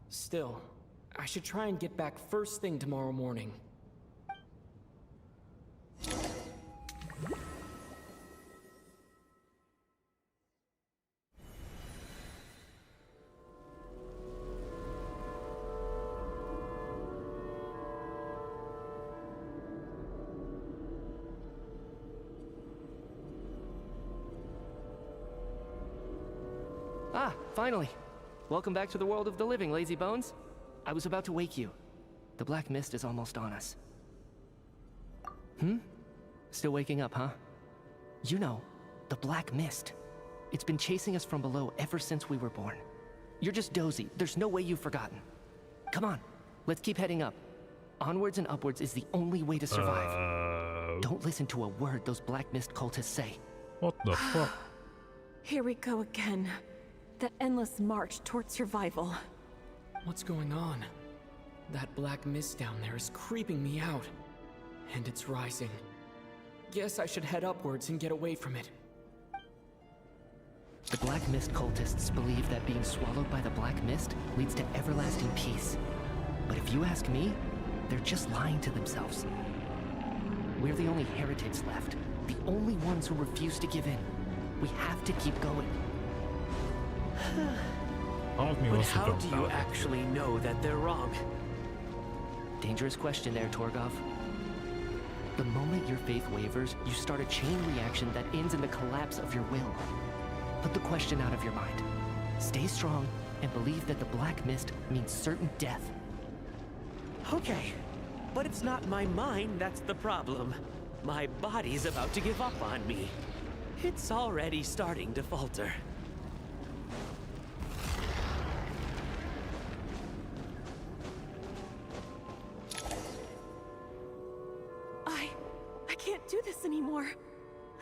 Still, I should try and get back first thing tomorrow morning. Ah, finally. Welcome back to the world of the living, lazy bones. I was about to wake you. The black mist is almost on us. Still waking up, huh? You know, the black mist. It's been chasing us from below ever since we were born. You're just dozy. There's no way you've forgotten. Come on, let's keep heading up. Onwards and upwards is the only way to survive. Don't listen to a word those black mist cultists say. What the fuck? Here we go again. The endless march towards survival. What's going on? That black mist down there is creeping me out. And it's rising. Guess I should head upwards and get away from it. The black mist cultists believe that being swallowed by the black mist leads to everlasting peace. But if you ask me, they're just lying to themselves. We're the only heretics left. The only ones who refuse to give in. We have to keep going. But how do you actually know that they're wrong? Dangerous question there, Torgov. The moment your faith wavers, you start a chain reaction that ends in the collapse of your will. Put the question out of your mind. Stay strong and believe that the black mist means certain death. Okay, but it's not my mind that's the problem. My body's about to give up on me. It's already starting to falter. I can't do this anymore.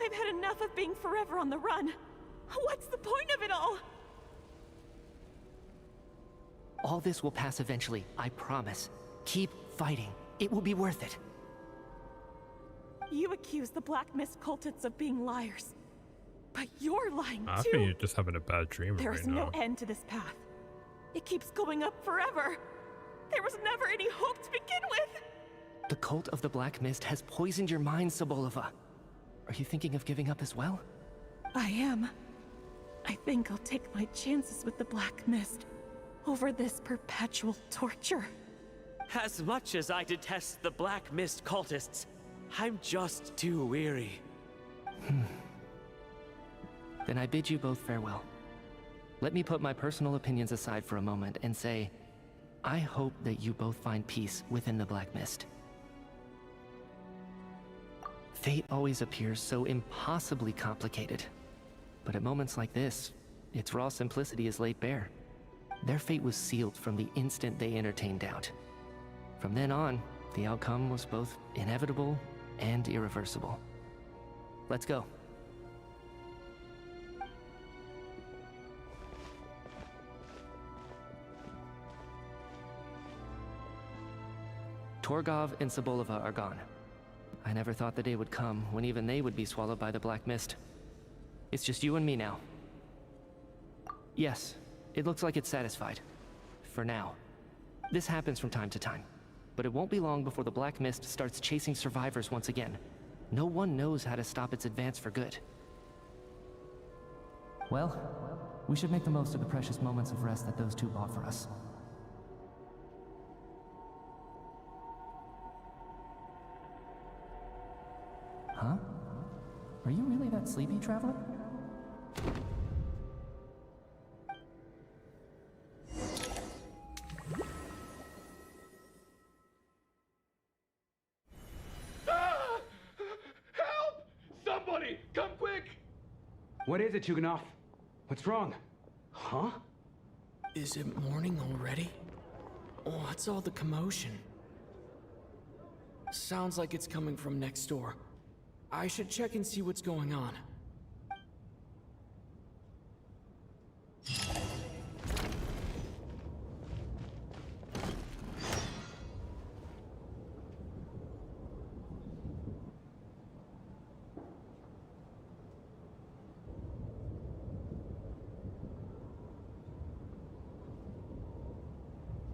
I've had enough of being forever on the run. What's the point of it all? All this will pass eventually, I promise. Keep fighting. It will be worth it. You accuse the Black Mist cultists of being liars. But you're lying I too. think you're just having a bad dream There right is now. no end to this path. It keeps going up forever. There was never any hope to begin with. The cult of the Black Mist has poisoned your mind, Sobolova. Are you thinking of giving up as well? I am. I think I'll take my chances with the Black Mist over this perpetual torture. As much as I detest the Black Mist cultists, I'm just too weary. Then I bid you both farewell. Let me put my personal opinions aside for a moment and say, I hope that you both find peace within the Black Mist. Fate always appears so impossibly complicated. But at moments like this, its raw simplicity is laid bare. Their fate was sealed from the instant they entertained doubt. From then on, The outcome was both inevitable and irreversible. Let's go. Torgov and Sobolova are gone. I never thought the day would come when even they would be swallowed by the black mist. It's just you and me now. Yes, it looks like it's satisfied. For now. This happens from time to time, but it won't be long before the black mist starts chasing survivors once again. No one knows how to stop its advance for good. Well, we should make the most of the precious moments of rest that those two offer us. Huh? Are you really that sleepy, traveler? Help! Somebody, come quick! What is it, Chuganov? What's wrong? Huh? Is it morning already? What's all the commotion? Sounds like it's coming from next door. I should check and see what's going on.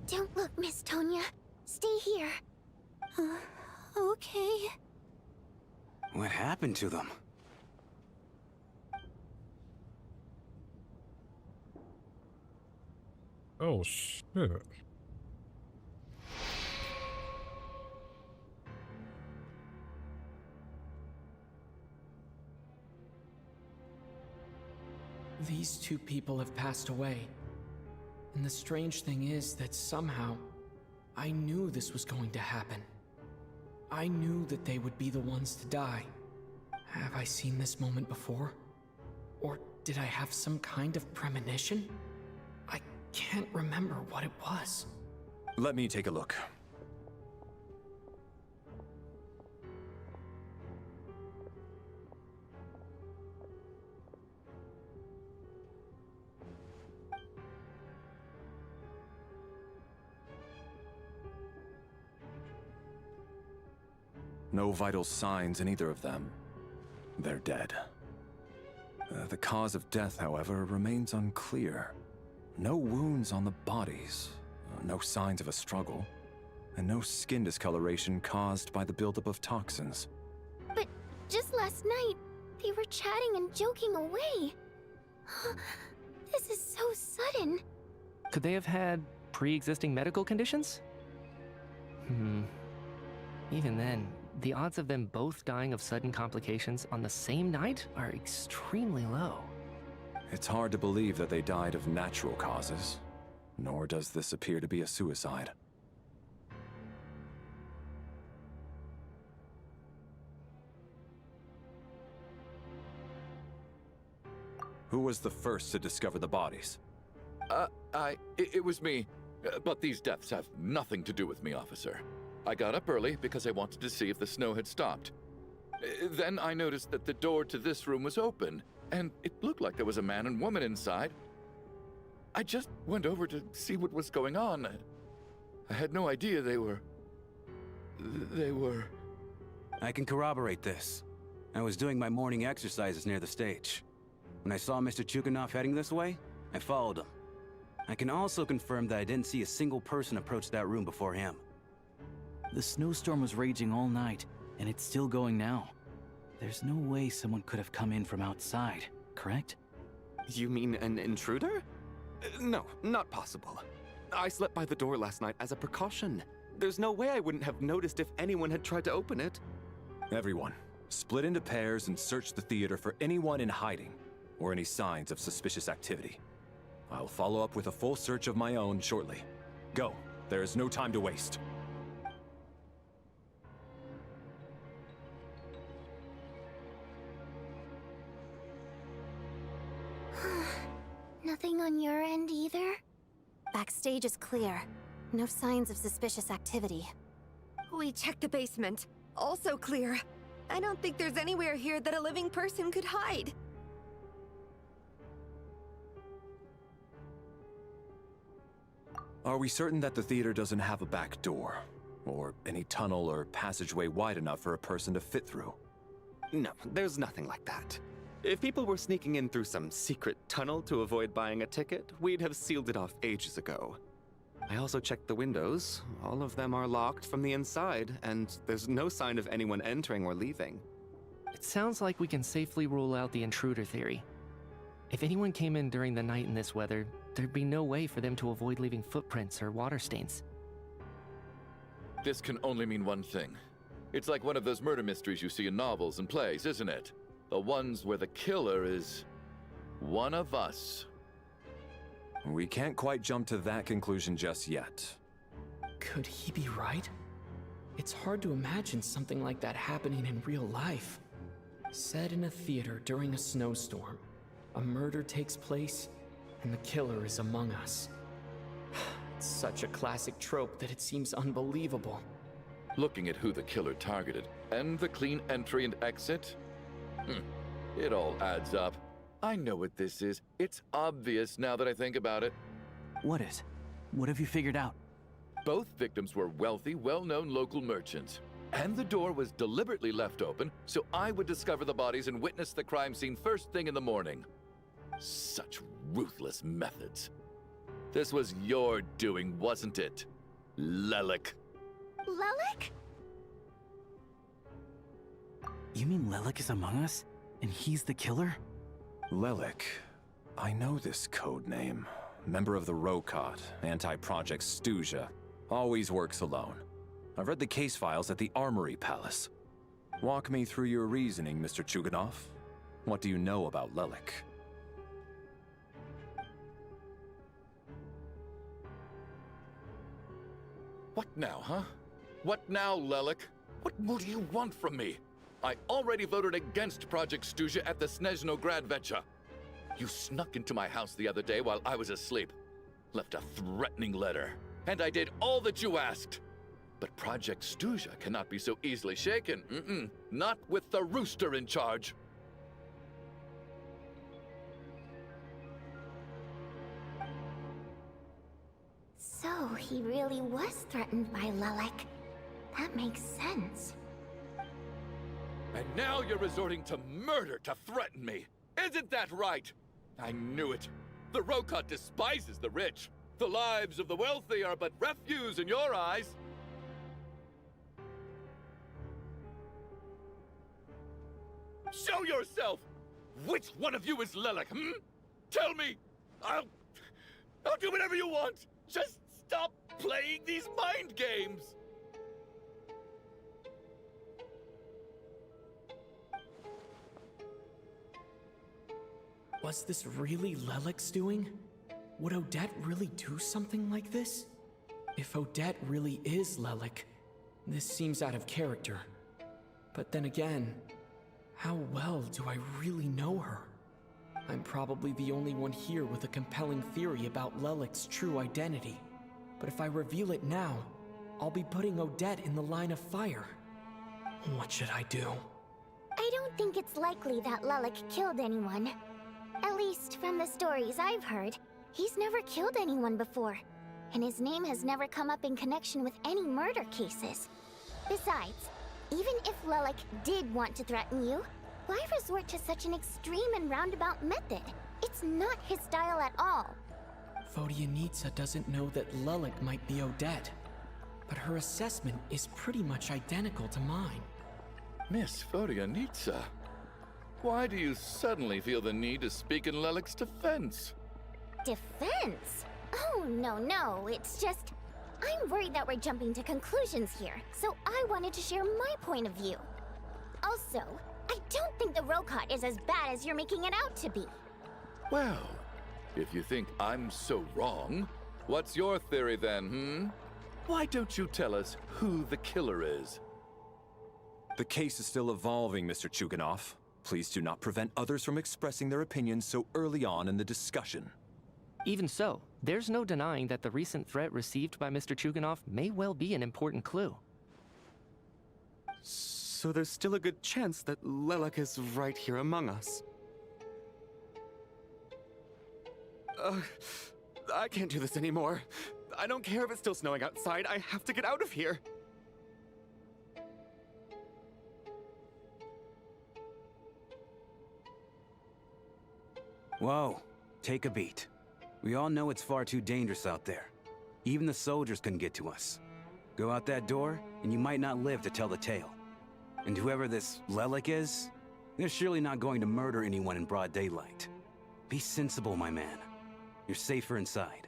Don't look, Miss Tonya. Stay here. Okay. What happened to them? Oh shit. These two people have passed away. And the strange thing is that somehow, I knew this was going to happen. I knew that they would be the ones to die. Have I seen this moment before? Or did I have some kind of premonition? I can't remember what it was. Let me take a look. No vital signs in either of them. They're dead. The cause of death, however, remains unclear. No wounds on the bodies, no signs of a struggle, and no skin discoloration caused by the buildup of toxins. But just last night, they were chatting and joking away. This is so sudden. Could they have had pre-existing medical conditions? Even then, the odds of them both dying of sudden complications on the same night are extremely low. It's hard to believe that they died of natural causes, nor does this appear to be a suicide. Who was the first to discover the bodies? It was me. But these deaths have nothing to do with me, officer. I got up early because I wanted to see if the snow had stopped. Then I noticed that the door to this room was open, and it looked like there was a man and woman inside. I just went over to see what was going on. I had no idea they were... I can corroborate this. I was doing my morning exercises near the stage. When I saw Mr. Chuganov heading this way, I followed him. I can also confirm that I didn't see a single person approach that room before him. The snowstorm was raging all night, and it's still going now. There's no way someone could have come in from outside, correct? You mean an intruder? No, not possible. I slept by the door last night as a precaution. There's no way I wouldn't have noticed if anyone had tried to open it. Everyone, split into pairs and search the theater for anyone in hiding, or any signs of suspicious activity. I'll follow up with a full search of my own shortly. Go, there is no time to waste. Nothing on your end either? Backstage is clear. No signs of suspicious activity. We checked the basement. Also clear. I don't think there's anywhere here that a living person could hide. Are we certain that the theater doesn't have a back door? Or any tunnel or passageway wide enough for a person to fit through? No, there's nothing like that. If people were sneaking in through some secret tunnel to avoid buying a ticket, we'd have sealed it off ages ago. I also checked the windows. All of them are locked from the inside, and there's no sign of anyone entering or leaving. It sounds like we can safely rule out the intruder theory. If anyone came in during the night in this weather, there'd be no way for them to avoid leaving footprints or water stains. This can only mean one thing. It's like one of those murder mysteries you see in novels and plays, isn't it? The ones where the killer is one of us. We can't quite jump to that conclusion just yet. Could he be right? It's hard to imagine something like that happening in real life. Set in a theater during a snowstorm, a murder takes place, and the killer is among us. It's such a classic trope that it seems unbelievable. Looking at who the killer targeted and the clean entry and exit, it all adds up. I know what this is. It's obvious now that I think about it. What is? What have you figured out? Both victims were wealthy, well-known local merchants. And the door was deliberately left open so I would discover the bodies and witness the crime scene first thing in the morning. Such ruthless methods. This was your doing, wasn't it, Lelik? Lelik? You mean Lelik is among us? And he's the killer? Lelik. I know this code name. Member of the Rokot, anti-Project Stuja. Always works alone. I've read the case files at the Armory Palace. Walk me through your reasoning, Mr. Chuganov. What do you know about Lelik? What now, huh? What now, Lelik? What more do you want from me? I already voted against Project Stuja at the Snezhno Gradvecha. You snuck into my house the other day while I was asleep. Left a threatening letter. And I did all that you asked. But Project Stuja cannot be so easily shaken. Not with the rooster in charge. So he really was threatened by Lelik. That makes sense. And now you're resorting to murder to threaten me. Isn't that right? I knew it. The Rokot despises the rich. The lives of the wealthy are but refuse in your eyes. Show yourself! Which one of you is Lelik, Tell me! I'll do whatever you want! Just stop playing these mind games! Was this really Lelik's doing? Would Odette really do something like this? If Odette really is Lelik, this seems out of character. But then again, how well do I really know her? I'm probably the only one here with a compelling theory about Lelik's true identity. But if I reveal it now, I'll be putting Odette in the line of fire. What should I do? I don't think it's likely that Lelik killed anyone. At least from the stories I've heard, he's never killed anyone before. And his name has never come up in connection with any murder cases. Besides, even if Lelik did want to threaten you, why resort to such an extreme and roundabout method? It's not his style at all. Vodyanitsa doesn't know that Lelik might be Odette, but her assessment is pretty much identical to mine. Miss Vodyanitsa, why do you suddenly feel the need to speak in Lelik's defense? Defense? Oh, no, it's just... I'm worried that we're jumping to conclusions here, so I wanted to share my point of view. Also, I don't think the Rokot is as bad as you're making it out to be. Well, if you think I'm so wrong, what's your theory then, Why don't you tell us who the killer is? The case is still evolving, Mr. Chuganov. Please do not prevent others from expressing their opinions so early on in the discussion. Even so, there's no denying that the recent threat received by Mr. Chuganov may well be an important clue. So there's still a good chance that Lelek is right here among us. I can't do this anymore. I don't care if it's still snowing outside. I have to get out of here. Whoa, take a beat. We all know it's far too dangerous out there. Even the soldiers couldn't get to us. Go out that door, and you might not live to tell the tale. And whoever this Lelek is, they're surely not going to murder anyone in broad daylight. Be sensible, my man. You're safer inside.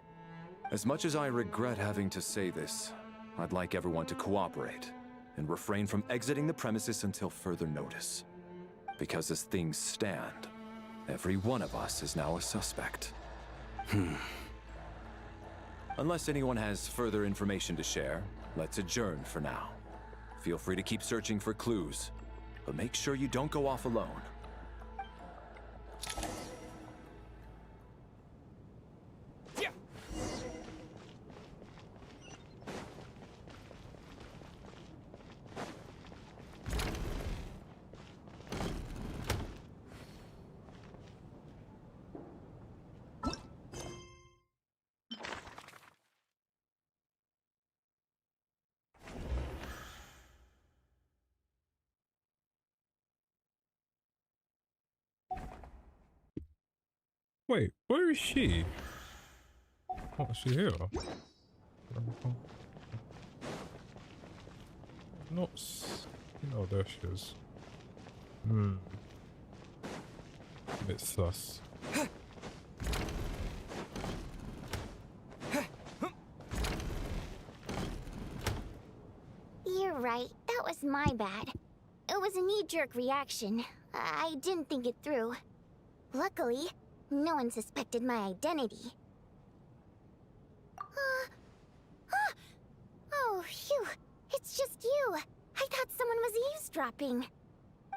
As much as I regret having to say this, I'd like everyone to cooperate and refrain from exiting the premises until further notice. Because as things stand, every one of us is now a suspect. Unless anyone has further information to share, let's adjourn for now. Feel free to keep searching for clues, but make sure you don't go off alone. Wait, where is she? Oh, is she here? Not. Oh, there she is. It's sus. You're right. That was my bad. It was a knee-jerk reaction. I didn't think it through. Luckily, no one suspected my identity. Oh, phew. It's just you. I thought someone was eavesdropping.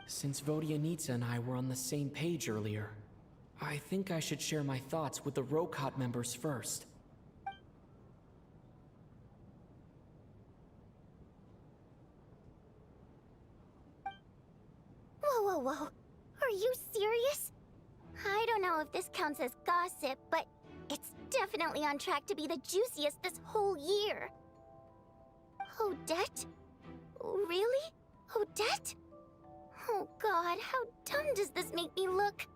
Since Vodianitsa and I were on the same page earlier, I think I should share my thoughts with the Rokot members first. Whoa. Are you serious? I don't know if this counts as gossip, but it's definitely on track to be the juiciest this whole year. Odette? Really? Odette? Oh god, how dumb does this make me look?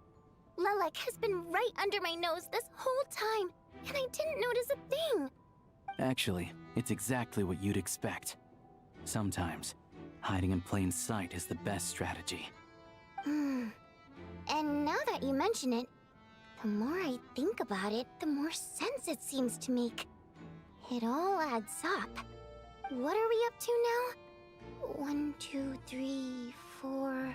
Lelek has been right under my nose this whole time, and I didn't notice a thing. Actually, it's exactly what you'd expect. Sometimes, hiding in plain sight is the best strategy. And now that you mention it, the more I think about it, the more sense it seems to make. It all adds up. What are we up to now? 1, 2, 3, 4...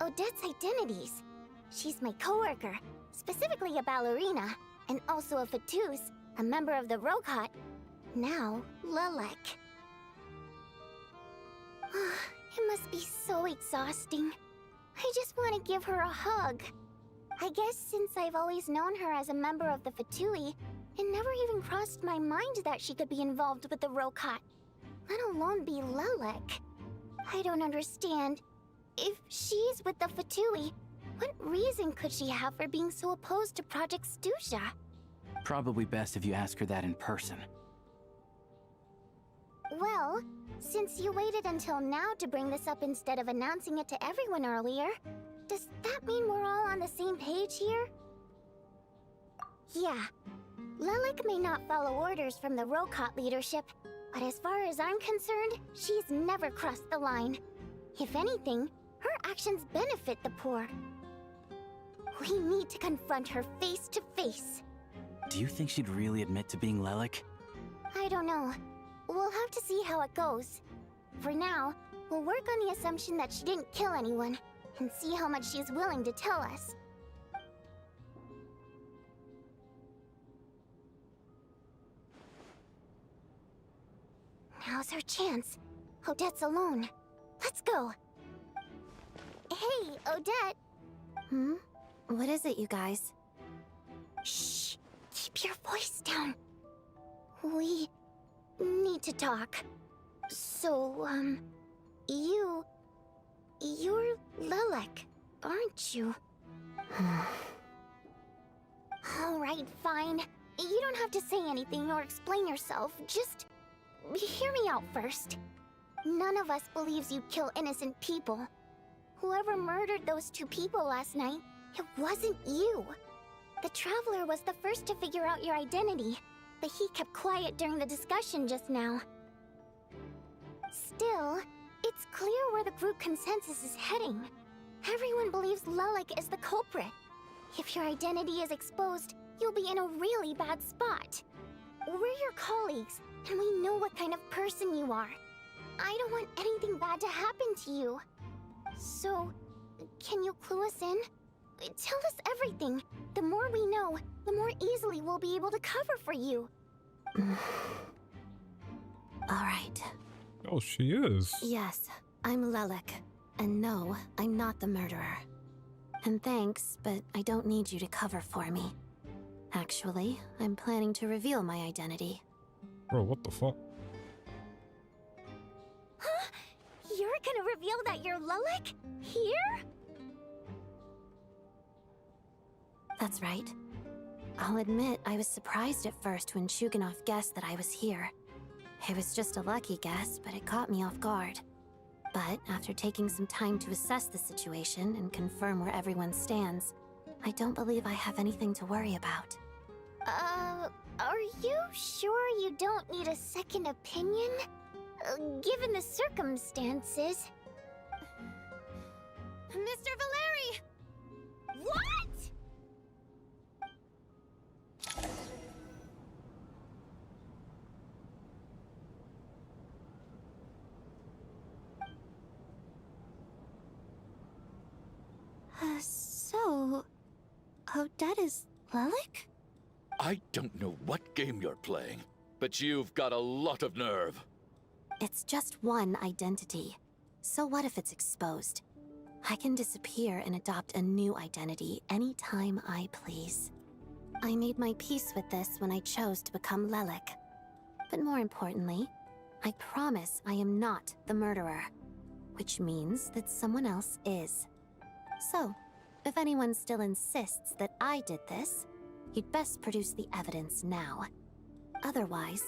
Odette's identities. She's my coworker, specifically a ballerina, and also a Fatuz, a member of the Rokot. Now, Lelek. It must be so exhausting. I just want to give her a hug. I guess since I've always known her as a member of the Fatui, it never even crossed my mind that she could be involved with the Rokot, let alone be Lelek. I don't understand. If she's with the Fatui, what reason could she have for being so opposed to Project Stusha? Probably best if you ask her that in person. Well, since you waited until now to bring this up instead of announcing it to everyone earlier, does that mean we're all on the same page here? Yeah. Lelek may not follow orders from the Rokot leadership, but as far as I'm concerned, she's never crossed the line. If anything, her actions benefit the poor. We need to confront her face to face. Do you think she'd really admit to being Lelek? I don't know. We'll have to see how it goes. For now, we'll work on the assumption that she didn't kill anyone, and see how much she's willing to tell us. Now's her chance. Odette's alone. Let's go. Hey, Odette. What is it, you guys? Shh. Keep your voice down. We need to talk. So, you're Lilac, aren't you? Alright, fine. You don't have to say anything or explain yourself. Just hear me out first. None of us believes you kill innocent people. Whoever murdered those 2 people last night, it wasn't you. The Traveler was the first to figure out your identity, but he kept quiet during the discussion just now. Still, it's clear where the group consensus is heading. Everyone believes Lilac is the culprit. If your identity is exposed, you'll be in a really bad spot. We're your colleagues, and we know what kind of person you are. I don't want anything bad to happen to you. So, can you clue us in? Tell us everything. The more we know, the more easily we'll be able to cover for you. Alright. Oh, she is. Yes, I'm Lilac. And no, I'm not the murderer. And thanks, but I don't need you to cover for me. Actually, I'm planning to reveal my identity. Bro, what the fuck? Huh? You're gonna reveal that you're Lilac? Here? That's right. I'll admit I was surprised at first when Chuganov guessed that I was here. It was just a lucky guess, but it caught me off guard. But after taking some time to assess the situation and confirm where everyone stands, I don't believe I have anything to worry about. Are you sure you don't need a second opinion? Given the circumstances. Mr. Valeri! What?! So... Odette is Lilac? I don't know what game you're playing, but you've got a lot of nerve. It's just one identity. So what if it's exposed? I can disappear and adopt a new identity anytime I please. I made my peace with this when I chose to become Lilac. But more importantly, I promise I am not the murderer, which means that someone else is. So, if anyone still insists that I did this, you'd best produce the evidence now. Otherwise,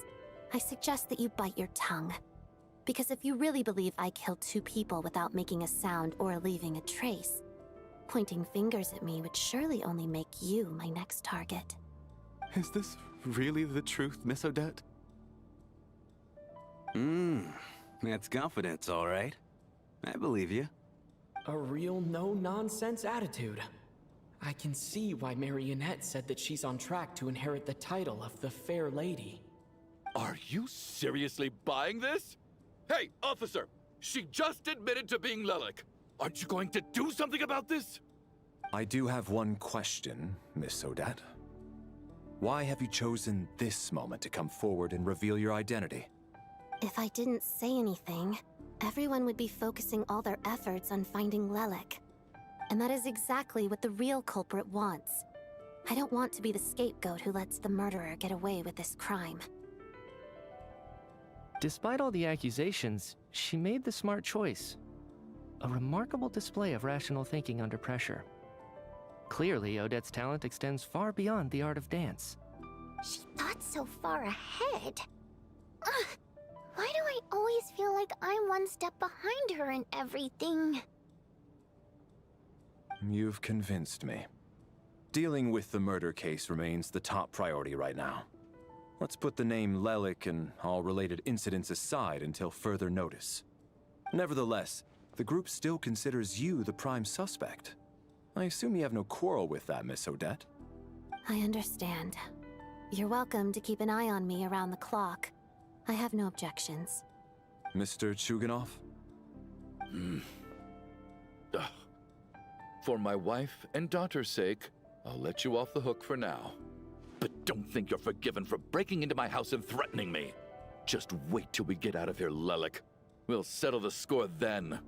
I suggest that you bite your tongue. Because if you really believe I killed 2 people without making a sound or leaving a trace, pointing fingers at me would surely only make you my next target. Is this really the truth, Miss Odette? That's confidence, all right. I believe you. A real no-nonsense attitude. I can see why Marionette said that she's on track to inherit the title of the Fair Lady. Are you seriously buying this? Hey, officer! She just admitted to being Lilac. Aren't you going to do something about this? I do have one question, Miss Odette. Why have you chosen this moment to come forward and reveal your identity? If I didn't say anything, everyone would be focusing all their efforts on finding Lilac. And that is exactly what the real culprit wants. I don't want to be the scapegoat who lets the murderer get away with this crime. Despite all the accusations, she made the smart choice. A remarkable display of rational thinking under pressure. Clearly, Odette's talent extends far beyond the art of dance. She thought so far ahead. Ugh, why do I always feel like I'm one step behind her in everything? You've convinced me. Dealing with the murder case remains the top priority right now. Let's put the name Lilac and all related incidents aside until further notice. Nevertheless, the group still considers you the prime suspect. I assume you have no quarrel with that, Miss Odette? I understand. You're welcome to keep an eye on me around the clock. I have no objections. Mr. Chuganov? For my wife and daughter's sake, I'll let you off the hook for now. But don't think you're forgiven for breaking into my house and threatening me. Just wait till we get out of here, Lilac. We'll settle the score then.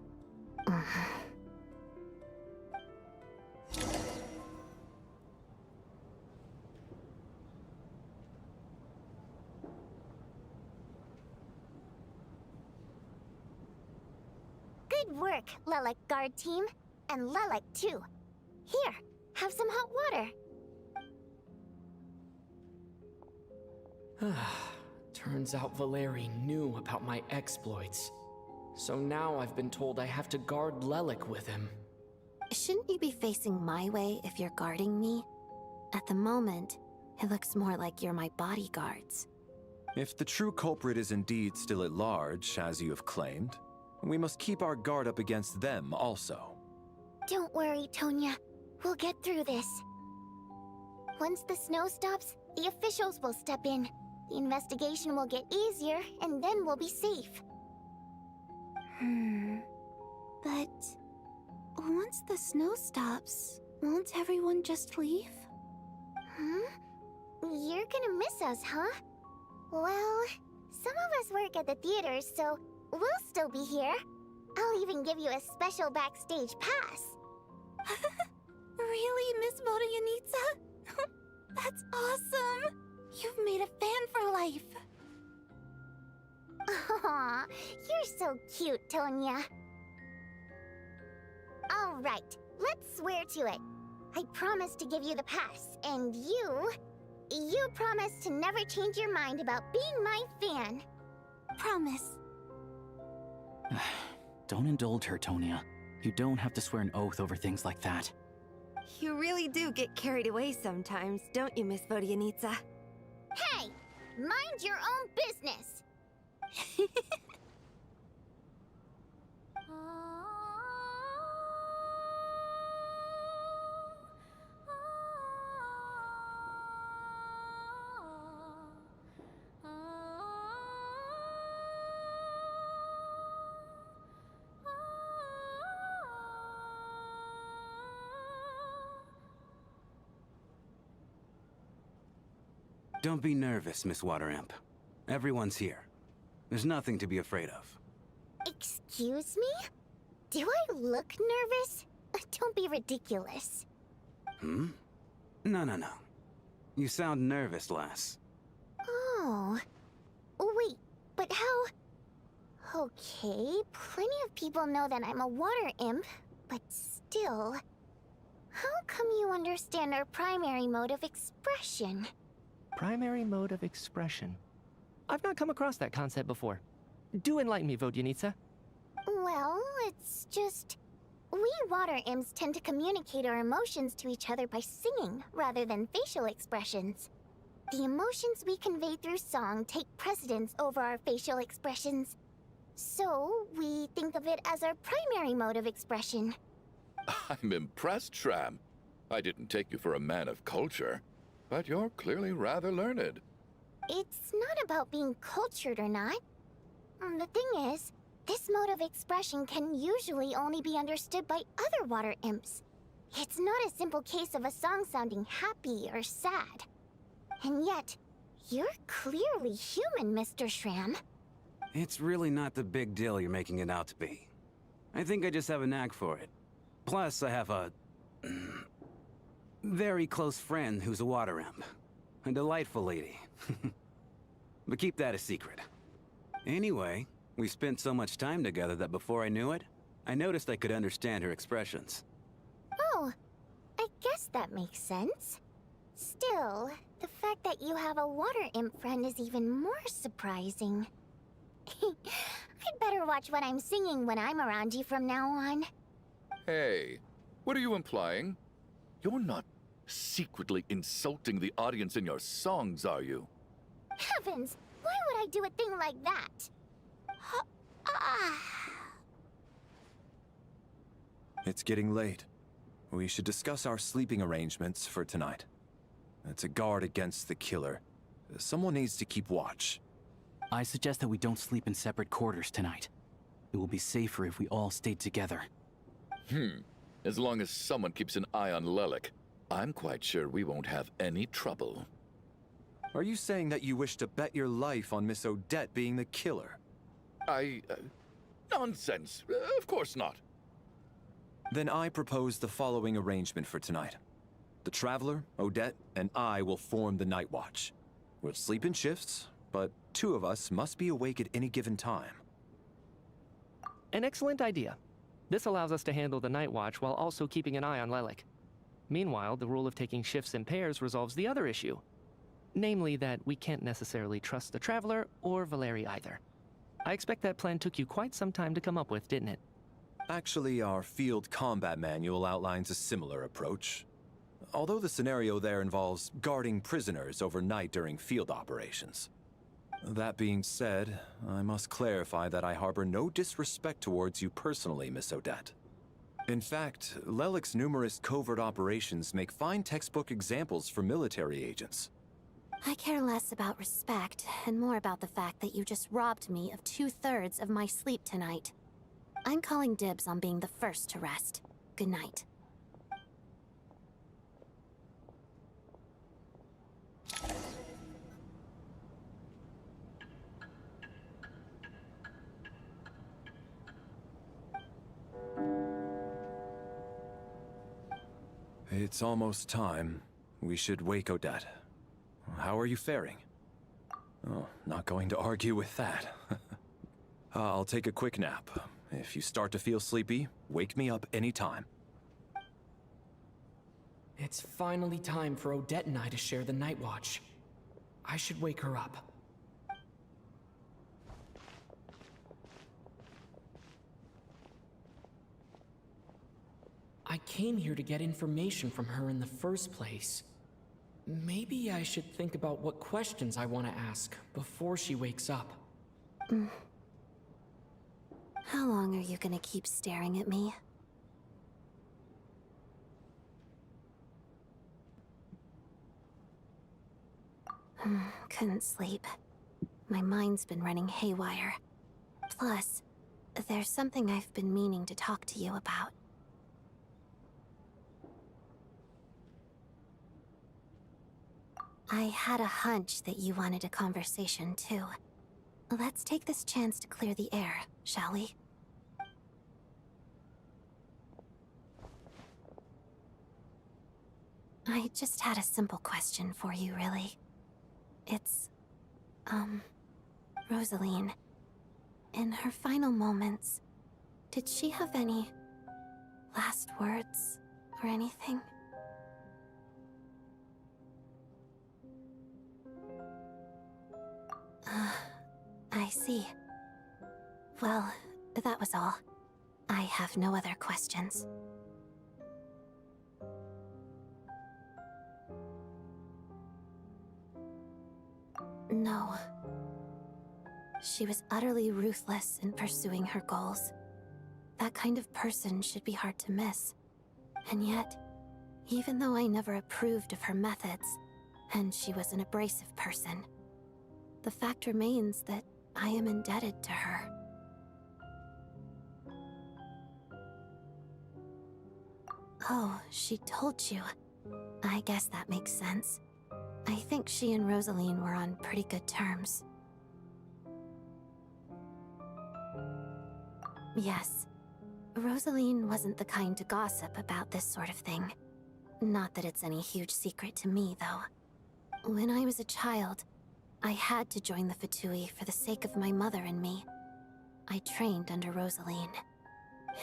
Good work, Lelek guard team. And Lelek too. Here, have some hot water. Turns out Valeri knew about my exploits. So now I've been told I have to guard Lelek with him. Shouldn't you be facing my way if you're guarding me? At the moment, it looks more like you're my bodyguards. If the true culprit is indeed still at large, as you have claimed, we must keep our guard up against them also. Don't worry, Tonya. We'll get through this. Once the snow stops, the officials will step in. The investigation will get easier, and then we'll be safe. But once the snow stops, won't everyone just leave? You're gonna miss us, huh? Well, some of us work at the theater, so we'll still be here. I'll even give you a special backstage pass. Really, Miss Vodyanitsa? That's awesome! You've made a fan for life. Aw, you're so cute, Tonya. All right, let's swear to it. I promise to give you the pass, and you promise to never change your mind about being my fan. Promise. Don't indulge her, Tonya. You don't have to swear an oath over things like that. You really do get carried away sometimes, don't you, Miss Vodyanitsa? Hey! Mind your own business! Don't be nervous, Miss Water Imp. Everyone's here. There's nothing to be afraid of. Excuse me? Do I look nervous? Don't be ridiculous. No. You sound nervous, lass. Oh. Wait, but how... Okay, plenty of people know that I'm a water imp, but still... How come you understand our primary mode of expression? Primary mode of expression. I've not come across that concept before. Do enlighten me, Vodyanitsa. Well, it's just... We water imps tend to communicate our emotions to each other by singing, rather than facial expressions. The emotions we convey through song take precedence over our facial expressions. So, we think of it as our primary mode of expression. I'm impressed, Shram. I didn't take you for a man of culture, but you're clearly rather learned. It's not about being cultured or not. The thing is, this mode of expression can usually only be understood by other water imps. It's not a simple case of a song sounding happy or sad. And yet, you're clearly human, Mr. Shram. It's really not the big deal you're making it out to be. I think I just have a knack for it. Plus, I have a... very close friend who's a water imp. A delightful lady. But keep that a secret. Anyway, we spent so much time together that before I knew it, I noticed I could understand her expressions. Oh, I guess that makes sense. Still, the fact that you have a water imp friend is even more surprising. I'd better watch what I'm singing when I'm around you from now on. Hey, what are you implying? You're not secretly insulting the audience in your songs, are you? Heavens! Why would I do a thing like that? It's getting late. We should discuss our sleeping arrangements for tonight. To guard against the killer, someone needs to keep watch. I suggest that we don't sleep in separate quarters tonight. It will be safer if we all stayed together. As long as someone keeps an eye on Lelek, I'm quite sure we won't have any trouble. Are you saying that you wish to bet your life on Miss Odette being the killer? Nonsense. Of course not. Then I propose the following arrangement for tonight. The Traveler, Odette, and I will form the Night Watch. We'll sleep in shifts, but 2 of us must be awake at any given time. An excellent idea. This allows us to handle the Night Watch while also keeping an eye on Lelik. Meanwhile, the rule of taking shifts in pairs resolves the other issue. Namely that we can't necessarily trust the Traveler or Valeri either. I expect that plan took you quite some time to come up with, didn't it? Actually, our field combat manual outlines a similar approach. Although the scenario there involves guarding prisoners overnight during field operations. That being said, I must clarify that I harbor no disrespect towards you personally, Miss Odette. In fact, Lelik's numerous covert operations make fine textbook examples for military agents. I care less about respect and more about the fact that you just robbed me of 2/3 of my sleep tonight. I'm calling dibs on being the first to rest. Good night. It's almost time. We should wake Odette. How are you faring? Oh, not going to argue with that. I'll take a quick nap. If you start to feel sleepy, wake me up anytime. It's finally time for Odette and I to share the Night Watch. I should wake her up. I came here to get information from her in the first place. Maybe I should think about what questions I want to ask before she wakes up. How long are you gonna keep staring at me? Couldn't sleep. My mind's been running haywire. Plus, there's something I've been meaning to talk to you about. I had a hunch that you wanted a conversation, too. Let's take this chance to clear the air, shall we? I just had a simple question for you, really. It's, Rosaline. In her final moments, did she have any last words or anything? I see. Well, that was all. I have no other questions. No. She was utterly ruthless in pursuing her goals. That kind of person should be hard to miss. And yet, even though I never approved of her methods, and she was an abrasive person, the fact remains that I am indebted to her. Oh, she told you. I guess that makes sense. I think she and Rosaline were on pretty good terms. Yes. Rosaline wasn't the kind to gossip about this sort of thing. Not that it's any huge secret to me, though. When I was a child, I had to join the Fatui for the sake of my mother and me. I trained under Rosaline.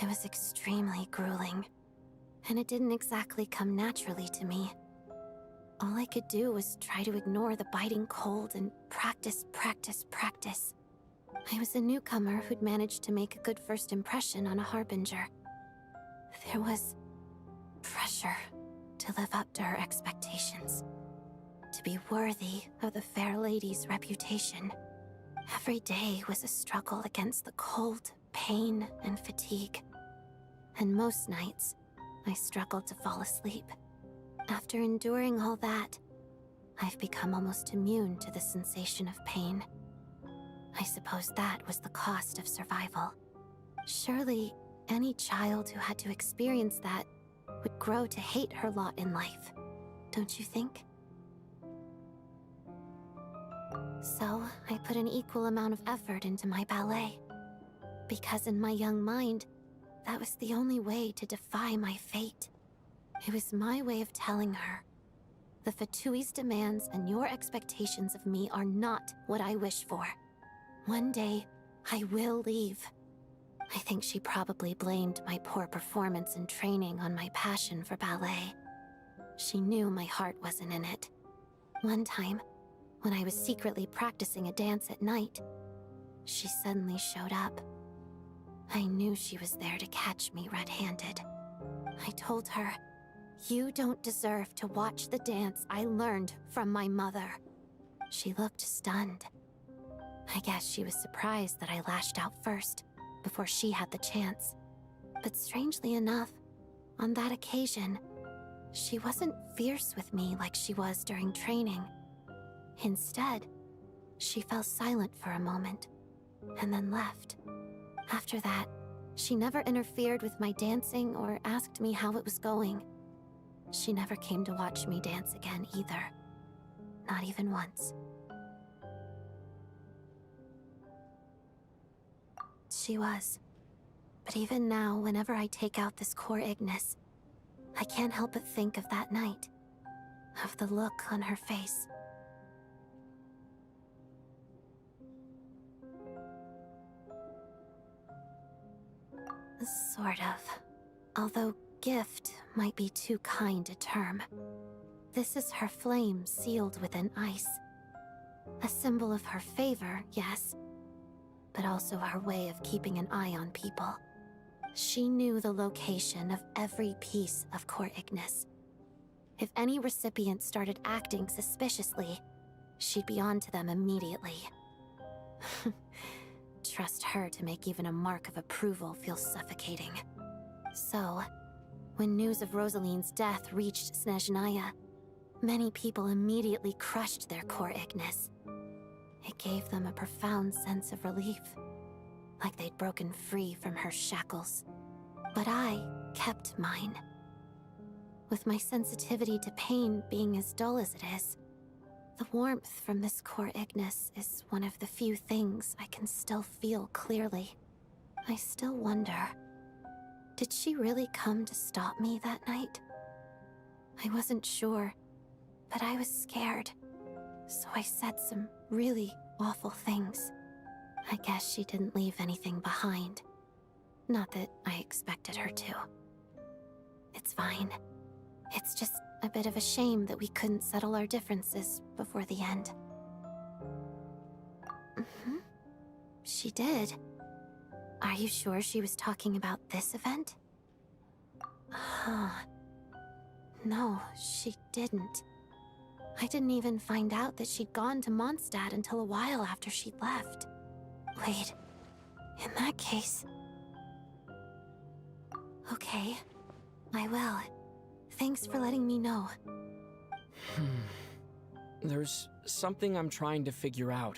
It was extremely grueling, and it didn't exactly come naturally to me. All I could do was try to ignore the biting cold and practice, practice, practice. I was a newcomer who'd managed to make a good first impression on a Harbinger. There was pressure to live up to her expectations, to be worthy of the fair lady's reputation. Every day was a struggle against the cold, pain, and fatigue. And most nights, I struggled to fall asleep. After enduring all that, I've become almost immune to the sensation of pain. I suppose that was the cost of survival. Surely, any child who had to experience that would grow to hate her lot in life, don't you think? So, I put an equal amount of effort into my ballet. Because in my young mind, that was the only way to defy my fate. It was my way of telling her, the Fatui's demands and your expectations of me are not what I wish for. One day, I will leave. I think she probably blamed my poor performance in training on my passion for ballet. She knew my heart wasn't in it. One time, when I was secretly practicing a dance at night, she suddenly showed up. I knew she was there to catch me red-handed. I told her, "You don't deserve to watch the dance I learned from my mother." She looked stunned. I guess she was surprised that I lashed out first, before she had the chance. But strangely enough, on that occasion, she wasn't fierce with me like she was during training. Instead, she fell silent for a moment, and then left. After that, she never interfered with my dancing or asked me how it was going. She never came to watch me dance again either. Not even once. She was. But even now, whenever I take out this core Ignis, I can't help but think of that night. Of the look on her face. Sort of. Although gift might be too kind a term. This is her flame sealed within ice. A symbol of her favor, yes, but also her way of keeping an eye on people. She knew the location of every piece of core Ignis. If any recipient started acting suspiciously, she'd be on to them immediately. Trust her to make even a mark of approval feel suffocating. So, when news of Rosaline's death reached Snezhnaya, many people immediately crushed their core Ignis. It gave them a profound sense of relief, like they'd broken free from her shackles. But I kept mine. With my sensitivity to pain being as dull as it is, the warmth from this core Ignis is one of the few things I can still feel clearly. I still wonder, did she really come to stop me that night? I wasn't sure, but I was scared, so I said some really awful things. I guess she didn't leave anything behind. Not that I expected her to. It's fine. It's just a bit of a shame that we couldn't settle our differences before the end. She did. Are you sure she was talking about this event? No, she didn't. I didn't even find out that she'd gone to Mondstadt until a while after she'd left. Wait, in that case... Okay, I will. Thanks for letting me know. There's something I'm trying to figure out.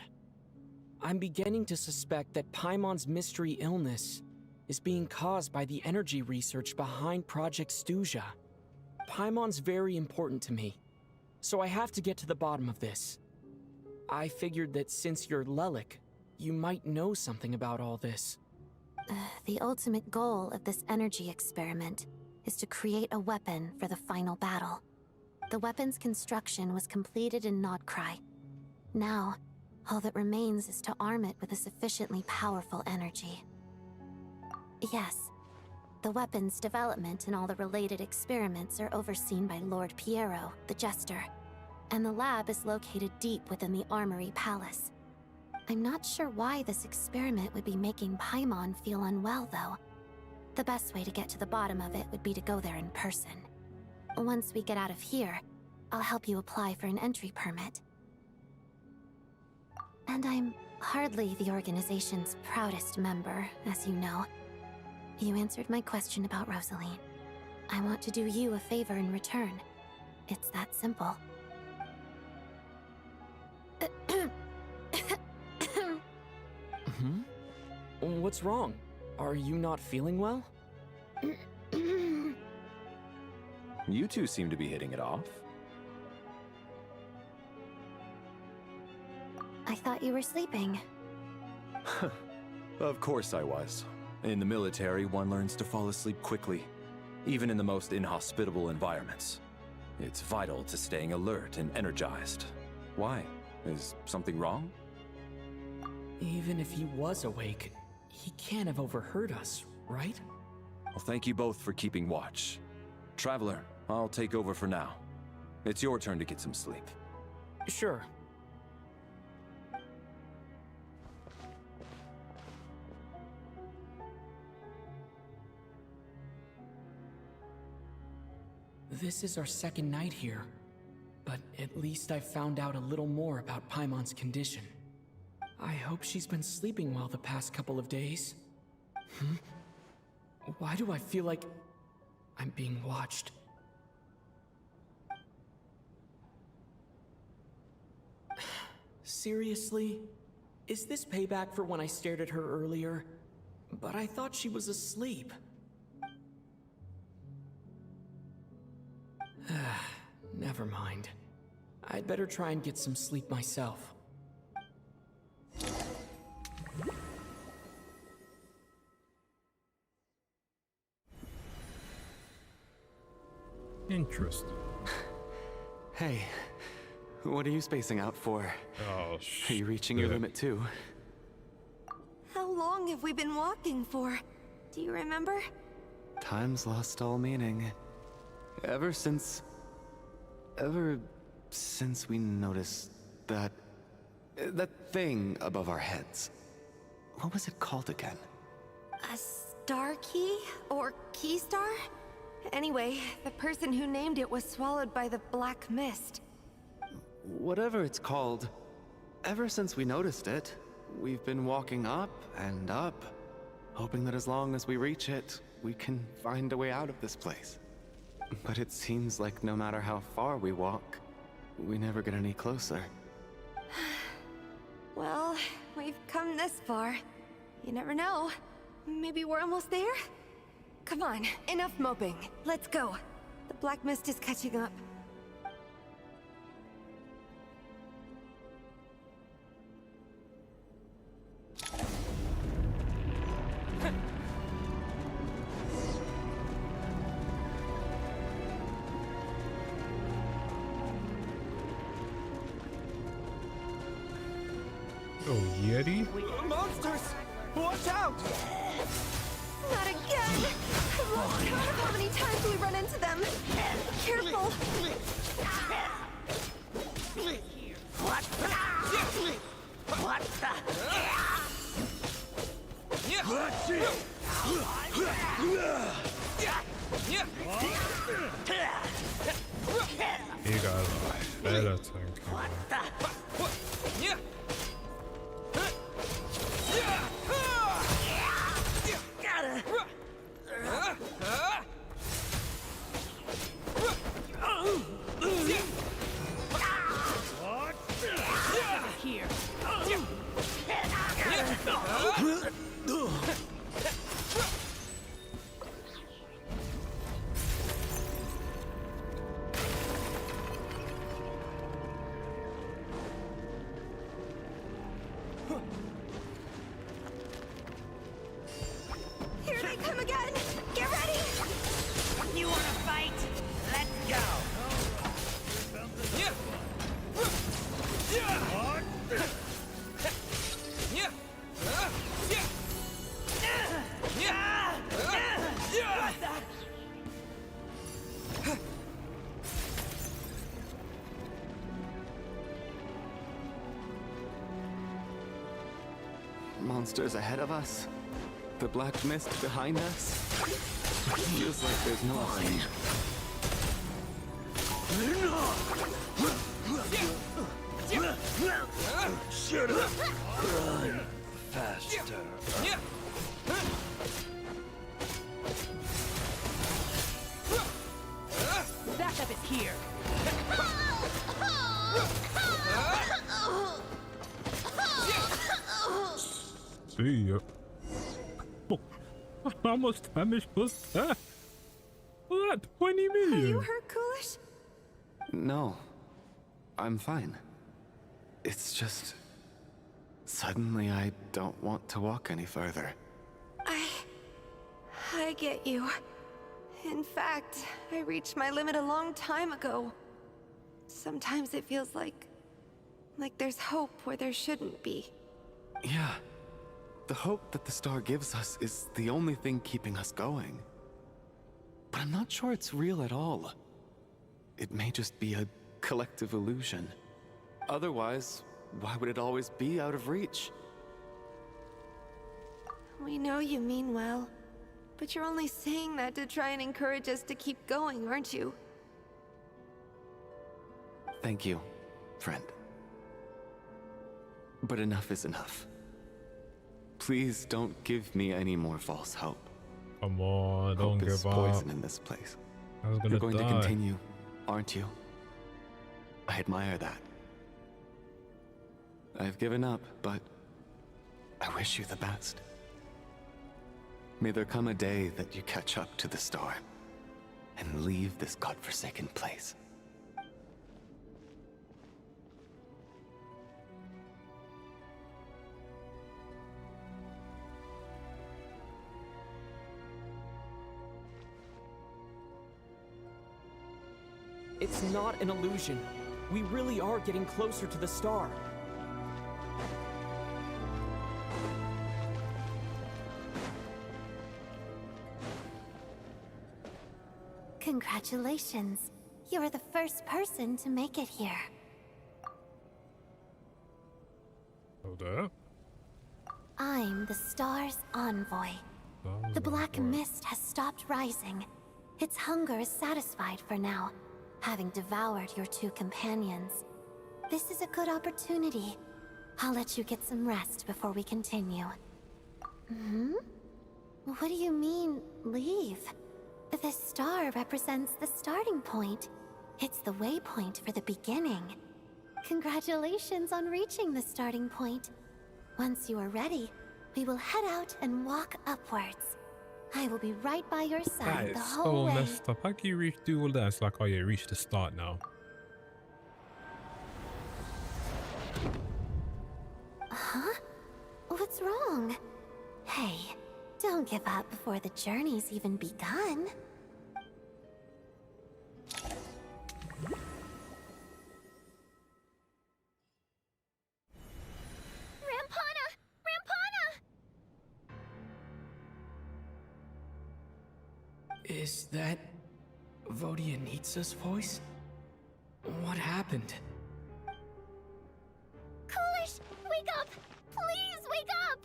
I'm beginning to suspect that Paimon's mystery illness is being caused by the energy research behind Project Stuja. Paimon's very important to me, so I have to get to the bottom of this. I figured that since you're Lelik, you might know something about all this. The ultimate goal of this energy experiment is to create a weapon for the final battle. The weapon's construction was completed in Nodkrai. Now, all that remains is to arm it with a sufficiently powerful energy. Yes, the weapon's development and all the related experiments are overseen by Lord Piero, the Jester, and the lab is located deep within the Armory Palace. I'm not sure why this experiment would be making Paimon feel unwell, though. The best way to get to the bottom of it would be to go there in person. Once we get out of here, I'll help you apply for an entry permit. And I'm hardly the organization's proudest member, as you know. You answered my question about Rosaline. I want to do you a favor in return. It's that simple. What's wrong? Are you not feeling well? You two seem to be hitting it off. I thought you were sleeping. Of course I was. In the military, one learns to fall asleep quickly, even in the most inhospitable environments. It's vital to staying alert and energized. Why? Is something wrong? Even if he was awake, He can't have overheard us, right? Well, thank you both for keeping watch. Traveler, I'll take over for now. It's your turn to get some sleep. Sure. This is our second night here, but at least I found out a little more about Paimon's condition. I hope she's been sleeping well the past couple of days. Why do I feel like I'm being watched? Seriously? Is this payback for when I stared at her earlier? But I thought she was asleep. Never mind. I'd better try and get some sleep myself. Interesting. Hey, what are you spacing out for? Oh, Are you reaching your limit too? How long have we been walking for? Do you remember? Time's lost all meaning. Ever since we noticed that thing above our heads. What was it called again? A star key? Or key star? Anyway, the person who named it was swallowed by the black mist. Whatever it's called, ever since we noticed it, we've been walking up and up, hoping that as long as we reach it, we can find a way out of this place. But it seems like no matter how far we walk, we never get any closer. Well, we've come this far. You never know. Maybe we're almost there? Come on, enough moping. Let's go. The black mist is catching up. Oh, Yeti? Monsters! Watch out! Not again! I've lost count of how many times we run into them. Careful! What You guys are better thinking. Here. Here they come again! Get ready! You wanna fight? Let's go! Monsters ahead of us. The black mist behind us. Feels like there's no line. Shut up! Run faster. Backup is here. See ya. How much damage was that? Was that 20 million? Are you hurt, Coolish? No. I'm fine. It's just... Suddenly I don't want to walk any further. I get you. In fact, I reached my limit a long time ago. Sometimes it feels like there's hope where there shouldn't be. Yeah. The hope that the star gives us is the only thing keeping us going. But I'm not sure it's real at all. It may just be a collective illusion. Otherwise, why would it always be out of reach? We know you mean well, but you're only saying that to try and encourage us to keep going, aren't you? Thank you, friend. But enough is enough. Please don't give me any more false hope. Come on, don't Hope give is up. poison in this place. I was gonna You're going die. to continue, aren't you? I admire that. I've given up, but I wish you the best. May there come a day that you catch up to the star and leave this godforsaken place. It's not an illusion. We really are getting closer to the star. Congratulations. You are the first person to make it here. Hold up. I'm the star's envoy. The black mist has stopped rising. Its hunger is satisfied for now, having devoured your two companions. This is a good opportunity. I'll let you get some rest before we continue. Hmm? What do you mean, leave? The star represents the starting point. It's the waypoint for the beginning. Congratulations on reaching the starting point. Once you are ready, we will head out and walk upwards. I will be right by your That side the is whole so way. messed up. How can you do all that? It's like, oh yeah, reach the start now. Huh? What's wrong? Hey, don't give up before the journey's even begun. Rampana! Rampana! Is that Vodianitsa's voice? What happened? Coolish, wake up! Please wake up!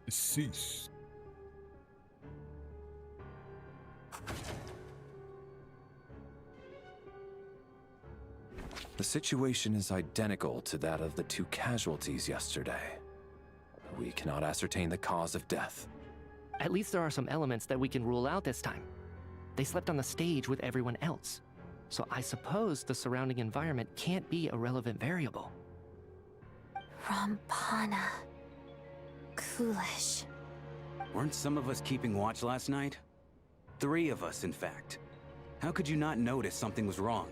Cease. The situation is identical to that of the two casualties yesterday. We cannot ascertain the cause of death. At least there are some elements that we can rule out this time. They slept on the stage with everyone else. So I suppose the surrounding environment can't be a relevant variable. Rampana. Coolish. Weren't some of us keeping watch last night? 3 of us, in fact. How could you not notice something was wrong?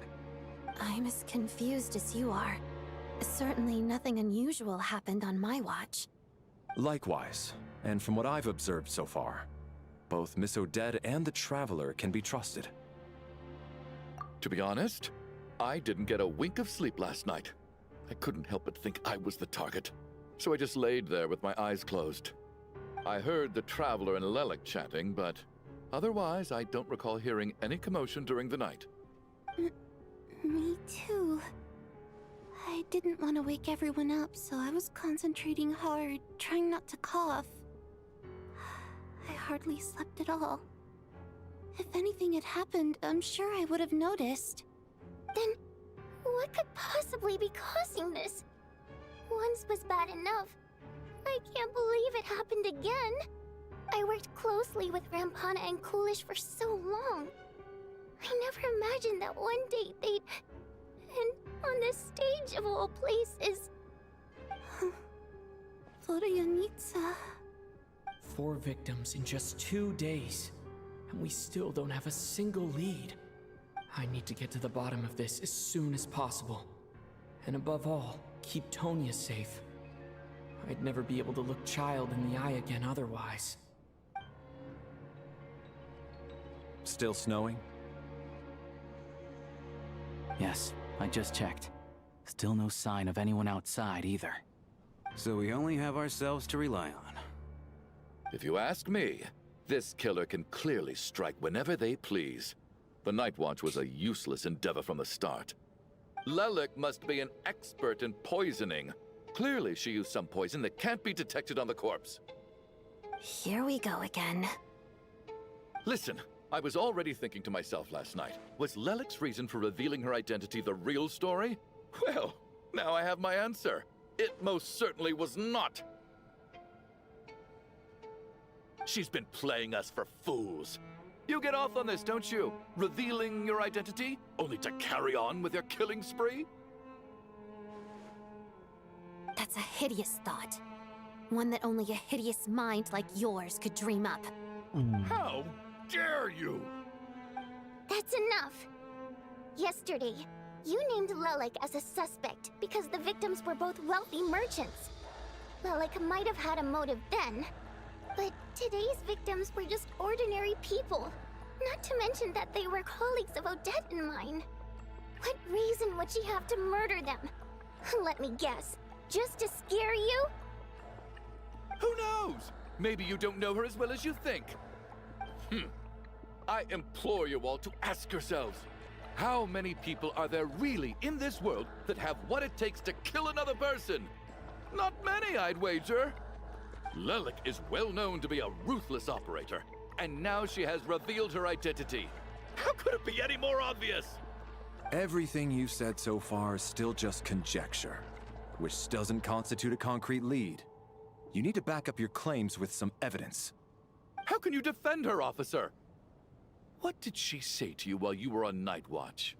I'm as confused as you are. Certainly nothing unusual happened on my watch. Likewise, and from what I've observed so far, both Miss Odette and the Traveler can be trusted. To be honest, I didn't get a wink of sleep last night. I couldn't help but think I was the target, so I just laid there with my eyes closed. I heard the Traveler and Lelik chatting, but otherwise I don't recall hearing any commotion during the night. Me too. I didn't want to wake everyone up, so I was concentrating hard, trying not to cough. I hardly slept at all. If anything had happened, I'm sure I would have noticed. Then, what could possibly be causing this? Once was bad enough. I can't believe it happened again. I worked closely with Rampana and Coolish for so long. I never imagined that one day they'd... And on the stage of all places... Vodianitsa... 4 victims in just 2 days, and we still don't have a single lead. I need to get to the bottom of this as soon as possible. And above all, keep Tonya safe. I'd never be able to look Child in the eye again otherwise. Still snowing? Yes, I just checked. Still no sign of anyone outside either. So we only have ourselves to rely on. If you ask me, this killer can clearly strike whenever they please. The Night Watch was a useless endeavor from the start. Lelik must be an expert in poisoning. Clearly she used some poison that can't be detected on the corpse. Here we go again. Listen, I was already thinking to myself last night, was Lelik's reason for revealing her identity the real story? Well, now I have my answer. It most certainly was not. She's been playing us for fools. You get off on this, don't you? Revealing your identity, only to carry on with your killing spree? That's a hideous thought. One that only a hideous mind like yours could dream up. How dare you? That's enough. Yesterday, you named Lelik as a suspect because the victims were both wealthy merchants. Lelik might have had a motive then, but today's victims were just ordinary people. Not to mention that they were colleagues of Odette and mine. What reason would she have to murder them? Let me guess. Just to scare you? Who knows? Maybe you don't know her as well as you think. I implore you all to ask yourselves, how many people are there really in this world that have what it takes to kill another person? Not many, I'd wager. Lelik is well known to be a ruthless operator, and now she has revealed her identity. How could it be any more obvious? Everything you've said so far is still just conjecture, which doesn't constitute a concrete lead. You need to back up your claims with some evidence. How can you defend her, officer? What did she say to you while you were on Night Watch?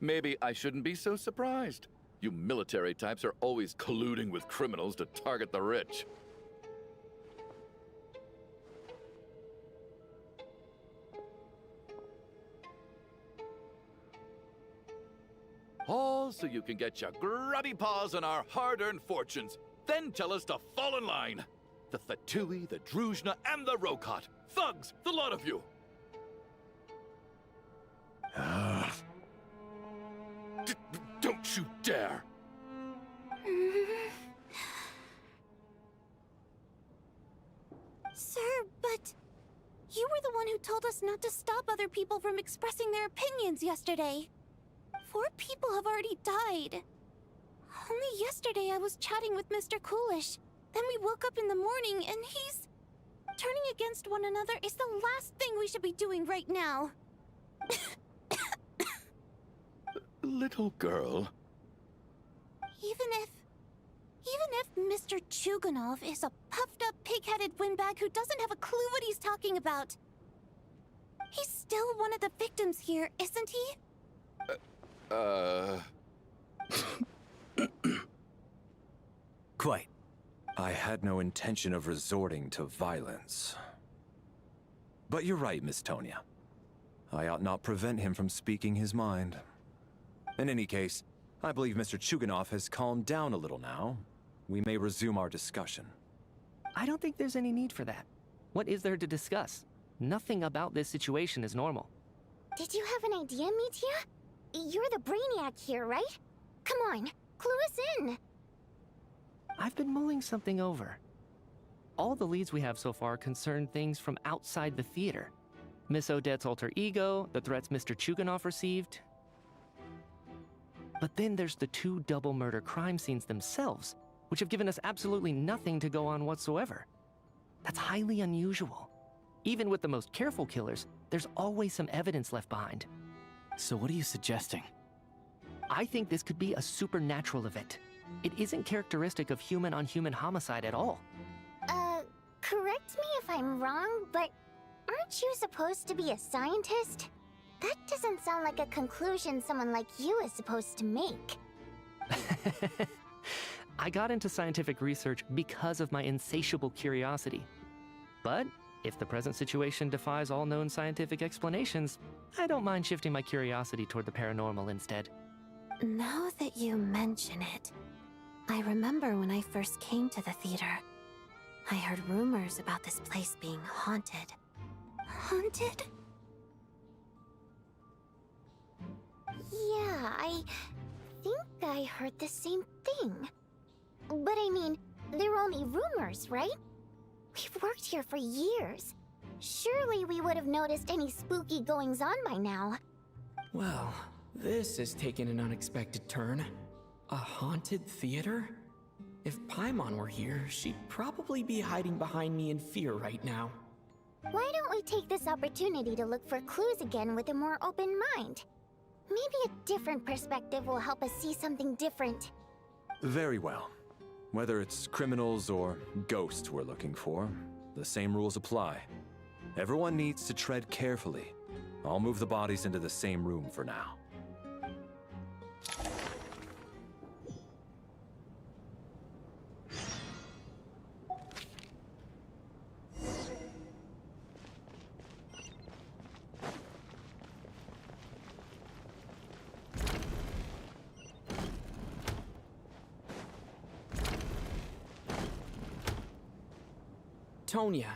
Maybe I shouldn't be so surprised. You military types are always colluding with criminals to target the rich. All so you can get your grubby paws on our hard-earned fortunes, then tell us to fall in line. The Fatui, the Druzhna, and the Rokot. Thugs, the lot of you! Don't you dare! Sir, but you were the one who told us not to stop other people from expressing their opinions yesterday. 4 people have already died. Only yesterday I was chatting with Mr. Coolish. Then we woke up in the morning and he's... Turning against one another is the last thing we should be doing right now. Little girl. Even if Mr. Chuganov is a puffed-up, pig-headed windbag who doesn't have a clue what he's talking about, he's still one of the victims here, isn't he? Quite. I had no intention of resorting to violence. But you're right, Miss Tonya. I ought not prevent him from speaking his mind. In any case, I believe Mr. Chuganov has calmed down a little now. We may resume our discussion. I don't think there's any need for that. What is there to discuss? Nothing about this situation is normal. Did you have an idea, Mitya? You're the brainiac here, right? Come on, clue us in. I've been mulling something over. All the leads we have so far concern things from outside the theater. Miss Odette's alter ego, the threats Mr. Chuganov received. But then there's the 2 double murder crime scenes themselves, which have given us absolutely nothing to go on whatsoever. That's highly unusual. Even with the most careful killers, there's always some evidence left behind. So what are you suggesting? I think this could be a supernatural event. It isn't characteristic of human-on-human homicide at all. Correct me if I'm wrong, but aren't you supposed to be a scientist? That doesn't sound like a conclusion someone like you is supposed to make. I got into scientific research because of my insatiable curiosity. But if the present situation defies all known scientific explanations, I don't mind shifting my curiosity toward the paranormal instead. Now that you mention it, I remember when I first came to the theater. I heard rumors about this place being haunted. Haunted? Yeah, I think I heard the same thing. But I mean, they're only rumors, right? We've worked here for years. Surely we would have noticed any spooky goings-on by now. Well, this has taken an unexpected turn. A haunted theater? If Paimon were here, she'd probably be hiding behind me in fear right now. Why don't we take this opportunity to look for clues again with a more open mind? Maybe a different perspective will help us see something different. Very well. Whether it's criminals or ghosts we're looking for, the same rules apply. Everyone needs to tread carefully. I'll move the bodies into the same room for now. Tonya,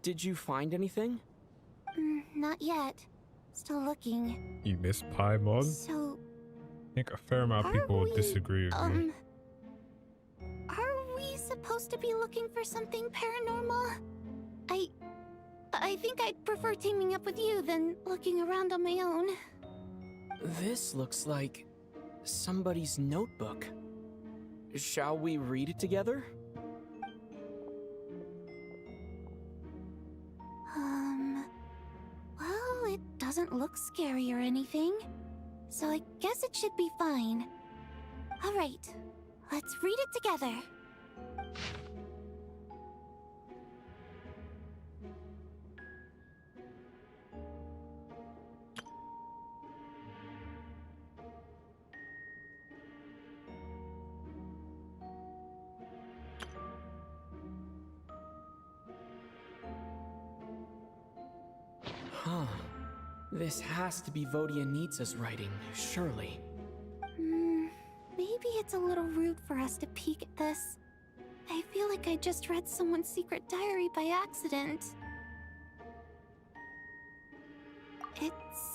did you find anything? Not yet. Still looking. You miss Paimon? So... I think a fair amount of people would disagree with me. Are we supposed to be looking for something paranormal? I think I'd prefer teaming up with you than looking around on my own. This looks like somebody's notebook. Shall we read it together? Well, it doesn't look scary or anything, so I guess it should be fine. All right, let's read it together. Huh. This has to be Vodyanitsa's writing, surely. Maybe it's a little rude for us to peek at this. I feel like I just read someone's secret diary by accident. It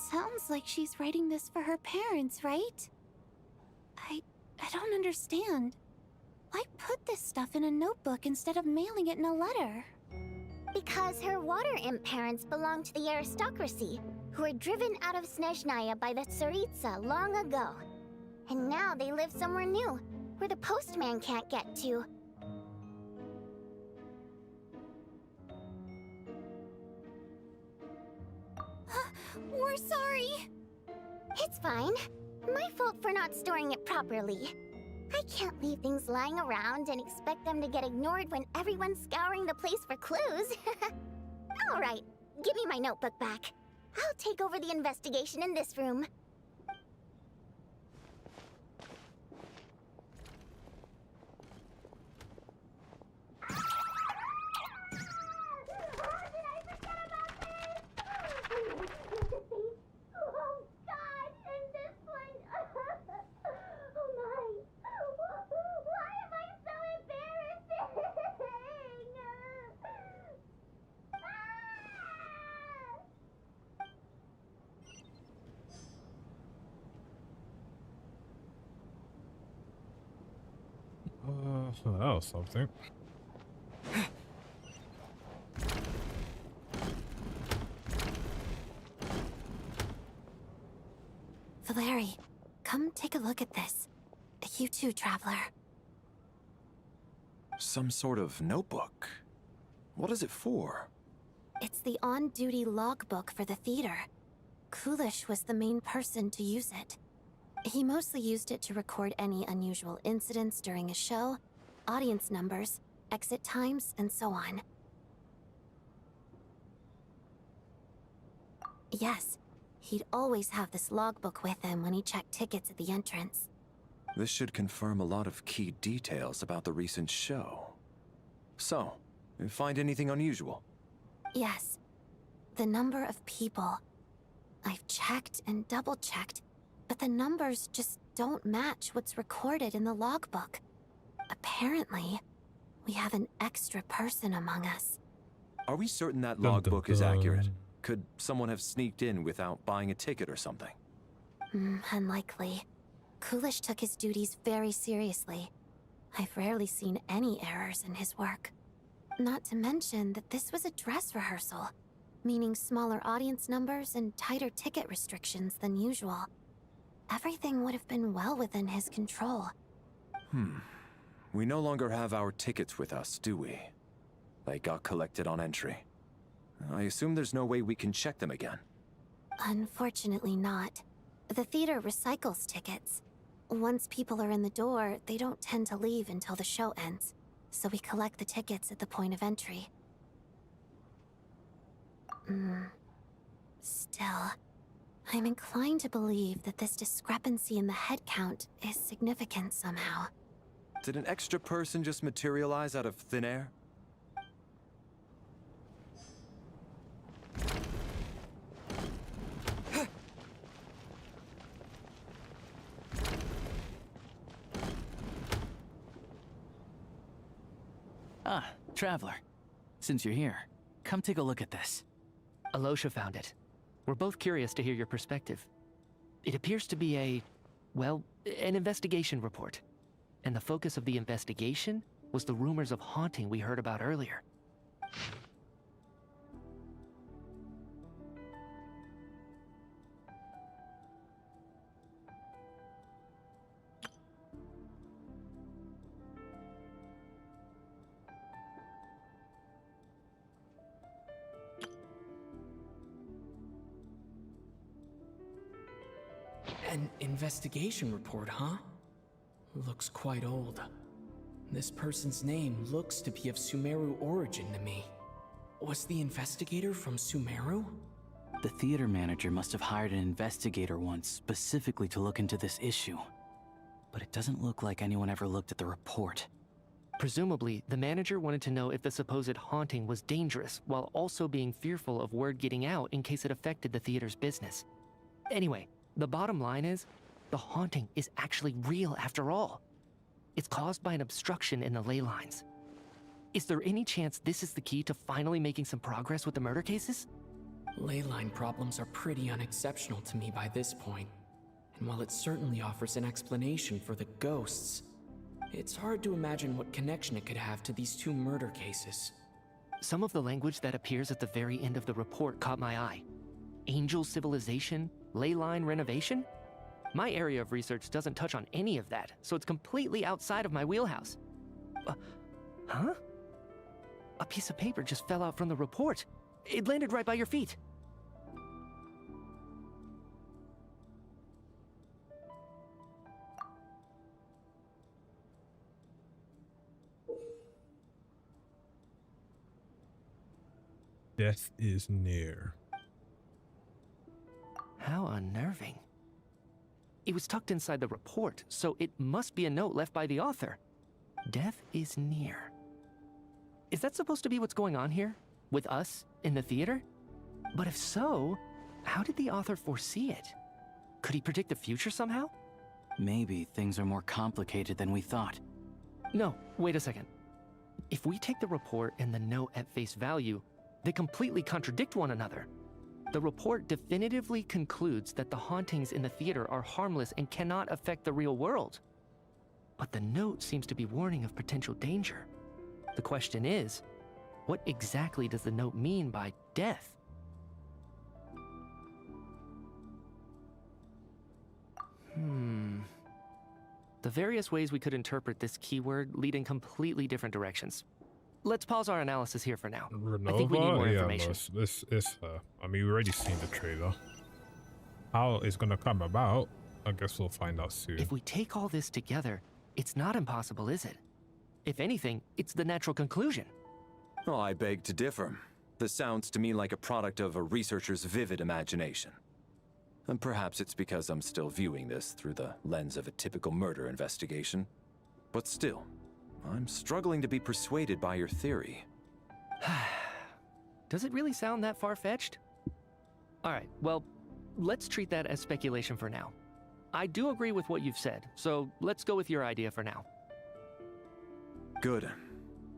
sounds like she's writing this for her parents, right? I don't understand. Why put this stuff in a notebook instead of mailing it in a letter? Because her water imp parents belonged to the aristocracy, who were driven out of Snezhnaya by the Tsaritsa long ago. And now they live somewhere new, where the postman can't get to. We're sorry. It's fine. My fault for not storing it properly. I can't leave things lying around and expect them to get ignored when everyone's scouring the place for clues. All right, give me my notebook back. I'll take over the investigation in this room. That was something. Valeri, come take a look at this. You too, Traveler. Some sort of notebook. What is it for? It's the on-duty logbook for the theater. Kulish was the main person to use it. He mostly used it to record any unusual incidents during a show, audience numbers, exit times, and so on. Yes, he'd always have this logbook with him when he checked tickets at the entrance. This should confirm a lot of key details about the recent show. So, you find anything unusual? Yes. The number of people. I've checked and double-checked, but the numbers just don't match what's recorded in the logbook. Apparently, we have an extra person among us. Are we certain that Dun, logbook dun, is accurate? dun. Could someone have sneaked in without buying a ticket or something? Unlikely. Coolish took his duties very seriously. I've rarely seen any errors in his work. Not to mention that this was a dress rehearsal, meaning smaller audience numbers and tighter ticket restrictions than usual. Everything would have been well within his control. We no longer have our tickets with us, do we? They got collected on entry. I assume there's no way we can check them again. Unfortunately not. The theater recycles tickets. Once people are in the door, they don't tend to leave until the show ends, so we collect the tickets at the point of entry. Still, I'm inclined to believe that this discrepancy in the head count is significant somehow. Did an extra person just materialize out of thin air? Ah, Traveler. Since you're here, come take a look at this. Alosha found it. We're both curious to hear your perspective. It appears to be well, an investigation report. And the focus of the investigation was the rumors of haunting we heard about earlier. An investigation report, huh? Looks quite old. This person's name looks to be of Sumeru origin to me. Was the investigator from Sumeru? The theater manager must have hired an investigator once specifically to look into this issue. But it doesn't look like anyone ever looked at the report. Presumably, the manager wanted to know if the supposed haunting was dangerous, while also being fearful of word getting out in case it affected the theater's business. Anyway, the bottom line is, the haunting is actually real after all. It's caused by an obstruction in the ley lines. Is there any chance this is the key to finally making some progress with the murder cases? Ley line problems are pretty unexceptional to me by this point. And while it certainly offers an explanation for the ghosts, it's hard to imagine what connection it could have to these two murder cases. Some of the language that appears at the very end of the report caught my eye. Angel civilization, ley line renovation? My area of research doesn't touch on any of that, so it's completely outside of my wheelhouse. Huh? A piece of paper just fell out from the report. It landed right by your feet. Death is near. How unnerving. It was tucked inside the report, so it must be a note left by the author. Death is near. Is that supposed to be what's going on here? With us, in the theater? But if so, how did the author foresee it? Could he predict the future somehow? Maybe things are more complicated than we thought. No, wait a second. If we take the report and the note at face value, they completely contradict one another. The report definitively concludes that the hauntings in the theater are harmless and cannot affect the real world. But the note seems to be warning of potential danger. The question is, what exactly does the note mean by death? The various ways we could interpret this keyword lead in completely different directions. Let's pause our analysis here for now. I think we need more information. I mean, we already seen the trailer. How it's gonna come about, I guess we'll find out soon. If we take all this together, it's not impossible, is it? If anything, it's the natural conclusion. Oh, I beg to differ. This sounds to me like a product of a researcher's vivid imagination. And perhaps it's because I'm still viewing this through the lens of a typical murder investigation. But still, I'm struggling to be persuaded by your theory. Does it really sound that far-fetched? Alright, well, let's treat that as speculation for now. I do agree with what you've said, so let's go with your idea for now. Good.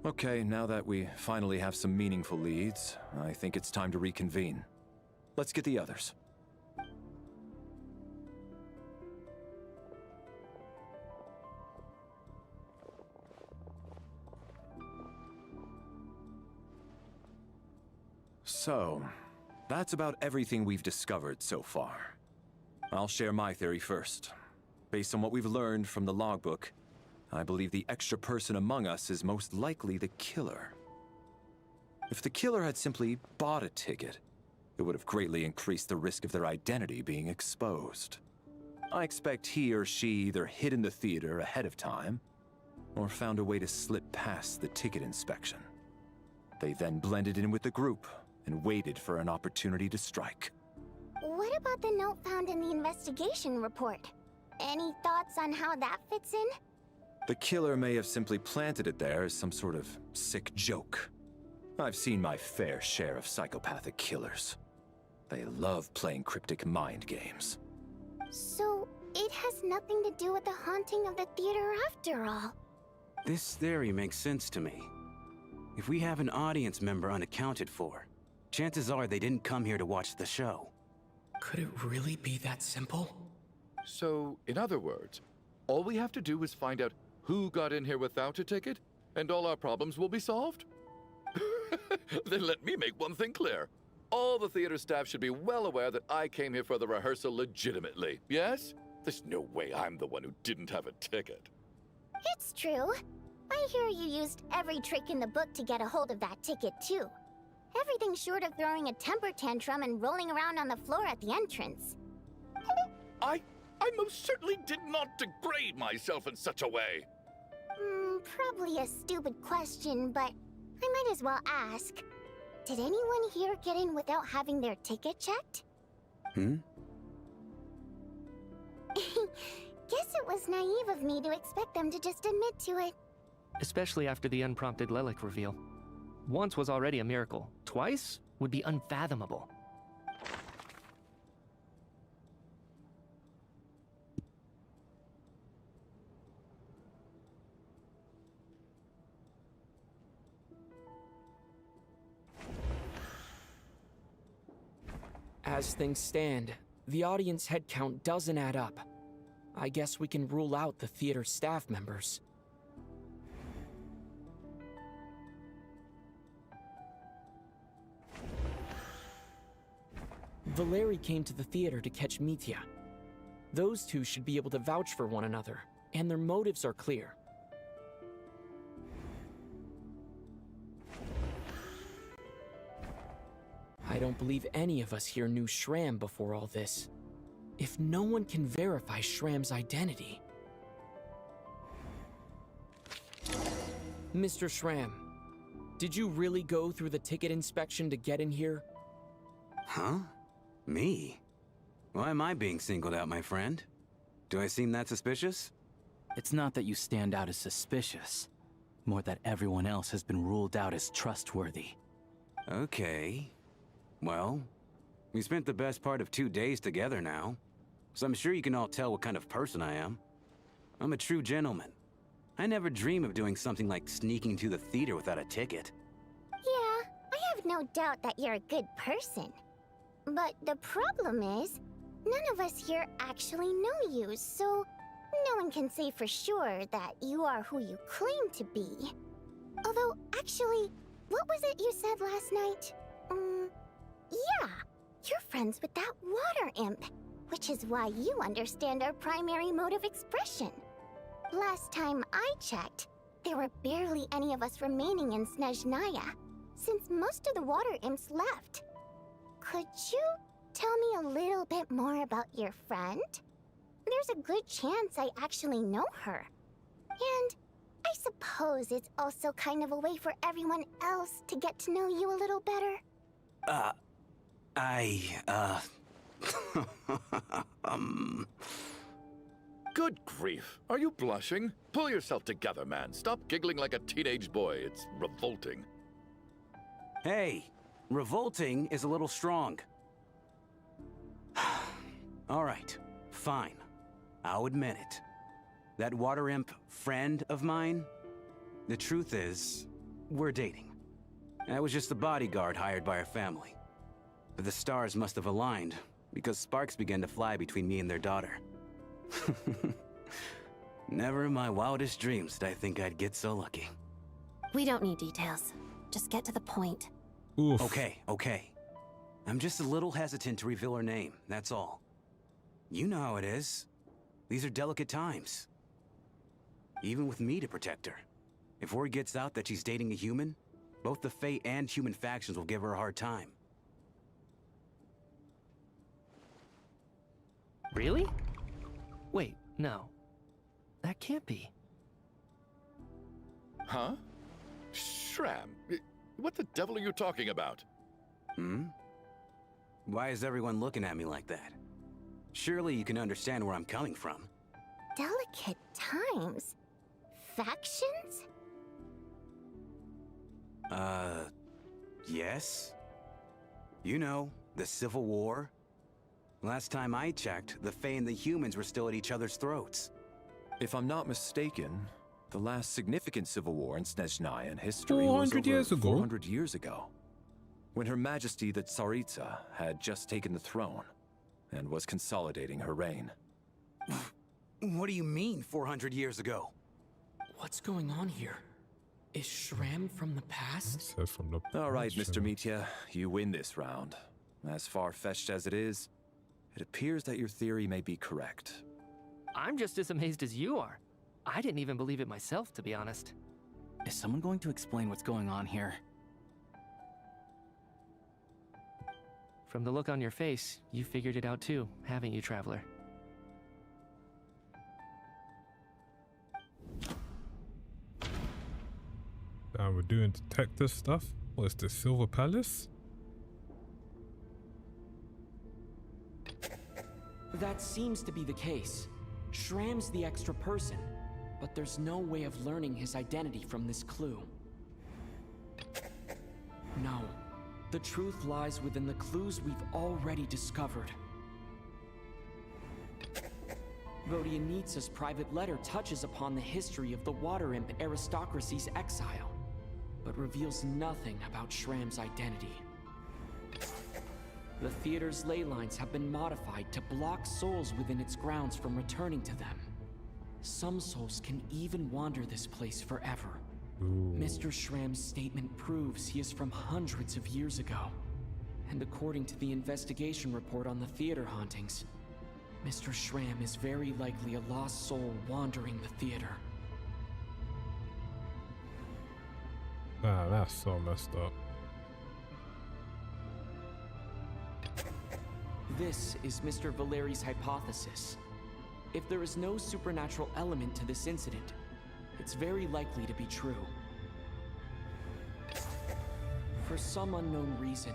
Okay, now that we finally have some meaningful leads, I think it's time to reconvene. Let's get the others. So, that's about everything we've discovered so far. I'll share my theory first. Based on what we've learned from the logbook, I believe the extra person among us is most likely the killer. If the killer had simply bought a ticket, it would have greatly increased the risk of their identity being exposed. I expect he or she either hid in the theater ahead of time, or found a way to slip past the ticket inspection. They then blended in with the group and waited for an opportunity to strike. What about the note found in the investigation report? Any thoughts on how that fits in? The killer may have simply planted it there as some sort of sick joke. I've seen my fair share of psychopathic killers. They love playing cryptic mind games. So, it has nothing to do with the haunting of the theater after all. This theory makes sense to me. If we have an audience member unaccounted for, chances are they didn't come here to watch the show. Could it really be that simple? So, in other words, all we have to do is find out who got in here without a ticket, and all our problems will be solved? Then let me make one thing clear. All the theater staff should be well aware that I came here for the rehearsal legitimately, yes? There's no way I'm the one who didn't have a ticket. It's true. I hear you used every trick in the book to get a hold of that ticket, too. Everything short of throwing a temper tantrum and rolling around on the floor at the entrance. I most certainly did not degrade myself in such a way. Probably a stupid question, but I might as well ask. Did anyone here get in without having their ticket checked? Hmm? Guess it was naive of me to expect them to just admit to it. Especially after the unprompted Lelek reveal. Once was already a miracle. Twice would be unfathomable. As things stand, the audience head count doesn't add up. I guess we can rule out the theater staff members. Valeri came to the theater to catch Mitya. Those two should be able to vouch for one another, and their motives are clear. I don't believe any of us here knew Shram before all this. If no one can verify Shram's identity... Mr. Shram, did you really go through the ticket inspection to get in here? Huh? Me? Why am I being singled out, my friend? Do I seem that suspicious? It's not that you stand out as suspicious, more that everyone else has been ruled out as trustworthy. Okay. Well, we spent the best part of 2 days together now, so I'm sure you can all tell what kind of person I am. I'm a true gentleman. I never dream of doing something like sneaking to the theater without a ticket. Yeah, I have no doubt that you're a good person. But the problem is, none of us here actually know you, so no one can say for sure that you are who you claim to be. Although, actually, what was it you said last night? Yeah, you're friends with that water imp, which is why you understand our primary mode of expression. Last time I checked, there were barely any of us remaining in Snezhnaya, since most of the water imps left. Could you tell me a little bit more about your friend? There's a good chance I actually know her. And I suppose it's also kind of a way for everyone else to get to know you a little better. Good grief. Are you blushing? Pull yourself together, man. Stop giggling like a teenage boy. It's revolting. Hey, revolting is a little strong. All right, fine. I'll admit it. That water imp friend of mine, the truth is, we're dating. I was just the bodyguard hired by our family. But the stars must have aligned, because sparks began to fly between me and their daughter. Never in my wildest dreams did I think I'd get so lucky. We don't need details. Just get to the point. Oof. Okay. I'm just a little hesitant to reveal her name, that's all. You know how it is. These are delicate times. Even with me to protect her. If word gets out that she's dating a human, both the Fae and human factions will give her a hard time. Really? Wait, no. That can't be. Huh? Shram, what the devil are you talking about? Why is everyone looking at me like that? Surely you can understand where I'm coming from. Delicate times? Factions? Yes? You know, the Civil War? Last time I checked, the Fae and the humans were still at each other's throats. If I'm not mistaken, the last significant civil war in Snezhnayan history was 400 over years ago? 400 years ago, when Her Majesty the Tsaritsa had just taken the throne and was consolidating her reign. What do you mean, 400 years ago? What's going on here? Is Shram from the past? Says from the All right, past, Mr. Mitya, you win this round. As far-fetched as it is, it appears that your theory may be correct. I'm just as amazed as you are. I didn't even believe it myself, to be honest. Is someone going to explain what's going on here? From the look on your face, you figured it out too, haven't you, Traveler? We're doing detective stuff. What's the Silver Palace? That seems to be the case. Shram's the extra person, but there's no way of learning his identity from this clue. No, the truth lies within the clues we've already discovered. Vodianitsa's private letter touches upon the history of the Water Imp aristocracy's exile, but reveals nothing about Shram's identity. The theater's ley lines have been modified to block souls within its grounds from returning to them. Some souls can even wander this place forever. Ooh. Mr. Shram's statement proves he is from hundreds of years ago. And according to the investigation report on the theater hauntings, Mr. Shram is very likely a lost soul wandering the theater. Ah, that's so messed up. This is Mr. Valeri's hypothesis. If there is no supernatural element to this incident, it's very likely to be true. For some unknown reason,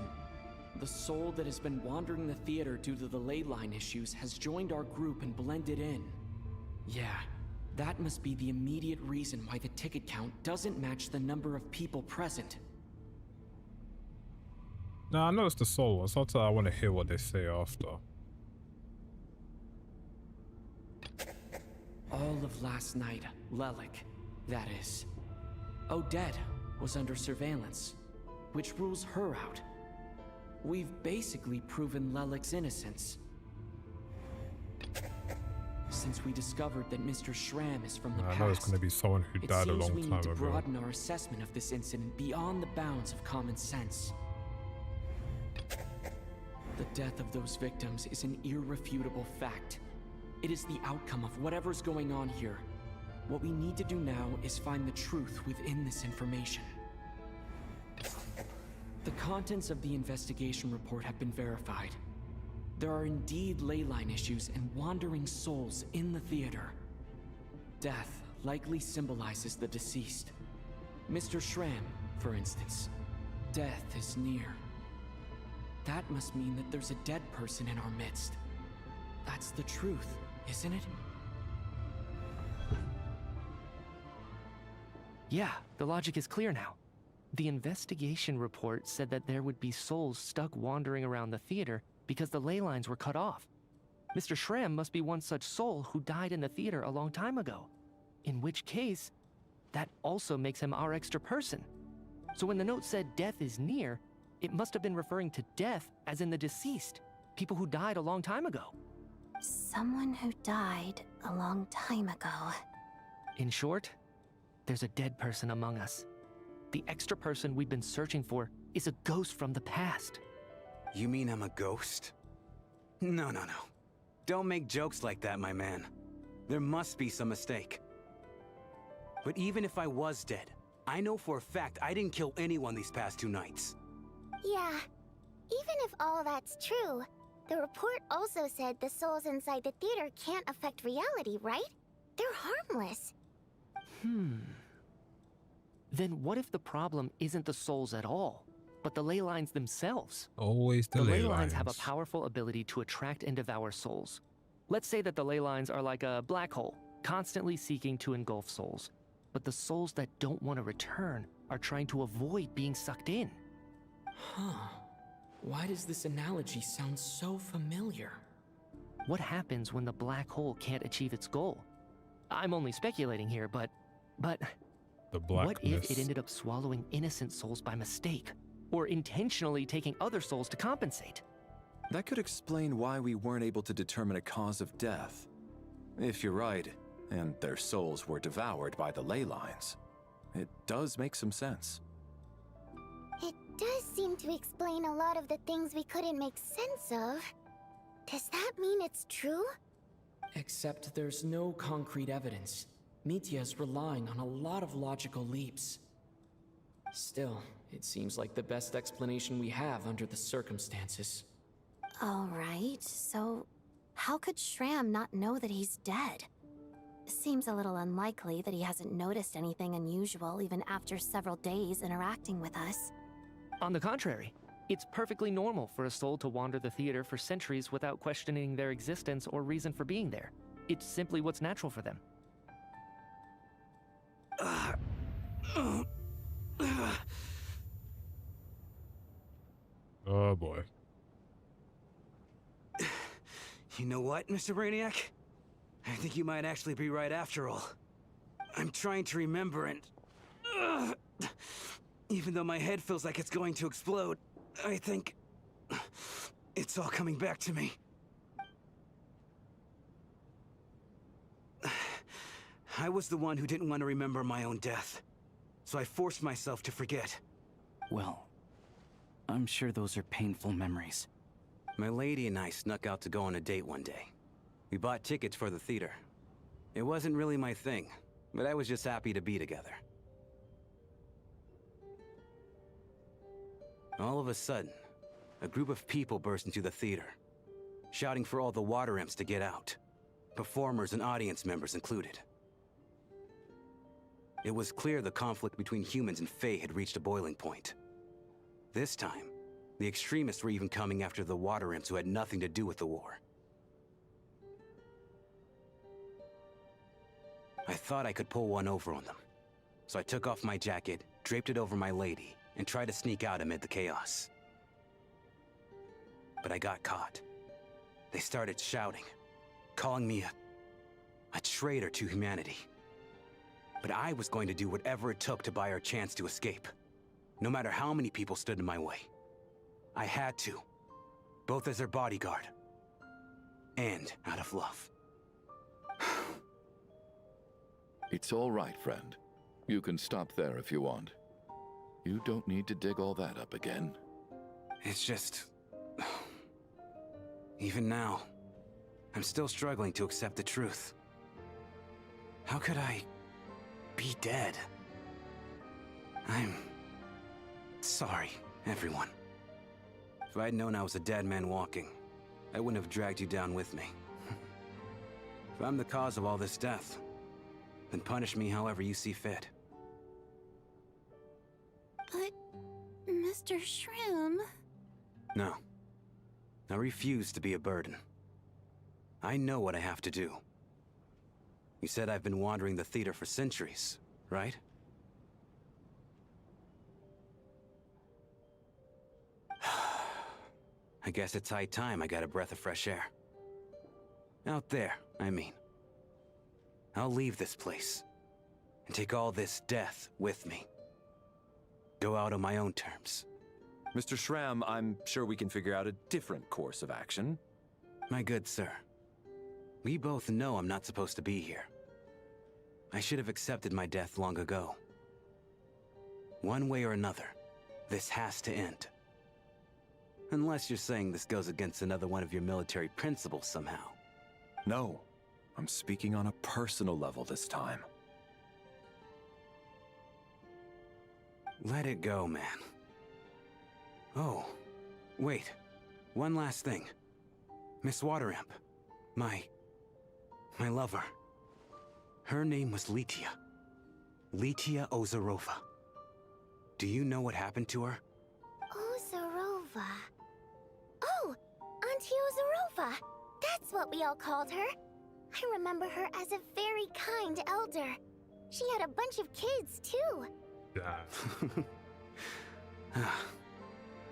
the soul that has been wandering the theater due to the ley line issues has joined our group and blended in. Yeah, that must be the immediate reason why the ticket count doesn't match the number of people present. No, I know it's the soul one, so I want to hear what they say after. All of last night, Lelik, that is. Odette was under surveillance, which rules her out. We've basically proven Lelik's innocence. Since we discovered that Mr. Shram is from the past, I know it's going to be someone who died a long we time need to ago. broaden our assessment of this incident beyond the bounds of common sense. The death of those victims is an irrefutable fact. It is the outcome of whatever's going on here. What we need to do now is find the truth within this information. The contents of the investigation report have been verified. There are indeed ley line issues and wandering souls in the theater. Death likely symbolizes the deceased. Mr. Shram, for instance. Death is near. That must mean that there's a dead person in our midst. That's the truth, isn't it? Yeah, the logic is clear now. The investigation report said that there would be souls stuck wandering around the theater because the ley lines were cut off. Mr. Shrem must be one such soul who died in the theater a long time ago. In which case, that also makes him our extra person. So when the note said death is near, it must have been referring to death as in the deceased, people who died a long time ago. Someone who died a long time ago. In short, there's a dead person among us. The extra person we've been searching for is a ghost from the past. You mean I'm a ghost? No. Don't make jokes like that, my man. There must be some mistake. But even if I was dead, I know for a fact I didn't kill anyone these past 2 nights. Yeah, even if all that's true, the report also said the souls inside the theater can't affect reality, right? They're harmless. Then what if the problem isn't the souls at all, but the ley lines themselves? Always the ley lines have a powerful ability to attract and devour souls. Let's say that the ley lines are like a black hole, constantly seeking to engulf souls. But the souls that don't want to return are trying to avoid being sucked in. Huh. Why does this analogy sound so familiar? What happens when the black hole can't achieve its goal? I'm only speculating here, but the what if blackness. it ended up swallowing innocent souls by mistake? Or intentionally taking other souls to compensate? That could explain why we weren't able to determine a cause of death. If you're right, and their souls were devoured by the ley lines, it does make some sense. It does seem to explain a lot of the things we couldn't make sense of. Does that mean it's true? Except there's no concrete evidence. Mitya's relying on a lot of logical leaps. Still, it seems like the best explanation we have under the circumstances. Alright, so how could Shram not know that he's dead? Seems a little unlikely that he hasn't noticed anything unusual even after several days interacting with us. On the contrary, it's perfectly normal for a soul to wander the theater for centuries without questioning their existence or reason for being there. It's simply what's natural for them. Oh boy. You know what, Mr. Brainiac? I think you might actually be right after all. I'm trying to remember and... even though my head feels like it's going to explode, I think... it's all coming back to me. I was the one who didn't want to remember my own death, so I forced myself to forget. Well, I'm sure those are painful memories. My lady and I snuck out to go on a date one day. We bought tickets for the theater. It wasn't really my thing, but I was just happy to be together. All of a sudden, a group of people burst into the theater, shouting for all the water imps to get out, performers and audience members included. It was clear the conflict between humans and Fae had reached a boiling point. This time, the extremists were even coming after the water imps who had nothing to do with the war. I thought I could pull one over on them, so I took off my jacket, draped it over my lady, and tried to sneak out amid the chaos. But I got caught. They started shouting, calling me a traitor to humanity. But I was going to do whatever it took to buy our chance to escape, no matter how many people stood in my way. I had to, both as their bodyguard and out of love. It's all right, friend. You can stop there if you want. You don't need to dig all that up again. It's just... even now, I'm still struggling to accept the truth. How could I be dead? I'm sorry, everyone. If I'd known I was a dead man walking, I wouldn't have dragged you down with me. If I'm the cause of all this death, then punish me however you see fit. But, Mr. Shroom... No. I refuse to be a burden. I know what I have to do. You said I've been wandering the theater for centuries, right? I guess it's high time I got a breath of fresh air. Out there, I mean. I'll leave this place and take all this death with me. Go out on my own terms. Mr. Schramm, I'm sure we can figure out a different course of action. My good sir, we both know I'm not supposed to be here. I should have accepted my death long ago. One way or another, this has to end. Unless you're saying this goes against another one of your military principles somehow. No, I'm speaking on a personal level this time. Let it go, man. Oh, wait. One last thing. Miss Wateramp. My lover. Her name was Litia. Litia Ozarova. Do you know what happened to her? Ozarova. Oh, Auntie Ozarova. That's what we all called her. I remember her as a very kind elder. She had a bunch of kids, too.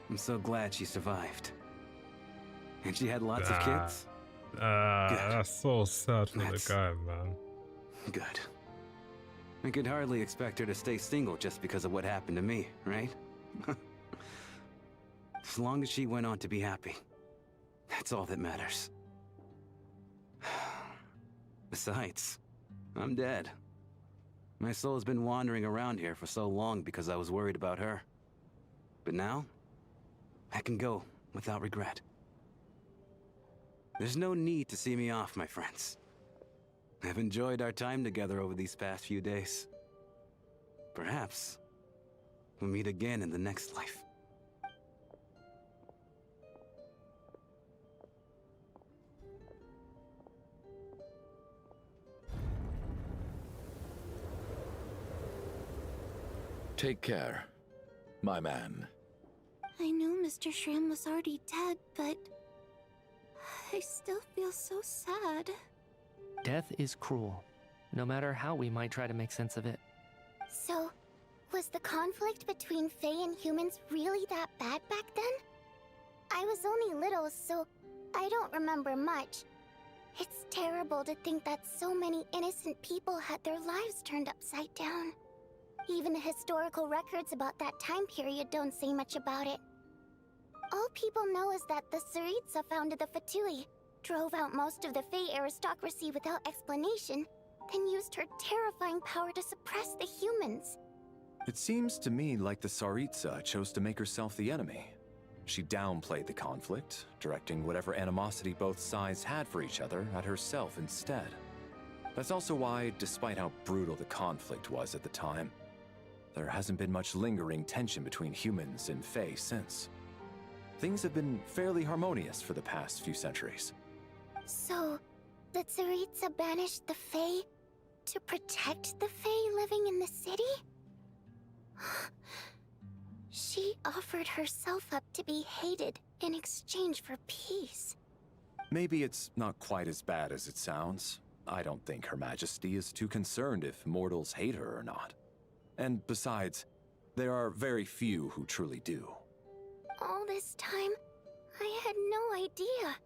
I'm so glad she survived. And she had lots of kids? Good. That's so sad for the guy, man. Good. I could hardly expect her to stay single just because of what happened to me, right? As long as she went on to be happy, that's all that matters. Besides, I'm dead. My soul's been wandering around here for so long because I was worried about her. But now, I can go without regret. There's no need to see me off, my friends. I've enjoyed our time together over these past few days. Perhaps we'll meet again in the next life. Take care, my man. I knew Mr. Schramm was already dead, but I still feel so sad. Death is cruel, no matter how we might try to make sense of it. So, was the conflict between Fae and humans really that bad back then? I was only little, so I don't remember much. It's terrible to think that so many innocent people had their lives turned upside down. Even the historical records about that time period don't say much about it. All people know is that the Tsaritsa founded the Fatui, drove out most of the Fae aristocracy without explanation, then used her terrifying power to suppress the humans. It seems to me like the Tsaritsa chose to make herself the enemy. She downplayed the conflict, directing whatever animosity both sides had for each other at herself instead. That's also why, despite how brutal the conflict was at the time, there hasn't been much lingering tension between humans and Fae since. Things have been fairly harmonious for the past few centuries. So, the Tsaritsa banished the Fae to protect the Fae living in the city? She offered herself up to be hated in exchange for peace. Maybe it's not quite as bad as it sounds. I don't think Her Majesty is too concerned if mortals hate her or not. And besides, there are very few who truly do. All this time, I had no idea.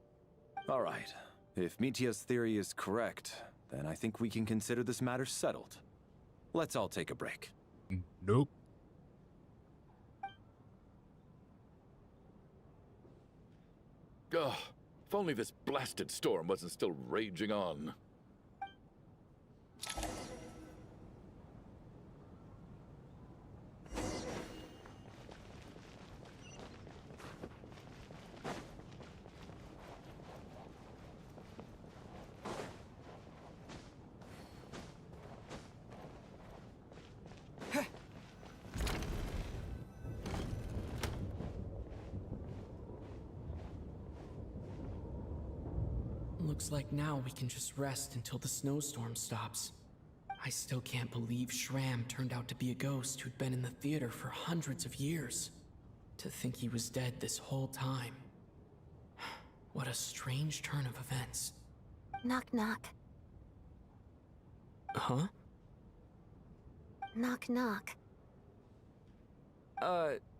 All right. If Mitia's theory is correct, then I think we can consider this matter settled. Let's all take a break. Nope. Ugh, if only this blasted storm wasn't still raging on. Looks like now we can just rest until the snowstorm stops. I still can't believe Schramm turned out to be a ghost who'd been in the theater for hundreds of years. To think he was dead this whole time. What a strange turn of events. Knock knock. Huh? Knock knock.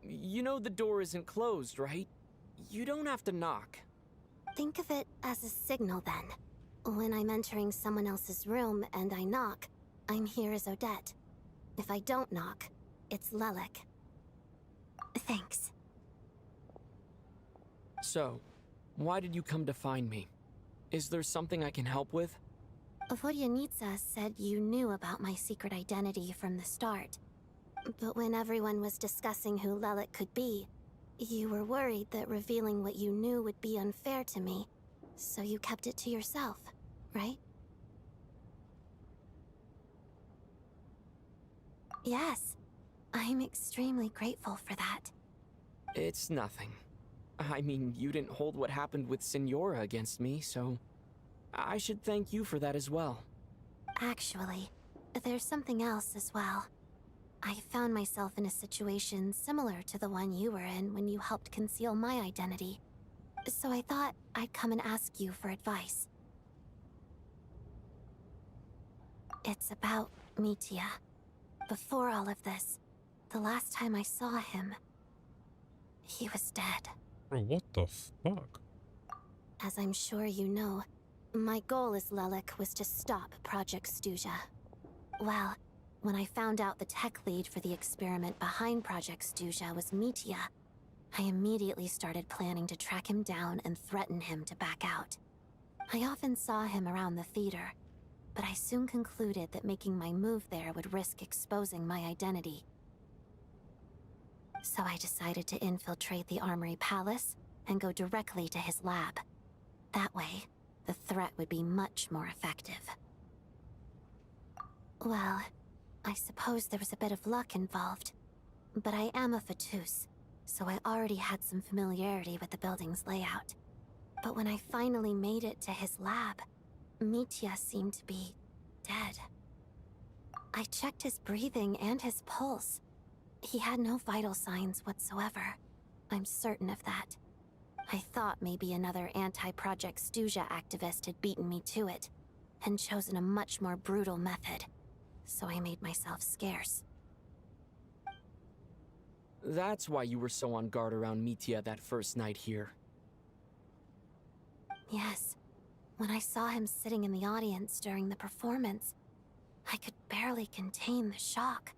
You know the door isn't closed, right? You don't have to knock. Think of it as a signal then. When I'm entering someone else's room and I knock, I'm here as Odette. If I don't knock, it's Lelik. Thanks. So, why did you come to find me? Is there something I can help with? Vodyanitsa said you knew about my secret identity from the start. But when everyone was discussing who Lelik could be, you were worried that revealing what you knew would be unfair to me, so you kept it to yourself, right? Yes, I'm extremely grateful for that. It's nothing. I mean, you didn't hold what happened with Signora against me, so I should thank you for that as well. Actually, there's something else as well. I found myself in a situation similar to the one you were in when you helped conceal my identity. So I thought I'd come and ask you for advice. It's about Mitya. Before all of this, the last time I saw him, he was dead. Bro, what the fuck? As I'm sure you know, my goal as Lelik was to stop Project Stuja. Well, when I found out the tech lead for the experiment behind Project Stuja was Mitya, I immediately started planning to track him down and threaten him to back out. I often saw him around the theater, but I soon concluded that making my move there would risk exposing my identity. So I decided to infiltrate the Armory Palace and go directly to his lab. That way, the threat would be much more effective. Well, I suppose there was a bit of luck involved, but I am a Fatus, so I already had some familiarity with the building's layout. But when I finally made it to his lab, Mitya seemed to be dead. I checked his breathing and his pulse. He had no vital signs whatsoever. I'm certain of that. I thought maybe another anti-Project Stuja activist had beaten me to it, and chosen a much more brutal method. So I made myself scarce. That's why you were so on guard around Mitya that first night here. Yes. When I saw him sitting in the audience during the performance, I could barely contain the shock.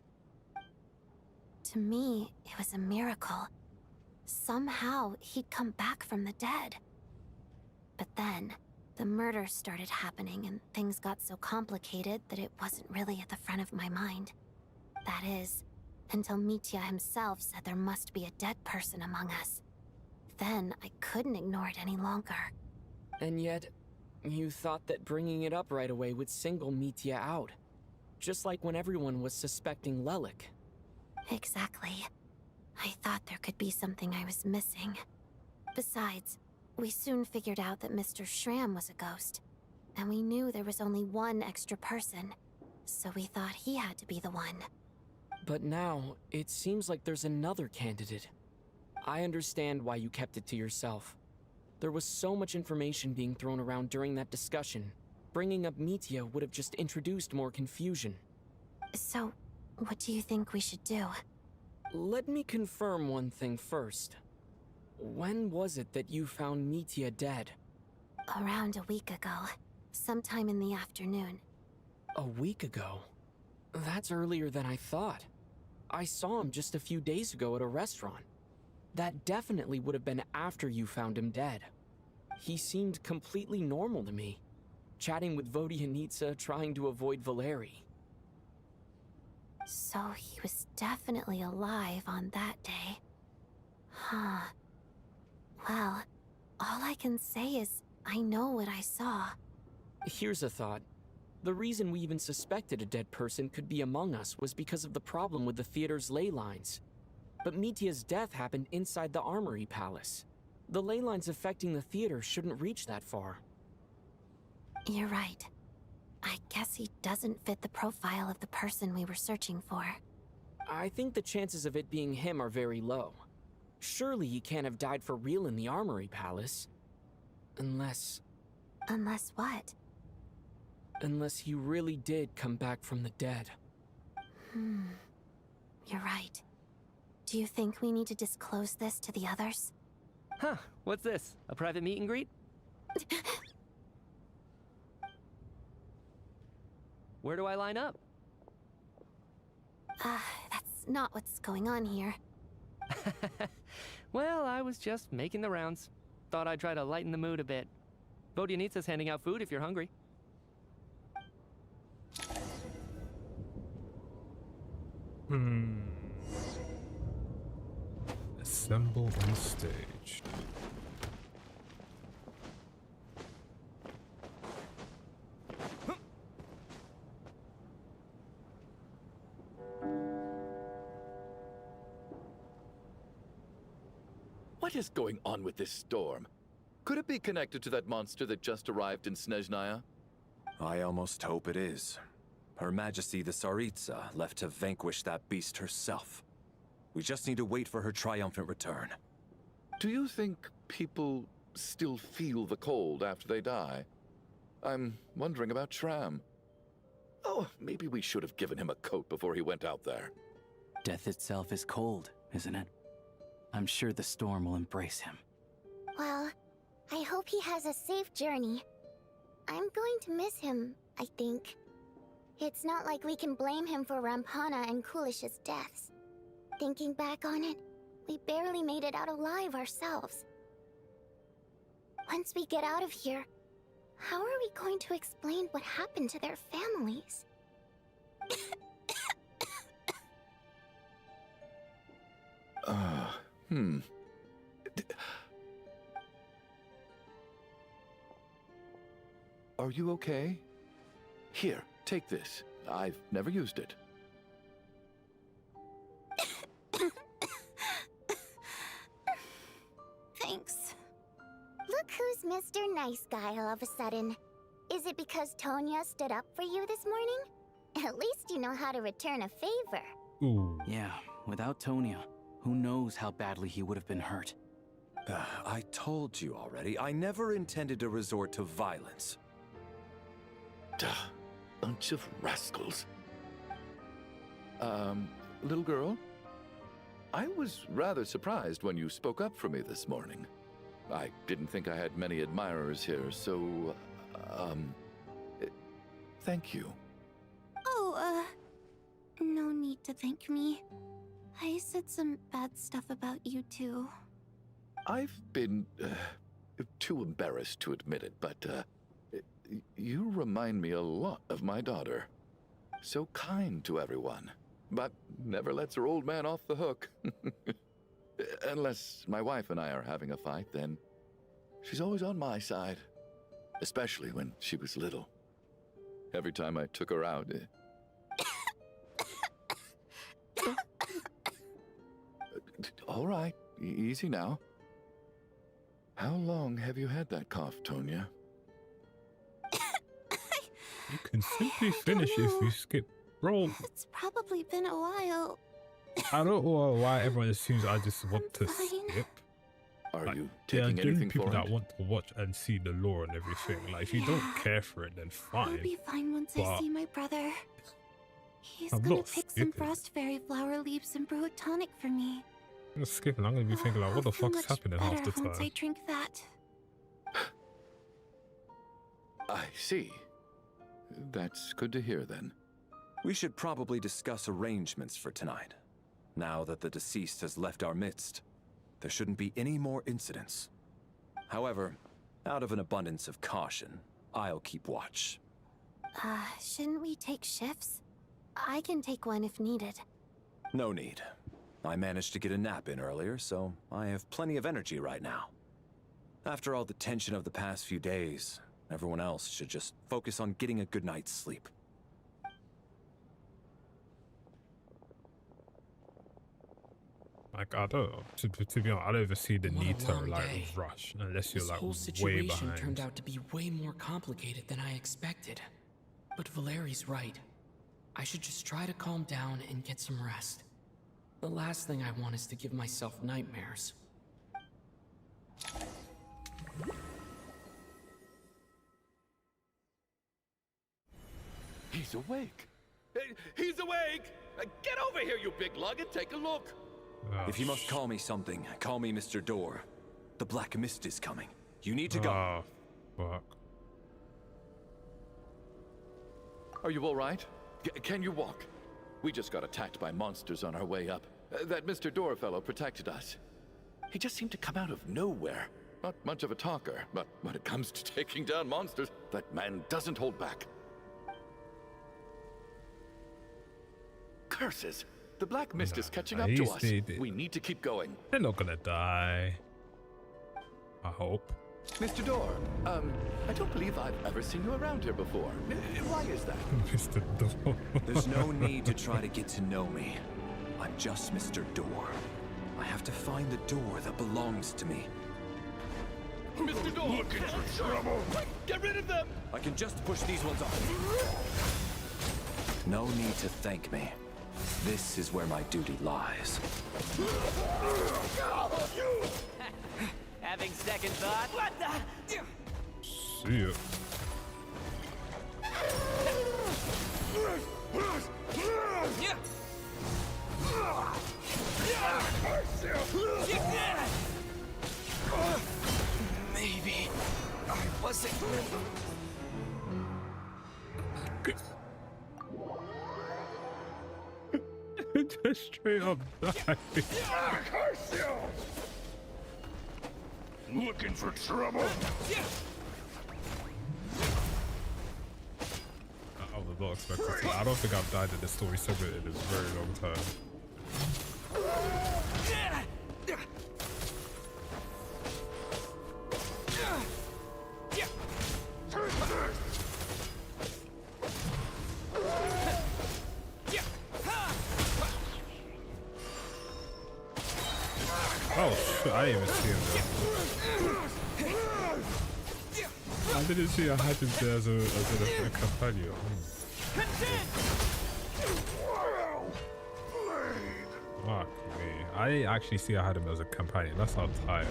To me, it was a miracle. Somehow, he'd come back from the dead. But then, the murder started happening and things got so complicated that it wasn't really at the front of my mind. That is, until Mitya himself said there must be a dead person among us. Then, I couldn't ignore it any longer. And yet, you thought that bringing it up right away would single Mitya out. Just like when everyone was suspecting Lelik. Exactly. I thought there could be something I was missing. Besides, we soon figured out that Mr. Shram was a ghost, and we knew there was only one extra person, so we thought he had to be the one. But now, it seems like there's another candidate. I understand why you kept it to yourself. There was so much information being thrown around during that discussion. Bringing up Mitya would have just introduced more confusion. So, what do you think we should do? Let me confirm one thing first. When was it that you found Mitya dead? Around a week ago. Sometime in the afternoon. A week ago? That's earlier than I thought. I saw him just a few days ago at a restaurant. That definitely would have been after you found him dead. He seemed completely normal to me. Chatting with Vodyanitsa, trying to avoid Valeri. So he was definitely alive on that day. Huh. Well, all I can say is I know what I saw. Here's a thought. The reason we even suspected a dead person could be among us was because of the problem with the theater's ley lines. But Mitya's death happened inside the Armory Palace. The ley lines affecting the theater shouldn't reach that far. You're right. I guess he doesn't fit the profile of the person we were searching for. I think the chances of it being him are very low. Surely he can't have died for real in the Armory Palace. Unless... Unless what? Unless he really did come back from the dead. You're right. Do you think we need to disclose this to the others? Huh, what's this? A private meet and greet? Where do I line up? That's not what's going on here. Well, I was just making the rounds. Thought I'd try to lighten the mood a bit. Vodyanitsa's handing out food if you're hungry. Assemble on stage. What is going on with this storm? Could it be connected to that monster that just arrived in Snezhnaya? I almost hope it is. Her Majesty the Tsaritsa left to vanquish that beast herself. We just need to wait for her triumphant return. Do you think people still feel the cold after they die? I'm wondering about Shram. Oh, maybe we should have given him a coat before he went out there. Death itself is cold, isn't it? I'm sure the storm will embrace him. Well, I hope he has a safe journey. I'm going to miss him, I think. It's not like we can blame him for Rampana and Kulish's deaths. Thinking back on it, we barely made it out alive ourselves. Once we get out of here, how are we going to explain what happened to their families? Are you okay? Here, take this. I've never used it. Thanks. Look who's Mr. Nice Guy all of a sudden. Is it because Tonya stood up for you this morning? At least you know how to return a favor. Ooh. Yeah, without Tonya, who knows how badly he would have been hurt. I told you already, I never intended to resort to violence. Duh, bunch of rascals. Little girl? I was rather surprised when you spoke up for me this morning. I didn't think I had many admirers here, so, thank you. Oh, no need to thank me. I said some bad stuff about you too. I've been, too embarrassed to admit it, but, you remind me a lot of my daughter. So kind to everyone, but never lets her old man off the hook. Unless my wife and I are having a fight, then she's always on my side. Especially when she was little. Every time I took her out... All right, easy now. How long have you had that cough, Tonya? You can simply finish if you skip. Bro, It's probably been a while. I don't know why everyone assumes I just want to skip. Are you There are taking genuine anything people for that it? want to watch and see the lore and everything. Like, if you don't care for it, then I'll fine. be fine once I But see my brother. He's I'm gonna not pick some skipping. frost fairy flower leaves and brew a tonic for me. I'm skipping. I'm gonna be thinking like, what the I'll feel fuck's much happening half better the once I time? drink that. I see. That's good to hear then. We should probably discuss arrangements for tonight. Now that the deceased has left our midst, there shouldn't be any more incidents. However, out of an abundance of caution, I'll keep watch. Shouldn't we take shifts? I can take one if needed. No need. I managed to get a nap in earlier, so I have plenty of energy right now. After all the tension of the past few days, everyone else should just focus on getting a good night's sleep. Like, I don't know. To be honest, I don't even see the What a need to long like day. rush unless you're This like whole way situation behind. turned out to be way more complicated than I expected. But Valeri's right. I should just try to calm down and get some rest. The last thing I want is to give myself nightmares. He's awake. He's awake! Get over here, you big lug, and take a look. If you must call me something, call me Mr. Door. The Black Mist is coming. You need to go. Oh, fuck. Are you all right? Can you walk? We just got attacked by monsters on our way up. That Mr. Door fellow protected us. He just seemed to come out of nowhere. Not much of a talker, but when it comes to taking down monsters, that man doesn't hold back. Curses! The Black Mist is catching up to us. We need to keep going. They're not gonna die. I hope. Mr. Door, I don't believe I've ever seen you around here before. Why is that? Mr. Door. There's no need to try to get to know me. I'm just Mr. Door. I have to find the door that belongs to me. Mr. Door! Looking for trouble! Get rid of them! I can just push these ones off. No need to thank me. This is where my duty lies. Having second thought? What the? See ya. Maybe I wasn't. Just straight up die. Looking for trouble? I was not expecting to. I don't think I've died in this story segment in a very long time. Oh shit, I didn't even see him there. I didn't see I had him there as a companion. Fuck me. I didn't actually see I had him as a companion. That's how tired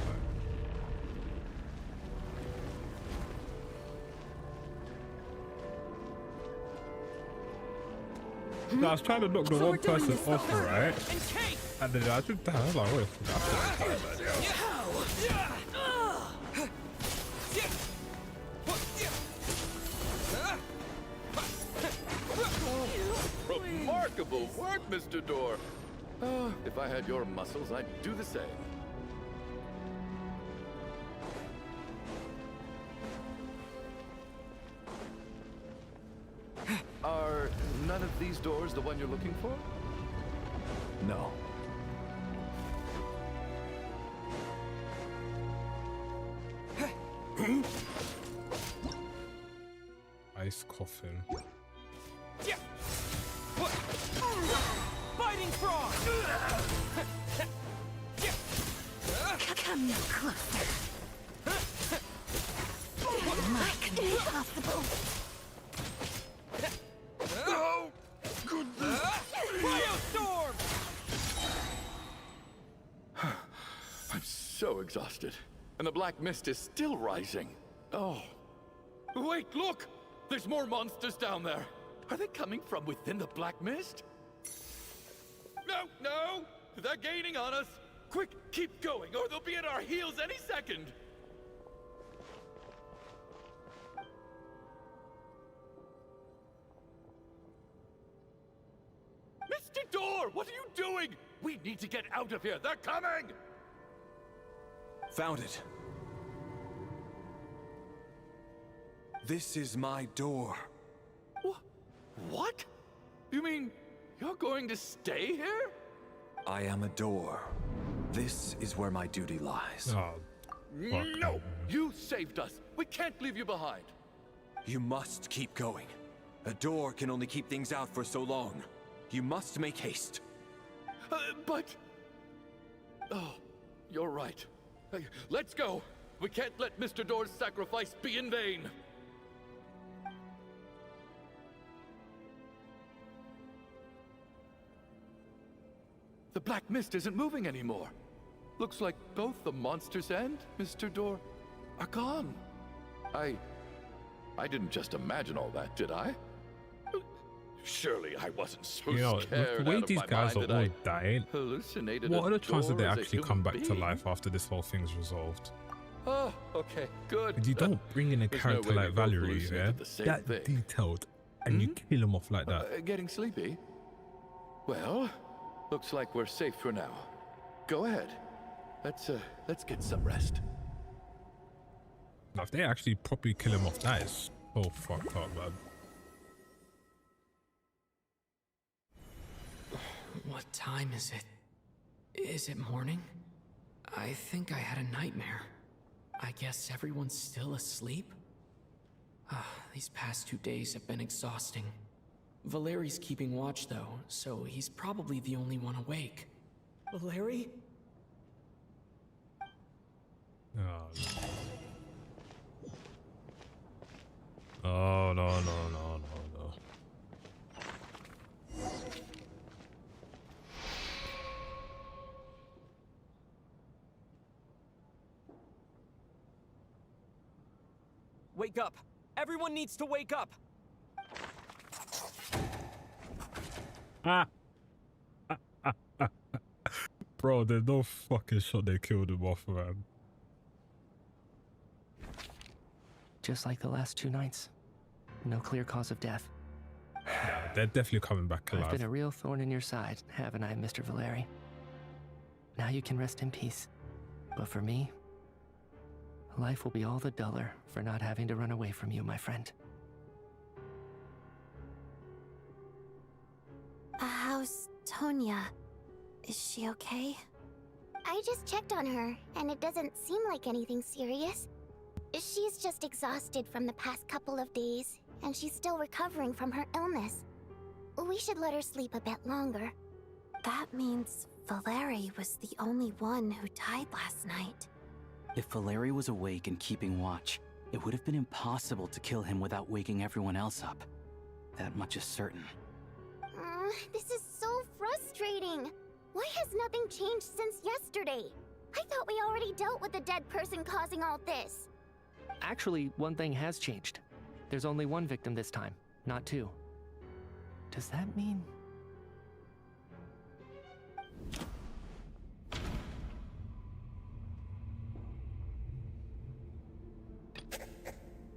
I am. I was trying to knock the one person off, right? And then I just died. I was like, wait, Remarkable work, Mr. Door. If I had your muscles, I'd do the same. Are none of these doors the one you're looking for? No. Ice coffin. Fighting frog! Come no closer. What can be possible? Oh, goodness! Biostorm! I'm so exhausted. And the black mist is still rising. Oh. Wait, look! There's more monsters down there. Are they coming from within the black mist? No, no! They're gaining on us! Quick, keep going, or they'll be at our heels any second! Mr. Door, what are you doing? We need to get out of here. They're coming! Found it. This is my door. What? You mean you're going to stay here? I am a door. This is where my duty lies. Oh, no! You saved us. We can't leave you behind. You must keep going. A door can only keep things out for so long. You must make haste. But... Oh, you're right. Let's go. We can't let Mr. Door's sacrifice be in vain. The black mist isn't moving anymore. Looks like both the monsters and Mr. Door are gone. I didn't just imagine all that, did I? Surely I wasn't so You know, scared the way out of these my guys mind are all that I dying, hallucinated what a are the chances they door as a actually human come back to being? life after this whole thing's resolved? Oh, okay, good. And you don't bring in a There's no character way we like both Valerie, yeah, hallucinated the same that thing. detailed, and you kill him off like that. Getting sleepy? Well, looks like we're safe for now. Go ahead. Let's get some rest. Now, if they actually properly kill him off, that is so fucked up, man. What time is it? Is it morning? I think I had a nightmare. I guess everyone's still asleep? These past 2 days have been exhausting. Valeri's keeping watch though, so he's probably the only one awake. Valeri? Oh, no, no, no, no, no. Wake up! Everyone needs to wake up! Bro, there's no fucking shot they killed him off, man. Just like the last 2 nights. No clear cause of death. Yeah, they're definitely coming back alive. I've been a real thorn in your side, haven't I, Mr. Valeri? Now you can rest in peace. But for me, life will be all the duller for not having to run away from you, my friend. How's Tonya? Is she okay? I just checked on her, and it doesn't seem like anything serious. She's just exhausted from the past couple of days, and she's still recovering from her illness. We should let her sleep a bit longer. That means Valeri was the only one who died last night. If Valeri was awake and keeping watch, it would have been impossible to kill him without waking everyone else up. That much is certain. This is so frustrating. Why has nothing changed since yesterday? I thought we already dealt with the dead person causing all this. Actually, one thing has changed. There's only 1 victim this time, not 2. Does that mean...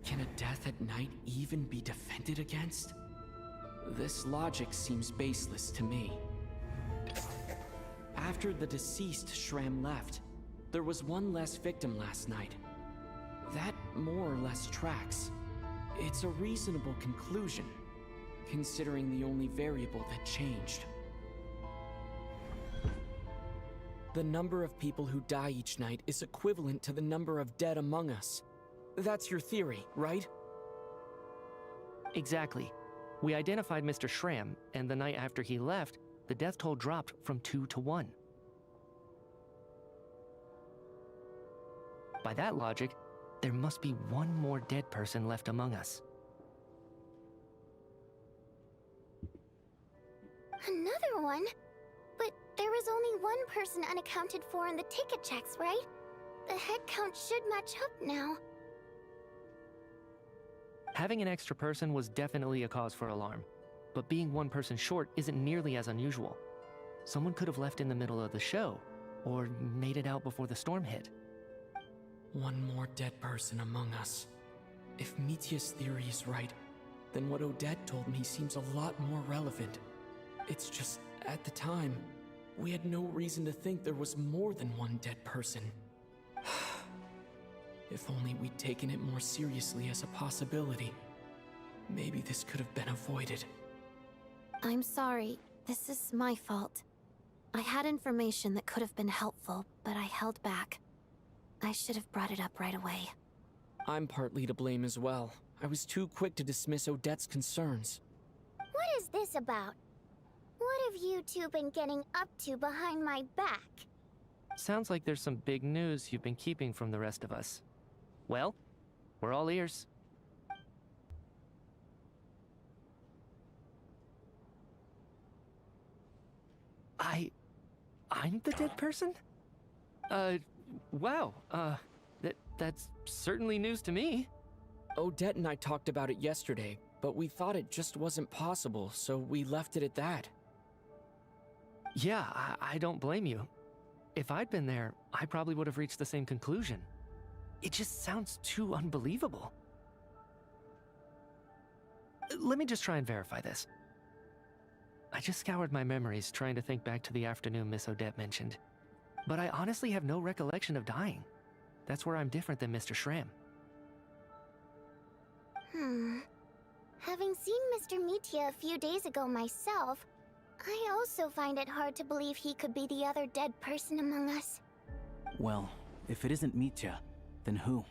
Can a death at night even be defended against? This logic seems baseless to me. After the deceased Shram left, there was 1 less victim last night. That more or less tracks. It's a reasonable conclusion, considering the only variable that changed. The number of people who die each night is equivalent to the number of dead among us. That's your theory, right? Exactly. We identified Mr. Shram, and the night after he left, the death toll dropped from 2 to 1. By that logic, there must be 1 more dead person left among us. Another one? But there was only 1 person unaccounted for in the ticket checks, right? The head count should match up now. Having an extra person was definitely a cause for alarm, but being 1 person short isn't nearly as unusual. Someone could have left in the middle of the show, or made it out before the storm hit. 1 more dead person among us. If Mitya's theory is right, then what Odette told me seems a lot more relevant. It's just, at the time, we had no reason to think there was more than 1 dead person. If only we'd taken it more seriously as a possibility, maybe this could have been avoided. I'm sorry. This is my fault. I had information that could have been helpful, but I held back. I should have brought it up right away. I'm partly to blame as well. I was too quick to dismiss Odette's concerns. What is this about? What have you two been getting up to behind my back? Sounds like there's some big news you've been keeping from the rest of us. Well, we're all ears. I'm the dead person? Wow, that's certainly news to me. Odette and I talked about it yesterday, but we thought it just wasn't possible, so we left it at that. Yeah, I don't blame you. If I'd been there, I probably would have reached the same conclusion. It just sounds too unbelievable. Let me just try and verify this. I just scoured my memories trying to think back to the afternoon Miss Odette mentioned. But I honestly have no recollection of dying. That's where I'm different than Mr. Shram. Having seen Mr. Mitya a few days ago myself, I also find it hard to believe he could be the other dead person among us. Well, if it isn't Mitya, then who?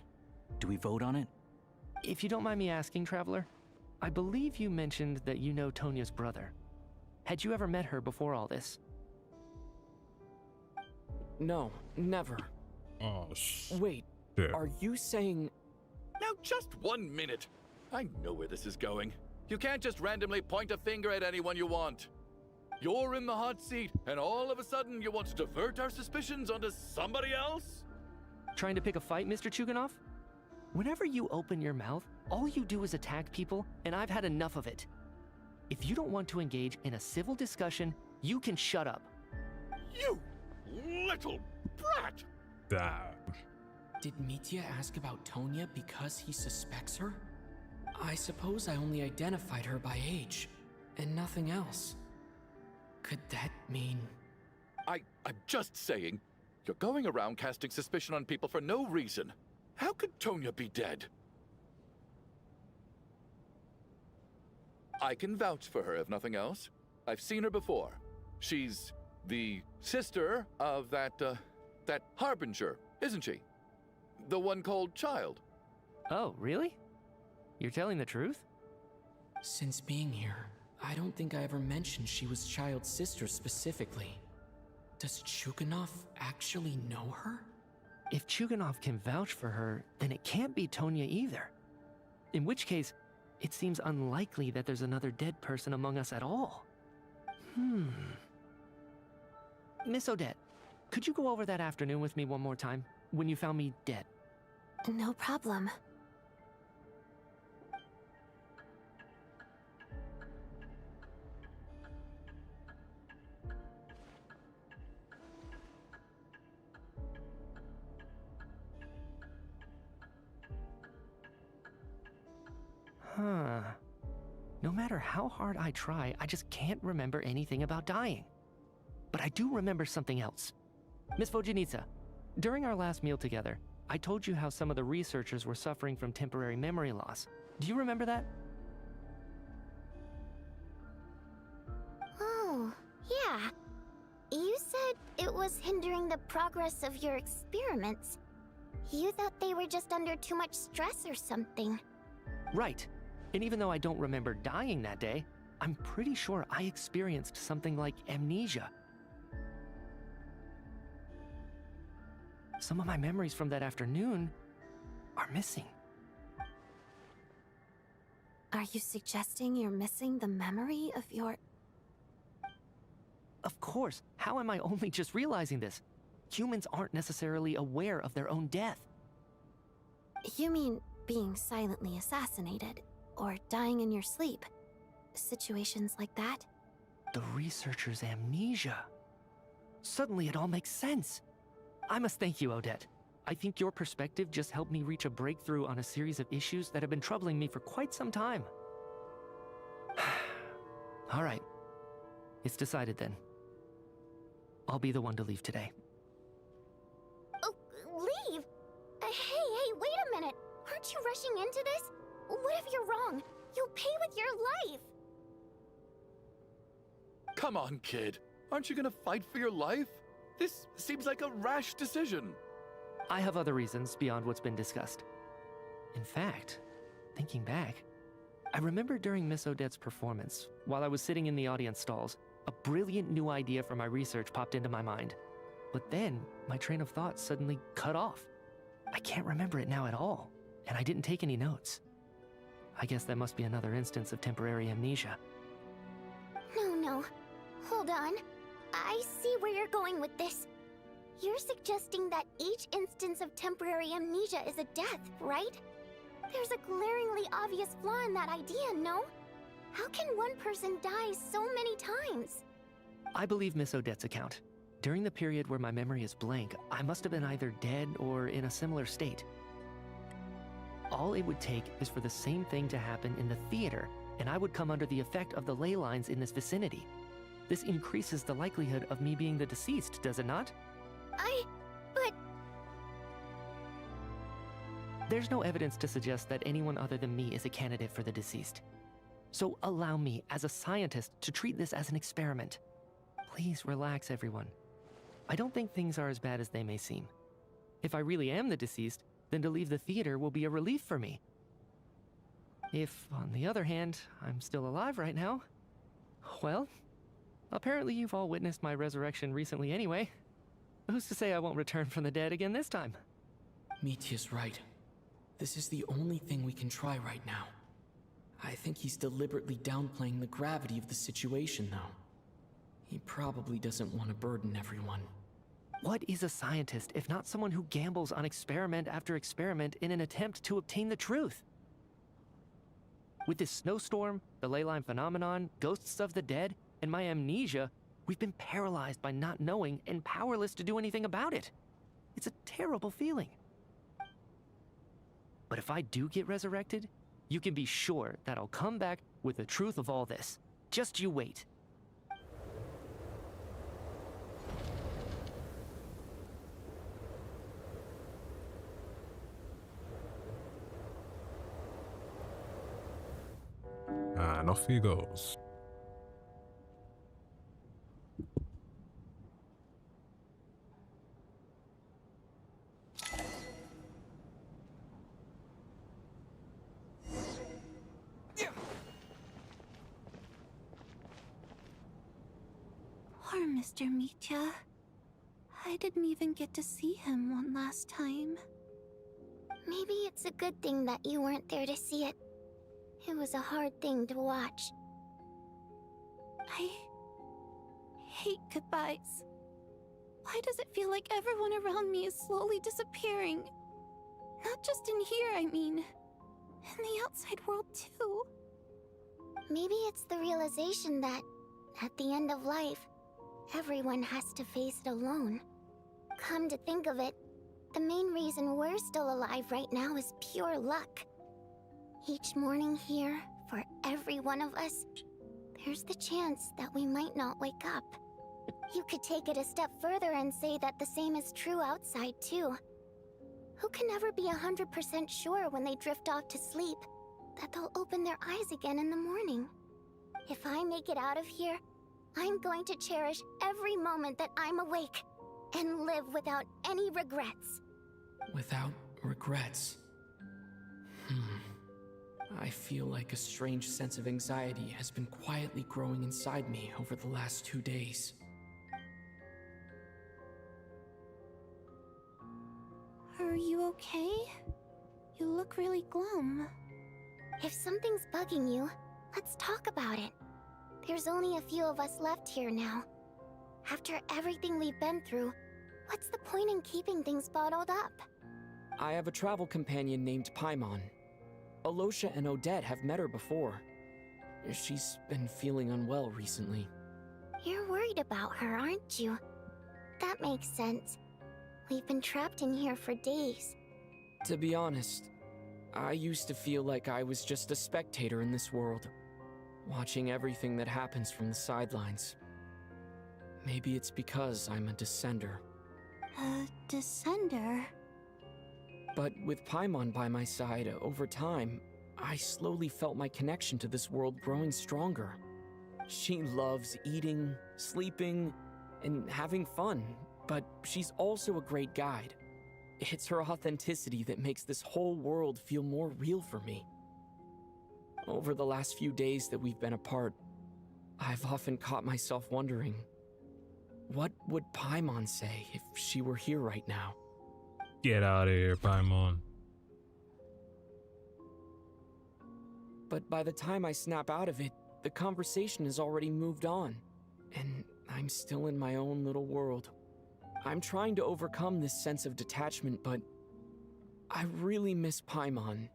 Do we vote on it? If you don't mind me asking, Traveler, I believe you mentioned that you know Tonya's brother. Had you ever met her before all this? No, never. Oh, Wait, are you saying... Now just 1 minute. I know where this is going. You can't just randomly point a finger at anyone you want. You're in the hot seat, and all of a sudden you want to divert our suspicions onto somebody else? Trying to pick a fight, Mr. Chuganov? Whenever you open your mouth, all you do is attack people, and I've had enough of it. If you don't want to engage in a civil discussion, you can shut up. You little brat! Damn. Did Mitya ask about Tonya because he suspects her? I suppose I only identified her by age, and nothing else. Could that mean... I'm just saying, you're going around casting suspicion on people for no reason. How could Tonya be dead? I can vouch for her, if nothing else. I've seen her before. She's the sister of that Harbinger, isn't she? The one called Child. Oh, really? You're telling the truth? Since being here, I don't think I ever mentioned she was Child's sister specifically. Does Chuganov actually know her? If Chuganov can vouch for her, then it can't be Tonya either. In which case, it seems unlikely that there's another dead person among us at all. Miss Odette, could you go over that afternoon with me one more time, when you found me dead? No problem. No matter how hard I try, I just can't remember anything about dying. But I do remember something else. Miss Vojanitsa, during our last meal together, I told you how some of the researchers were suffering from temporary memory loss. Do you remember that? Oh, yeah. You said it was hindering the progress of your experiments. You thought they were just under too much stress or something. Right. And even though I don't remember dying that day, I'm pretty sure I experienced something like amnesia. Some of my memories from that afternoon are missing. Are you suggesting you're missing the memory of your... Of course. How am I only just realizing this? Humans aren't necessarily aware of their own death. You mean being silently assassinated, or dying in your sleep? Situations like that? The researcher's amnesia. Suddenly it all makes sense. I must thank you, Odette. I think your perspective just helped me reach a breakthrough on a series of issues that have been troubling me for quite some time. All right. It's decided then. I'll be the one to leave today. Oh, leave? Hey, wait a minute. Aren't you rushing into this? What if you're wrong? You'll pay with your life. Come on, kid. Aren't you gonna fight for your life? This seems like a rash decision. I have other reasons beyond what's been discussed. In fact, thinking back, I remember during Miss Odette's performance, while I was sitting in the audience stalls, a brilliant new idea for my research popped into my mind. But then, my train of thought suddenly cut off. I can't remember it now at all, and I didn't take any notes. I guess that must be another instance of temporary amnesia. No. Hold on. I see where you're going with this. You're suggesting that each instance of temporary amnesia is a death, right? There's a glaringly obvious flaw in that idea, no? How can one person die so many times? I believe Miss Odette's account. During the period where my memory is blank, I must have been either dead or in a similar state. All it would take is for the same thing to happen in the theater, and I would come under the effect of the ley lines in this vicinity. This increases the likelihood of me being the deceased, does it not? But... There's no evidence to suggest that anyone other than me is a candidate for the deceased. So allow me, as a scientist, to treat this as an experiment. Please relax, everyone. I don't think things are as bad as they may seem. If I really am the deceased, then to leave the theater will be a relief for me. If, on the other hand, I'm still alive right now, well, apparently you've all witnessed my resurrection recently anyway. Who's to say I won't return from the dead again this time? Mitya's right. This is the only thing we can try right now. I think he's deliberately downplaying the gravity of the situation, though. He probably doesn't want to burden everyone. What is a scientist if not someone who gambles on experiment after experiment in an attempt to obtain the truth? With this snowstorm, the ley line phenomenon, ghosts of the dead, and my amnesia, we've been paralyzed by not knowing and powerless to do anything about it. It's a terrible feeling. But if I do get resurrected, you can be sure that I'll come back with the truth of all this. Just you wait. And off he goes. Poor Mr. Mitya. I didn't even get to see him one last time. Maybe it's a good thing that you weren't there to see it. It was a hard thing to watch. I hate goodbyes. Why does it feel like everyone around me is slowly disappearing? Not just in here, I mean. In the outside world, too. Maybe it's the realization that, at the end of life, everyone has to face it alone. Come to think of it, the main reason we're still alive right now is pure luck. Each morning here, for every one of us, there's the chance that we might not wake up. You could take it a step further and say that the same is true outside, too. Who can never be 100% sure when they drift off to sleep that they'll open their eyes again in the morning? If I make it out of here, I'm going to cherish every moment that I'm awake and live without any regrets. Without regrets. I feel like a strange sense of anxiety has been quietly growing inside me over the last 2 days. Are you okay? You look really glum. If something's bugging you, let's talk about it. There's only a few of us left here now. After everything we've been through, what's the point in keeping things bottled up? I have a travel companion named Paimon. Alosha and Odette have met her before. She's been feeling unwell recently. You're worried about her, aren't you? That makes sense. We've been trapped in here for days. To be honest, I used to feel like I was just a spectator in this world, watching everything that happens from the sidelines. Maybe it's because I'm a descender. A descender? But with Paimon by my side, over time, I slowly felt my connection to this world growing stronger. She loves eating, sleeping, and having fun, but she's also a great guide. It's her authenticity that makes this whole world feel more real for me. Over the last few days that we've been apart, I've often caught myself wondering, what would Paimon say if she were here right now? Get out of here, Paimon. But by the time I snap out of it, the conversation has already moved on, and I'm still in my own little world. I'm trying to overcome this sense of detachment, but I really miss Paimon.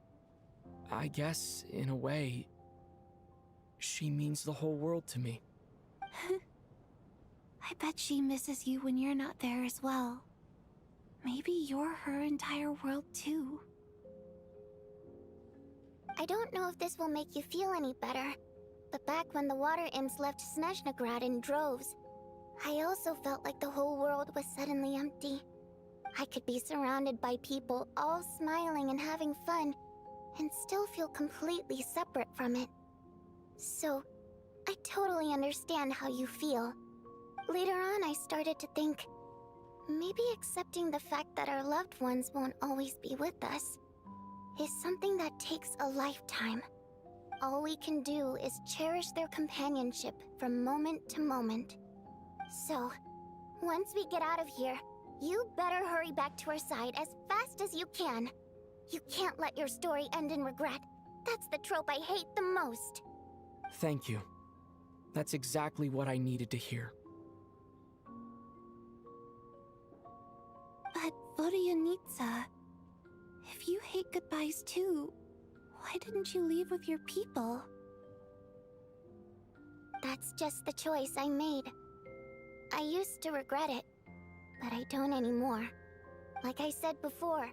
I guess, in a way, she means the whole world to me. I bet she misses you when you're not there as well. Maybe you're her entire world too. I don't know if this will make you feel any better, but back when the water imps left Snezhnegrad in droves, I also felt like the whole world was suddenly empty. I could be surrounded by people all smiling and having fun, and still feel completely separate from it. So, I totally understand how you feel. Later on, I started to think, maybe accepting the fact that our loved ones won't always be with us is something that takes a lifetime. All we can do is cherish their companionship from moment to moment. So, once we get out of here, you better hurry back to our side as fast as you can. You can't let your story end in regret. That's the trope I hate the most. Thank you. That's exactly what I needed to hear. But Vodyanitsa, if you hate goodbyes too, why didn't you leave with your people? That's just the choice I made. I used to regret it, but I don't anymore. Like I said before,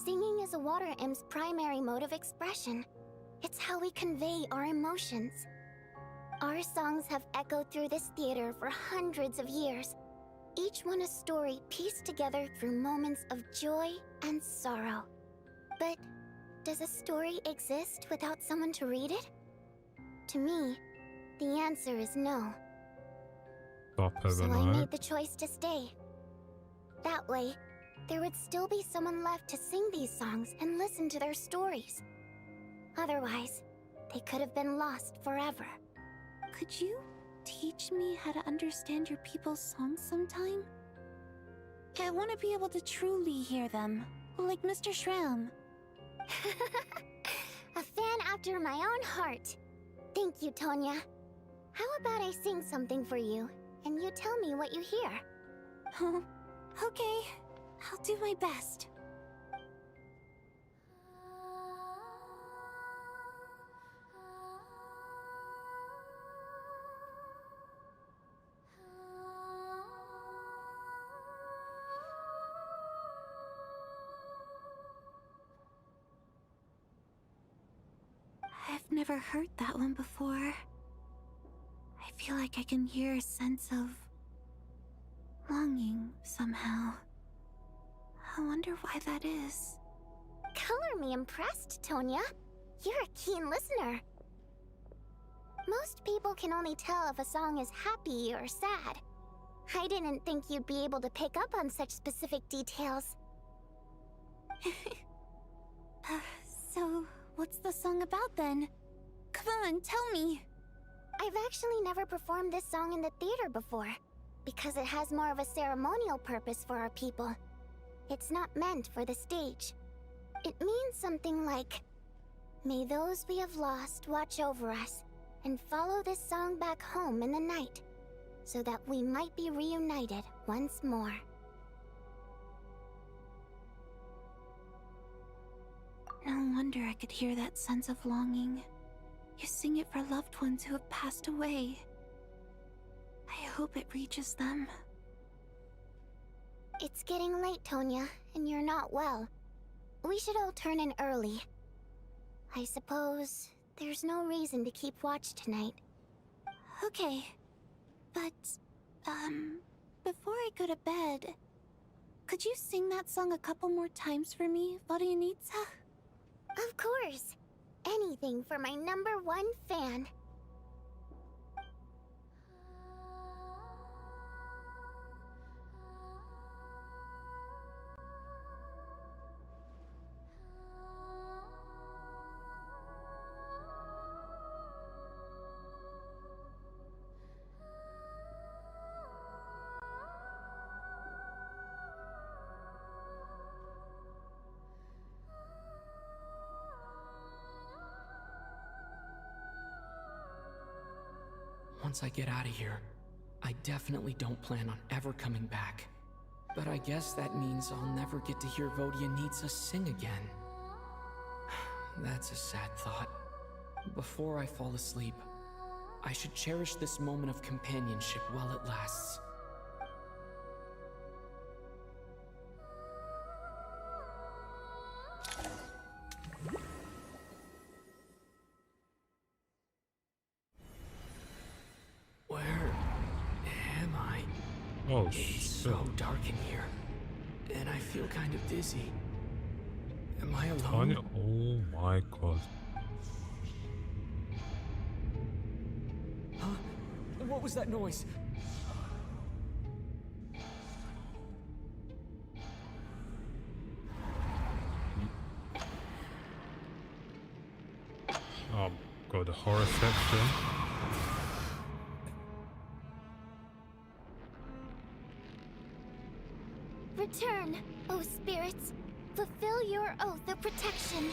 singing is a water imp's primary mode of expression. It's how we convey our emotions. Our songs have echoed through this theater for hundreds of years, each one a story pieced together through moments of joy and sorrow. But does a story exist without someone to read it? To me, the answer is no. So I made the choice to stay. That way, there would still be someone left to sing these songs and listen to their stories. Otherwise, they could have been lost forever. Could you teach me how to understand your people's songs sometime? I want to be able to truly hear them, like Mr. Shram. A fan after my own heart. Thank you, Tonya. How about I sing something for you, and you tell me what you hear? Okay, I'll do my best. I've never heard that one before. I feel like I can hear a sense of longing somehow. I wonder why that is. Color me impressed, Tonya. You're a keen listener. Most people can only tell if a song is happy or sad. I didn't think you'd be able to pick up on such specific details. So, what's the song about then? Come on, tell me! I've actually never performed this song in the theater before, because it has more of a ceremonial purpose for our people. It's not meant for the stage. It means something like, "May those we have lost watch over us, and follow this song back home in the night, so that we might be reunited once more." No wonder I could hear that sense of longing. You sing it for loved ones who have passed away. I hope it reaches them. It's getting late, Tonya, and you're not well. We should all turn in early. I suppose there's no reason to keep watch tonight. Okay, but, before I go to bed, could you sing that song a couple more times for me, Vodyanitsa? Of course. Anything for my #1 fan. Once I get out of here, I definitely don't plan on ever coming back. But I guess that means I'll never get to hear Vodyanitsa sing again. That's a sad thought. Before I fall asleep, I should cherish this moment of companionship while it lasts. Where am I? Oh, it's shit. so dark in here, and I feel kind of dizzy. Am I alone? Tanya, oh my god. Huh? What was that noise? God, the horror section. Return, O spirits. Fulfill your oath of protection.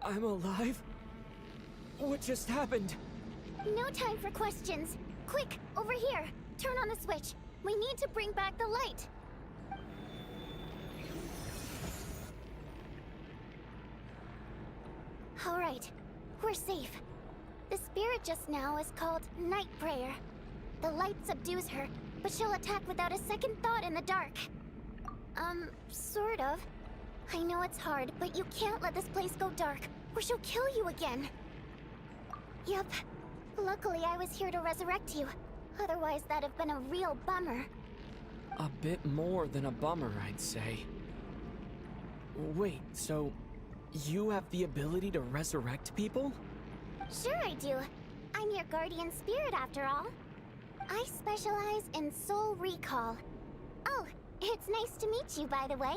I'm alive? What just happened? No time for questions. Quick, over here. Turn on the switch. We need to bring back the light. All right, we're safe. The spirit just now is called Night Prayer. The light subdues her, but she'll attack without a second thought in the dark. Sort of. I know it's hard, but you can't let this place go dark, or she'll kill you again. Yep. Luckily, I was here to resurrect you. Otherwise, that'd have been a real bummer. A bit more than a bummer, I'd say. Wait, so you have the ability to resurrect people? Sure I do. I'm your guardian spirit after all. I specialize in soul recall. Oh, it's nice to meet you, by the way.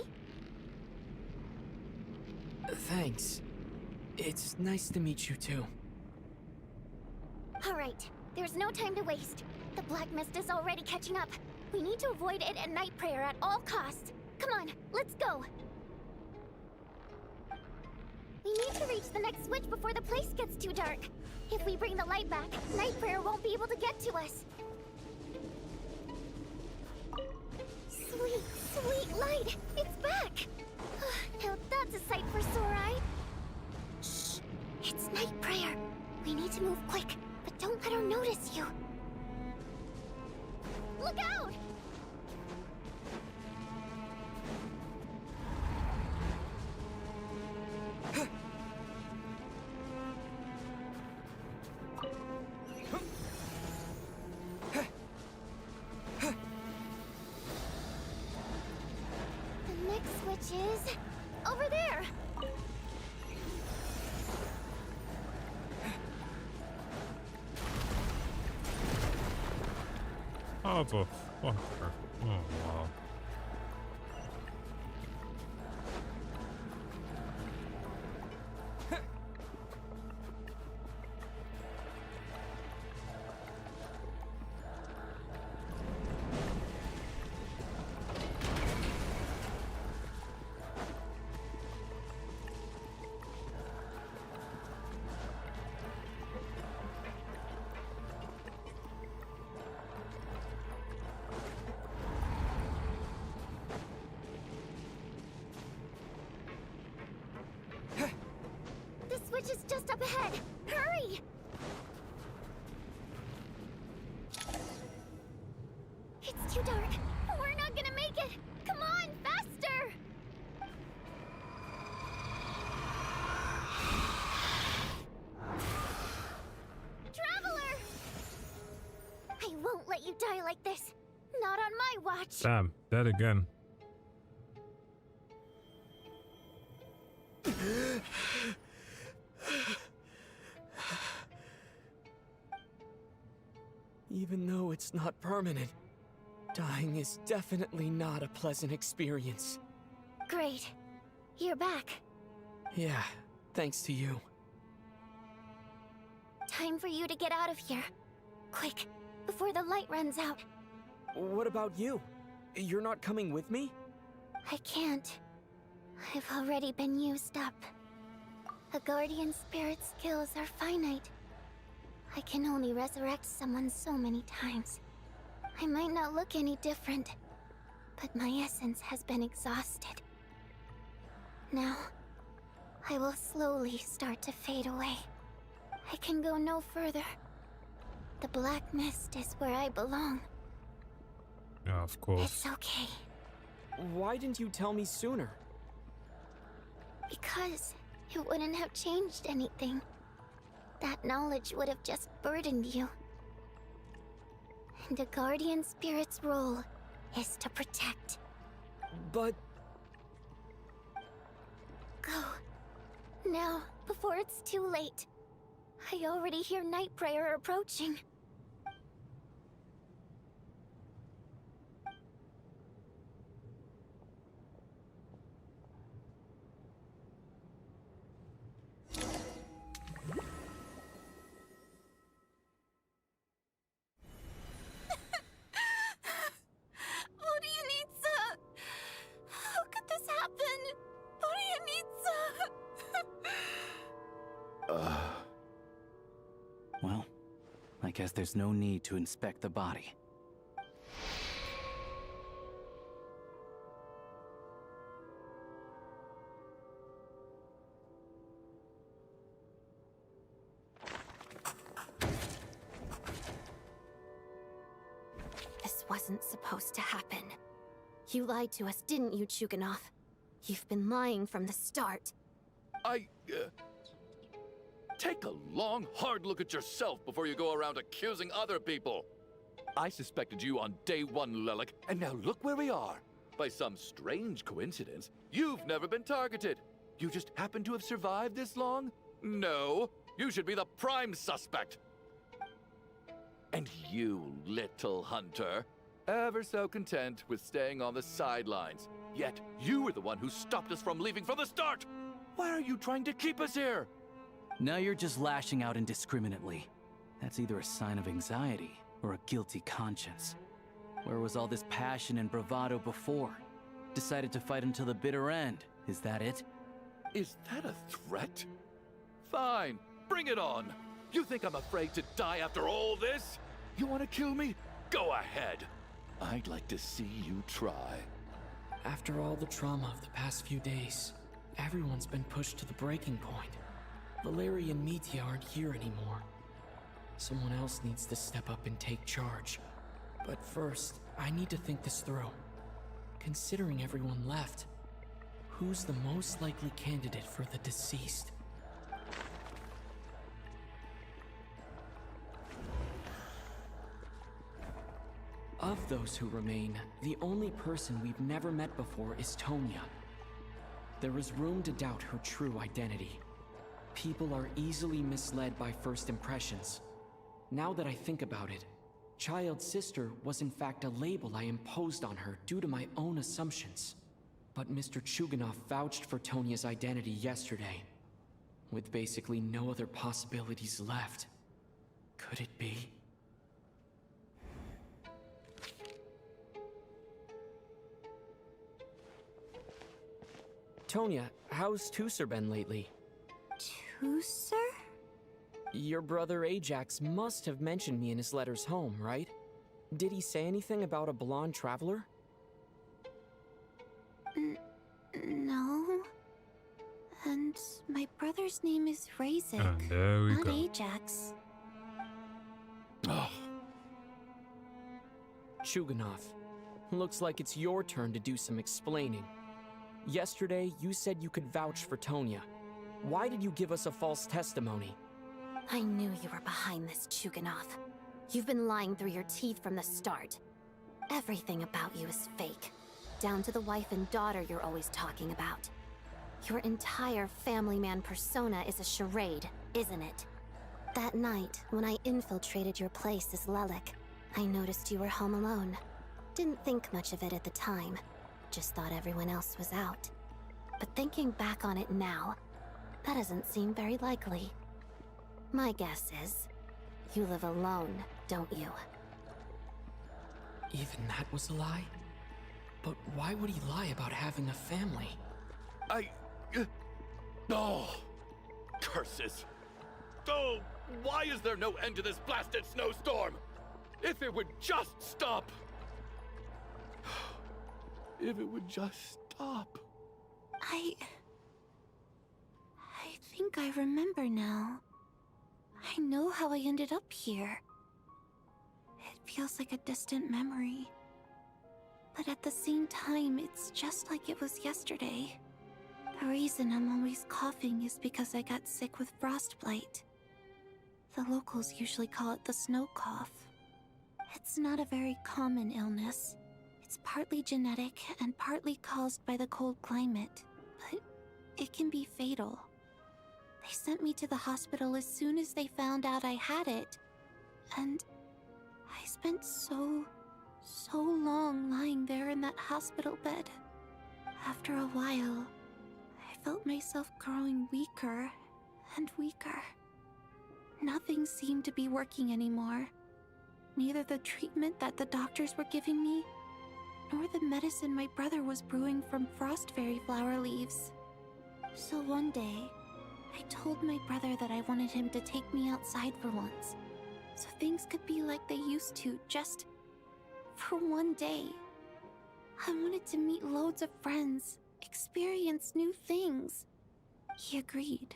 Thanks. It's nice to meet you too. All right, there's no time to waste. The black mist is already catching up. We need to avoid it at Night Prayer at all costs. Come on, let's go. We need to reach the next switch before the place gets too dark. If we bring the light back, Night Prayer won't be able to get to us. Sweet, sweet light! It's back! Now that's a sight for sore eye. Shh! It's Night Prayer. We need to move quick, but don't let her notice you. Look out! The next switch is over there. Oh, the fucker. Oh, wow. The switch is just up ahead. Hurry! It's too dark. We're not gonna make it. Come on, faster! Traveler! I won't let you die like this. Not on my watch. Damn, dead again. Even though it's not permanent, dying is definitely not a pleasant experience. Great. You're back. Yeah, thanks to you. Time for you to get out of here. Quick, before the light runs out. What about you? You're not coming with me? I can't. I've already been used up. A guardian spirit's skills are finite. I can only resurrect someone so many times. I might not look any different, but my essence has been exhausted. Now, I will slowly start to fade away. I can go no further. The black mist is where I belong. Yeah, of course. It's okay. Why didn't you tell me sooner? Because it wouldn't have changed anything. That knowledge would have just burdened you. The Guardian Spirit's role is to protect. But... Go. Now, before it's too late. I already hear Night Prayer approaching. Well, I guess there's no need to inspect the body. This wasn't supposed to happen. You lied to us, didn't you, Chuganov? You've been lying from the start. Take a long, hard look at yourself before you go around accusing other people. I suspected you on day one, Lelik, and now look where we are. By some strange coincidence, you've never been targeted. You just happen to have survived this long? No, you should be the prime suspect. And you, little hunter, ever so content with staying on the sidelines. Yet you were the one who stopped us from leaving from the start. Why are you trying to keep us here? Now you're just lashing out indiscriminately. That's either a sign of anxiety or a guilty conscience. Where was all this passion and bravado before? Decided to fight until the bitter end. Is that it? Is that a threat? Fine, bring it on. You think I'm afraid to die after all this? You want to kill me? Go ahead. I'd like to see you try. After all the trauma of the past few days, everyone's been pushed to the breaking point. Valeria and Mitya aren't here anymore. Someone else needs to step up and take charge. But first, I need to think this through. Considering everyone left, who's the most likely candidate for the deceased? Of those who remain, the only person we've never met before is Tonya. There is room to doubt her true identity. People are easily misled by first impressions. Now that I think about it, Child Sister was in fact a label I imposed on her due to my own assumptions. But Mr. Chuganov vouched for Tonya's identity yesterday. With basically no other possibilities left. Could it be? Tonya, how's Tusser been lately? Tusser? Your brother Ajax must have mentioned me in his letters home, right? Did he say anything about a blonde traveler? No. And my brother's name is Razik, And there we not go. Ajax. Chuganov, looks like it's your turn to do some explaining. Yesterday, you said you could vouch for Tonya. Why did you give us a false testimony? I knew you were behind this, Chuganov. You've been lying through your teeth from the start. Everything about you is fake. Down to the wife and daughter you're always talking about. Your entire family man persona is a charade, isn't it? That night, when I infiltrated your place as Lelik, I noticed you were home alone. Didn't think much of it at the time. Just thought everyone else was out. But thinking back on it now, that doesn't seem very likely. My guess is, you live alone, don't you? Even that was a lie? But why would he lie about having a family? Oh! Curses! Oh, Why is there no end to this blasted snowstorm? If it would just stop! If it would just stop. I think I remember now. I know how I ended up here. It feels like a distant memory. But at the same time, it's just like it was yesterday. The reason I'm always coughing is because I got sick with frostbite. The locals usually call it the snow cough. It's not a very common illness. It's partly genetic and partly caused by the cold climate, but it can be fatal. They sent me to the hospital as soon as they found out I had it, and I spent so long lying there in that hospital bed. After a while, I felt myself growing weaker and weaker. Nothing seemed to be working anymore. Neither the treatment that the doctors were giving me, nor the medicine my brother was brewing from frost fairy flower leaves. So one day, I told my brother that I wanted him to take me outside for once, so things could be like they used to, just for one day. I wanted to meet loads of friends, experience new things. He agreed.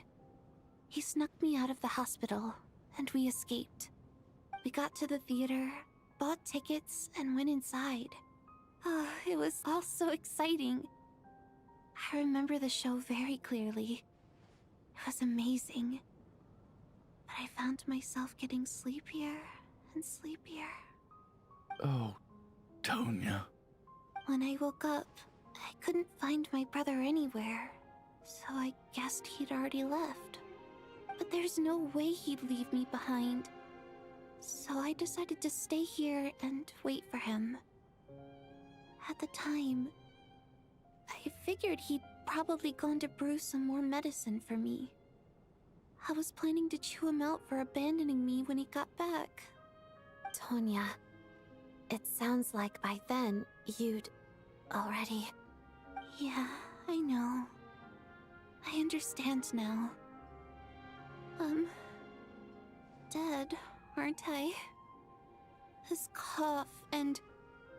He snuck me out of the hospital, and we escaped. We got to the theater, bought tickets, and went inside. Oh, it was all so exciting. I remember the show very clearly. It was amazing. But I found myself getting sleepier and sleepier. Oh, Tonya. When I woke up, I couldn't find my brother anywhere, so I guessed he'd already left. But there's no way he'd leave me behind. So I decided to stay here and wait for him. At the time, I figured he'd probably gone to brew some more medicine for me. I was planning to chew him out for abandoning me when he got back. Tonya, it sounds like by then you'd already... Yeah, I know. I understand now. Dead, aren't I? This cough and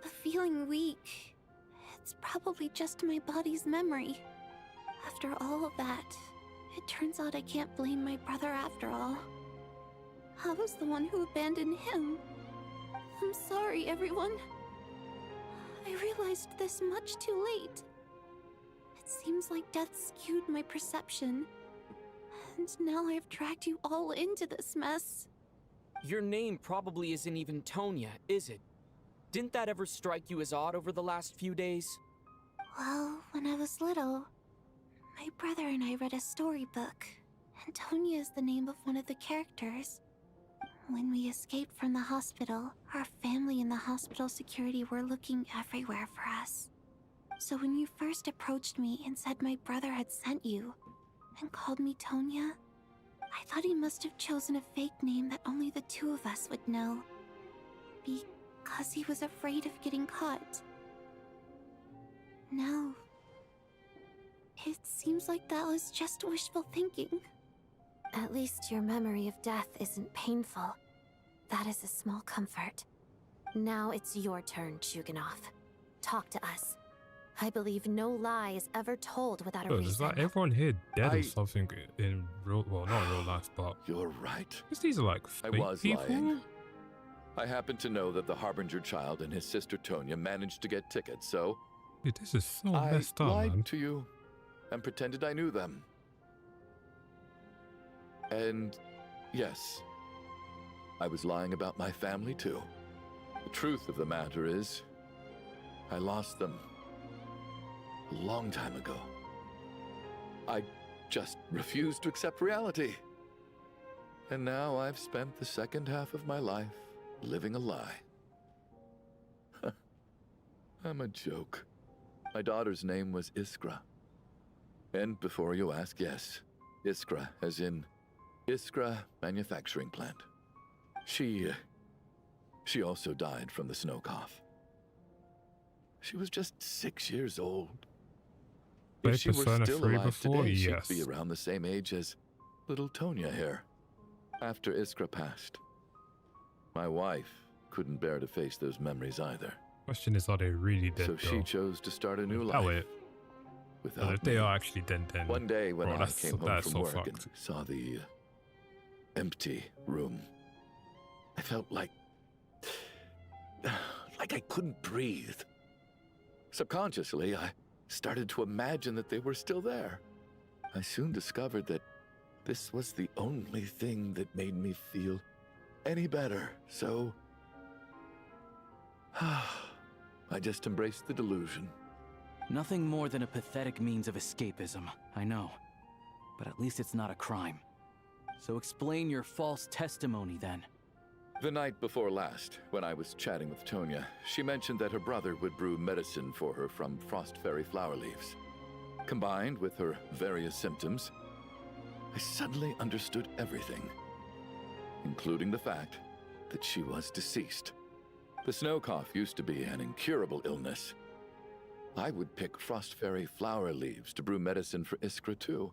the feeling weak, it's probably just my body's memory. After all of that, it turns out I can't blame my brother after all. I was the one who abandoned him. I'm sorry, everyone. I realized this much too late. It seems like death skewed my perception. And now I've dragged you all into this mess. Your name probably isn't even Tonya, is it? Didn't that ever strike you as odd over the last few days? Well, when I was little, my brother and I read a storybook, and Tonya is the name of one of the characters. When we escaped from the hospital, our family and the hospital security were looking everywhere for us. So when you first approached me and said my brother had sent you, and called me Tonya, I thought he must have chosen a fake name that only the two of us would know. Because he was afraid of getting caught. Now, it seems like that was just wishful thinking. At least your memory of death isn't painful. That is a small comfort. Now it's your turn, Chuganov. Talk to us. I believe no lie is ever told without a reason. Is that everyone here dead or something in real, well, not real life, but... You're right. These are like fake I was people? lying. I happen to know that the Harbinger child and his sister Tonya managed to get tickets, so... Dude, this is so I messed up, lied man. to you and pretended I knew them. And yes, I was lying about my family too. The truth of the matter is, I lost them a long time ago. I just refused to accept reality. And now I've spent the second half of my life living a lie. I'm a joke. My daughter's name was Iskra. And before you ask, yes, Iskra, as in Iskra Manufacturing Plant. She also died from the snow cough. She was just 6 years old. If she were Persona still 3 alive before? today, Yes. she'd be around the same age as little Tonya here. After Iskra passed, my wife couldn't bear to face those memories either. Question is, are they really dead? So she chose to start a new Without life. it. Without If they me. are actually dead, then One day when bro, I that's came home from so work and fucked. saw the empty room, I felt like I couldn't breathe. Subconsciously, I started to imagine that they were still there. I soon discovered that this was the only thing that made me feel any better, so I just embraced the delusion. Nothing more than a pathetic means of escapism, I know. But at least it's not a crime. So explain your false testimony then. The night before last, when I was chatting with Tonya, she mentioned that her brother would brew medicine for her from frost fairy flower leaves. Combined with her various symptoms, I suddenly understood everything, including the fact that she was deceased. The snow cough used to be an incurable illness. I would pick frost fairy flower leaves to brew medicine for Iskra too.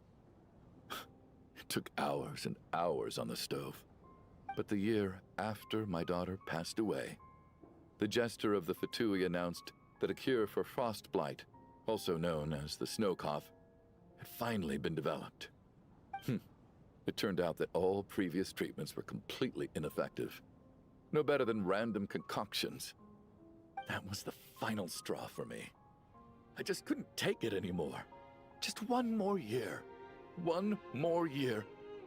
It took hours and hours on the stove. But the year after my daughter passed away, the Jester of the Fatui announced that a cure for frost blight, also known as the snow cough, had finally been developed. It turned out that all previous treatments were completely ineffective. No better than random concoctions. That was the final straw for me. I just couldn't take it anymore. Just one more year. One more year,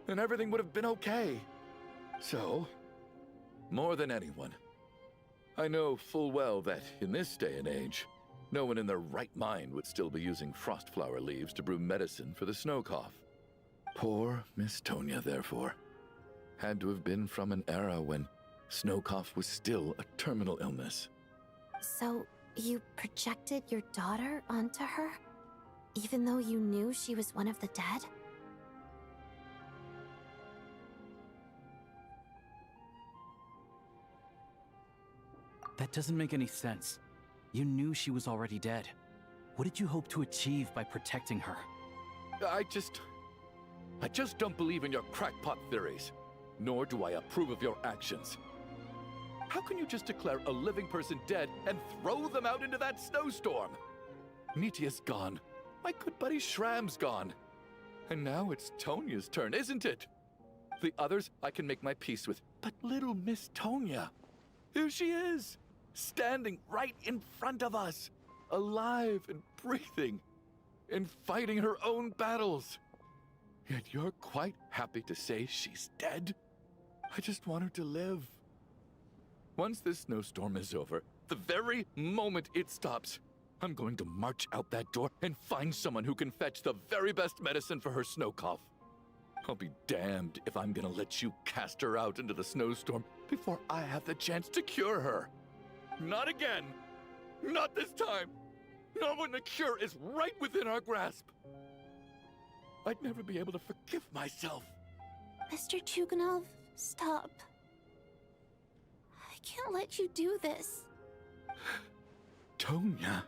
and everything would have been okay. So, more than anyone, I know full well that in this day and age, no one in their right mind would still be using frost flower leaves to brew medicine for the snow cough. Poor Miss Tonya, therefore, had to have been from an era when snow cough was still a terminal illness. So, you projected your daughter onto her? Even though you knew she was one of the dead? That doesn't make any sense. You knew she was already dead. What did you hope to achieve by protecting her? I just don't believe in your crackpot theories, nor do I approve of your actions. How can you just declare a living person dead and throw them out into that snowstorm? Nitia's gone. My good buddy Shram's gone. And now it's Tonya's turn, isn't it? The others I can make my peace with, but little Miss Tonya, here she is, standing right in front of us, alive and breathing, and fighting her own battles. Yet you're quite happy to say she's dead? I just want her to live. Once this snowstorm is over, the very moment it stops, I'm going to march out that door and find someone who can fetch the very best medicine for her snow cough. I'll be damned if I'm gonna let you cast her out into the snowstorm before I have the chance to cure her. Not again! Not this time! Not when the cure is right within our grasp! I'd never be able to forgive myself. Mr. Chuganov, stop. I can't let you do this. Tonya.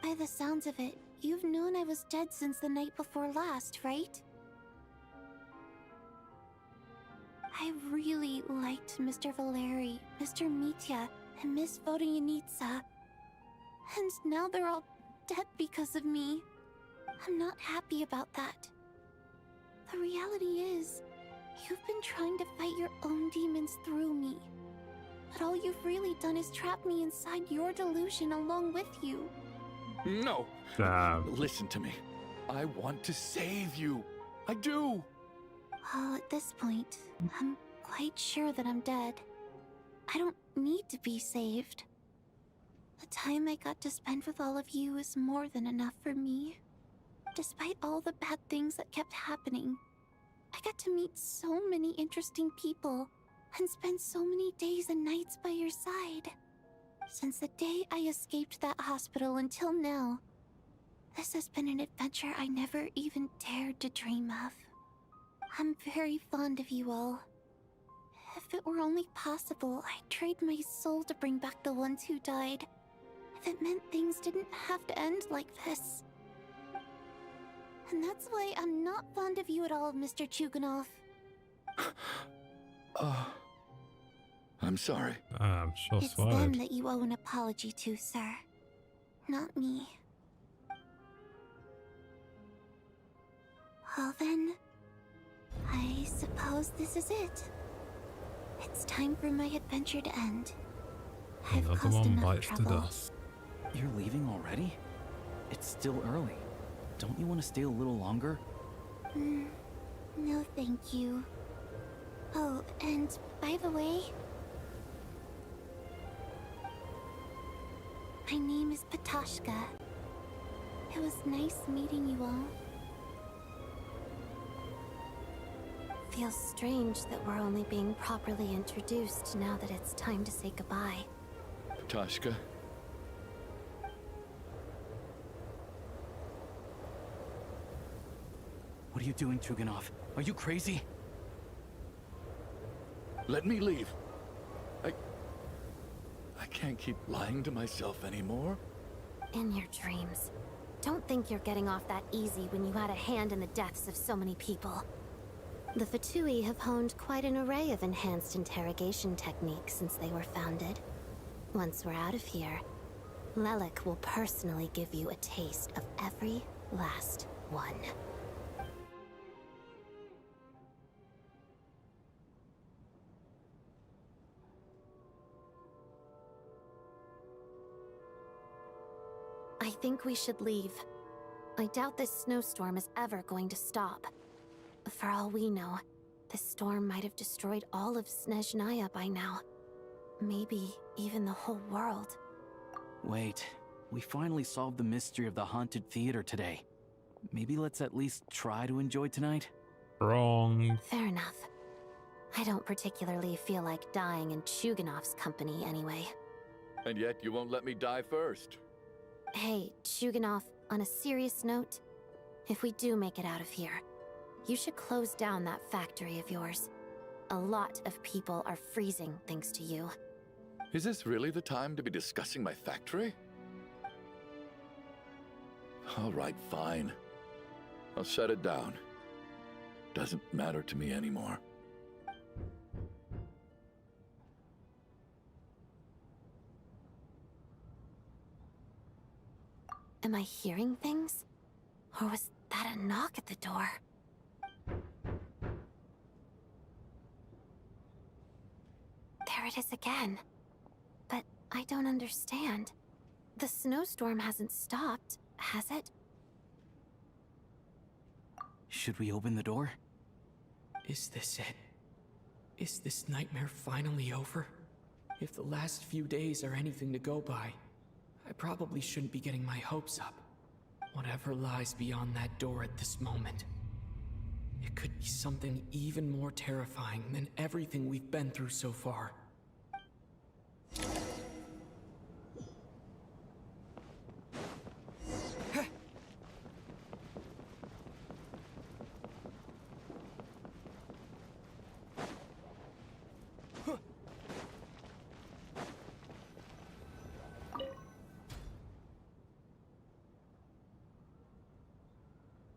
By the sounds of it, you've known I was dead since the night before last, right? I really liked Mr. Valeri, Mr. Mitya, and Miss Vodyanitsa. And now they're all dead because of me. I'm not happy about that. The reality is, you've been trying to fight your own demons through me. But all you've really done is trap me inside your delusion along with you. No! Damn. Listen to me. I want to save you. I do! Well, at this point, I'm quite sure that I'm dead. I don't need to be saved. The time I got to spend with all of you is more than enough for me. Despite all the bad things that kept happening, I got to meet so many interesting people and spend so many days and nights by your side. Since the day I escaped that hospital until now, this has been an adventure I never even dared to dream of. I'm very fond of you all. If it were only possible, I'd trade my soul to bring back the ones who died. If it meant things didn't have to end like this. And that's why I'm not fond of you at all, Mr. Chuganov. I'm sorry. I'm sure It's them that you owe an apology to, sir. Not me. Well then, I suppose this is it. It's time for my adventure to end. I've Another caused one enough bites the trouble. dust. You're leaving already? It's still early. Don't you want to stay a little longer? No, thank you. Oh, and by the way, my name is Patoshka. It was nice meeting you all. Feels strange that we're only being properly introduced now that it's time to say goodbye. Patoshka. What are you doing, Tuganov? Are you crazy? Let me leave. I can't keep lying to myself anymore. In your dreams. Don't think you're getting off that easy when you had a hand in the deaths of so many people. The Fatui have honed quite an array of enhanced interrogation techniques since they were founded. Once we're out of here, Lelik will personally give you a taste of every last one. I think we should leave. I doubt this snowstorm is ever going to stop. For all we know, this storm might have destroyed all of Snezhnaya by now. Maybe even the whole world. Wait, we finally solved the mystery of the haunted theater today. Maybe let's at least try to enjoy tonight? Wrong. Fair enough. I don't particularly feel like dying in Chuganov's company anyway. And yet you won't let me die first. Hey, Chuganov, on a serious note, if we do make it out of here, you should close down that factory of yours. A lot of people are freezing thanks to you. Is this really the time to be discussing my factory? All right, fine. I'll shut it down. Doesn't matter to me anymore. Am I hearing things? Or was that a knock at the door? There it is again. But I don't understand. The snowstorm hasn't stopped, has it? Should we open the door? Is this it? Is this nightmare finally over? If the last few days are anything to go by, I probably shouldn't be getting my hopes up. Whatever lies beyond that door at this moment. It could be something even more terrifying than everything we've been through so far.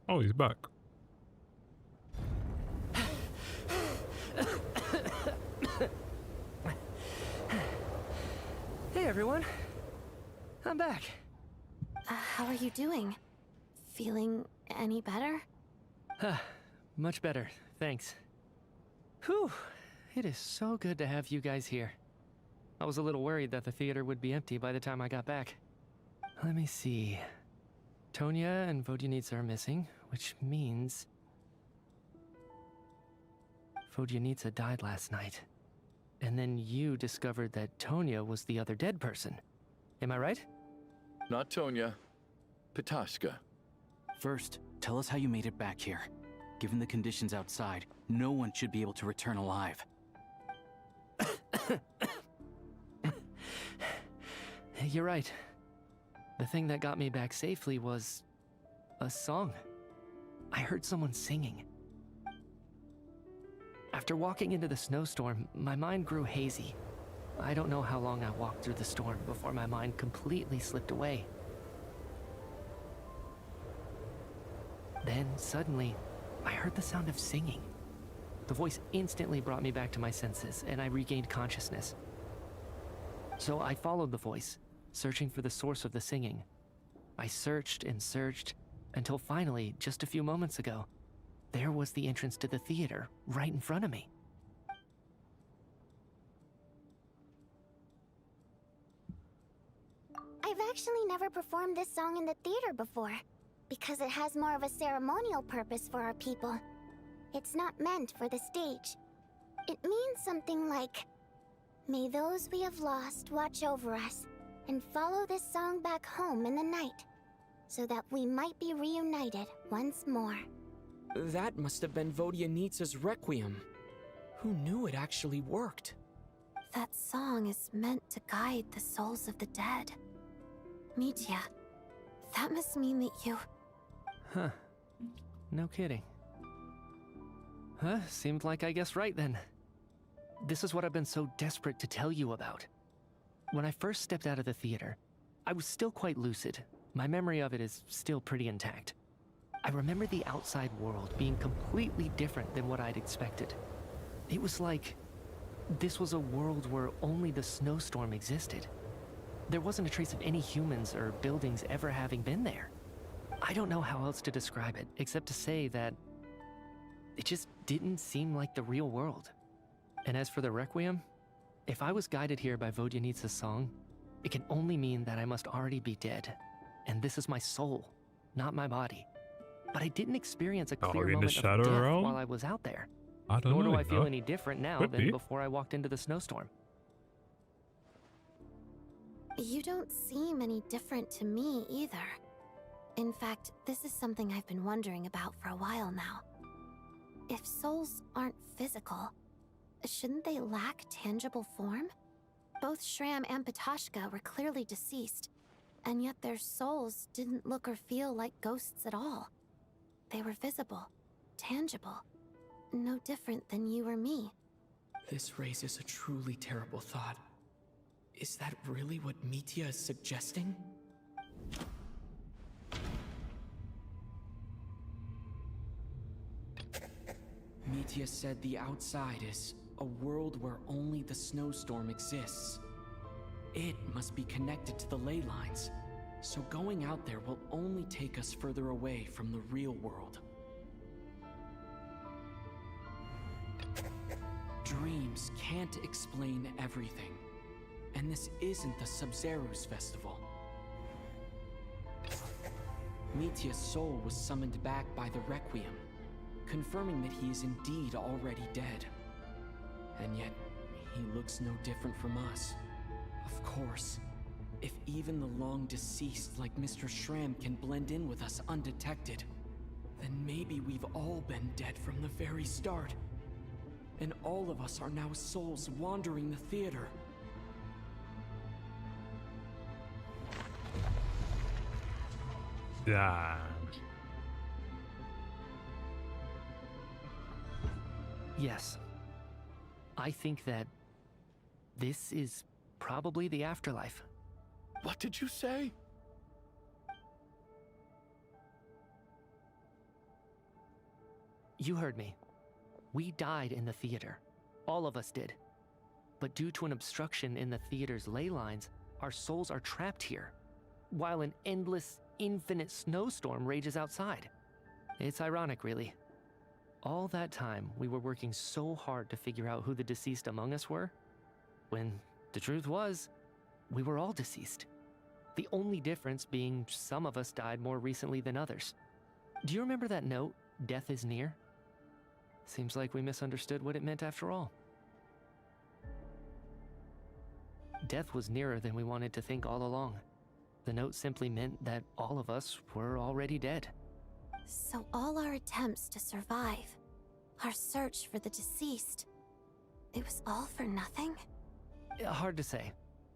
Oh, he's back. Hey everyone, I'm back. How are you doing? Feeling any better? Much better, thanks. Whew, it is so good to have you guys here. I was a little worried that the theater would be empty by the time I got back. Let me see. Tonya and Vodyanitsa are missing, which means Vodyanitsa died last night. And then you discovered that Tonya was the other dead person. Am I right? Not Tonya. Patoshka. First, tell us how you made it back here. Given the conditions outside, no one should be able to return alive. You're right. The thing that got me back safely was a song. I heard someone singing. After walking into the snowstorm, my mind grew hazy. I don't know how long I walked through the storm before my mind completely slipped away. Then, suddenly, I heard the sound of singing. The voice instantly brought me back to my senses, and I regained consciousness. So I followed the voice, searching for the source of the singing. I searched and searched, until finally, just a few moments ago, there was the entrance to the theater, right in front of me. I've actually never performed this song in the theater before, because it has more of a ceremonial purpose for our people. It's not meant for the stage. It means something like, "May those we have lost watch over us, and follow this song back home in the night, so that we might be reunited once more." That must have been Vodyanitsa's Requiem. Who knew it actually worked? That song is meant to guide the souls of the dead. Mitya, that must mean that you... Huh. No kidding. Huh, seemed like I guessed right then. This is what I've been so desperate to tell you about. When I first stepped out of the theater, I was still quite lucid. My memory of it is still pretty intact. I remember the outside world being completely different than what I'd expected. It was like this was a world where only the snowstorm existed. There wasn't a trace of any humans or buildings ever having been there. I don't know how else to describe it, except to say that it just didn't seem like the real world. And as for the Requiem, if I was guided here by Vodyanitsa's song, it can only mean that I must already be dead. And this is my soul, not my body. But I didn't experience a clear in the moment of shadow death realm? while I was out there. I don't Nor know. do I feel any different now Could than be. before I walked into the snowstorm. You don't seem any different to me either. In fact, this is something I've been wondering about for a while now. If souls aren't physical, shouldn't they lack tangible form? Both Shram and Patashka were clearly deceased, and yet their souls didn't look or feel like ghosts at all. They were visible, tangible, no different than you or me. This raises a truly terrible thought. Is that really what Mitya is suggesting? Mitya said the outside is a world where only the snowstorm exists. It must be connected to the ley lines, so going out there will only take us further away from the real world. Dreams can't explain everything, and this isn't the Sub-Zero's festival. Mitya's soul was summoned back by the Requiem, confirming that he is indeed already dead. And yet, he looks no different from us. Of course, if even the long-deceased like Mr. Shram can blend in with us undetected, then maybe we've all been dead from the very start. And all of us are now souls wandering the theater. Damn. Yes. I think that this is probably the afterlife. What did you say? You heard me. We died in the theater. All of us did. But due to an obstruction in the theater's ley lines, our souls are trapped here, while an endless, infinite snowstorm rages outside. It's ironic, really. All that time, we were working so hard to figure out who the deceased among us were, when the truth was, we were all deceased. The only difference being some of us died more recently than others. Do you remember that note, "Death is near"? Seems like we misunderstood what it meant after all. Death was nearer than we wanted to think all along. The note simply meant that all of us were already dead. So all our attempts to survive, our search for the deceased, it was all for nothing? Hard to say.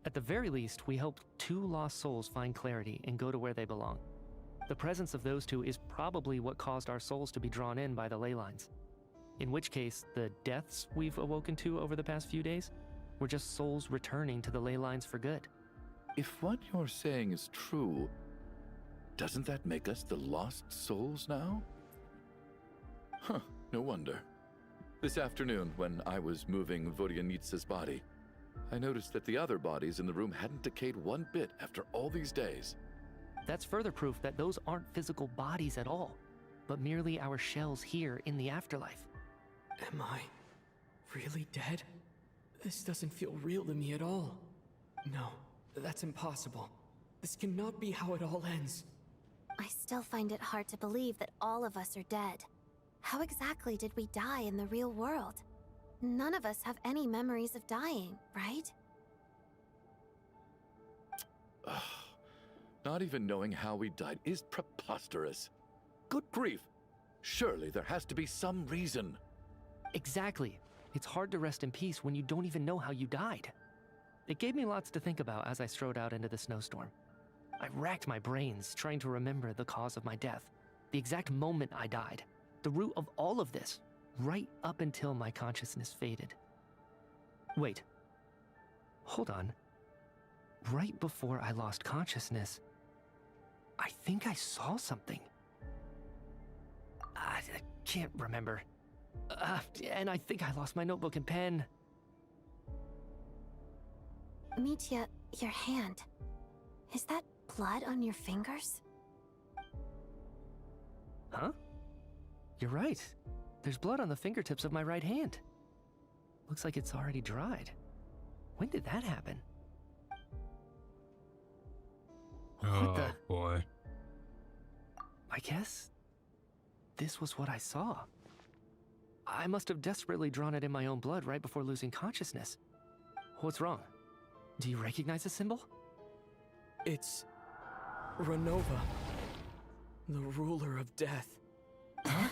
At the very least, we helped 2 lost souls find clarity and go to where they belong. The presence of those 2 is probably what caused our souls to be drawn in by the ley lines. In which case, the deaths we've awoken to over the past few days were just souls returning to the ley lines for good. If what you're saying is true, doesn't that make us the lost souls now? Huh, no wonder. This afternoon, when I was moving Vodyanitsa's body, I noticed that the other bodies in the room hadn't decayed one bit after all these days. That's further proof that those aren't physical bodies at all, but merely our shells here in the afterlife. Am I really dead? This doesn't feel real to me at all. No, that's impossible. This cannot be how it all ends. I still find it hard to believe that all of us are dead. How exactly did we die in the real world? None of us have any memories of dying, right? Not even knowing how we died is preposterous. Good grief! Surely there has to be some reason. Exactly. It's hard to rest in peace when you don't even know how you died. It gave me lots to think about as I strode out into the snowstorm. I racked my brains trying to remember the cause of my death, the exact moment I died, the root of all of this, right up until my consciousness faded. Wait. Hold on. Right before I lost consciousness, I think I saw something. I can't remember. And I think I lost my notebook and pen. Mitya, your hand. Is that blood on your fingers? Huh? You're right. There's blood on the fingertips of my right hand. Looks like it's already dried. When did that happen? Oh, boy. I guess this was what I saw. I must have desperately drawn it in my own blood right before losing consciousness. What's wrong? Do you recognize the symbol? It's Renova, the ruler of death. Huh?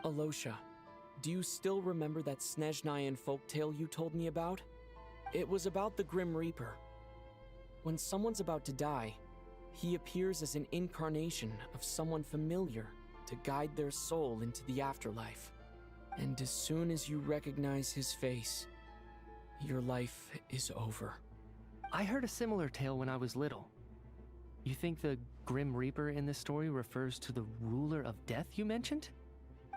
Alosha, do you still remember that Snezhnayan folktale you told me about? It was about the Grim Reaper. When someone's about to die, he appears as an incarnation of someone familiar to guide their soul into the afterlife. And as soon as you recognize his face, your life is over. I heard a similar tale when I was little. You think the Grim Reaper in this story refers to the ruler of death you mentioned?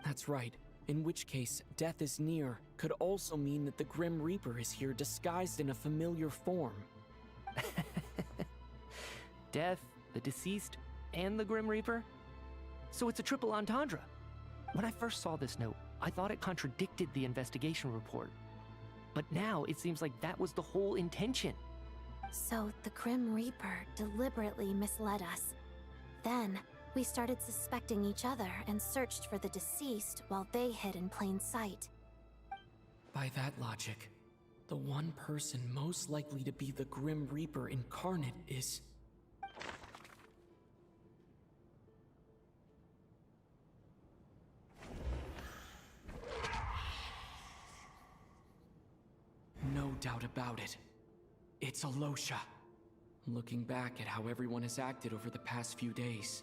That's right. In which case, death is near could also mean that the Grim Reaper is here disguised in a familiar form. Death, the deceased, and the Grim Reaper? So it's a triple entendre. When I first saw this note, I thought it contradicted the investigation report. But now it seems like that was the whole intention. So the Grim Reaper deliberately misled us. Then, we started suspecting each other and searched for the deceased while they hid in plain sight. By that logic, the one person most likely to be the Grim Reaper incarnate is... No doubt about it. It's Alosha. Looking back at how everyone has acted over the past few days,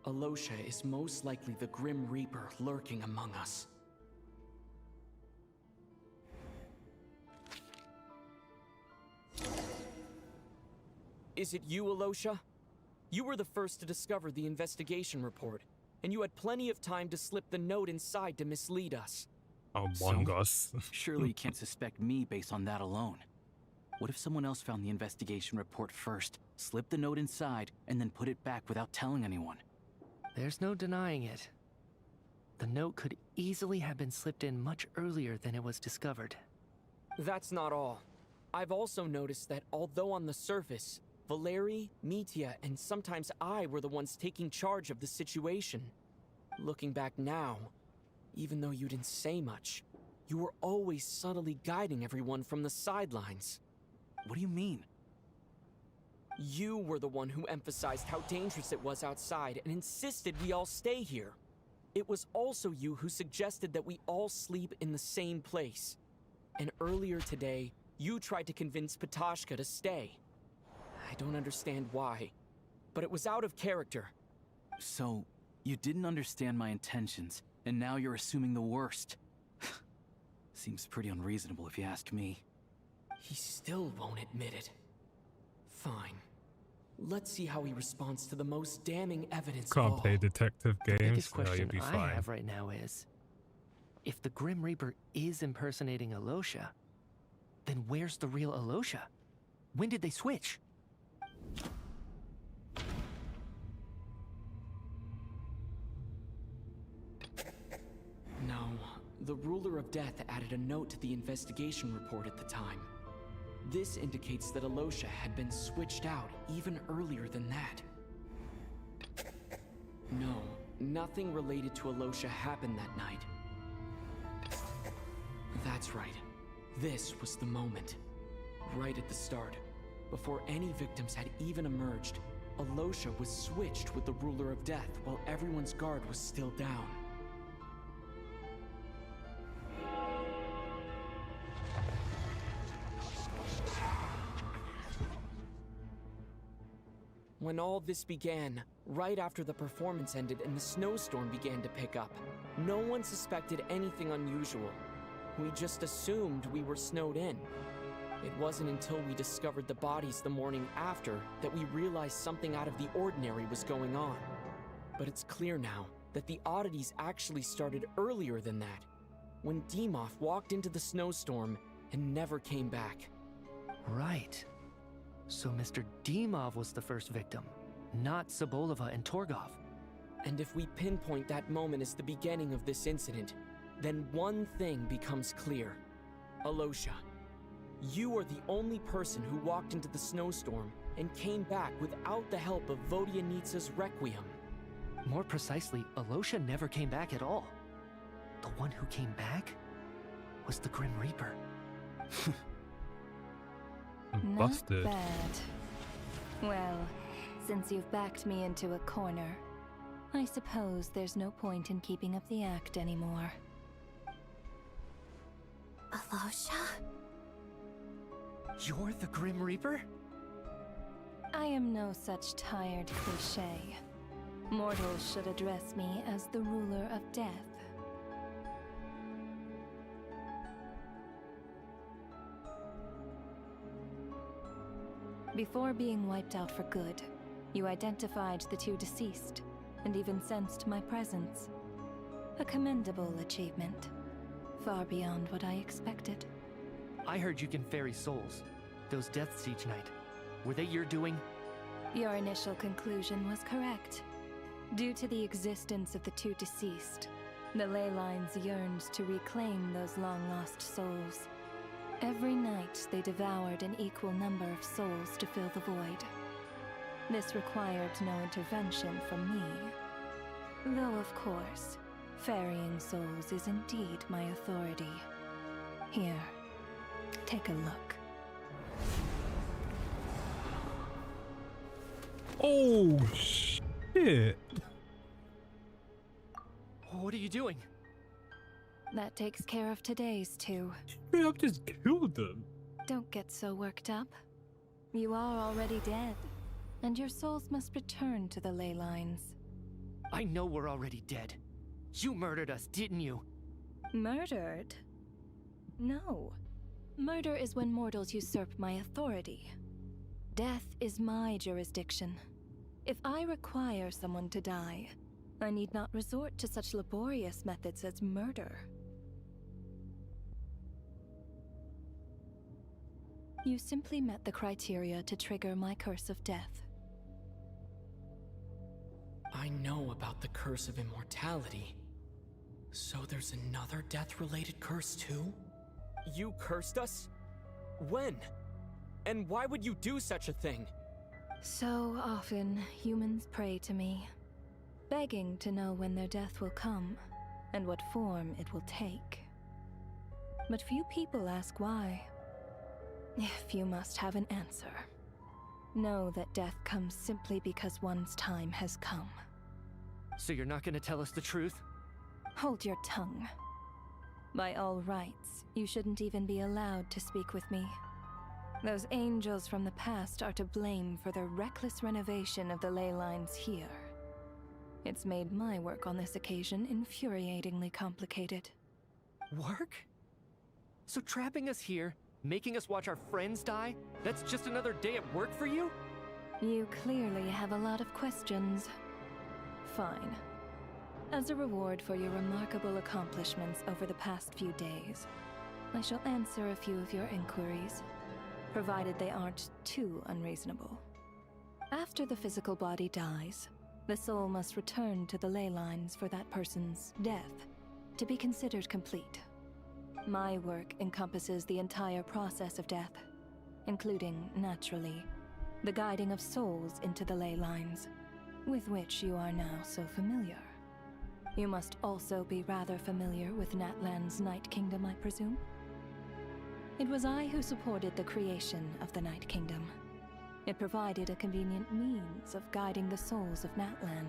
Alosha is most likely the Grim Reaper lurking among us. Is it you, Alosha? You were the first to discover the investigation report, and you had plenty of time to slip the note inside to mislead us. Among Us. Surely you can't suspect me based on that alone. What if someone else found the investigation report first, slipped the note inside, and then put it back without telling anyone? There's no denying it. The note could easily have been slipped in much earlier than it was discovered. That's not all. I've also noticed that although on the surface, Valeri, Mitya, and sometimes I were the ones taking charge of the situation, looking back now, even though you didn't say much, you were always subtly guiding everyone from the sidelines. What do you mean? You were the one who emphasized how dangerous it was outside and insisted we all stay here. It was also you who suggested that we all sleep in the same place. And earlier today, you tried to convince Patashka to stay. I don't understand why, but it was out of character. So, you didn't understand my intentions, and now you're assuming the worst. Seems pretty unreasonable if you ask me. He still won't admit it. Fine. Let's see how he responds to the most damning evidence of Can't all. play detective The games. biggest No, question you'll be I fine. have right now is, if the Grim Reaper is impersonating Alosha, then where's the real Alosha? When did they switch? No, the Ruler of Death added a note to the investigation report at the time. This indicates that Alosha had been switched out even earlier than that. No, nothing related to Alosha happened that night. That's right. This was the moment. Right at the start, before any victims had even emerged, Alosha was switched with the Ruler of Death while everyone's guard was still down. When all this began, right after the performance ended and the snowstorm began to pick up, no one suspected anything unusual. We just assumed we were snowed in. It wasn't until we discovered the bodies the morning after that we realized something out of the ordinary was going on. But it's clear now that the oddities actually started earlier than that, when Dimov walked into the snowstorm and never came back. Right. So Mr. Dimov was the first victim, not Sobolova and Torgov. And if we pinpoint that moment as the beginning of this incident, then one thing becomes clear. Alosha, you are the only person who walked into the snowstorm and came back without the help of Vodyanitsa's Requiem. More precisely, Alosha never came back at all. The one who came back was the Grim Reaper. Busted. Not bad. Well, since you've backed me into a corner, I suppose there's no point in keeping up the act anymore. Alosha? You're the Grim Reaper? I am no such tired cliché. Mortals should address me as the Ruler of Death. Before being wiped out for good, you identified the two deceased, and even sensed my presence. A commendable achievement. Far beyond what I expected. I heard you can ferry souls. Those deaths each night. Were they your doing? Your initial conclusion was correct. Due to the existence of the two deceased, the ley lines yearned to reclaim those long-lost souls. Every night they devoured an equal number of souls to fill the void. This required no intervention from me. Though, of course, ferrying souls is indeed my authority. Here, take a look. Oh, shit. What are you doing? That takes care of today's two. Straight up just killed them. Don't get so worked up. You are already dead, and your souls must return to the ley lines. I know we're already dead. You murdered us, didn't you? Murdered? No. Murder is when mortals usurp my authority. Death is my jurisdiction. If I require someone to die, I need not resort to such laborious methods as murder. You simply met the criteria to trigger my curse of death. I know about the curse of immortality. So there's another death-related curse too? You cursed us? When? And why would you do such a thing? So often, humans pray to me, begging to know when their death will come, and what form it will take. But few people ask why. If you must have an answer, know that death comes simply because one's time has come. So you're not gonna tell us the truth? Hold your tongue. By all rights, you shouldn't even be allowed to speak with me. Those angels from the past are to blame for the reckless renovation of the ley lines here. It's made my work on this occasion infuriatingly complicated. Work? So trapping us here, making us watch our friends die, that's just another day at work for you? You clearly have a lot of questions. Fine. As a reward for your remarkable accomplishments over the past few days, I shall answer a few of your inquiries, provided they aren't too unreasonable. After the physical body dies, the soul must return to the ley lines for that person's death to be considered complete. My work encompasses the entire process of death, including, naturally, the guiding of souls into the ley lines, with which you are now so familiar. You must also be rather familiar with Natlan's Night Kingdom, I presume? It was I who supported the creation of the Night Kingdom. It provided a convenient means of guiding the souls of Natlan.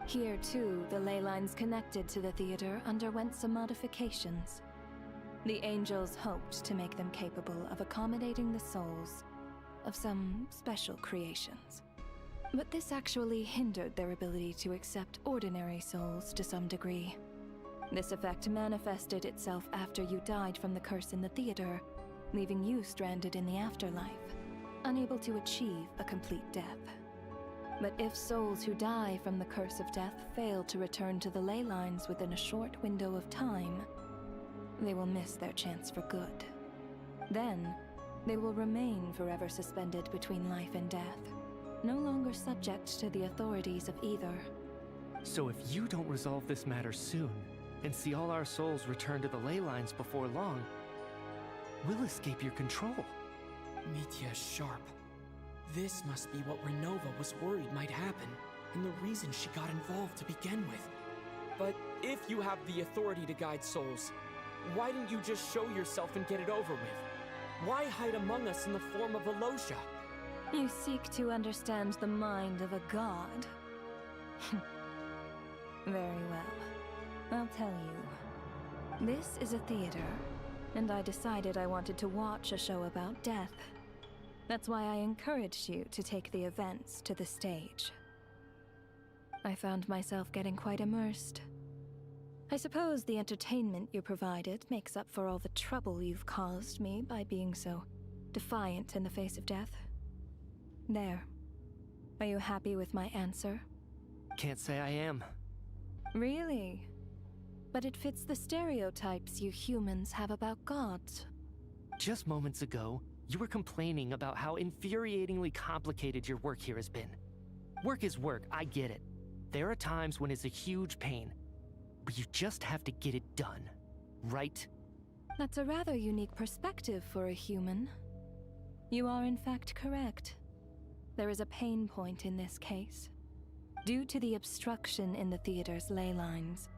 Here, too, the ley lines connected to the theater underwent some modifications. The angels hoped to make them capable of accommodating the souls of some special creations. But this actually hindered their ability to accept ordinary souls to some degree. This effect manifested itself after you died from the curse in the theater, leaving you stranded in the afterlife, unable to achieve a complete death. But if souls who die from the curse of death fail to return to the ley lines within a short window of time, they will miss their chance for good. Then, they will remain forever suspended between life and death, no longer subject to the authorities of either. So if you don't resolve this matter soon, and see all our souls return to the ley lines before long, we'll escape your control. Mitya is sharp. This must be what Renova was worried might happen, and the reason she got involved to begin with. But if you have the authority to guide souls, why didn't you just show yourself and get it over with? Why hide among us in the form of Alosha? You seek to understand the mind of a god. Very well. I'll tell you. This is a theater, and I decided I wanted to watch a show about death. That's why I encouraged you to take the events to the stage. I found myself getting quite immersed. I suppose the entertainment you provided makes up for all the trouble you've caused me by being so defiant in the face of death. There. Are you happy with my answer? Can't say I am. Really? But it fits the stereotypes you humans have about gods. Just moments ago, you were complaining about how infuriatingly complicated your work here has been. Work is work, I get it. There are times when it's a huge pain, but you just have to get it done, right? That's a rather unique perspective for a human. You are in fact correct. There is a pain point in this case. Due to the obstruction in the theater's ley lines,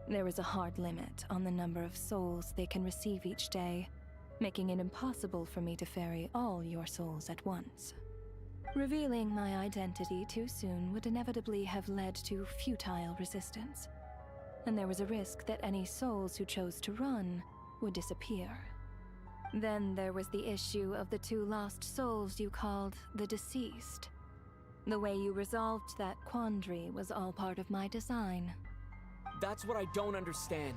there is a hard limit on the number of souls they can receive each day, making it impossible for me to ferry all your souls at once. Revealing my identity too soon would inevitably have led to futile resistance, and there was a risk that any souls who chose to run would disappear. Then there was the issue of the 2 lost souls you called the deceased. The way you resolved that quandary was all part of my design. That's what I don't understand.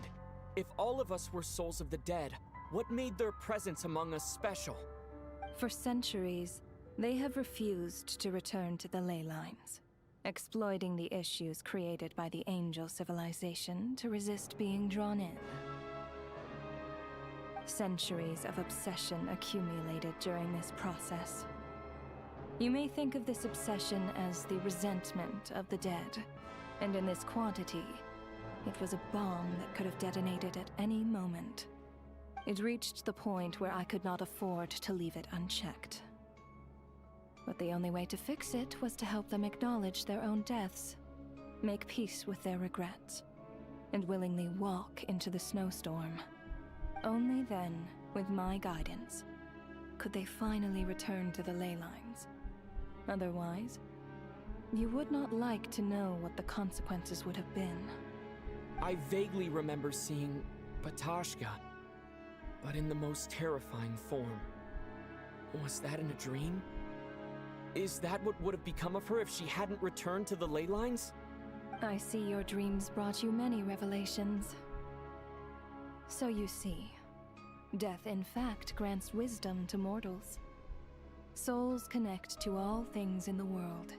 If all of us were souls of the dead, what made their presence among us special? For centuries, they have refused to return to the ley lines, exploiting the issues created by the angel civilization to resist being drawn in. Centuries of obsession accumulated during this process. You may think of this obsession as the resentment of the dead, and in this quantity, it was a bomb that could have detonated at any moment. It reached the point where I could not afford to leave it unchecked. But the only way to fix it was to help them acknowledge their own deaths, make peace with their regrets, and willingly walk into the snowstorm. Only then, with my guidance, could they finally return to the ley lines. Otherwise, you would not like to know what the consequences would have been. I vaguely remember seeing Batashka, but in the most terrifying form. Was that in a dream? Is that what would have become of her if she hadn't returned to the ley lines? I see your dreams brought you many revelations. So you see, death in fact grants wisdom to mortals. Souls connect to all things in the world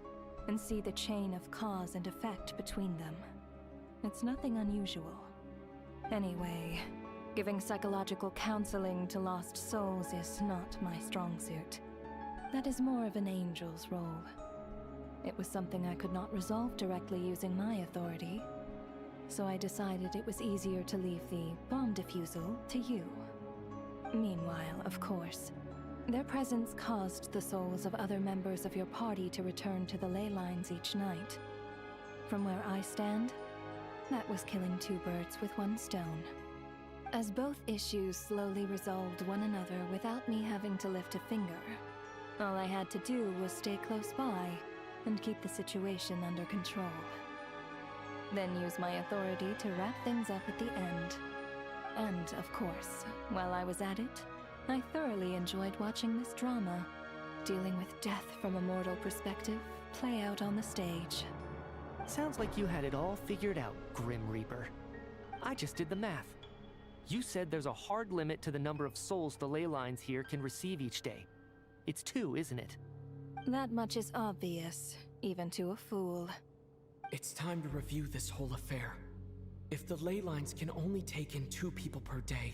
and see the chain of cause and effect between them. It's nothing unusual. Anyway, giving psychological counseling to lost souls is not my strong suit. That is more of an angel's role. It was something I could not resolve directly using my authority, so I decided it was easier to leave the bomb defusal to you. Meanwhile, of course, their presence caused the souls of other members of your party to return to the ley lines each night. From where I stand, that was killing two birds with one stone. As both issues slowly resolved one another without me having to lift a finger, all I had to do was stay close by and keep the situation under control. Then use my authority to wrap things up at the end. And, of course, while I was at it, I thoroughly enjoyed watching this drama, dealing with death from a mortal perspective, play out on the stage. Sounds like you had it all figured out, Grim Reaper. I just did the math. You said there's a hard limit to the number of souls the ley lines here can receive each day. It's 2, isn't it? That much is obvious, even to a fool. It's time to review this whole affair. If the ley lines can only take in 2 people per day,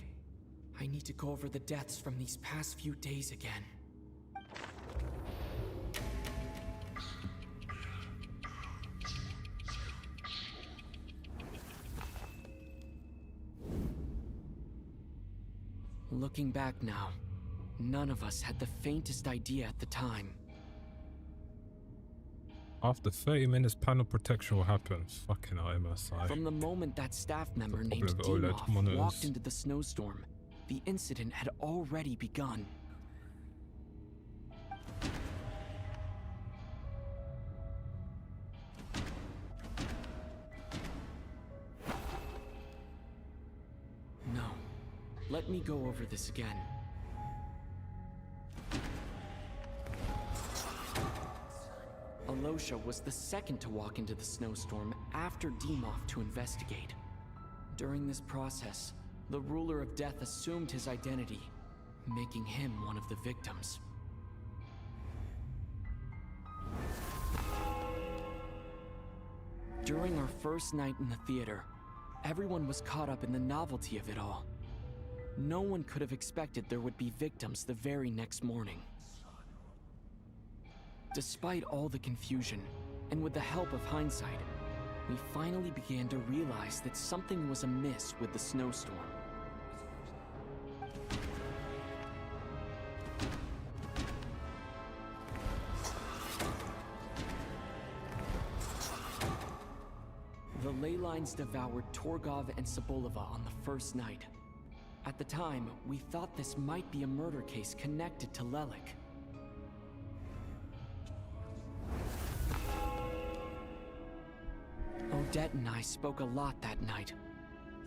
I need to go over the deaths from these past few days again. Looking back now, none of us had the faintest idea at the time. After 30 minutes, panel protection will happen. Fucking hell, MSI. From the moment that staff member named with OLED Demoff monitors. walked into the snowstorm, the incident had already begun. No. Let me go over this again. Alosha was the second to walk into the snowstorm after Demoff to investigate. During this process, the ruler of death assumed his identity, making him one of the victims. During our first night in the theater, everyone was caught up in the novelty of it all. No one could have expected there would be victims the very next morning. Despite all the confusion, and with the help of hindsight, we finally began to realize that something was amiss with the snowstorm. The ley lines devoured Torgov and Sobolova on the first night. At the time, we thought this might be a murder case connected to Lelik. Odette and I spoke a lot that night.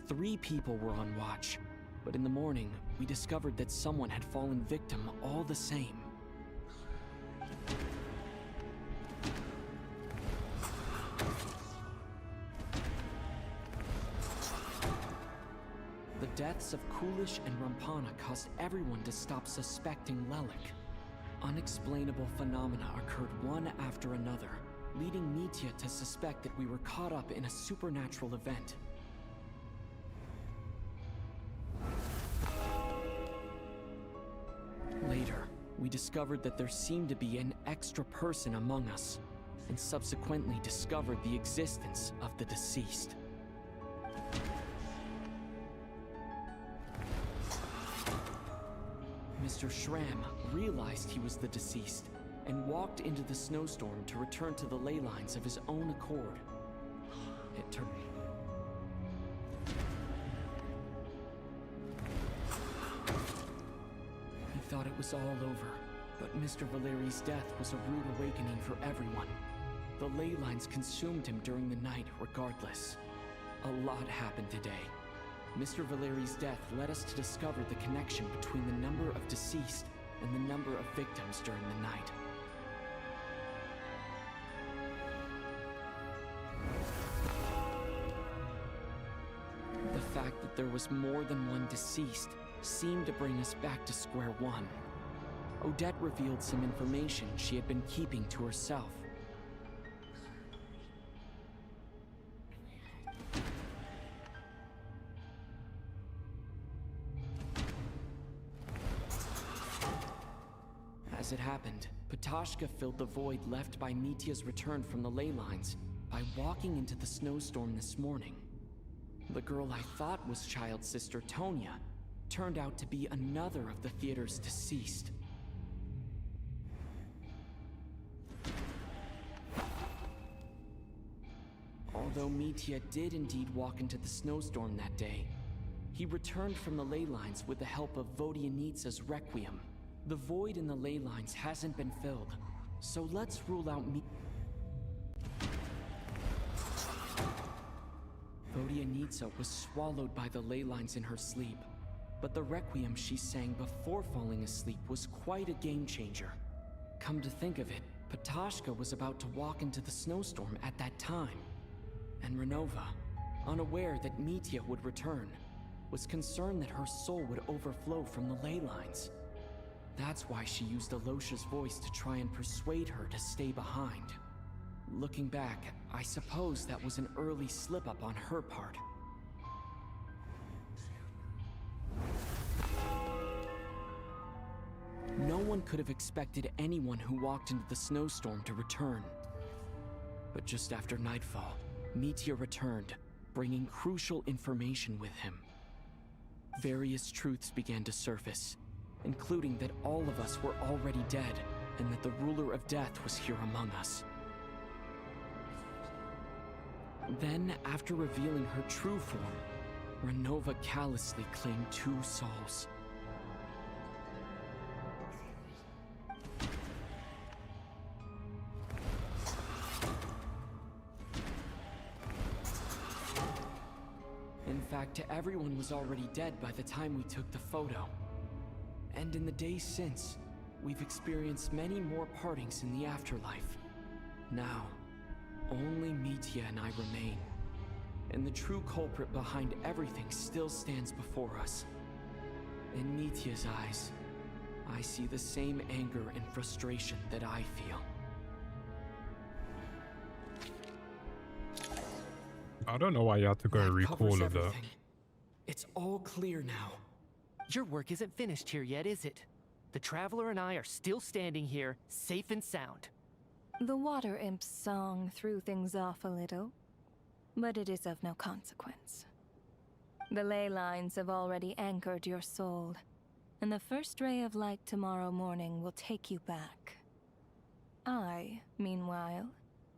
3 people were on watch, but in the morning, we discovered that someone had fallen victim all the same. The deaths of Kulish and Rampana caused everyone to stop suspecting Lelik. Unexplainable phenomena occurred one after another, leading Nitya to suspect that we were caught up in a supernatural event. Later, we discovered that there seemed to be an extra person among us, and subsequently discovered the existence of the deceased. Mr. Schramm realized he was the deceased and walked into the snowstorm to return to the ley lines of his own accord. It turned. He thought it was all over, but Mr. Valeri's death was a rude awakening for everyone. The ley lines consumed him during the night regardless. A lot happened today. Mr. Valeri's death led us to discover the connection between the number of deceased and the number of victims during the night. The fact that there was more than one deceased seemed to bring us back to square one. Odette revealed some information she had been keeping to herself. As it happened, Ptashka filled the void left by Mitya's return from the ley lines by walking into the snowstorm this morning. The girl I thought was Child's sister Tonya turned out to be another of the theater's deceased. Although Mitya did indeed walk into the snowstorm that day, he returned from the ley lines with the help of Vodyanitsa's Requiem. The void in the ley lines hasn't been filled, so let's rule out Vodyanitsa was swallowed by the ley lines in her sleep, but the Requiem she sang before falling asleep was quite a game changer. Come to think of it, Ptashka was about to walk into the snowstorm at that time, and Renova, unaware that Mitya would return, was concerned that her soul would overflow from the ley lines. That's why she used Alosha's voice to try and persuade her to stay behind. Looking back, I suppose that was an early slip-up on her part. No one could have expected anyone who walked into the snowstorm to return. But just after nightfall, Mitya returned, bringing crucial information with him. Various truths began to surface, including that all of us were already dead, and that the ruler of death was here among us. Then, after revealing her true form, Renova callously claimed 2 souls. In fact, everyone was already dead by the time we took the photo. And in the days since, we've experienced many more partings in the afterlife. Now, only Mitya and I remain. And the true culprit behind everything still stands before us. In Mitya's eyes, I see the same anger and frustration that I feel. I don't know why you have to go and recall of that. Everything. It's all clear now. Your work isn't finished here yet, is it? The Traveler and I are still standing here, safe and sound. The Water Imp's song threw things off a little, but it is of no consequence. The ley lines have already anchored your soul, and the first ray of light tomorrow morning will take you back. I, meanwhile,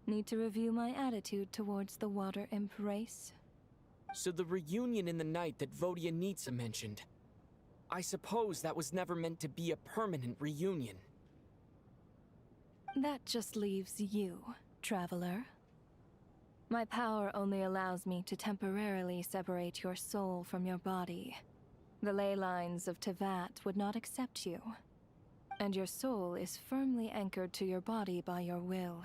need to review my attitude towards the Water Imp race. So the reunion in the night that Vodyanitsa mentioned, I suppose that was never meant to be a permanent reunion. That just leaves you, Traveler. My power only allows me to temporarily separate your soul from your body. The ley lines of Tevat would not accept you, and your soul is firmly anchored to your body by your will.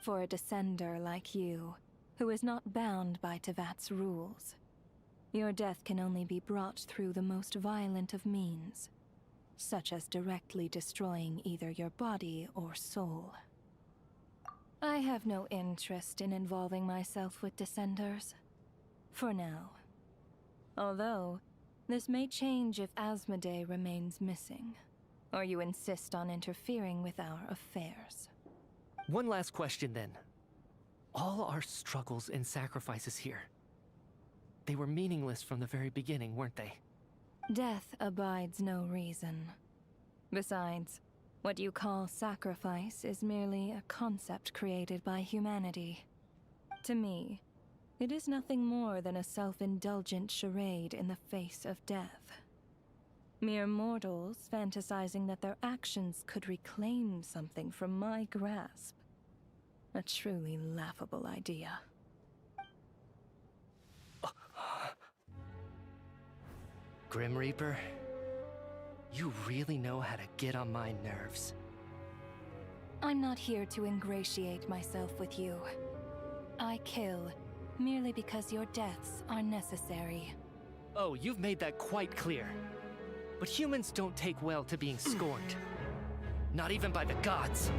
For a descender like you, who is not bound by Tevat's rules, your death can only be brought through the most violent of means, such as directly destroying either your body or soul. I have no interest in involving myself with Descenders, for now. Although, this may change if Asmodee remains missing, or you insist on interfering with our affairs. One last question then. All our struggles and sacrifices here, they were meaningless from the very beginning, weren't they? Death abides no reason. Besides, what you call sacrifice is merely a concept created by humanity. To me, it is nothing more than a self-indulgent charade in the face of death. Mere mortals fantasizing that their actions could reclaim something from my grasp. A truly laughable idea. Grim Reaper, you really know how to get on my nerves. I'm not here to ingratiate myself with you. I kill merely because your deaths are necessary. Oh, you've made that quite clear. But humans don't take well to being scorned. Not even by the gods.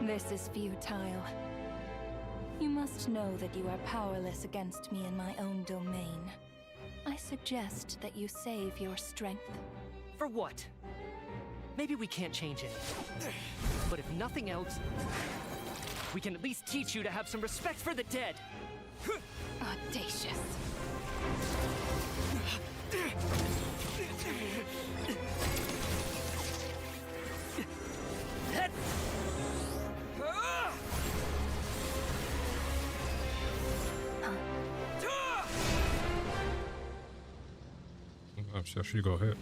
This is futile. You must know that you are powerless against me in my own domain. I suggest that you save your strength. For what? Maybe we can't change it. But if nothing else, we can at least teach you to have some respect for the dead. Audacious. I'm sure she got hit.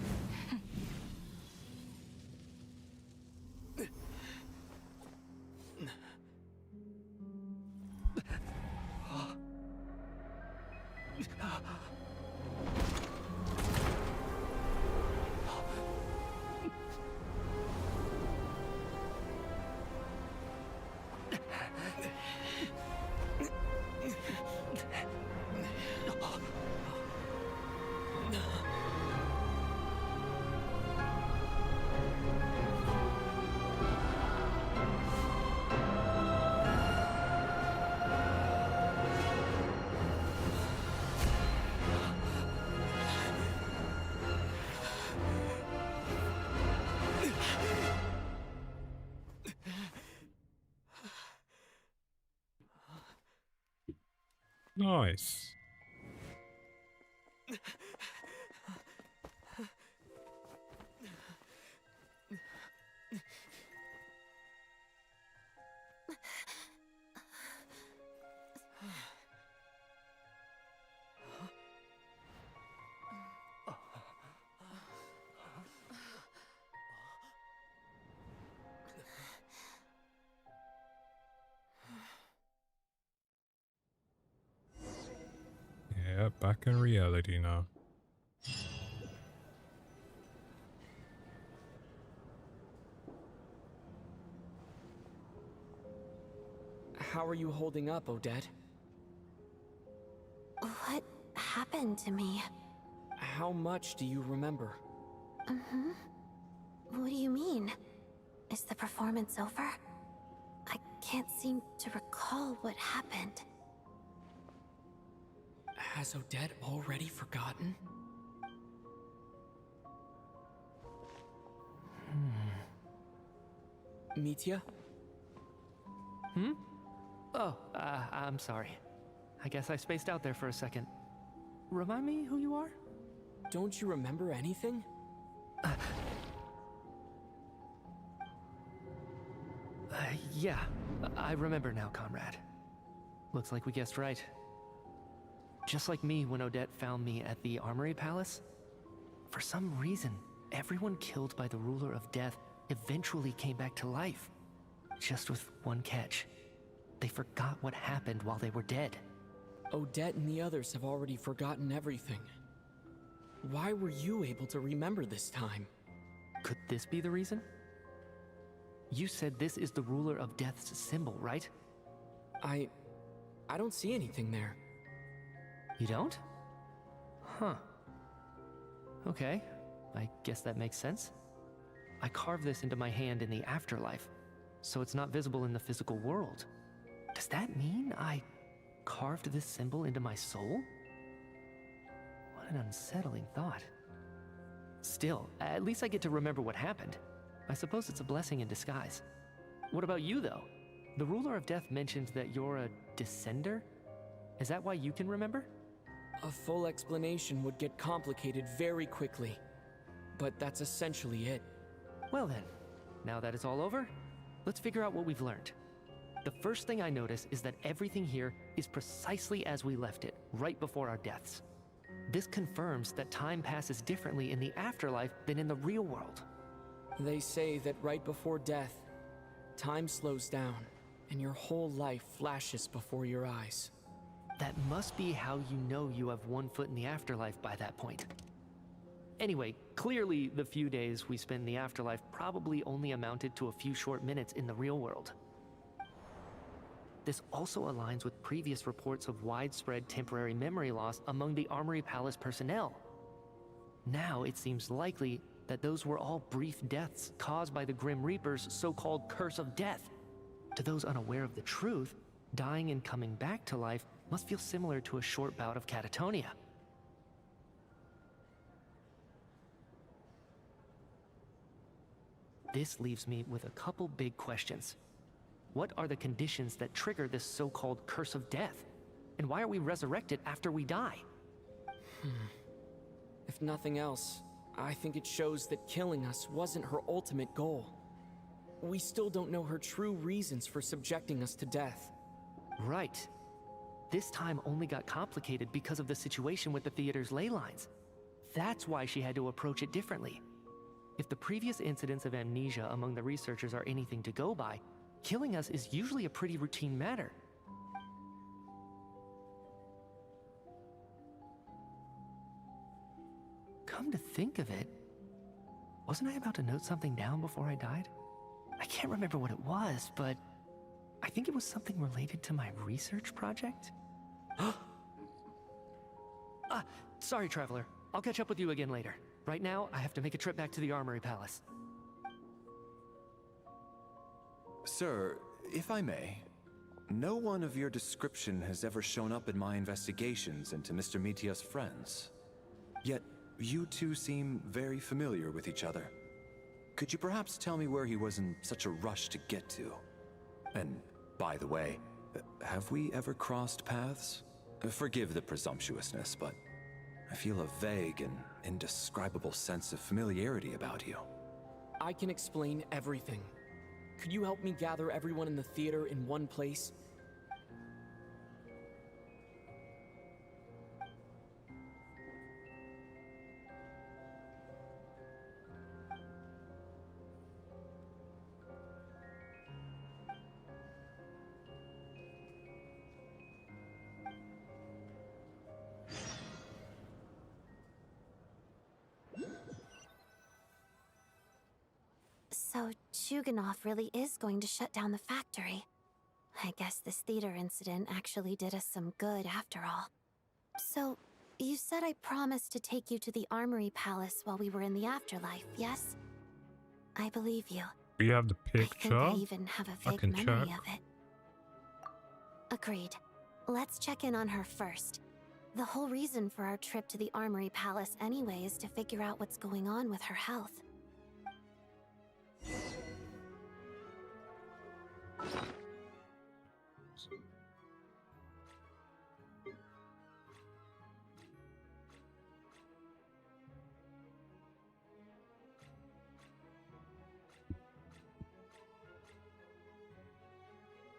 Nice. Yeah, back in reality now. How are you holding up, Odette? What happened to me? How much do you remember? What do you mean? Is the performance over? I can't seem to recall what happened. Has Odette already forgotten? Mitya? Oh, I'm sorry. I guess I spaced out there for a second. Remind me who you are? Don't you remember anything? Yeah, I remember now, comrade. Looks like we guessed right. Just like me when Odette found me at the Armory Palace. For some reason, everyone killed by the Ruler of Death eventually came back to life. Just with one catch. They forgot what happened while they were dead. Odette and the others have already forgotten everything. Why were you able to remember this time? Could this be the reason? You said this is the Ruler of Death's symbol, right? I don't see anything there. You don't? Huh. Okay, I guess that makes sense. I carved this into my hand in the afterlife, so it's not visible in the physical world. Does that mean I carved this symbol into my soul? What an unsettling thought. Still, at least I get to remember what happened. I suppose it's a blessing in disguise. What about you, though? The Ruler of Death mentioned that you're a descender? Is that why you can remember? A full explanation would get complicated very quickly. But that's essentially it. Well then, now that it's all over, let's figure out what we've learned. The first thing I notice is that everything here is precisely as we left it, right before our deaths. This confirms that time passes differently in the afterlife than in the real world. They say that right before death, time slows down, and your whole life flashes before your eyes. That must be how you know you have one foot in the afterlife by that point. Anyway, clearly the few days we spend in the afterlife probably only amounted to a few short minutes in the real world. This also aligns with previous reports of widespread temporary memory loss among the Armory Palace personnel. Now it seems likely that those were all brief deaths caused by the Grim Reaper's so-called curse of death. To those unaware of the truth, dying and coming back to life must feel similar to a short bout of catatonia. This leaves me with a couple big questions. What are the conditions that trigger this so-called curse of death? And why are we resurrected after we die? If nothing else, I think it shows that killing us wasn't her ultimate goal. We still don't know her true reasons for subjecting us to death. Right. This time only got complicated because of the situation with the theater's ley lines. That's why she had to approach it differently. If the previous incidents of amnesia among the researchers are anything to go by, killing us is usually a pretty routine matter. Come to think of it, wasn't I about to note something down before I died? I can't remember what it was, but I think it was something related to my research project. Sorry, Traveler. I'll catch up with you again later. Right now, I have to make a trip back to the Armory Palace. Sir, if I may, no one of your description has ever shown up in my investigations into Mr. Mitia's friends. Yet, you two seem very familiar with each other. Could you perhaps tell me where he was in such a rush to get to? And, by the way, have we ever crossed paths? Forgive the presumptuousness, but I feel a vague and indescribable sense of familiarity about you. I can explain everything. Could you help me gather everyone in the theater in one place? So, Chuganov really is going to shut down the factory. I guess this theater incident actually did us some good after all. So, you said I promised to take you to the Armory Palace while we were in the afterlife, yes? I believe you. Do you have the I think picture? I even have a vague memory of it. Agreed. Let's check in on her first. The whole reason for our trip to the Armory Palace anyway is to figure out what's going on with her health.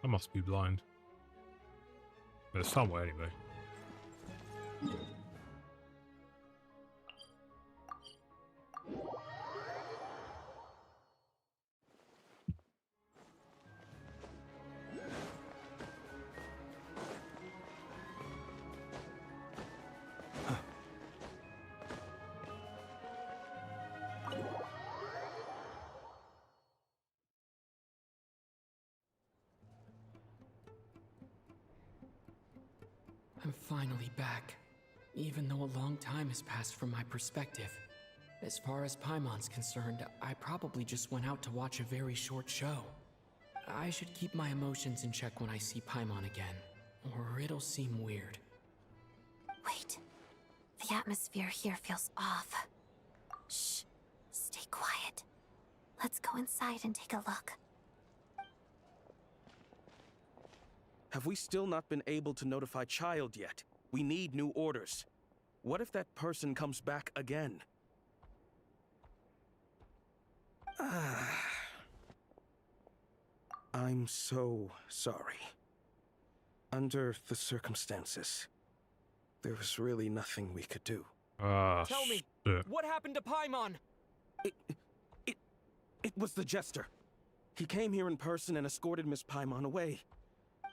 I must be blind. There's somewhere anyway. I'm finally back, even though a long time has passed from my perspective. As far as Paimon's concerned, I probably just went out to watch a very short show. I should keep my emotions in check when I see Paimon again, or it'll seem weird. Wait. The atmosphere here feels off. Shh. Stay quiet. Let's go inside and take a look. Have we still not been able to notify Child yet? We need new orders. What if that person comes back again? I'm so sorry. Under the circumstances, there was really nothing we could do. Tell me, what happened to Paimon? It was the Jester. He came here in person and escorted Miss Paimon away.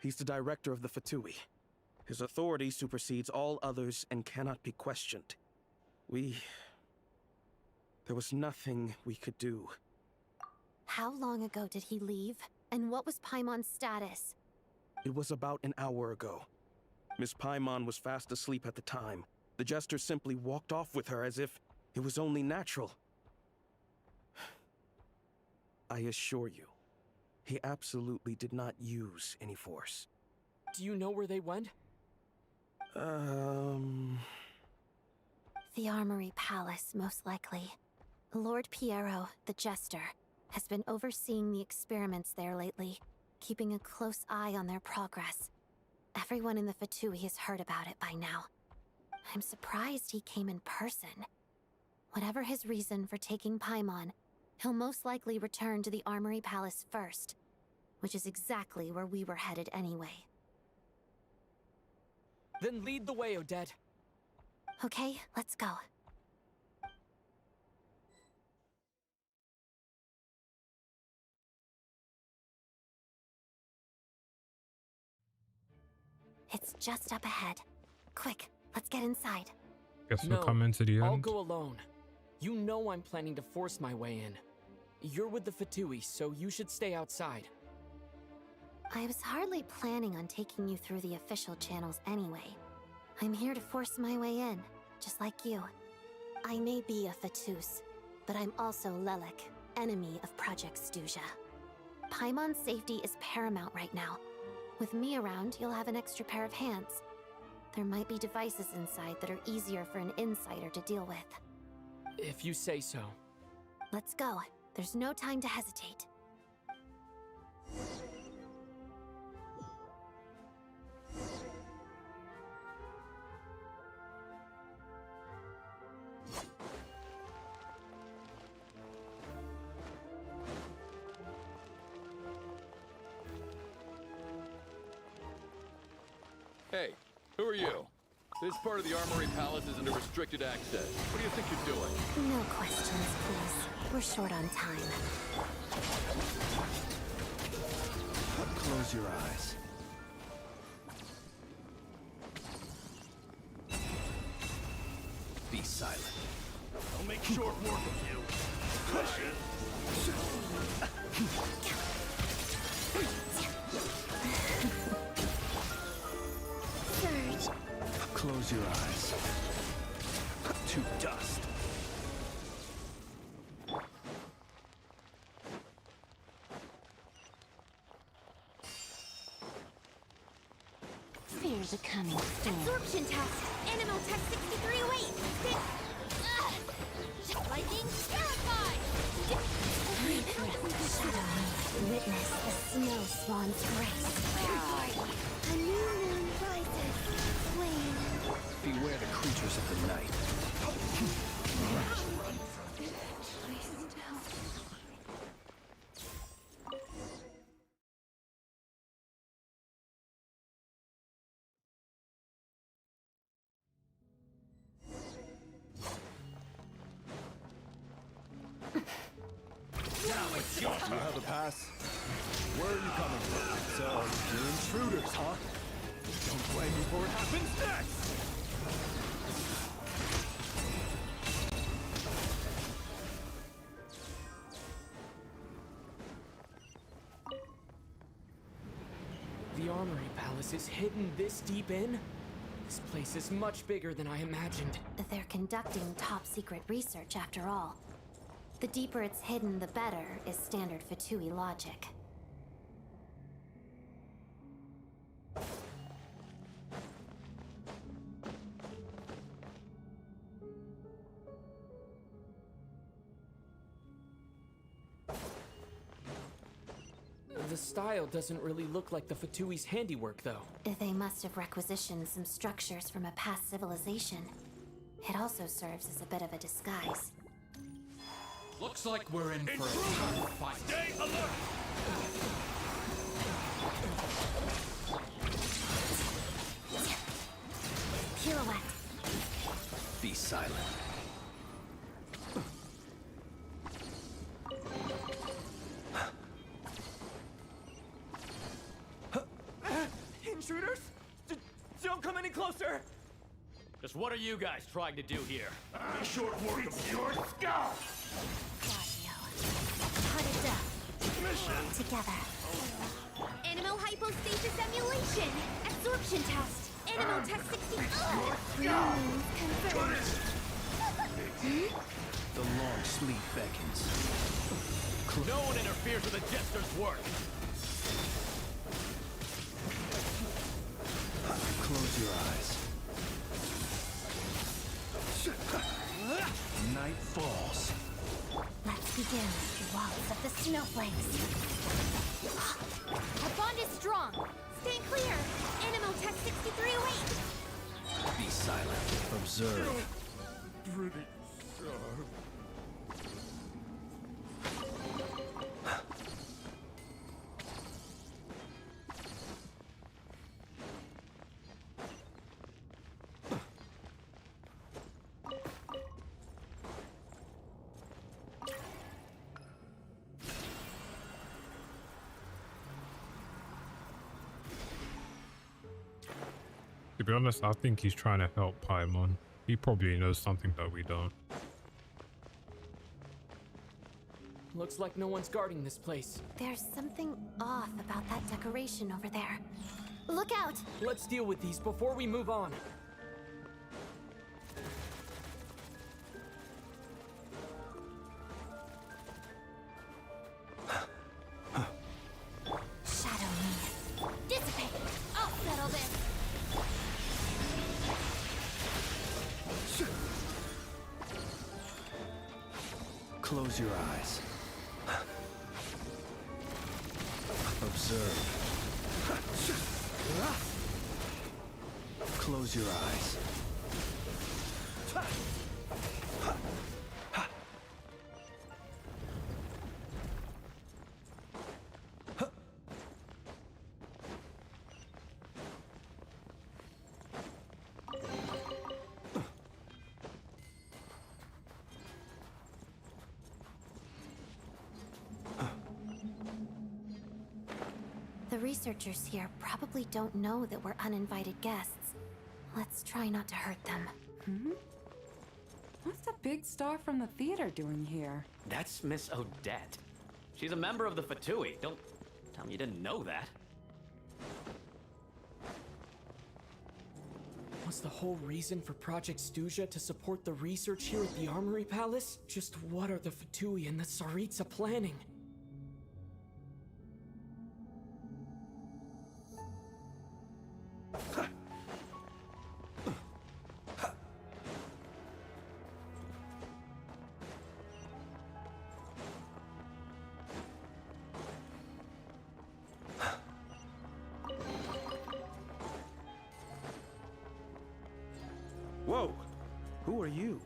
He's the director of the Fatui. His authority supersedes all others and cannot be questioned. There was nothing we could do. How long ago did he leave? And what was Paimon's status? It was about an hour ago. Miss Paimon was fast asleep at the time. The Jester simply walked off with her as if it was only natural. I assure you, he absolutely did not use any force. Do you know where they went? The Armory Palace, most likely. Lord Piero, the Jester, has been overseeing the experiments there lately, keeping a close eye on their progress. Everyone in the Fatui has heard about it by now. I'm surprised he came in person. Whatever his reason for taking Paimon, he'll most likely return to the Armory Palace first, which is exactly where we were headed anyway. Then lead the way, Odette. Okay, let's go. It's just up ahead. Quick, let's get inside. Guess we're coming to the end. I'll go alone. You know I'm planning to force my way in. You're with the Fatui, so you should stay outside. I was hardly planning on taking you through the official channels anyway. I'm here to force my way in, just like you. I may be a Fatus, but I'm also Lelek, enemy of Project Stuja. Paimon's safety is paramount right now. With me around, you'll have an extra pair of hands. There might be devices inside that are easier for an insider to deal with. If you say so. Let's go. There's no time to hesitate. Hey, who are you? This part of the Armory Palace is under restricted access. What do you think you're doing? No questions, please. We're short on time. Close your eyes. Be silent. I'll make short work of you. Surge. Close your eyes. To dust. Fear the coming storm. Absorption test. Animal test 6308. Lightning terrified. Witness the snow swan's grace. Where are you? A new moon rises. Wane. Beware the creatures of the night. You have a pass? Where are you coming from? So, you're intruders, huh? Don't blame me for what happens next! The Armory Palace is hidden this deep in? This place is much bigger than I imagined. They're conducting top-secret research after all. The deeper it's hidden, the better, is standard Fatui logic. The style doesn't really look like the Fatui's handiwork, though. They must have requisitioned some structures from a past civilization. It also serves as a bit of a disguise. Looks like we're in for a tough fight. Stay alert! silhouette. Be silent. Intruders? Don't come any closer! Just what are you guys trying to do here? Short work of your scalp! Heart of death. Mission! Together. Animal hypostasis emulation! Absorption test! Animal test 60. Confirmed. The long sleep beckons. No one interferes with a jester's work! Close your eyes. Night falls. Let's begin. Waltz of the snowflakes. Our bond is strong. Stay clear. Animal test 6308. Be silent. Observe. Pretty sharp. To be honest, I think he's trying to help Paimon. He probably knows something that we don't. Looks like no one's guarding this place. There's something off about that decoration over there. Look out! Let's deal with these before we move on. Shadow me. Dissipate! I'll settle this! Close your eyes. Observe. Close your eyes. The researchers here probably don't know that we're uninvited guests. Let's try not to hurt them. What's the big star from the theater doing here? That's Miss Odette. She's a member of the Fatui. Don't tell me you didn't know that. Was the whole reason for Project Stuja to support the research here at the Armory Palace? Just what are the Fatui and the Tsaritsa planning? Whoa! Who are you?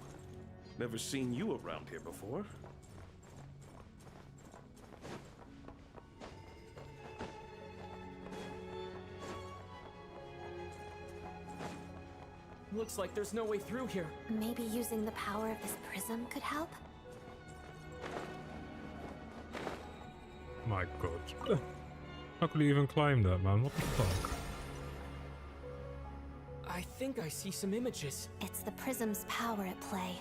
Never seen you around here before. Looks like there's no way through here. Maybe using the power of this prism could help? My god. How could he even climb that, man? What the fuck? I think I see some images. It's the prism's power at play,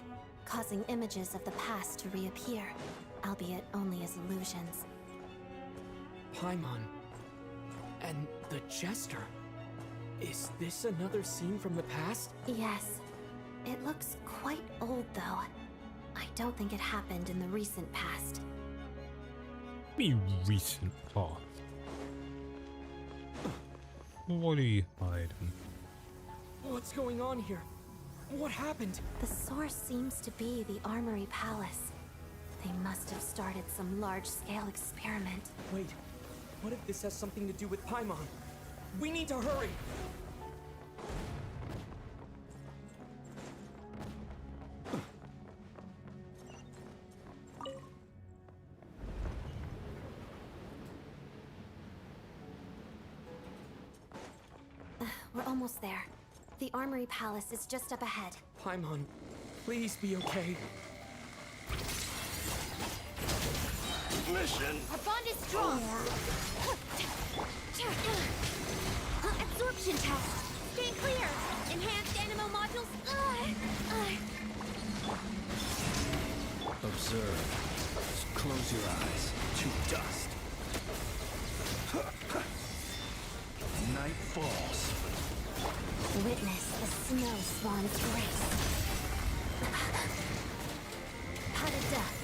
causing images of the past to reappear, albeit only as illusions. Paimon. And the Jester. Is this another scene from the past? Yes. It looks quite old, though. I don't think it happened in the recent past. Me recent past. What are you hiding? What's going on here? What happened? The source seems to be the Armory Palace. They must have started some large-scale experiment. Wait, what if this has something to do with Paimon? We need to hurry! We're almost there. The Armory Palace is just up ahead. Paimon, please be okay. Mission! Our bond is strong. Absorption test. Stay clear. Enhanced animo modules. Observe. Close your eyes. To dust. Night falls. Witness the snow swan's race. Pot of death.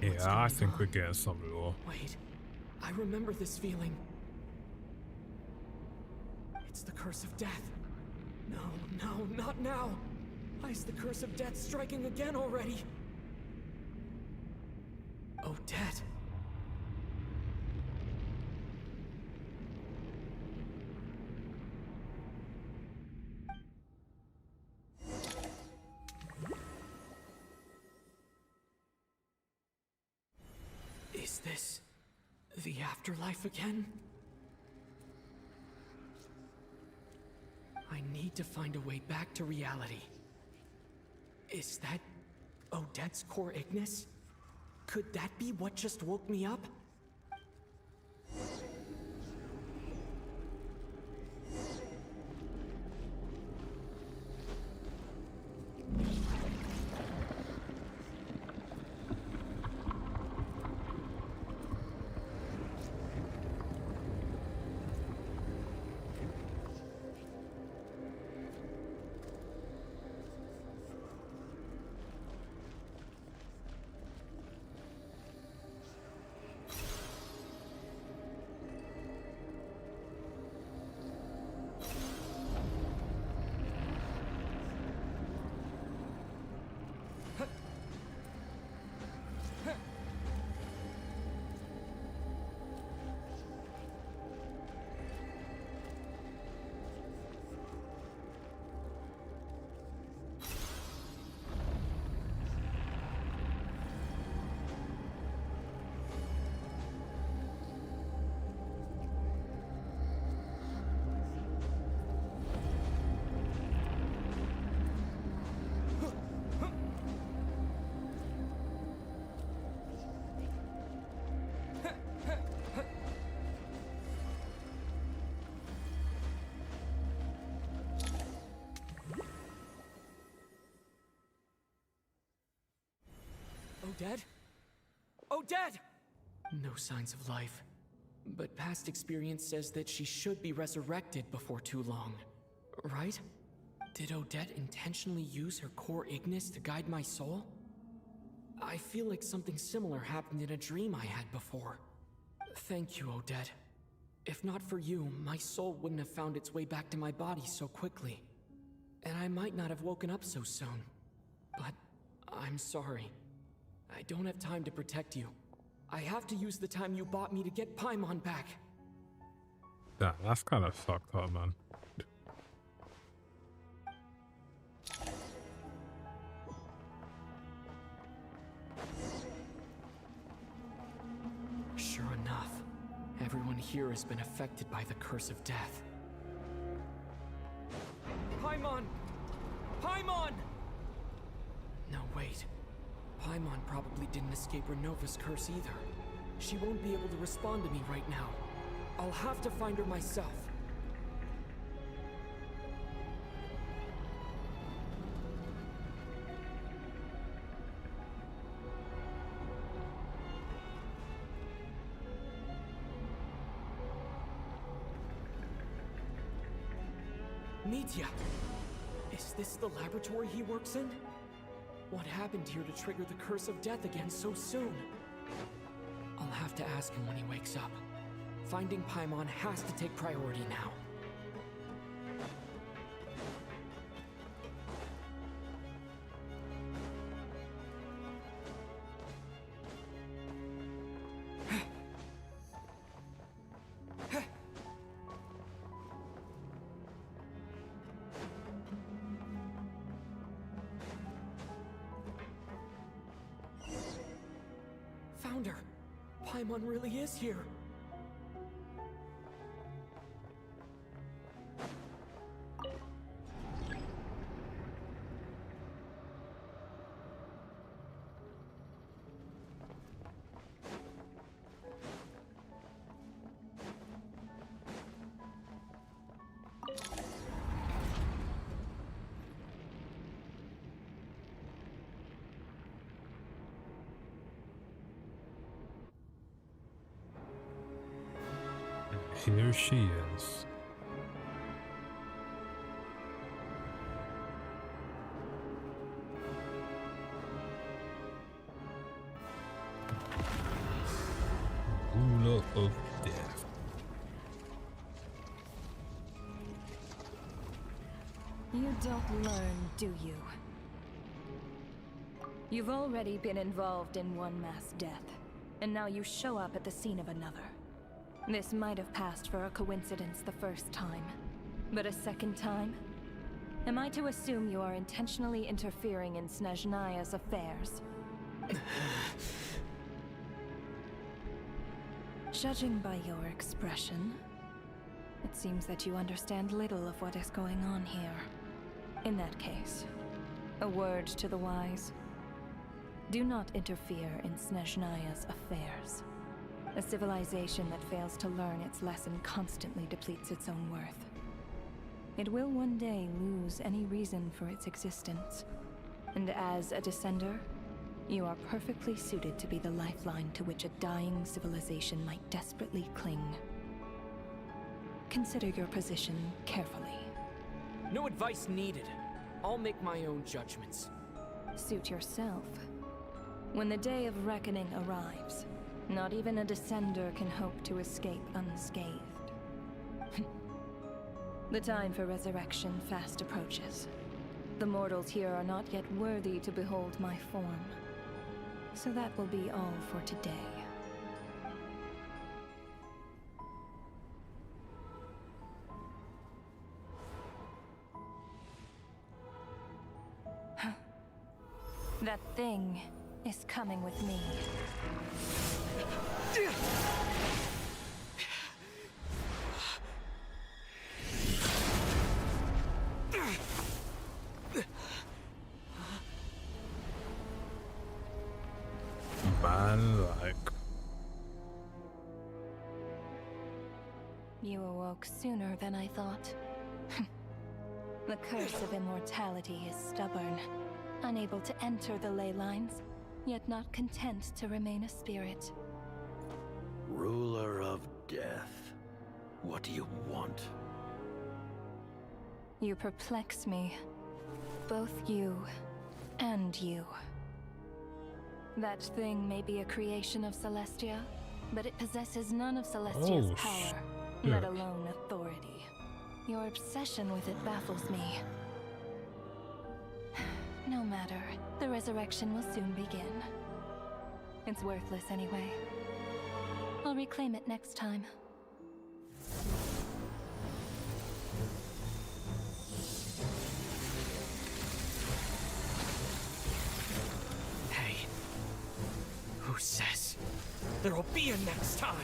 Yeah, I think we're getting some lore. Wait, I remember this feeling. It's the curse of death. No, not now. Why is the curse of death striking again already? Odette. Is this the afterlife again? I need to find a way back to reality. Is that Odette's core Ignis? Could that be what just woke me up? Odette? Odette! No signs of life. But past experience says that she should be resurrected before too long. Right? Did Odette intentionally use her core Ignis to guide my soul? I feel like something similar happened in a dream I had before. Thank you, Odette. If not for you, my soul wouldn't have found its way back to my body so quickly. And I might not have woken up so soon. But I'm sorry. I don't have time to protect you. I have to use the time you bought me to get Paimon back. Damn, that's kind of fucked up, man. Sure enough, everyone here has been affected by the curse of death. Paimon! Paimon! No, wait. Paimon probably didn't escape Renova's curse either. She won't be able to respond to me right now. I'll have to find her myself. Nitya! Is this the laboratory he works in? What happened here to trigger the curse of death again so soon? I'll have to ask him when he wakes up. Finding Paimon has to take priority now. wonder. Paimon really is here. Here she is. Ruler of Death. You don't learn, do you? You've already been involved in one mass death, and now you show up at the scene of another. This might have passed for a coincidence the first time, but a second time? Am I to assume you are intentionally interfering in Snezhnaya's affairs? Judging by your expression, it seems that you understand little of what is going on here. In that case, a word to the wise. Do not interfere in Snezhnaya's affairs. A civilization that fails to learn its lesson constantly depletes its own worth. It will one day lose any reason for its existence. And as a descender, you are perfectly suited to be the lifeline to which a dying civilization might desperately cling. Consider your position carefully. No advice needed. I'll make my own judgments. Suit yourself. When the day of reckoning arrives, not even a descender can hope to escape unscathed. The time for resurrection fast approaches. The mortals here are not yet worthy to behold my form. So that will be all for today. That thing is coming with me. Man-like. You awoke sooner than I thought. The curse of immortality is stubborn, unable to enter the ley lines, yet not content to remain a spirit. Ruler of Death. What do you want? You perplex me. Both you and you. That thing may be a creation of Celestia, but it possesses none of Celestia's power, let alone authority. Your obsession with it baffles me. No matter, the resurrection will soon begin. It's worthless anyway. I'll reclaim it next time. Hey, who says there'll be a next time?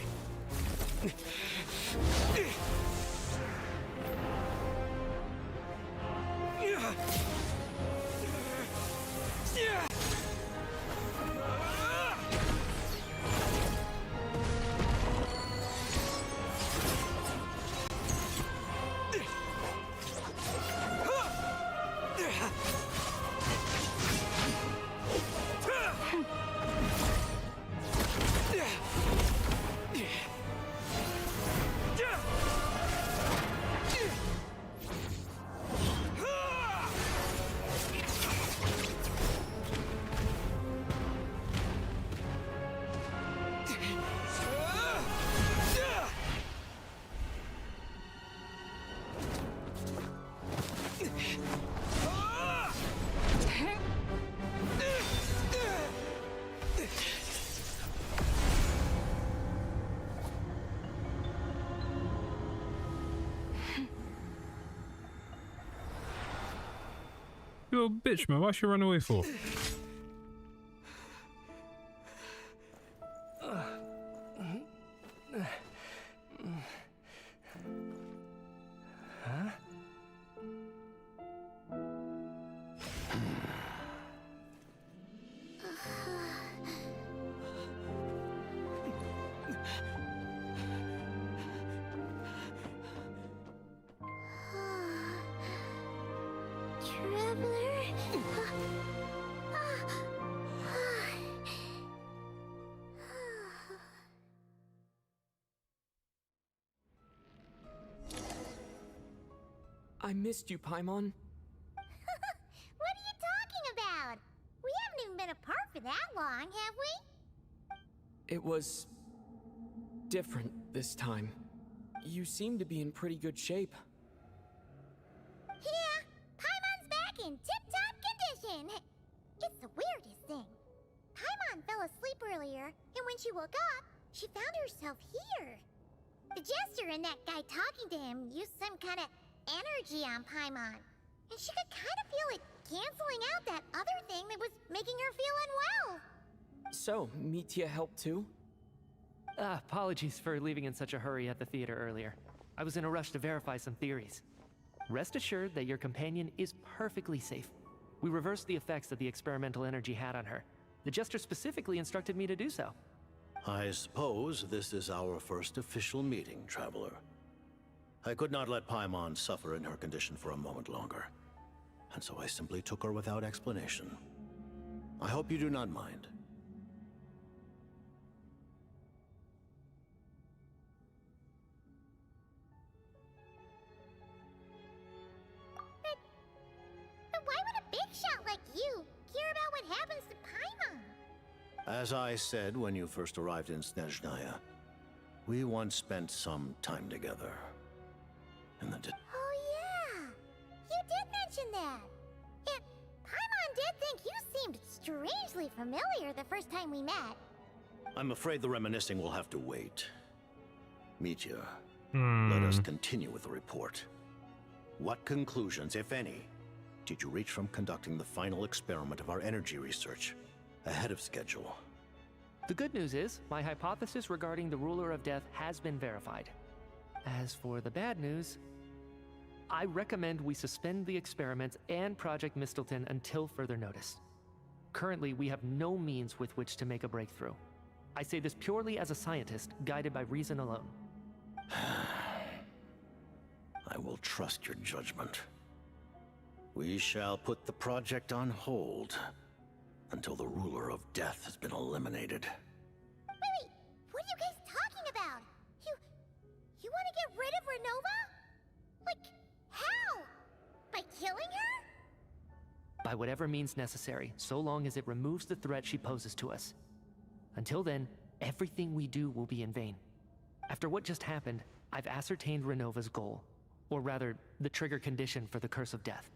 You're a bitch, man. Why should you run away for? I missed you, Paimon. What are you talking about? We haven't even been apart for that long, have we? It was different this time. You seem to be in pretty good shape. Yeah, Paimon's back in tip-top condition. It's the weirdest thing. Paimon fell asleep earlier, and when she woke up, she found herself here. The Jester and that guy talking to him used some kind of energy on Paimon, and she could kind of feel it canceling out that other thing that was making her feel unwell. So, Mitya helped too? Apologies for leaving in such a hurry at the theater earlier. I was in a rush to verify some theories. Rest assured that your companion is perfectly safe. We reversed the effects that the experimental energy had on her. The Jester specifically instructed me to do so. I suppose this is our first official meeting, Traveler. I could not let Paimon suffer in her condition for a moment longer, and so I simply took her without explanation. I hope you do not mind. But why would a big shot like you care about what happens to Paimon? As I said when you first arrived in Snezhnaya, we once spent some time together. In the Oh yeah, you did mention that. And Paimon did think you seemed strangely familiar the first time we met. I'm afraid the reminiscing will have to wait. Mitya, let us continue with the report. What conclusions, if any, did you reach from conducting the final experiment of our energy research ahead of schedule? The good news is, my hypothesis regarding the Ruler of Death has been verified. As for the bad news, I recommend we suspend the experiments and Project Mistleton until further notice. Currently, we have no means with which to make a breakthrough. I say this purely as a scientist, guided by reason alone. I will trust your judgment. We shall put the project on hold until the Ruler of Death has been eliminated. Wait, what are you guys talking about? You want to get rid of Renova? Like, how? By killing her? By whatever means necessary, so long as it removes the threat she poses to us. Until then, everything we do will be in vain. After what just happened, I've ascertained Renova's goal. Or rather, the trigger condition for the Curse of Death.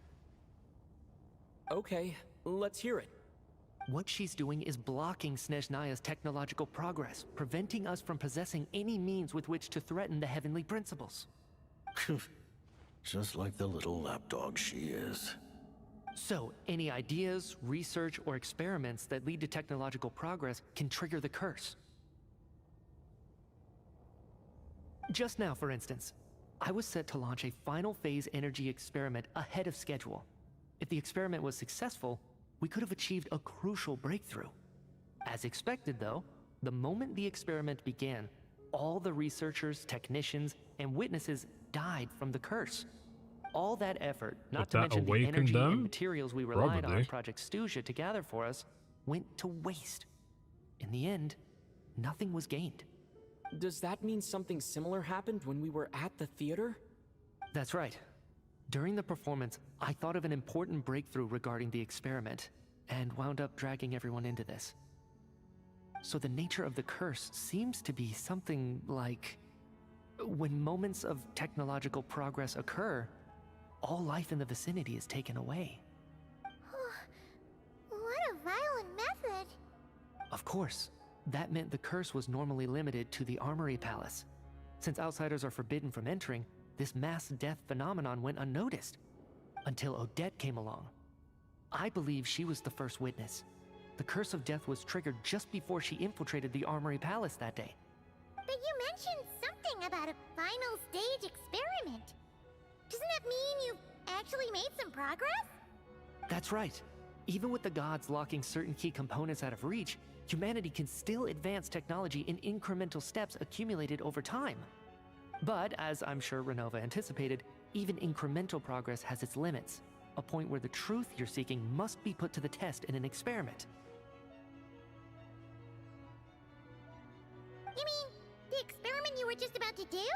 Okay, let's hear it. What she's doing is blocking Snezhnaya's technological progress, preventing us from possessing any means with which to threaten the heavenly principles. Just like the little lapdog she is. So, any ideas, research, or experiments that lead to technological progress can trigger the curse. Just now, for instance, I was set to launch a final phase energy experiment ahead of schedule. If the experiment was successful, we could have achieved a crucial breakthrough. As expected, though, the moment the experiment began, all the researchers, technicians, and witnesses died from the curse. All that effort, not to mention the energy and materials we relied on Project Stuja to gather for us, went to waste. In the end, nothing was gained. Does that mean something similar happened when we were at the theater? That's right. During the performance, I thought of an important breakthrough regarding the experiment, and wound up dragging everyone into this. So the nature of the curse seems to be something like... when moments of technological progress occur, all life in the vicinity is taken away. What a violent method. Of course, that meant the curse was normally limited to the Armory Palace. Since outsiders are forbidden from entering, this mass death phenomenon went unnoticed. Until Odette came along. I believe she was the first witness. The Curse of Death was triggered just before she infiltrated the Armory Palace that day. But you mentioned something about a final stage experiment. Doesn't that mean you've actually made some progress? That's right. Even with the gods locking certain key components out of reach, humanity can still advance technology in incremental steps accumulated over time. But, as I'm sure Renova anticipated, even incremental progress has its limits, a point where the truth you're seeking must be put to the test in an experiment. You mean, the experiment you were just about to do?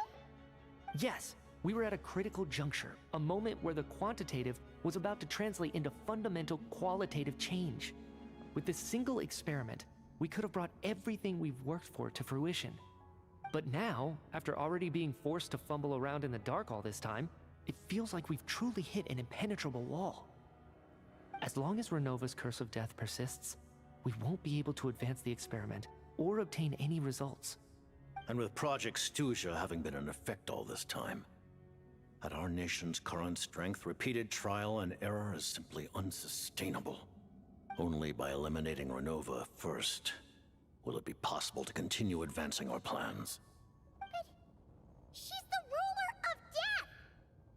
Yes, We were at a critical juncture, a moment where the quantitative was about to translate into fundamental qualitative change. With this single experiment, we could have brought everything we've worked for to fruition. But now, after already being forced to fumble around in the dark all this time, it feels like we've truly hit an impenetrable wall. As long as Renova's curse of death persists, we won't be able to advance the experiment or obtain any results. And with Project Stuja having been in effect all this time, at our nation's current strength, repeated trial and error is simply unsustainable. Only by eliminating Renova first will it be possible to continue advancing our plans. But she's the ruler of death!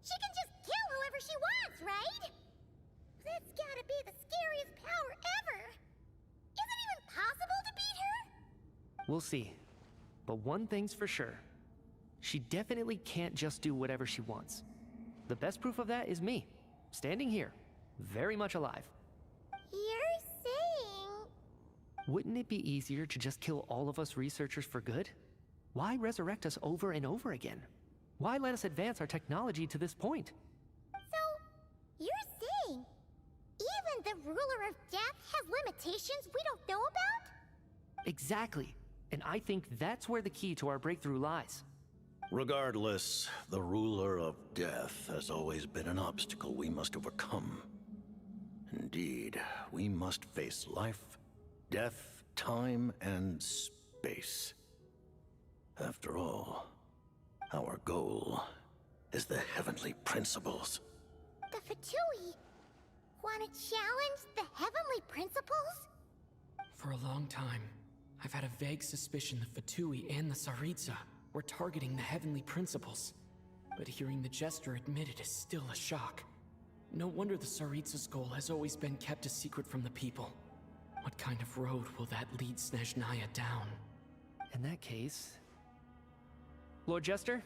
She can just kill whoever she wants, right? That's gotta be the scariest power ever! Is it even possible to beat her? We'll see. But one thing's for sure. She definitely can't just do whatever she wants. The best proof of that is me, standing here, very much alive. You're saying... Wouldn't it be easier to just kill all of us researchers for good? Why resurrect us over and over again? Why let us advance our technology to this point? So, you're saying even the ruler of death has limitations we don't know about? Exactly. And I think that's where the key to our breakthrough lies. Regardless, the ruler of death has always been an obstacle we must overcome. Indeed, we must face life, death, time, and space. After all, our goal is the heavenly principles. The Fatui want to challenge the heavenly principles? For a long time, I've had a vague suspicion the Fatui and the Tsaritsa were targeting the heavenly principles. But hearing the Jester admit it is still a shock. No wonder the Tsaritsa's goal has always been kept a secret from the people. What kind of road will that lead Snezhnaya down? In that case... Lord Jester,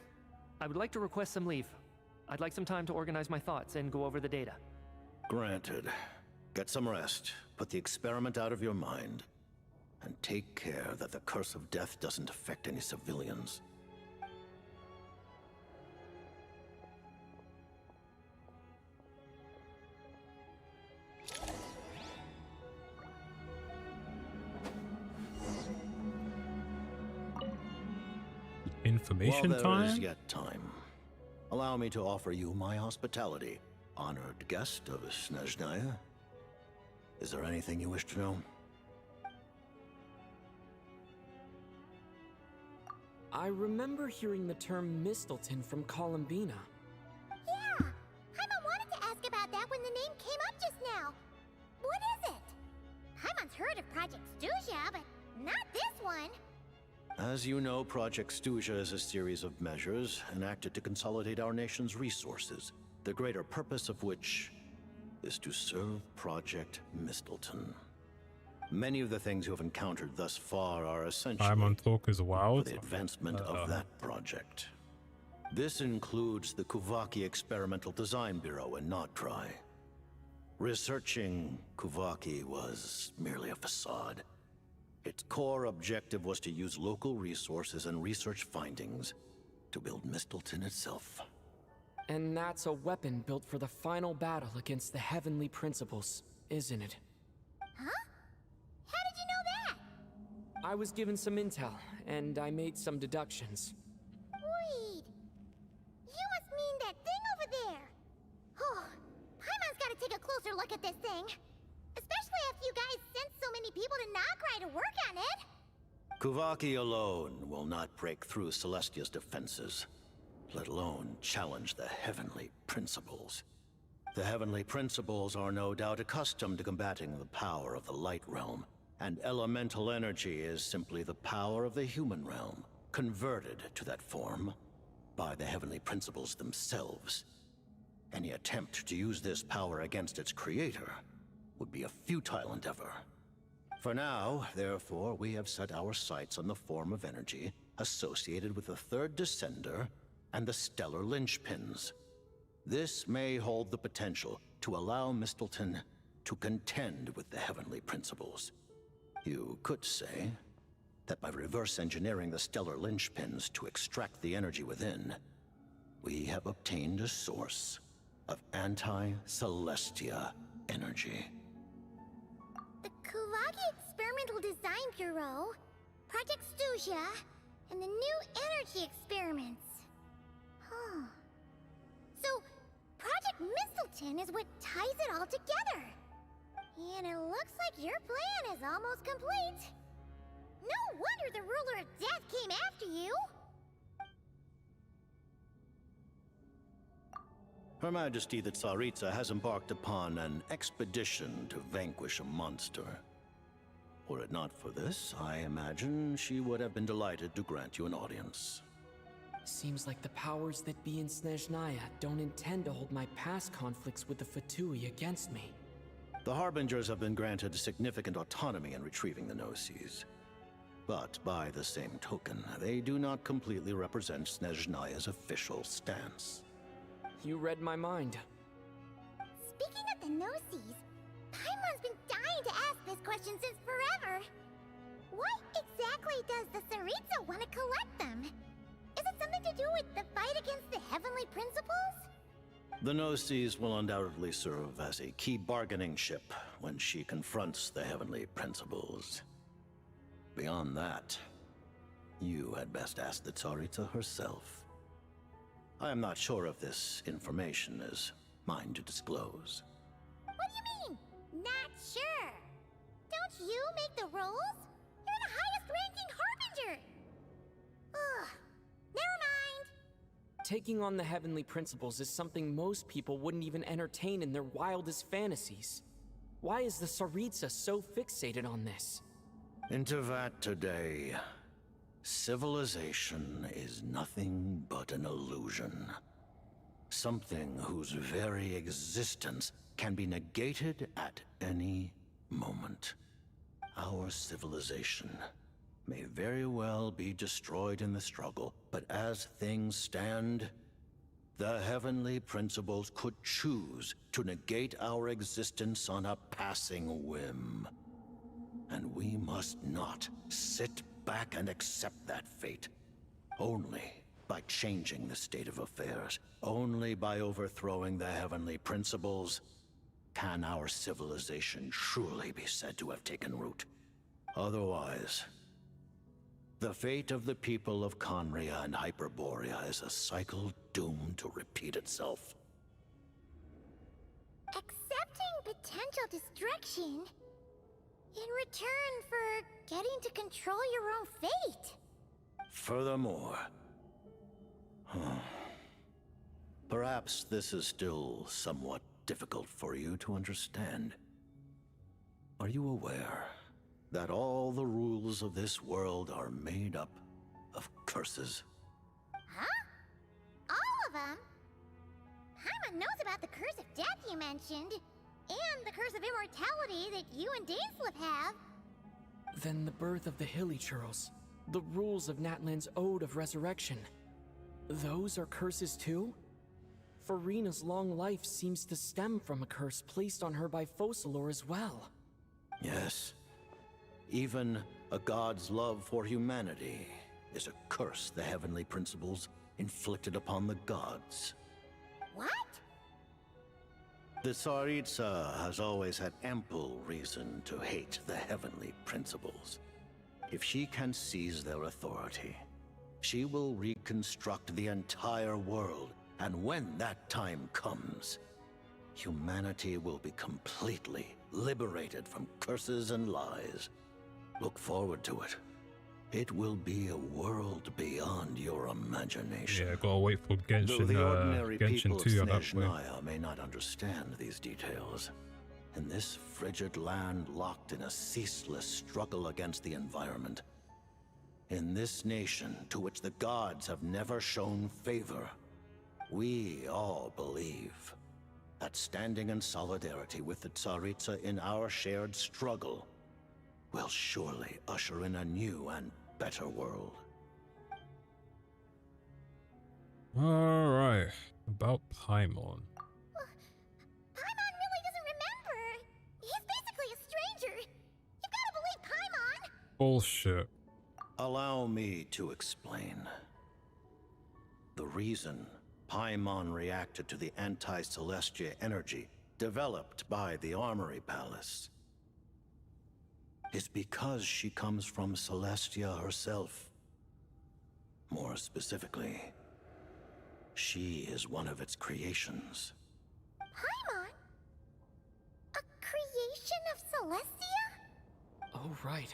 I would like to request some leave. I'd like some time to organize my thoughts and go over the data. Granted. Get some rest, put the experiment out of your mind, and take care that the curse of death doesn't affect any civilians. Information While time? there is yet time, allow me to offer you my hospitality, honored guest of Snezhnaya. Is there anything you wish to know? I remember hearing the term Mistleton from Columbina. Yeah! Paimon wanted to ask about that when the name came up just now. What is it? Paimon's heard of Project Stuja, but not this one. As you know, Project Stuja is a series of measures enacted to consolidate our nation's resources, the greater purpose of which is to serve Project Mistleton. Many of the things you have encountered thus far are essential Paimon talk is wild. for the advancement of that project. This includes the Kuvaki Experimental Design Bureau in Notdry. Researching Kuvaki was merely a facade. Its core objective was to use local resources and research findings to build Mistleton itself. And that's a weapon built for the final battle against the heavenly principles, isn't it? Huh? How did you know that? I was given some intel, and I made some deductions. Wait. You must mean that thing over there. Oh, Paimon's gotta take a closer look at this thing. Especially after you guys sent so many people to Nagrai to work on it. Kuvaki alone will not break through Celestia's defenses, let alone challenge the heavenly principles. The heavenly principles are no doubt accustomed to combating the power of the light realm, and elemental energy is simply the power of the human realm, converted to that form by the heavenly principles themselves. Any attempt to use this power against its creator would be a futile endeavor. For now, therefore, we have set our sights on the form of energy associated with the third descender and the stellar linchpins. This may hold the potential to allow Mistleton to contend with the heavenly principles. You could say that by reverse engineering the stellar linchpins to extract the energy within, we have obtained a source of anti-Celestia energy. The Kulagi Experimental Design Bureau, Project Stuja, and the new energy experiments. Huh. So, Project Mistleton is what ties it all together. And it looks like your plan is almost complete. No wonder the Ruler of Death came after you. Her Majesty the Tsaritsa has embarked upon an expedition to vanquish a monster. Were it not for this, I imagine she would have been delighted to grant you an audience. Seems like the powers that be in Snezhnaya don't intend to hold my past conflicts with the Fatui against me. The Harbingers have been granted significant autonomy in retrieving the Gnosis. But by the same token, they do not completely represent Snezhnaya's official stance. You read my mind. Speaking of the Gnosis, Paimon's been dying to ask this question since forever. Why exactly does the Tsaritsa want to collect them? Is it something to do with the fight against the Heavenly Principles? The Gnosis will undoubtedly serve as a key bargaining chip when she confronts the Heavenly Principles. Beyond that, you had best ask the Tsaritsa herself. I am not sure if this information is mine to disclose. What do you mean, not sure? Don't you make the rules? You're the highest-ranking Harbinger! Ugh, never mind. Taking on the Heavenly Principles is something most people wouldn't even entertain in their wildest fantasies. Why is the Tsaritsa so fixated on this? Intervat today. Civilization is nothing but an illusion. Something whose very existence can be negated at any moment. Our civilization may very well be destroyed in the struggle, but as things stand, the Heavenly Principles could choose to negate our existence on a passing whim. And we must not sit back and accept that fate. Only by changing the state of affairs, only by overthrowing the Heavenly Principles, can our civilization truly be said to have taken root. Otherwise, the fate of the people of Conria and Hyperborea is a cycle doomed to repeat itself. Accepting potential destruction in return for getting to control your own fate. Furthermore, perhaps this is still somewhat difficult for you to understand. Are you aware that all the rules of this world are made up of curses? Huh? All of them? Paimon knows about the curse of death you mentioned, and the curse of immortality that you and Dainsleif have. Then the birth of the Hilly-Churls, the rules of Natlan's Ode of Resurrection, those are curses too? Farina's long life seems to stem from a curse placed on her by Focalor as well. Yes. Even a god's love for humanity is a curse the Heavenly Principles inflicted upon the gods. What? The Tsaritsa has always had ample reason to hate the Heavenly Principles. If she can seize their authority, she will reconstruct the entire world, and when that time comes, humanity will be completely liberated from curses and lies. Look forward to it. It will be a world beyond your imagination. Yeah, gotta wait for Genshin, Though the ordinary people Genshin of 2 at that point. Snezhnaya may not understand these details, in this frigid land locked in a ceaseless struggle against the environment, in this nation to which the gods have never shown favor, we all believe that standing in solidarity with the Tsaritsa in our shared struggle will surely usher in a new and better world. Alright, about Paimon. Paimon really doesn't remember. He's basically a stranger. You've got to believe Paimon. Bullshit. Allow me to explain. The reason Paimon reacted to the anti-Celestia energy developed by the Armory Palace. It's because she comes from Celestia herself. More specifically, she is one of its creations. Paimon? A creation of Celestia? Oh, right.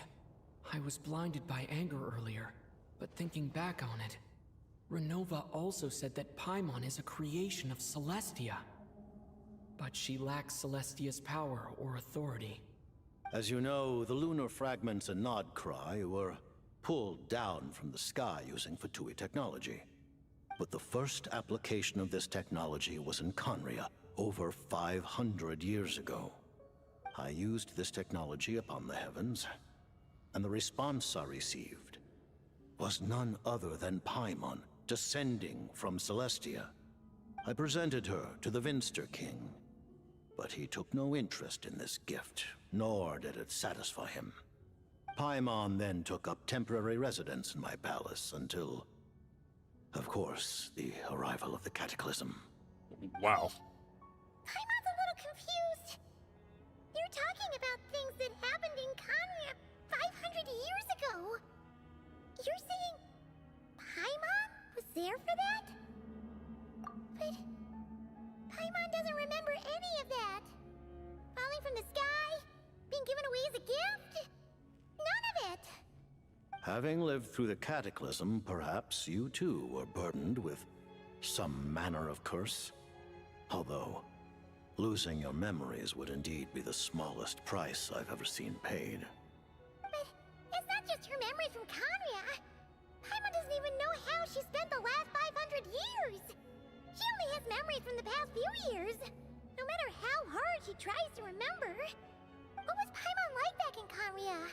I was blinded by anger earlier, but thinking back on it, Renova also said that Paimon is a creation of Celestia. But she lacks Celestia's power or authority. As you know, the lunar fragments in Nodcry were pulled down from the sky using Fatui technology. But the first application of this technology was in Conria over 500 years ago. I used this technology upon the heavens, and the response I received was none other than Paimon descending from Celestia. I presented her to the Vinster King, but he took no interest in this gift, nor did it satisfy him. Paimon then took up temporary residence in my palace until, of course, the arrival of the Cataclysm. Wow. Paimon's a little confused. You're talking about things that happened in Conria 500 years ago. You're saying Paimon was there for that? But Paimon doesn't remember any of that. Falling from the sky? Being given away as a gift? None of it. Having lived through the Cataclysm, perhaps you too were burdened with some manner of curse. Although, losing your memories would indeed be the smallest price I've ever seen paid. But it's not just her memories from Conria. Paimon doesn't even know how she spent the last 500 years. She only has memories from the past few years. No matter how hard she tries to remember. What was Paimon like back in Conria?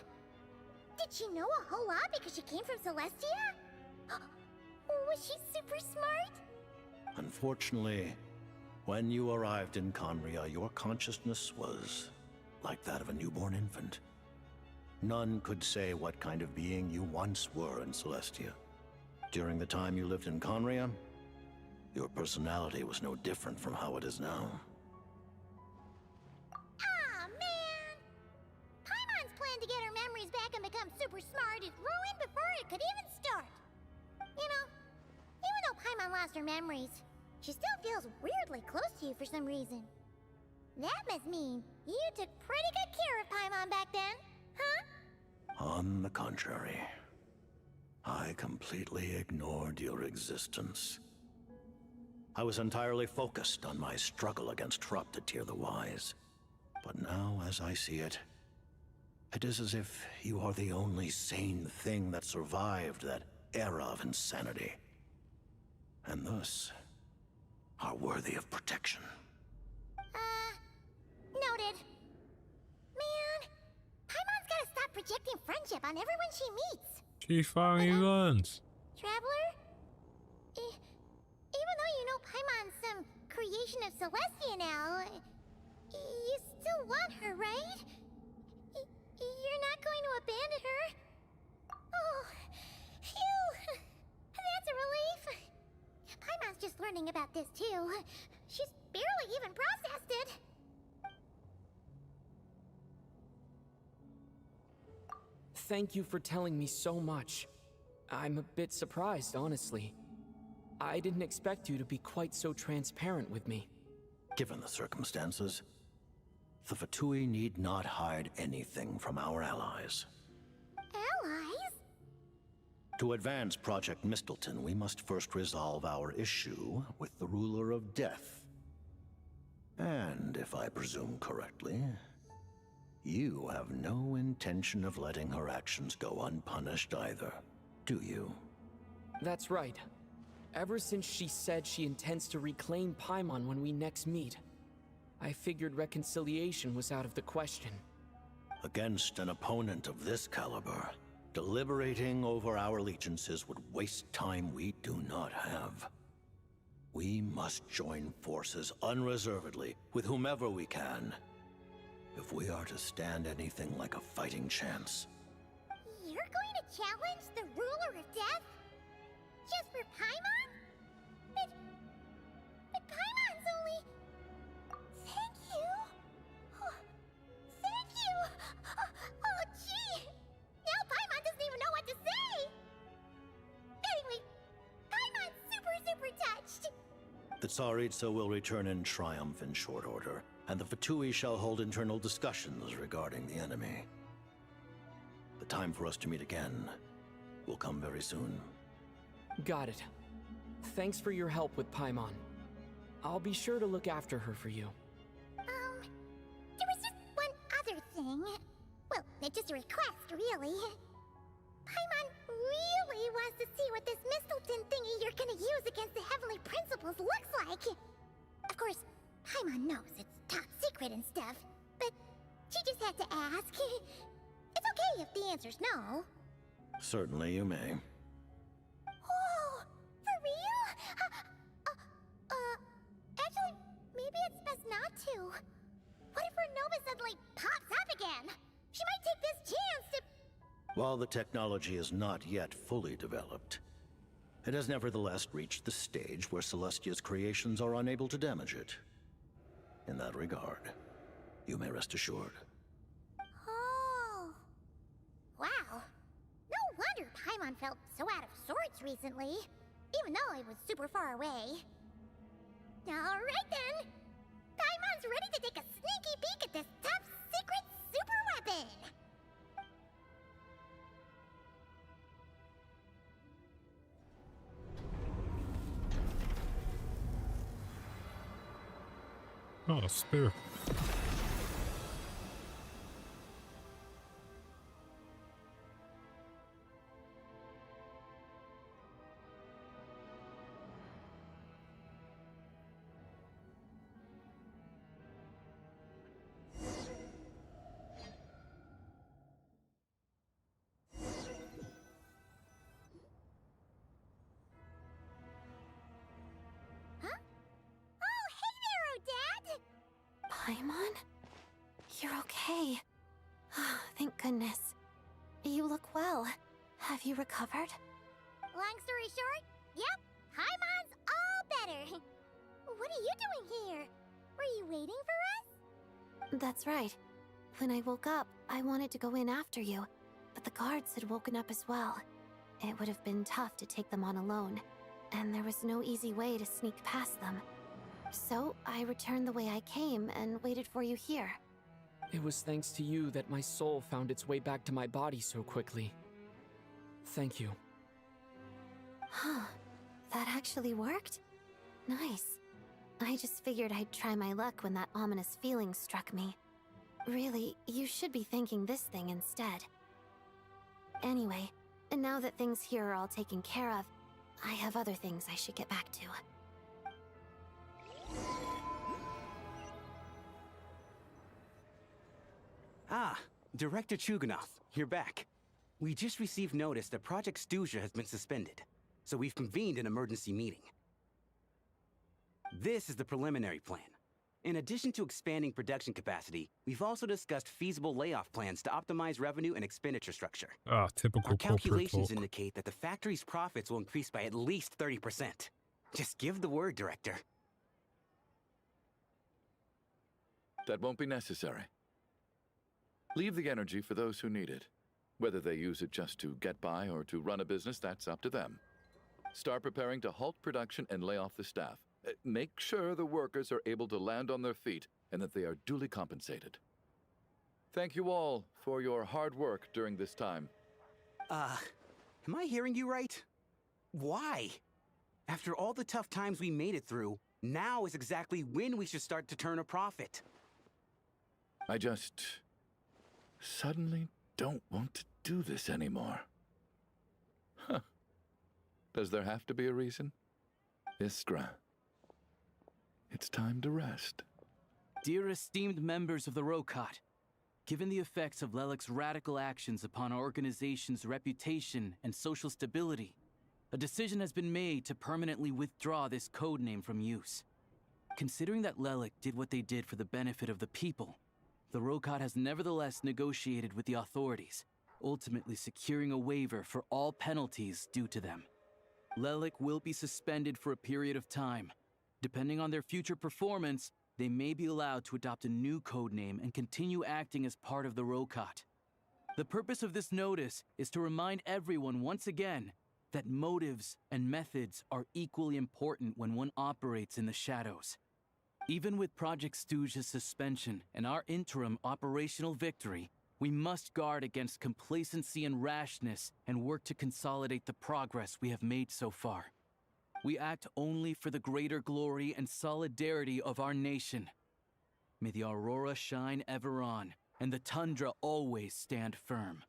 Did she know a whole lot because she came from Celestia? Was she super smart? Unfortunately, when you arrived in Conria, your consciousness was like that of a newborn infant. None could say what kind of being you once were in Celestia. During the time you lived in Conria, your personality was no different from how it is now. Aw, man! Paimon's plan to get her memories back and become super smart is ruined before it could even start. You know, even though Paimon lost her memories, she still feels weirdly close to you for some reason. That must mean you took pretty good care of Paimon back then, huh? On the contrary, I completely ignored your existence. I was entirely focused on my struggle against Troptatir the Wise. But now, as I see it, it is as if you are the only sane thing that survived that era of insanity. And thus, are worthy of protection. Noted. Man, Paimon's gotta stop projecting friendship on everyone she meets. She finally learns. Traveler? Even though you know Paimon's some creation of Celestia now, you still want her, right? You're not going to abandon her? Oh, phew! That's a relief. Paimon's just learning about this too. She's barely even processed it. Thank you for telling me so much. I'm a bit surprised, honestly. I didn't expect you to be quite so transparent with me. Given the circumstances, the Fatui need not hide anything from our allies. Allies? To advance Project Mistleton, we must first resolve our issue with the Ruler of Death. And, if I presume correctly, you have no intention of letting her actions go unpunished either, do you? That's right. Ever since she said she intends to reclaim Paimon when we next meet, I figured reconciliation was out of the question. Against an opponent of this caliber, deliberating over our allegiances would waste time we do not have. We must join forces unreservedly with whomever we can, if we are to stand anything like a fighting chance. You're going to challenge the Ruler of Death? Just for Paimon? The Tsaritsa will return in triumph in short order, and the Fatui shall hold internal discussions regarding the enemy. The time for us to meet again will come very soon. Got it. Thanks for your help with Paimon. I'll be sure to look after her for you. There was just one other thing. Well, it's just a request, really. Paimon really wants to see what this Mistelton thingy you're gonna use against the Heavenly Principles looks like. Of course, Paimon knows it's top secret and stuff, but she just had to ask. It's okay if the answer's no. Certainly you may. Oh, for real? Actually, maybe it's best not to. What if her Nova suddenly pops up again? She might take this chance to... While the technology is not yet fully developed, it has nevertheless reached the stage where Celestia's creations are unable to damage it. In that regard, you may rest assured. Oh. Wow. No wonder Paimon felt so out of sorts recently, even though it was super far away. Alright then! Paimon's ready to take a sneaky peek at this top secret super weapon! Oh, spirit. Paimon? You're okay. Thank goodness. You look well. Have you recovered? Long story short, yep, Paimon's all better. What are you doing here? Were you waiting for us? That's right. When I woke up, I wanted to go in after you, but the guards had woken up as well. It would have been tough to take them on alone, and there was no easy way to sneak past them. So, I returned the way I came and waited for you here. It was thanks to you that my soul found its way back to my body so quickly. Thank you. Huh. That actually worked? Nice. I just figured I'd try my luck when that ominous feeling struck me. Really, you should be thanking this thing instead. Anyway, and now that things here are all taken care of, I have other things I should get back to. Ah, Director Chuganoth, you're back. We just received notice that Project Stuja has been suspended, so we've convened an emergency meeting. This is the preliminary plan. In addition to expanding production capacity, we've also discussed feasible layoff plans to optimize revenue and expenditure structure. Ah, typical Our corporate calculations talk. indicate that the factory's profits will increase by at least 30%. Just give the word, Director. That won't be necessary. Leave the energy for those who need it. Whether they use it just to get by or to run a business, that's up to them. Start preparing to halt production and lay off the staff. Make sure the workers are able to land on their feet and that they are duly compensated. Thank you all for your hard work during this time. Am I hearing you right? Why? After all the tough times we made it through, now is exactly when we should start to turn a profit. I just suddenly don't want to do this anymore. Huh. Does there have to be a reason? Iskra, it's time to rest. Dear esteemed members of the Rokat, given the effects of Lelic's radical actions upon our organization's reputation and social stability, a decision has been made to permanently withdraw this codename from use. Considering that Lelic did what they did for the benefit of the people, the Rokat has nevertheless negotiated with the authorities, ultimately securing a waiver for all penalties due to them. Lelic will be suspended for a period of time. Depending on their future performance, they may be allowed to adopt a new codename and continue acting as part of the Rokat. The purpose of this notice is to remind everyone once again that motives and methods are equally important when one operates in the shadows. Even with Project Stooge's suspension and our interim operational victory, we must guard against complacency and rashness and work to consolidate the progress we have made so far. We act only for the greater glory and solidarity of our nation. May the aurora shine ever on, and the tundra always stand firm.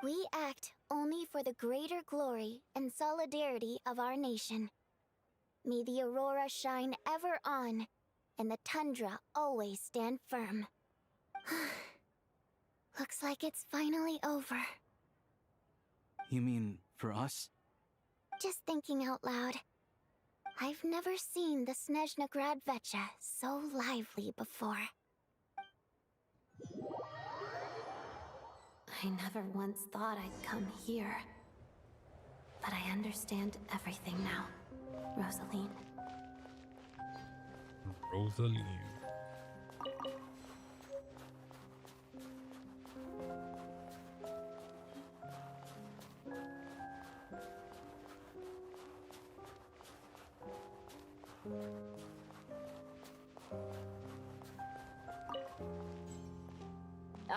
We act only for the greater glory and solidarity of our nation. May the aurora shine ever on, and the tundra always stand firm. Looks like it's finally over. You mean for us? Just thinking out loud. I've never seen the Snezhna Gradvecha so lively before. I never once thought I'd come here. But I understand everything now, Rosaline. Rosaline.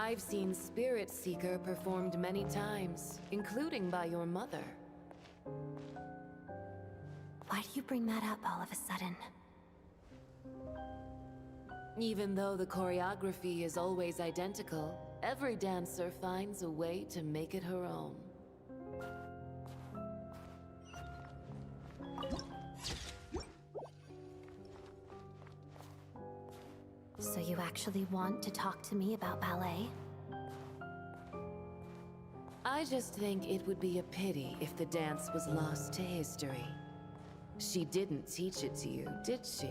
I've seen Spirit Seeker performed many times, including by your mother. Why do you bring that up all of a sudden? Even though the choreography is always identical, every dancer finds a way to make it her own. So you actually want to talk to me about ballet? I just think it would be a pity if the dance was lost to history. She didn't teach it to you, did she?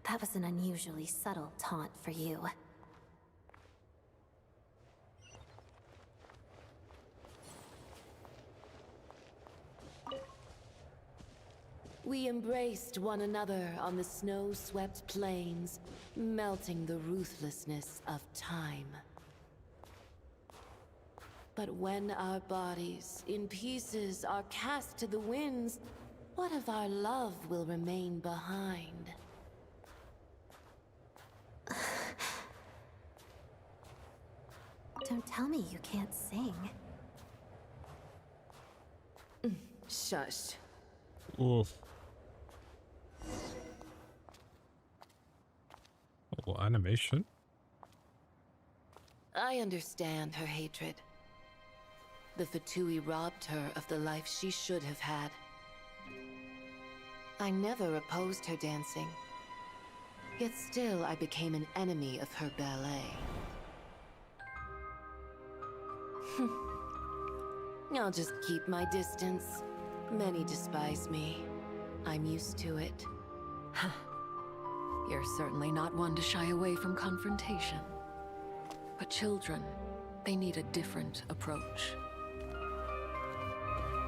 That was an unusually subtle taunt for you. We embraced one another on the snow-swept plains, melting the ruthlessness of time. But when our bodies, in pieces, are cast to the winds, what of our love will remain behind? Don't tell me you can't sing. Shush. Oof. Oh, animation? I understand her hatred. The Fatui robbed her of the life she should have had. I never opposed her dancing. Yet still I became an enemy of her ballet. I'll just keep my distance. Many despise me. I'm used to it. You're certainly not one to shy away from confrontation. But children, they need a different approach.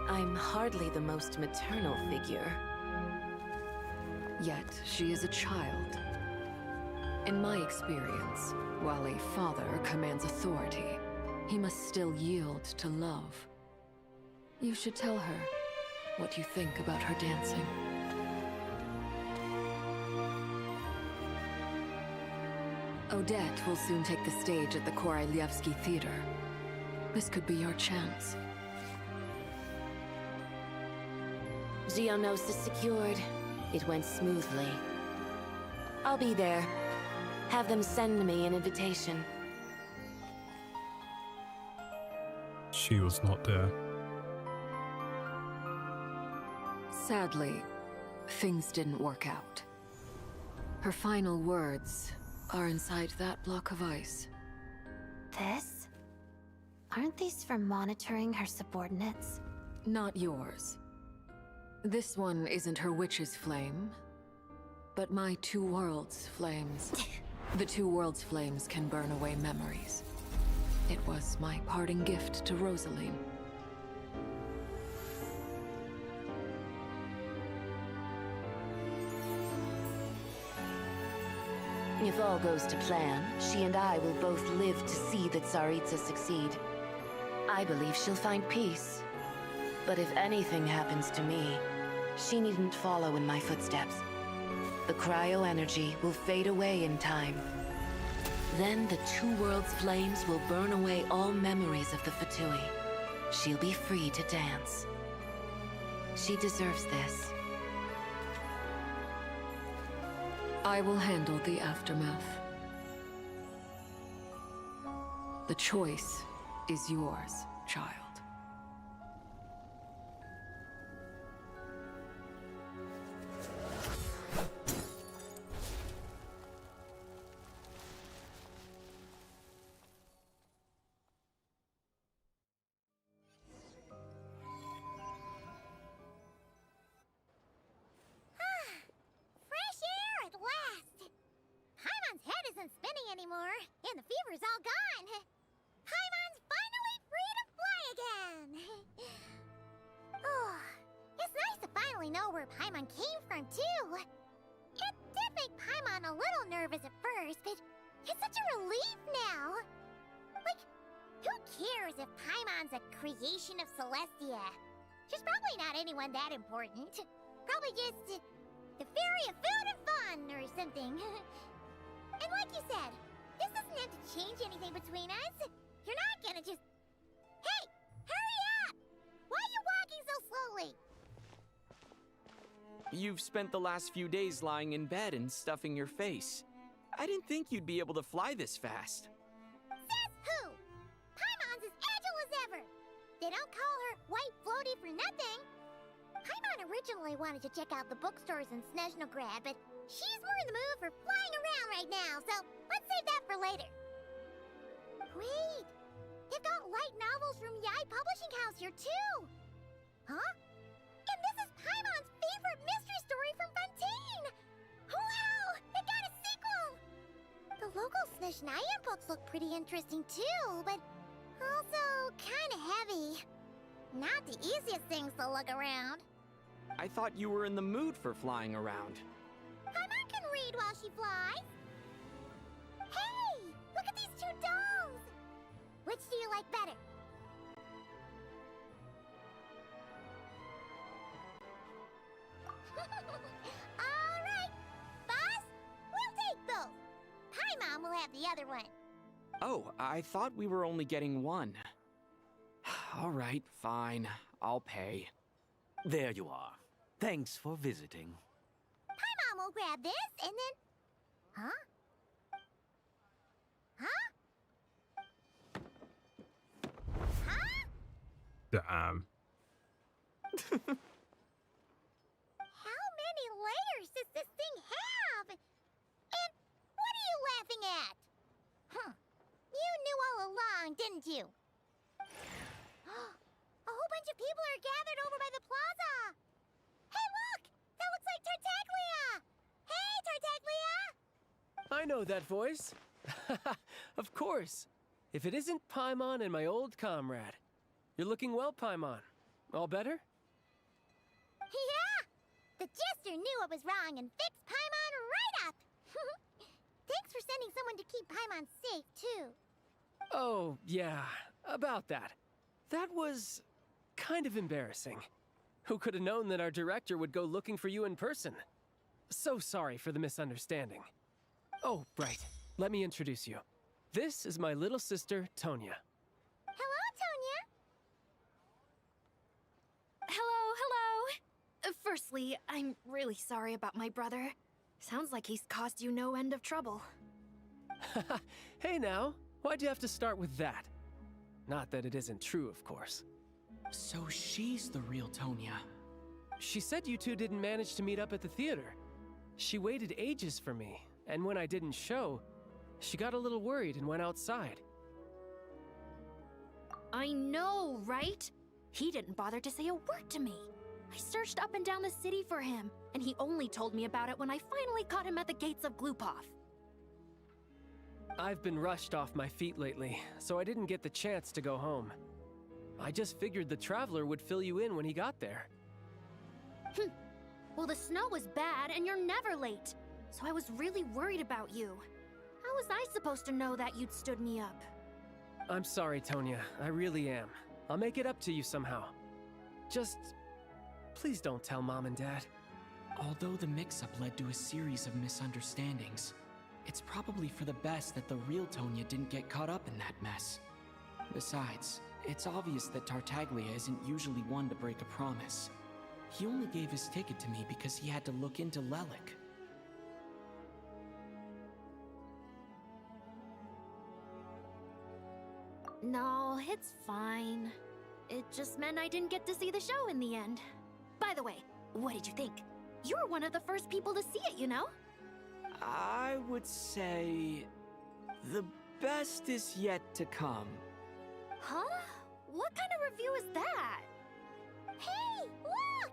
I'm hardly the most maternal figure. Yet, she is a child. In my experience, while a father commands authority, he must still yield to love. You should tell her what you think about her dancing. Odette will soon take the stage at the Koralyevsky Theater. This could be your chance. Geonosis secured. It went smoothly. I'll be there. Have them send me an invitation. She was not there. Sadly, things didn't work out. Her final words are inside that block of ice. This? Aren't these for monitoring her subordinates? Not yours. This one isn't her witch's flame, but my two worlds' flames. The two worlds' flames can burn away memories. It was my parting gift to Rosaline. If all goes to plan, she and I will both live to see the Tsaritsa succeed. I believe she'll find peace. But if anything happens to me, she needn't follow in my footsteps. The cryo-energy will fade away in time. Then the Two Worlds flames will burn away all memories of the Fatui. She'll be free to dance. She deserves this. I will handle the aftermath. The choice is yours, child. Fresh air at last! Paimon's head isn't spinning anymore, and the fever's all gone. Paimon's finally free to fly again! Oh, it's nice to finally know where Paimon came from, too. It did make Paimon a little nervous at first, but it's such a relief now. Like, who cares if Paimon's a creation of Celestia? She's probably not anyone that important. Probably just the fairy of food and fun or something. And like you said, this doesn't have to change anything between us. You're not gonna just... Hey! Hurry up! Why are you walking so slowly? You've spent the last few days lying in bed and stuffing your face. I didn't think you'd be able to fly this fast. Says who? Paimon's as agile as ever. They don't call her White Floaty for nothing. Paimon originally wanted to check out the bookstores in Snezhnograd, but she's more in the mood for flying around right now, so let's save that for later. Wait, they've got light novels from Yai Publishing House here too. Huh? And this is Paimon's favorite mystery story from Fontaine. Wow, they got a sequel. The local Snezhnayan books look pretty interesting too, but also kind of heavy. Not the easiest things to look around. I thought you were in the mood for flying around. Paimon can read while she flies. Hey, look at these two dolls. Which do you like better? All right, boss, we'll take both. Paimon will have the other one. Oh, I thought we were only getting one. All right, fine. I'll pay. There you are. Thanks for visiting. Paimon will grab this and then... Huh? Huh? Huh? Damn. How many layers does this thing have? And what are you laughing at? Huh. You knew all along, didn't you? A whole bunch of people are gathered over by the plaza. Hey, look! That looks like Tartaglia! Hey, Tartaglia! I know that voice. Of course. If it isn't Paimon and my old comrade. You're looking well, Paimon. All better? Yeah! The jester knew I was wrong and fixed Paimon right up! Thanks for sending someone to keep Paimon safe, too. Oh, yeah. About that. That was... kind of embarrassing. Who could have known that our director would go looking for you in person? So sorry for the misunderstanding. Oh, right. Let me introduce you. This is my little sister, Tonya. Hello, Tonya! Hello. Firstly, I'm really sorry about my brother. Sounds like he's caused you no end of trouble. Hey now, why'd you have to start with that? Not that it isn't true, of course. So she's the real Tonya. She said you two didn't manage to meet up at the theater. She waited ages for me, and when I didn't show, she got a little worried and went outside. I know, right? He didn't bother to say a word to me. I searched up and down the city for him, and he only told me about it when I finally caught him at the gates of Glupov. I've been rushed off my feet lately, so I didn't get the chance to go home. I just figured the Traveler would fill you in when he got there. Well, the snow was bad, and you're never late. So I was really worried about you. How was I supposed to know that you'd stood me up? I'm sorry, Tonya. I really am. I'll make it up to you somehow. Just... please don't tell Mom and Dad. Although the mix-up led to a series of misunderstandings, it's probably for the best that the real Tonya didn't get caught up in that mess. Besides, it's obvious that Tartaglia isn't usually one to break a promise. He only gave his ticket to me because he had to look into Lelik. No, it's fine. It just meant I didn't get to see the show in the end. By the way, what did you think? You were one of the first people to see it, you know? I would say... the best is yet to come. Huh? What kind of review is that? Hey, look!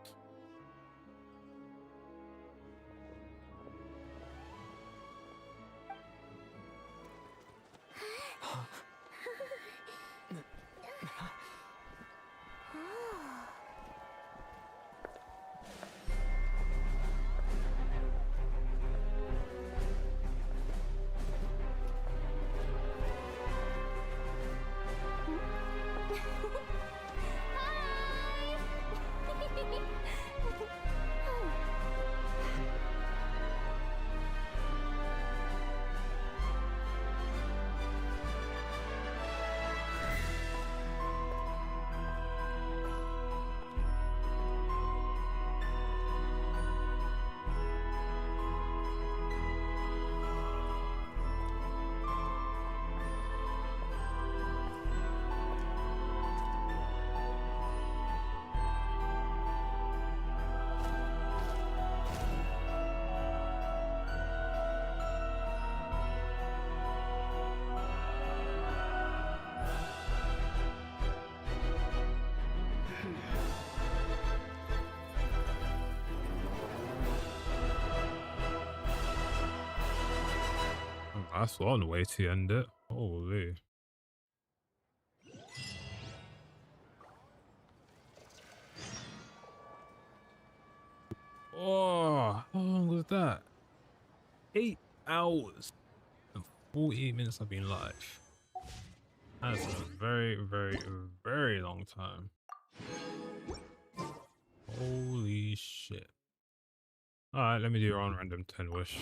That's one way to end it. Holy. Oh, how long was that? 8 hours and 48 minutes I've been live. That's a very, very, very long time. Holy shit. Alright, let me do your own random 10 wish.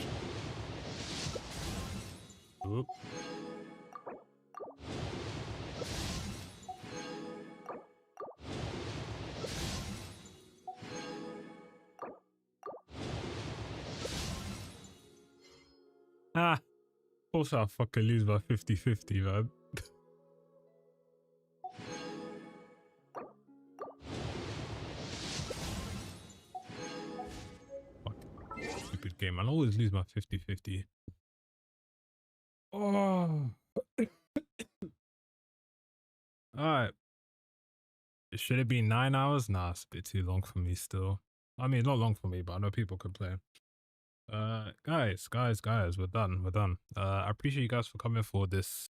Oop. Ah, of course I'll fucking lose by 50-50, man. Fuck, stupid game. I'll always lose my 50-50. Oh. Alright. Should it be 9 hours? Nah, it's a bit too long for me still. I mean, not long for me, but I know people complain. Guys, we're done. I appreciate you guys for coming for this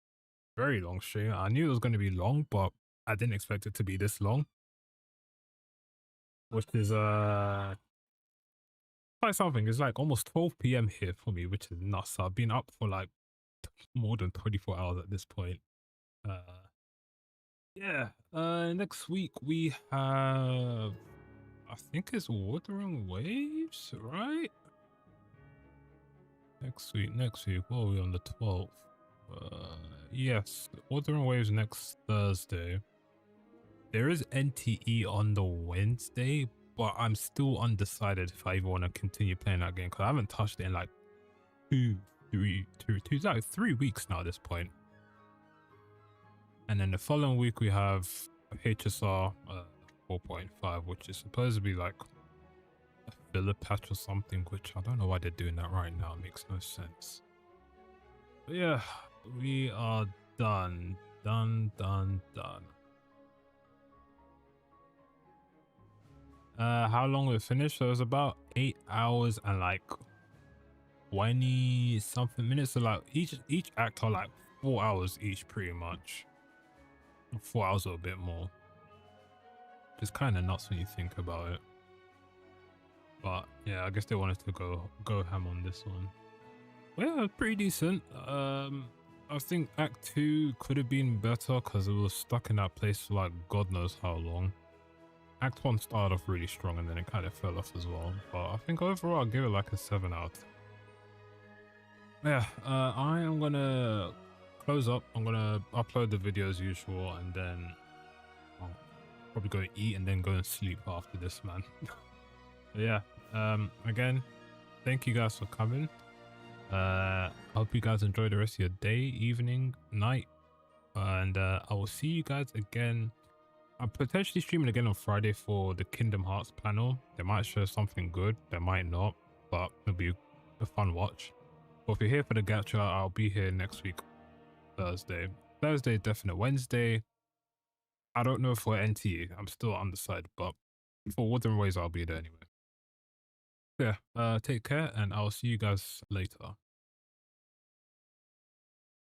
very long stream. I knew it was going to be long, but I didn't expect it to be this long. Which is, quite something. It's like almost 12 p.m. here for me, which is nuts. I've been up for like more than 24 hours at this point. Yeah, next week we have, I think it's Wuthering Waves, right? Next week, what are we on the 12th? Yes, Wuthering Waves next Thursday. There is NTE on the Wednesday, but I'm still undecided if I even want to continue playing that game because I haven't touched it in like like 3 weeks now at this point. And then the following week we have HSR 4.5, which is supposed to be like a filler patch or something, which I don't know why they're doing that right now. It makes no sense. But yeah, we are done. Done. How long we finished? So it was about 8 hours and like 20 something minutes. So like each act are like 4 hours each pretty much. 4 hours or a bit more. It's kind of nuts when you think about it. But yeah, I guess they wanted to go ham on this one. Well, yeah, pretty decent. I think Act 2 could have been better because it was stuck in that place for like God knows how long. Act 1 started off really strong and then it kind of fell off as well. But I think overall I'll give it like a 7 out. Yeah, I am gonna close up. I'm gonna upload the video as usual and then I'll probably go eat and then go and sleep after this, man. But yeah, again, thank you guys for coming. I hope you guys enjoy the rest of your day, evening, night, and I will see you guys again. I'm potentially streaming again on Friday for the Kingdom Hearts panel. They might show something good, they might not, but it'll be a fun watch. But if you're here for the gacha, I'll be here next week, Thursday. Thursday, definite. Wednesday, I don't know for NT. I'm still undecided, but for Wuthering Waves, I'll be there anyway. Yeah, take care, and I'll see you guys later.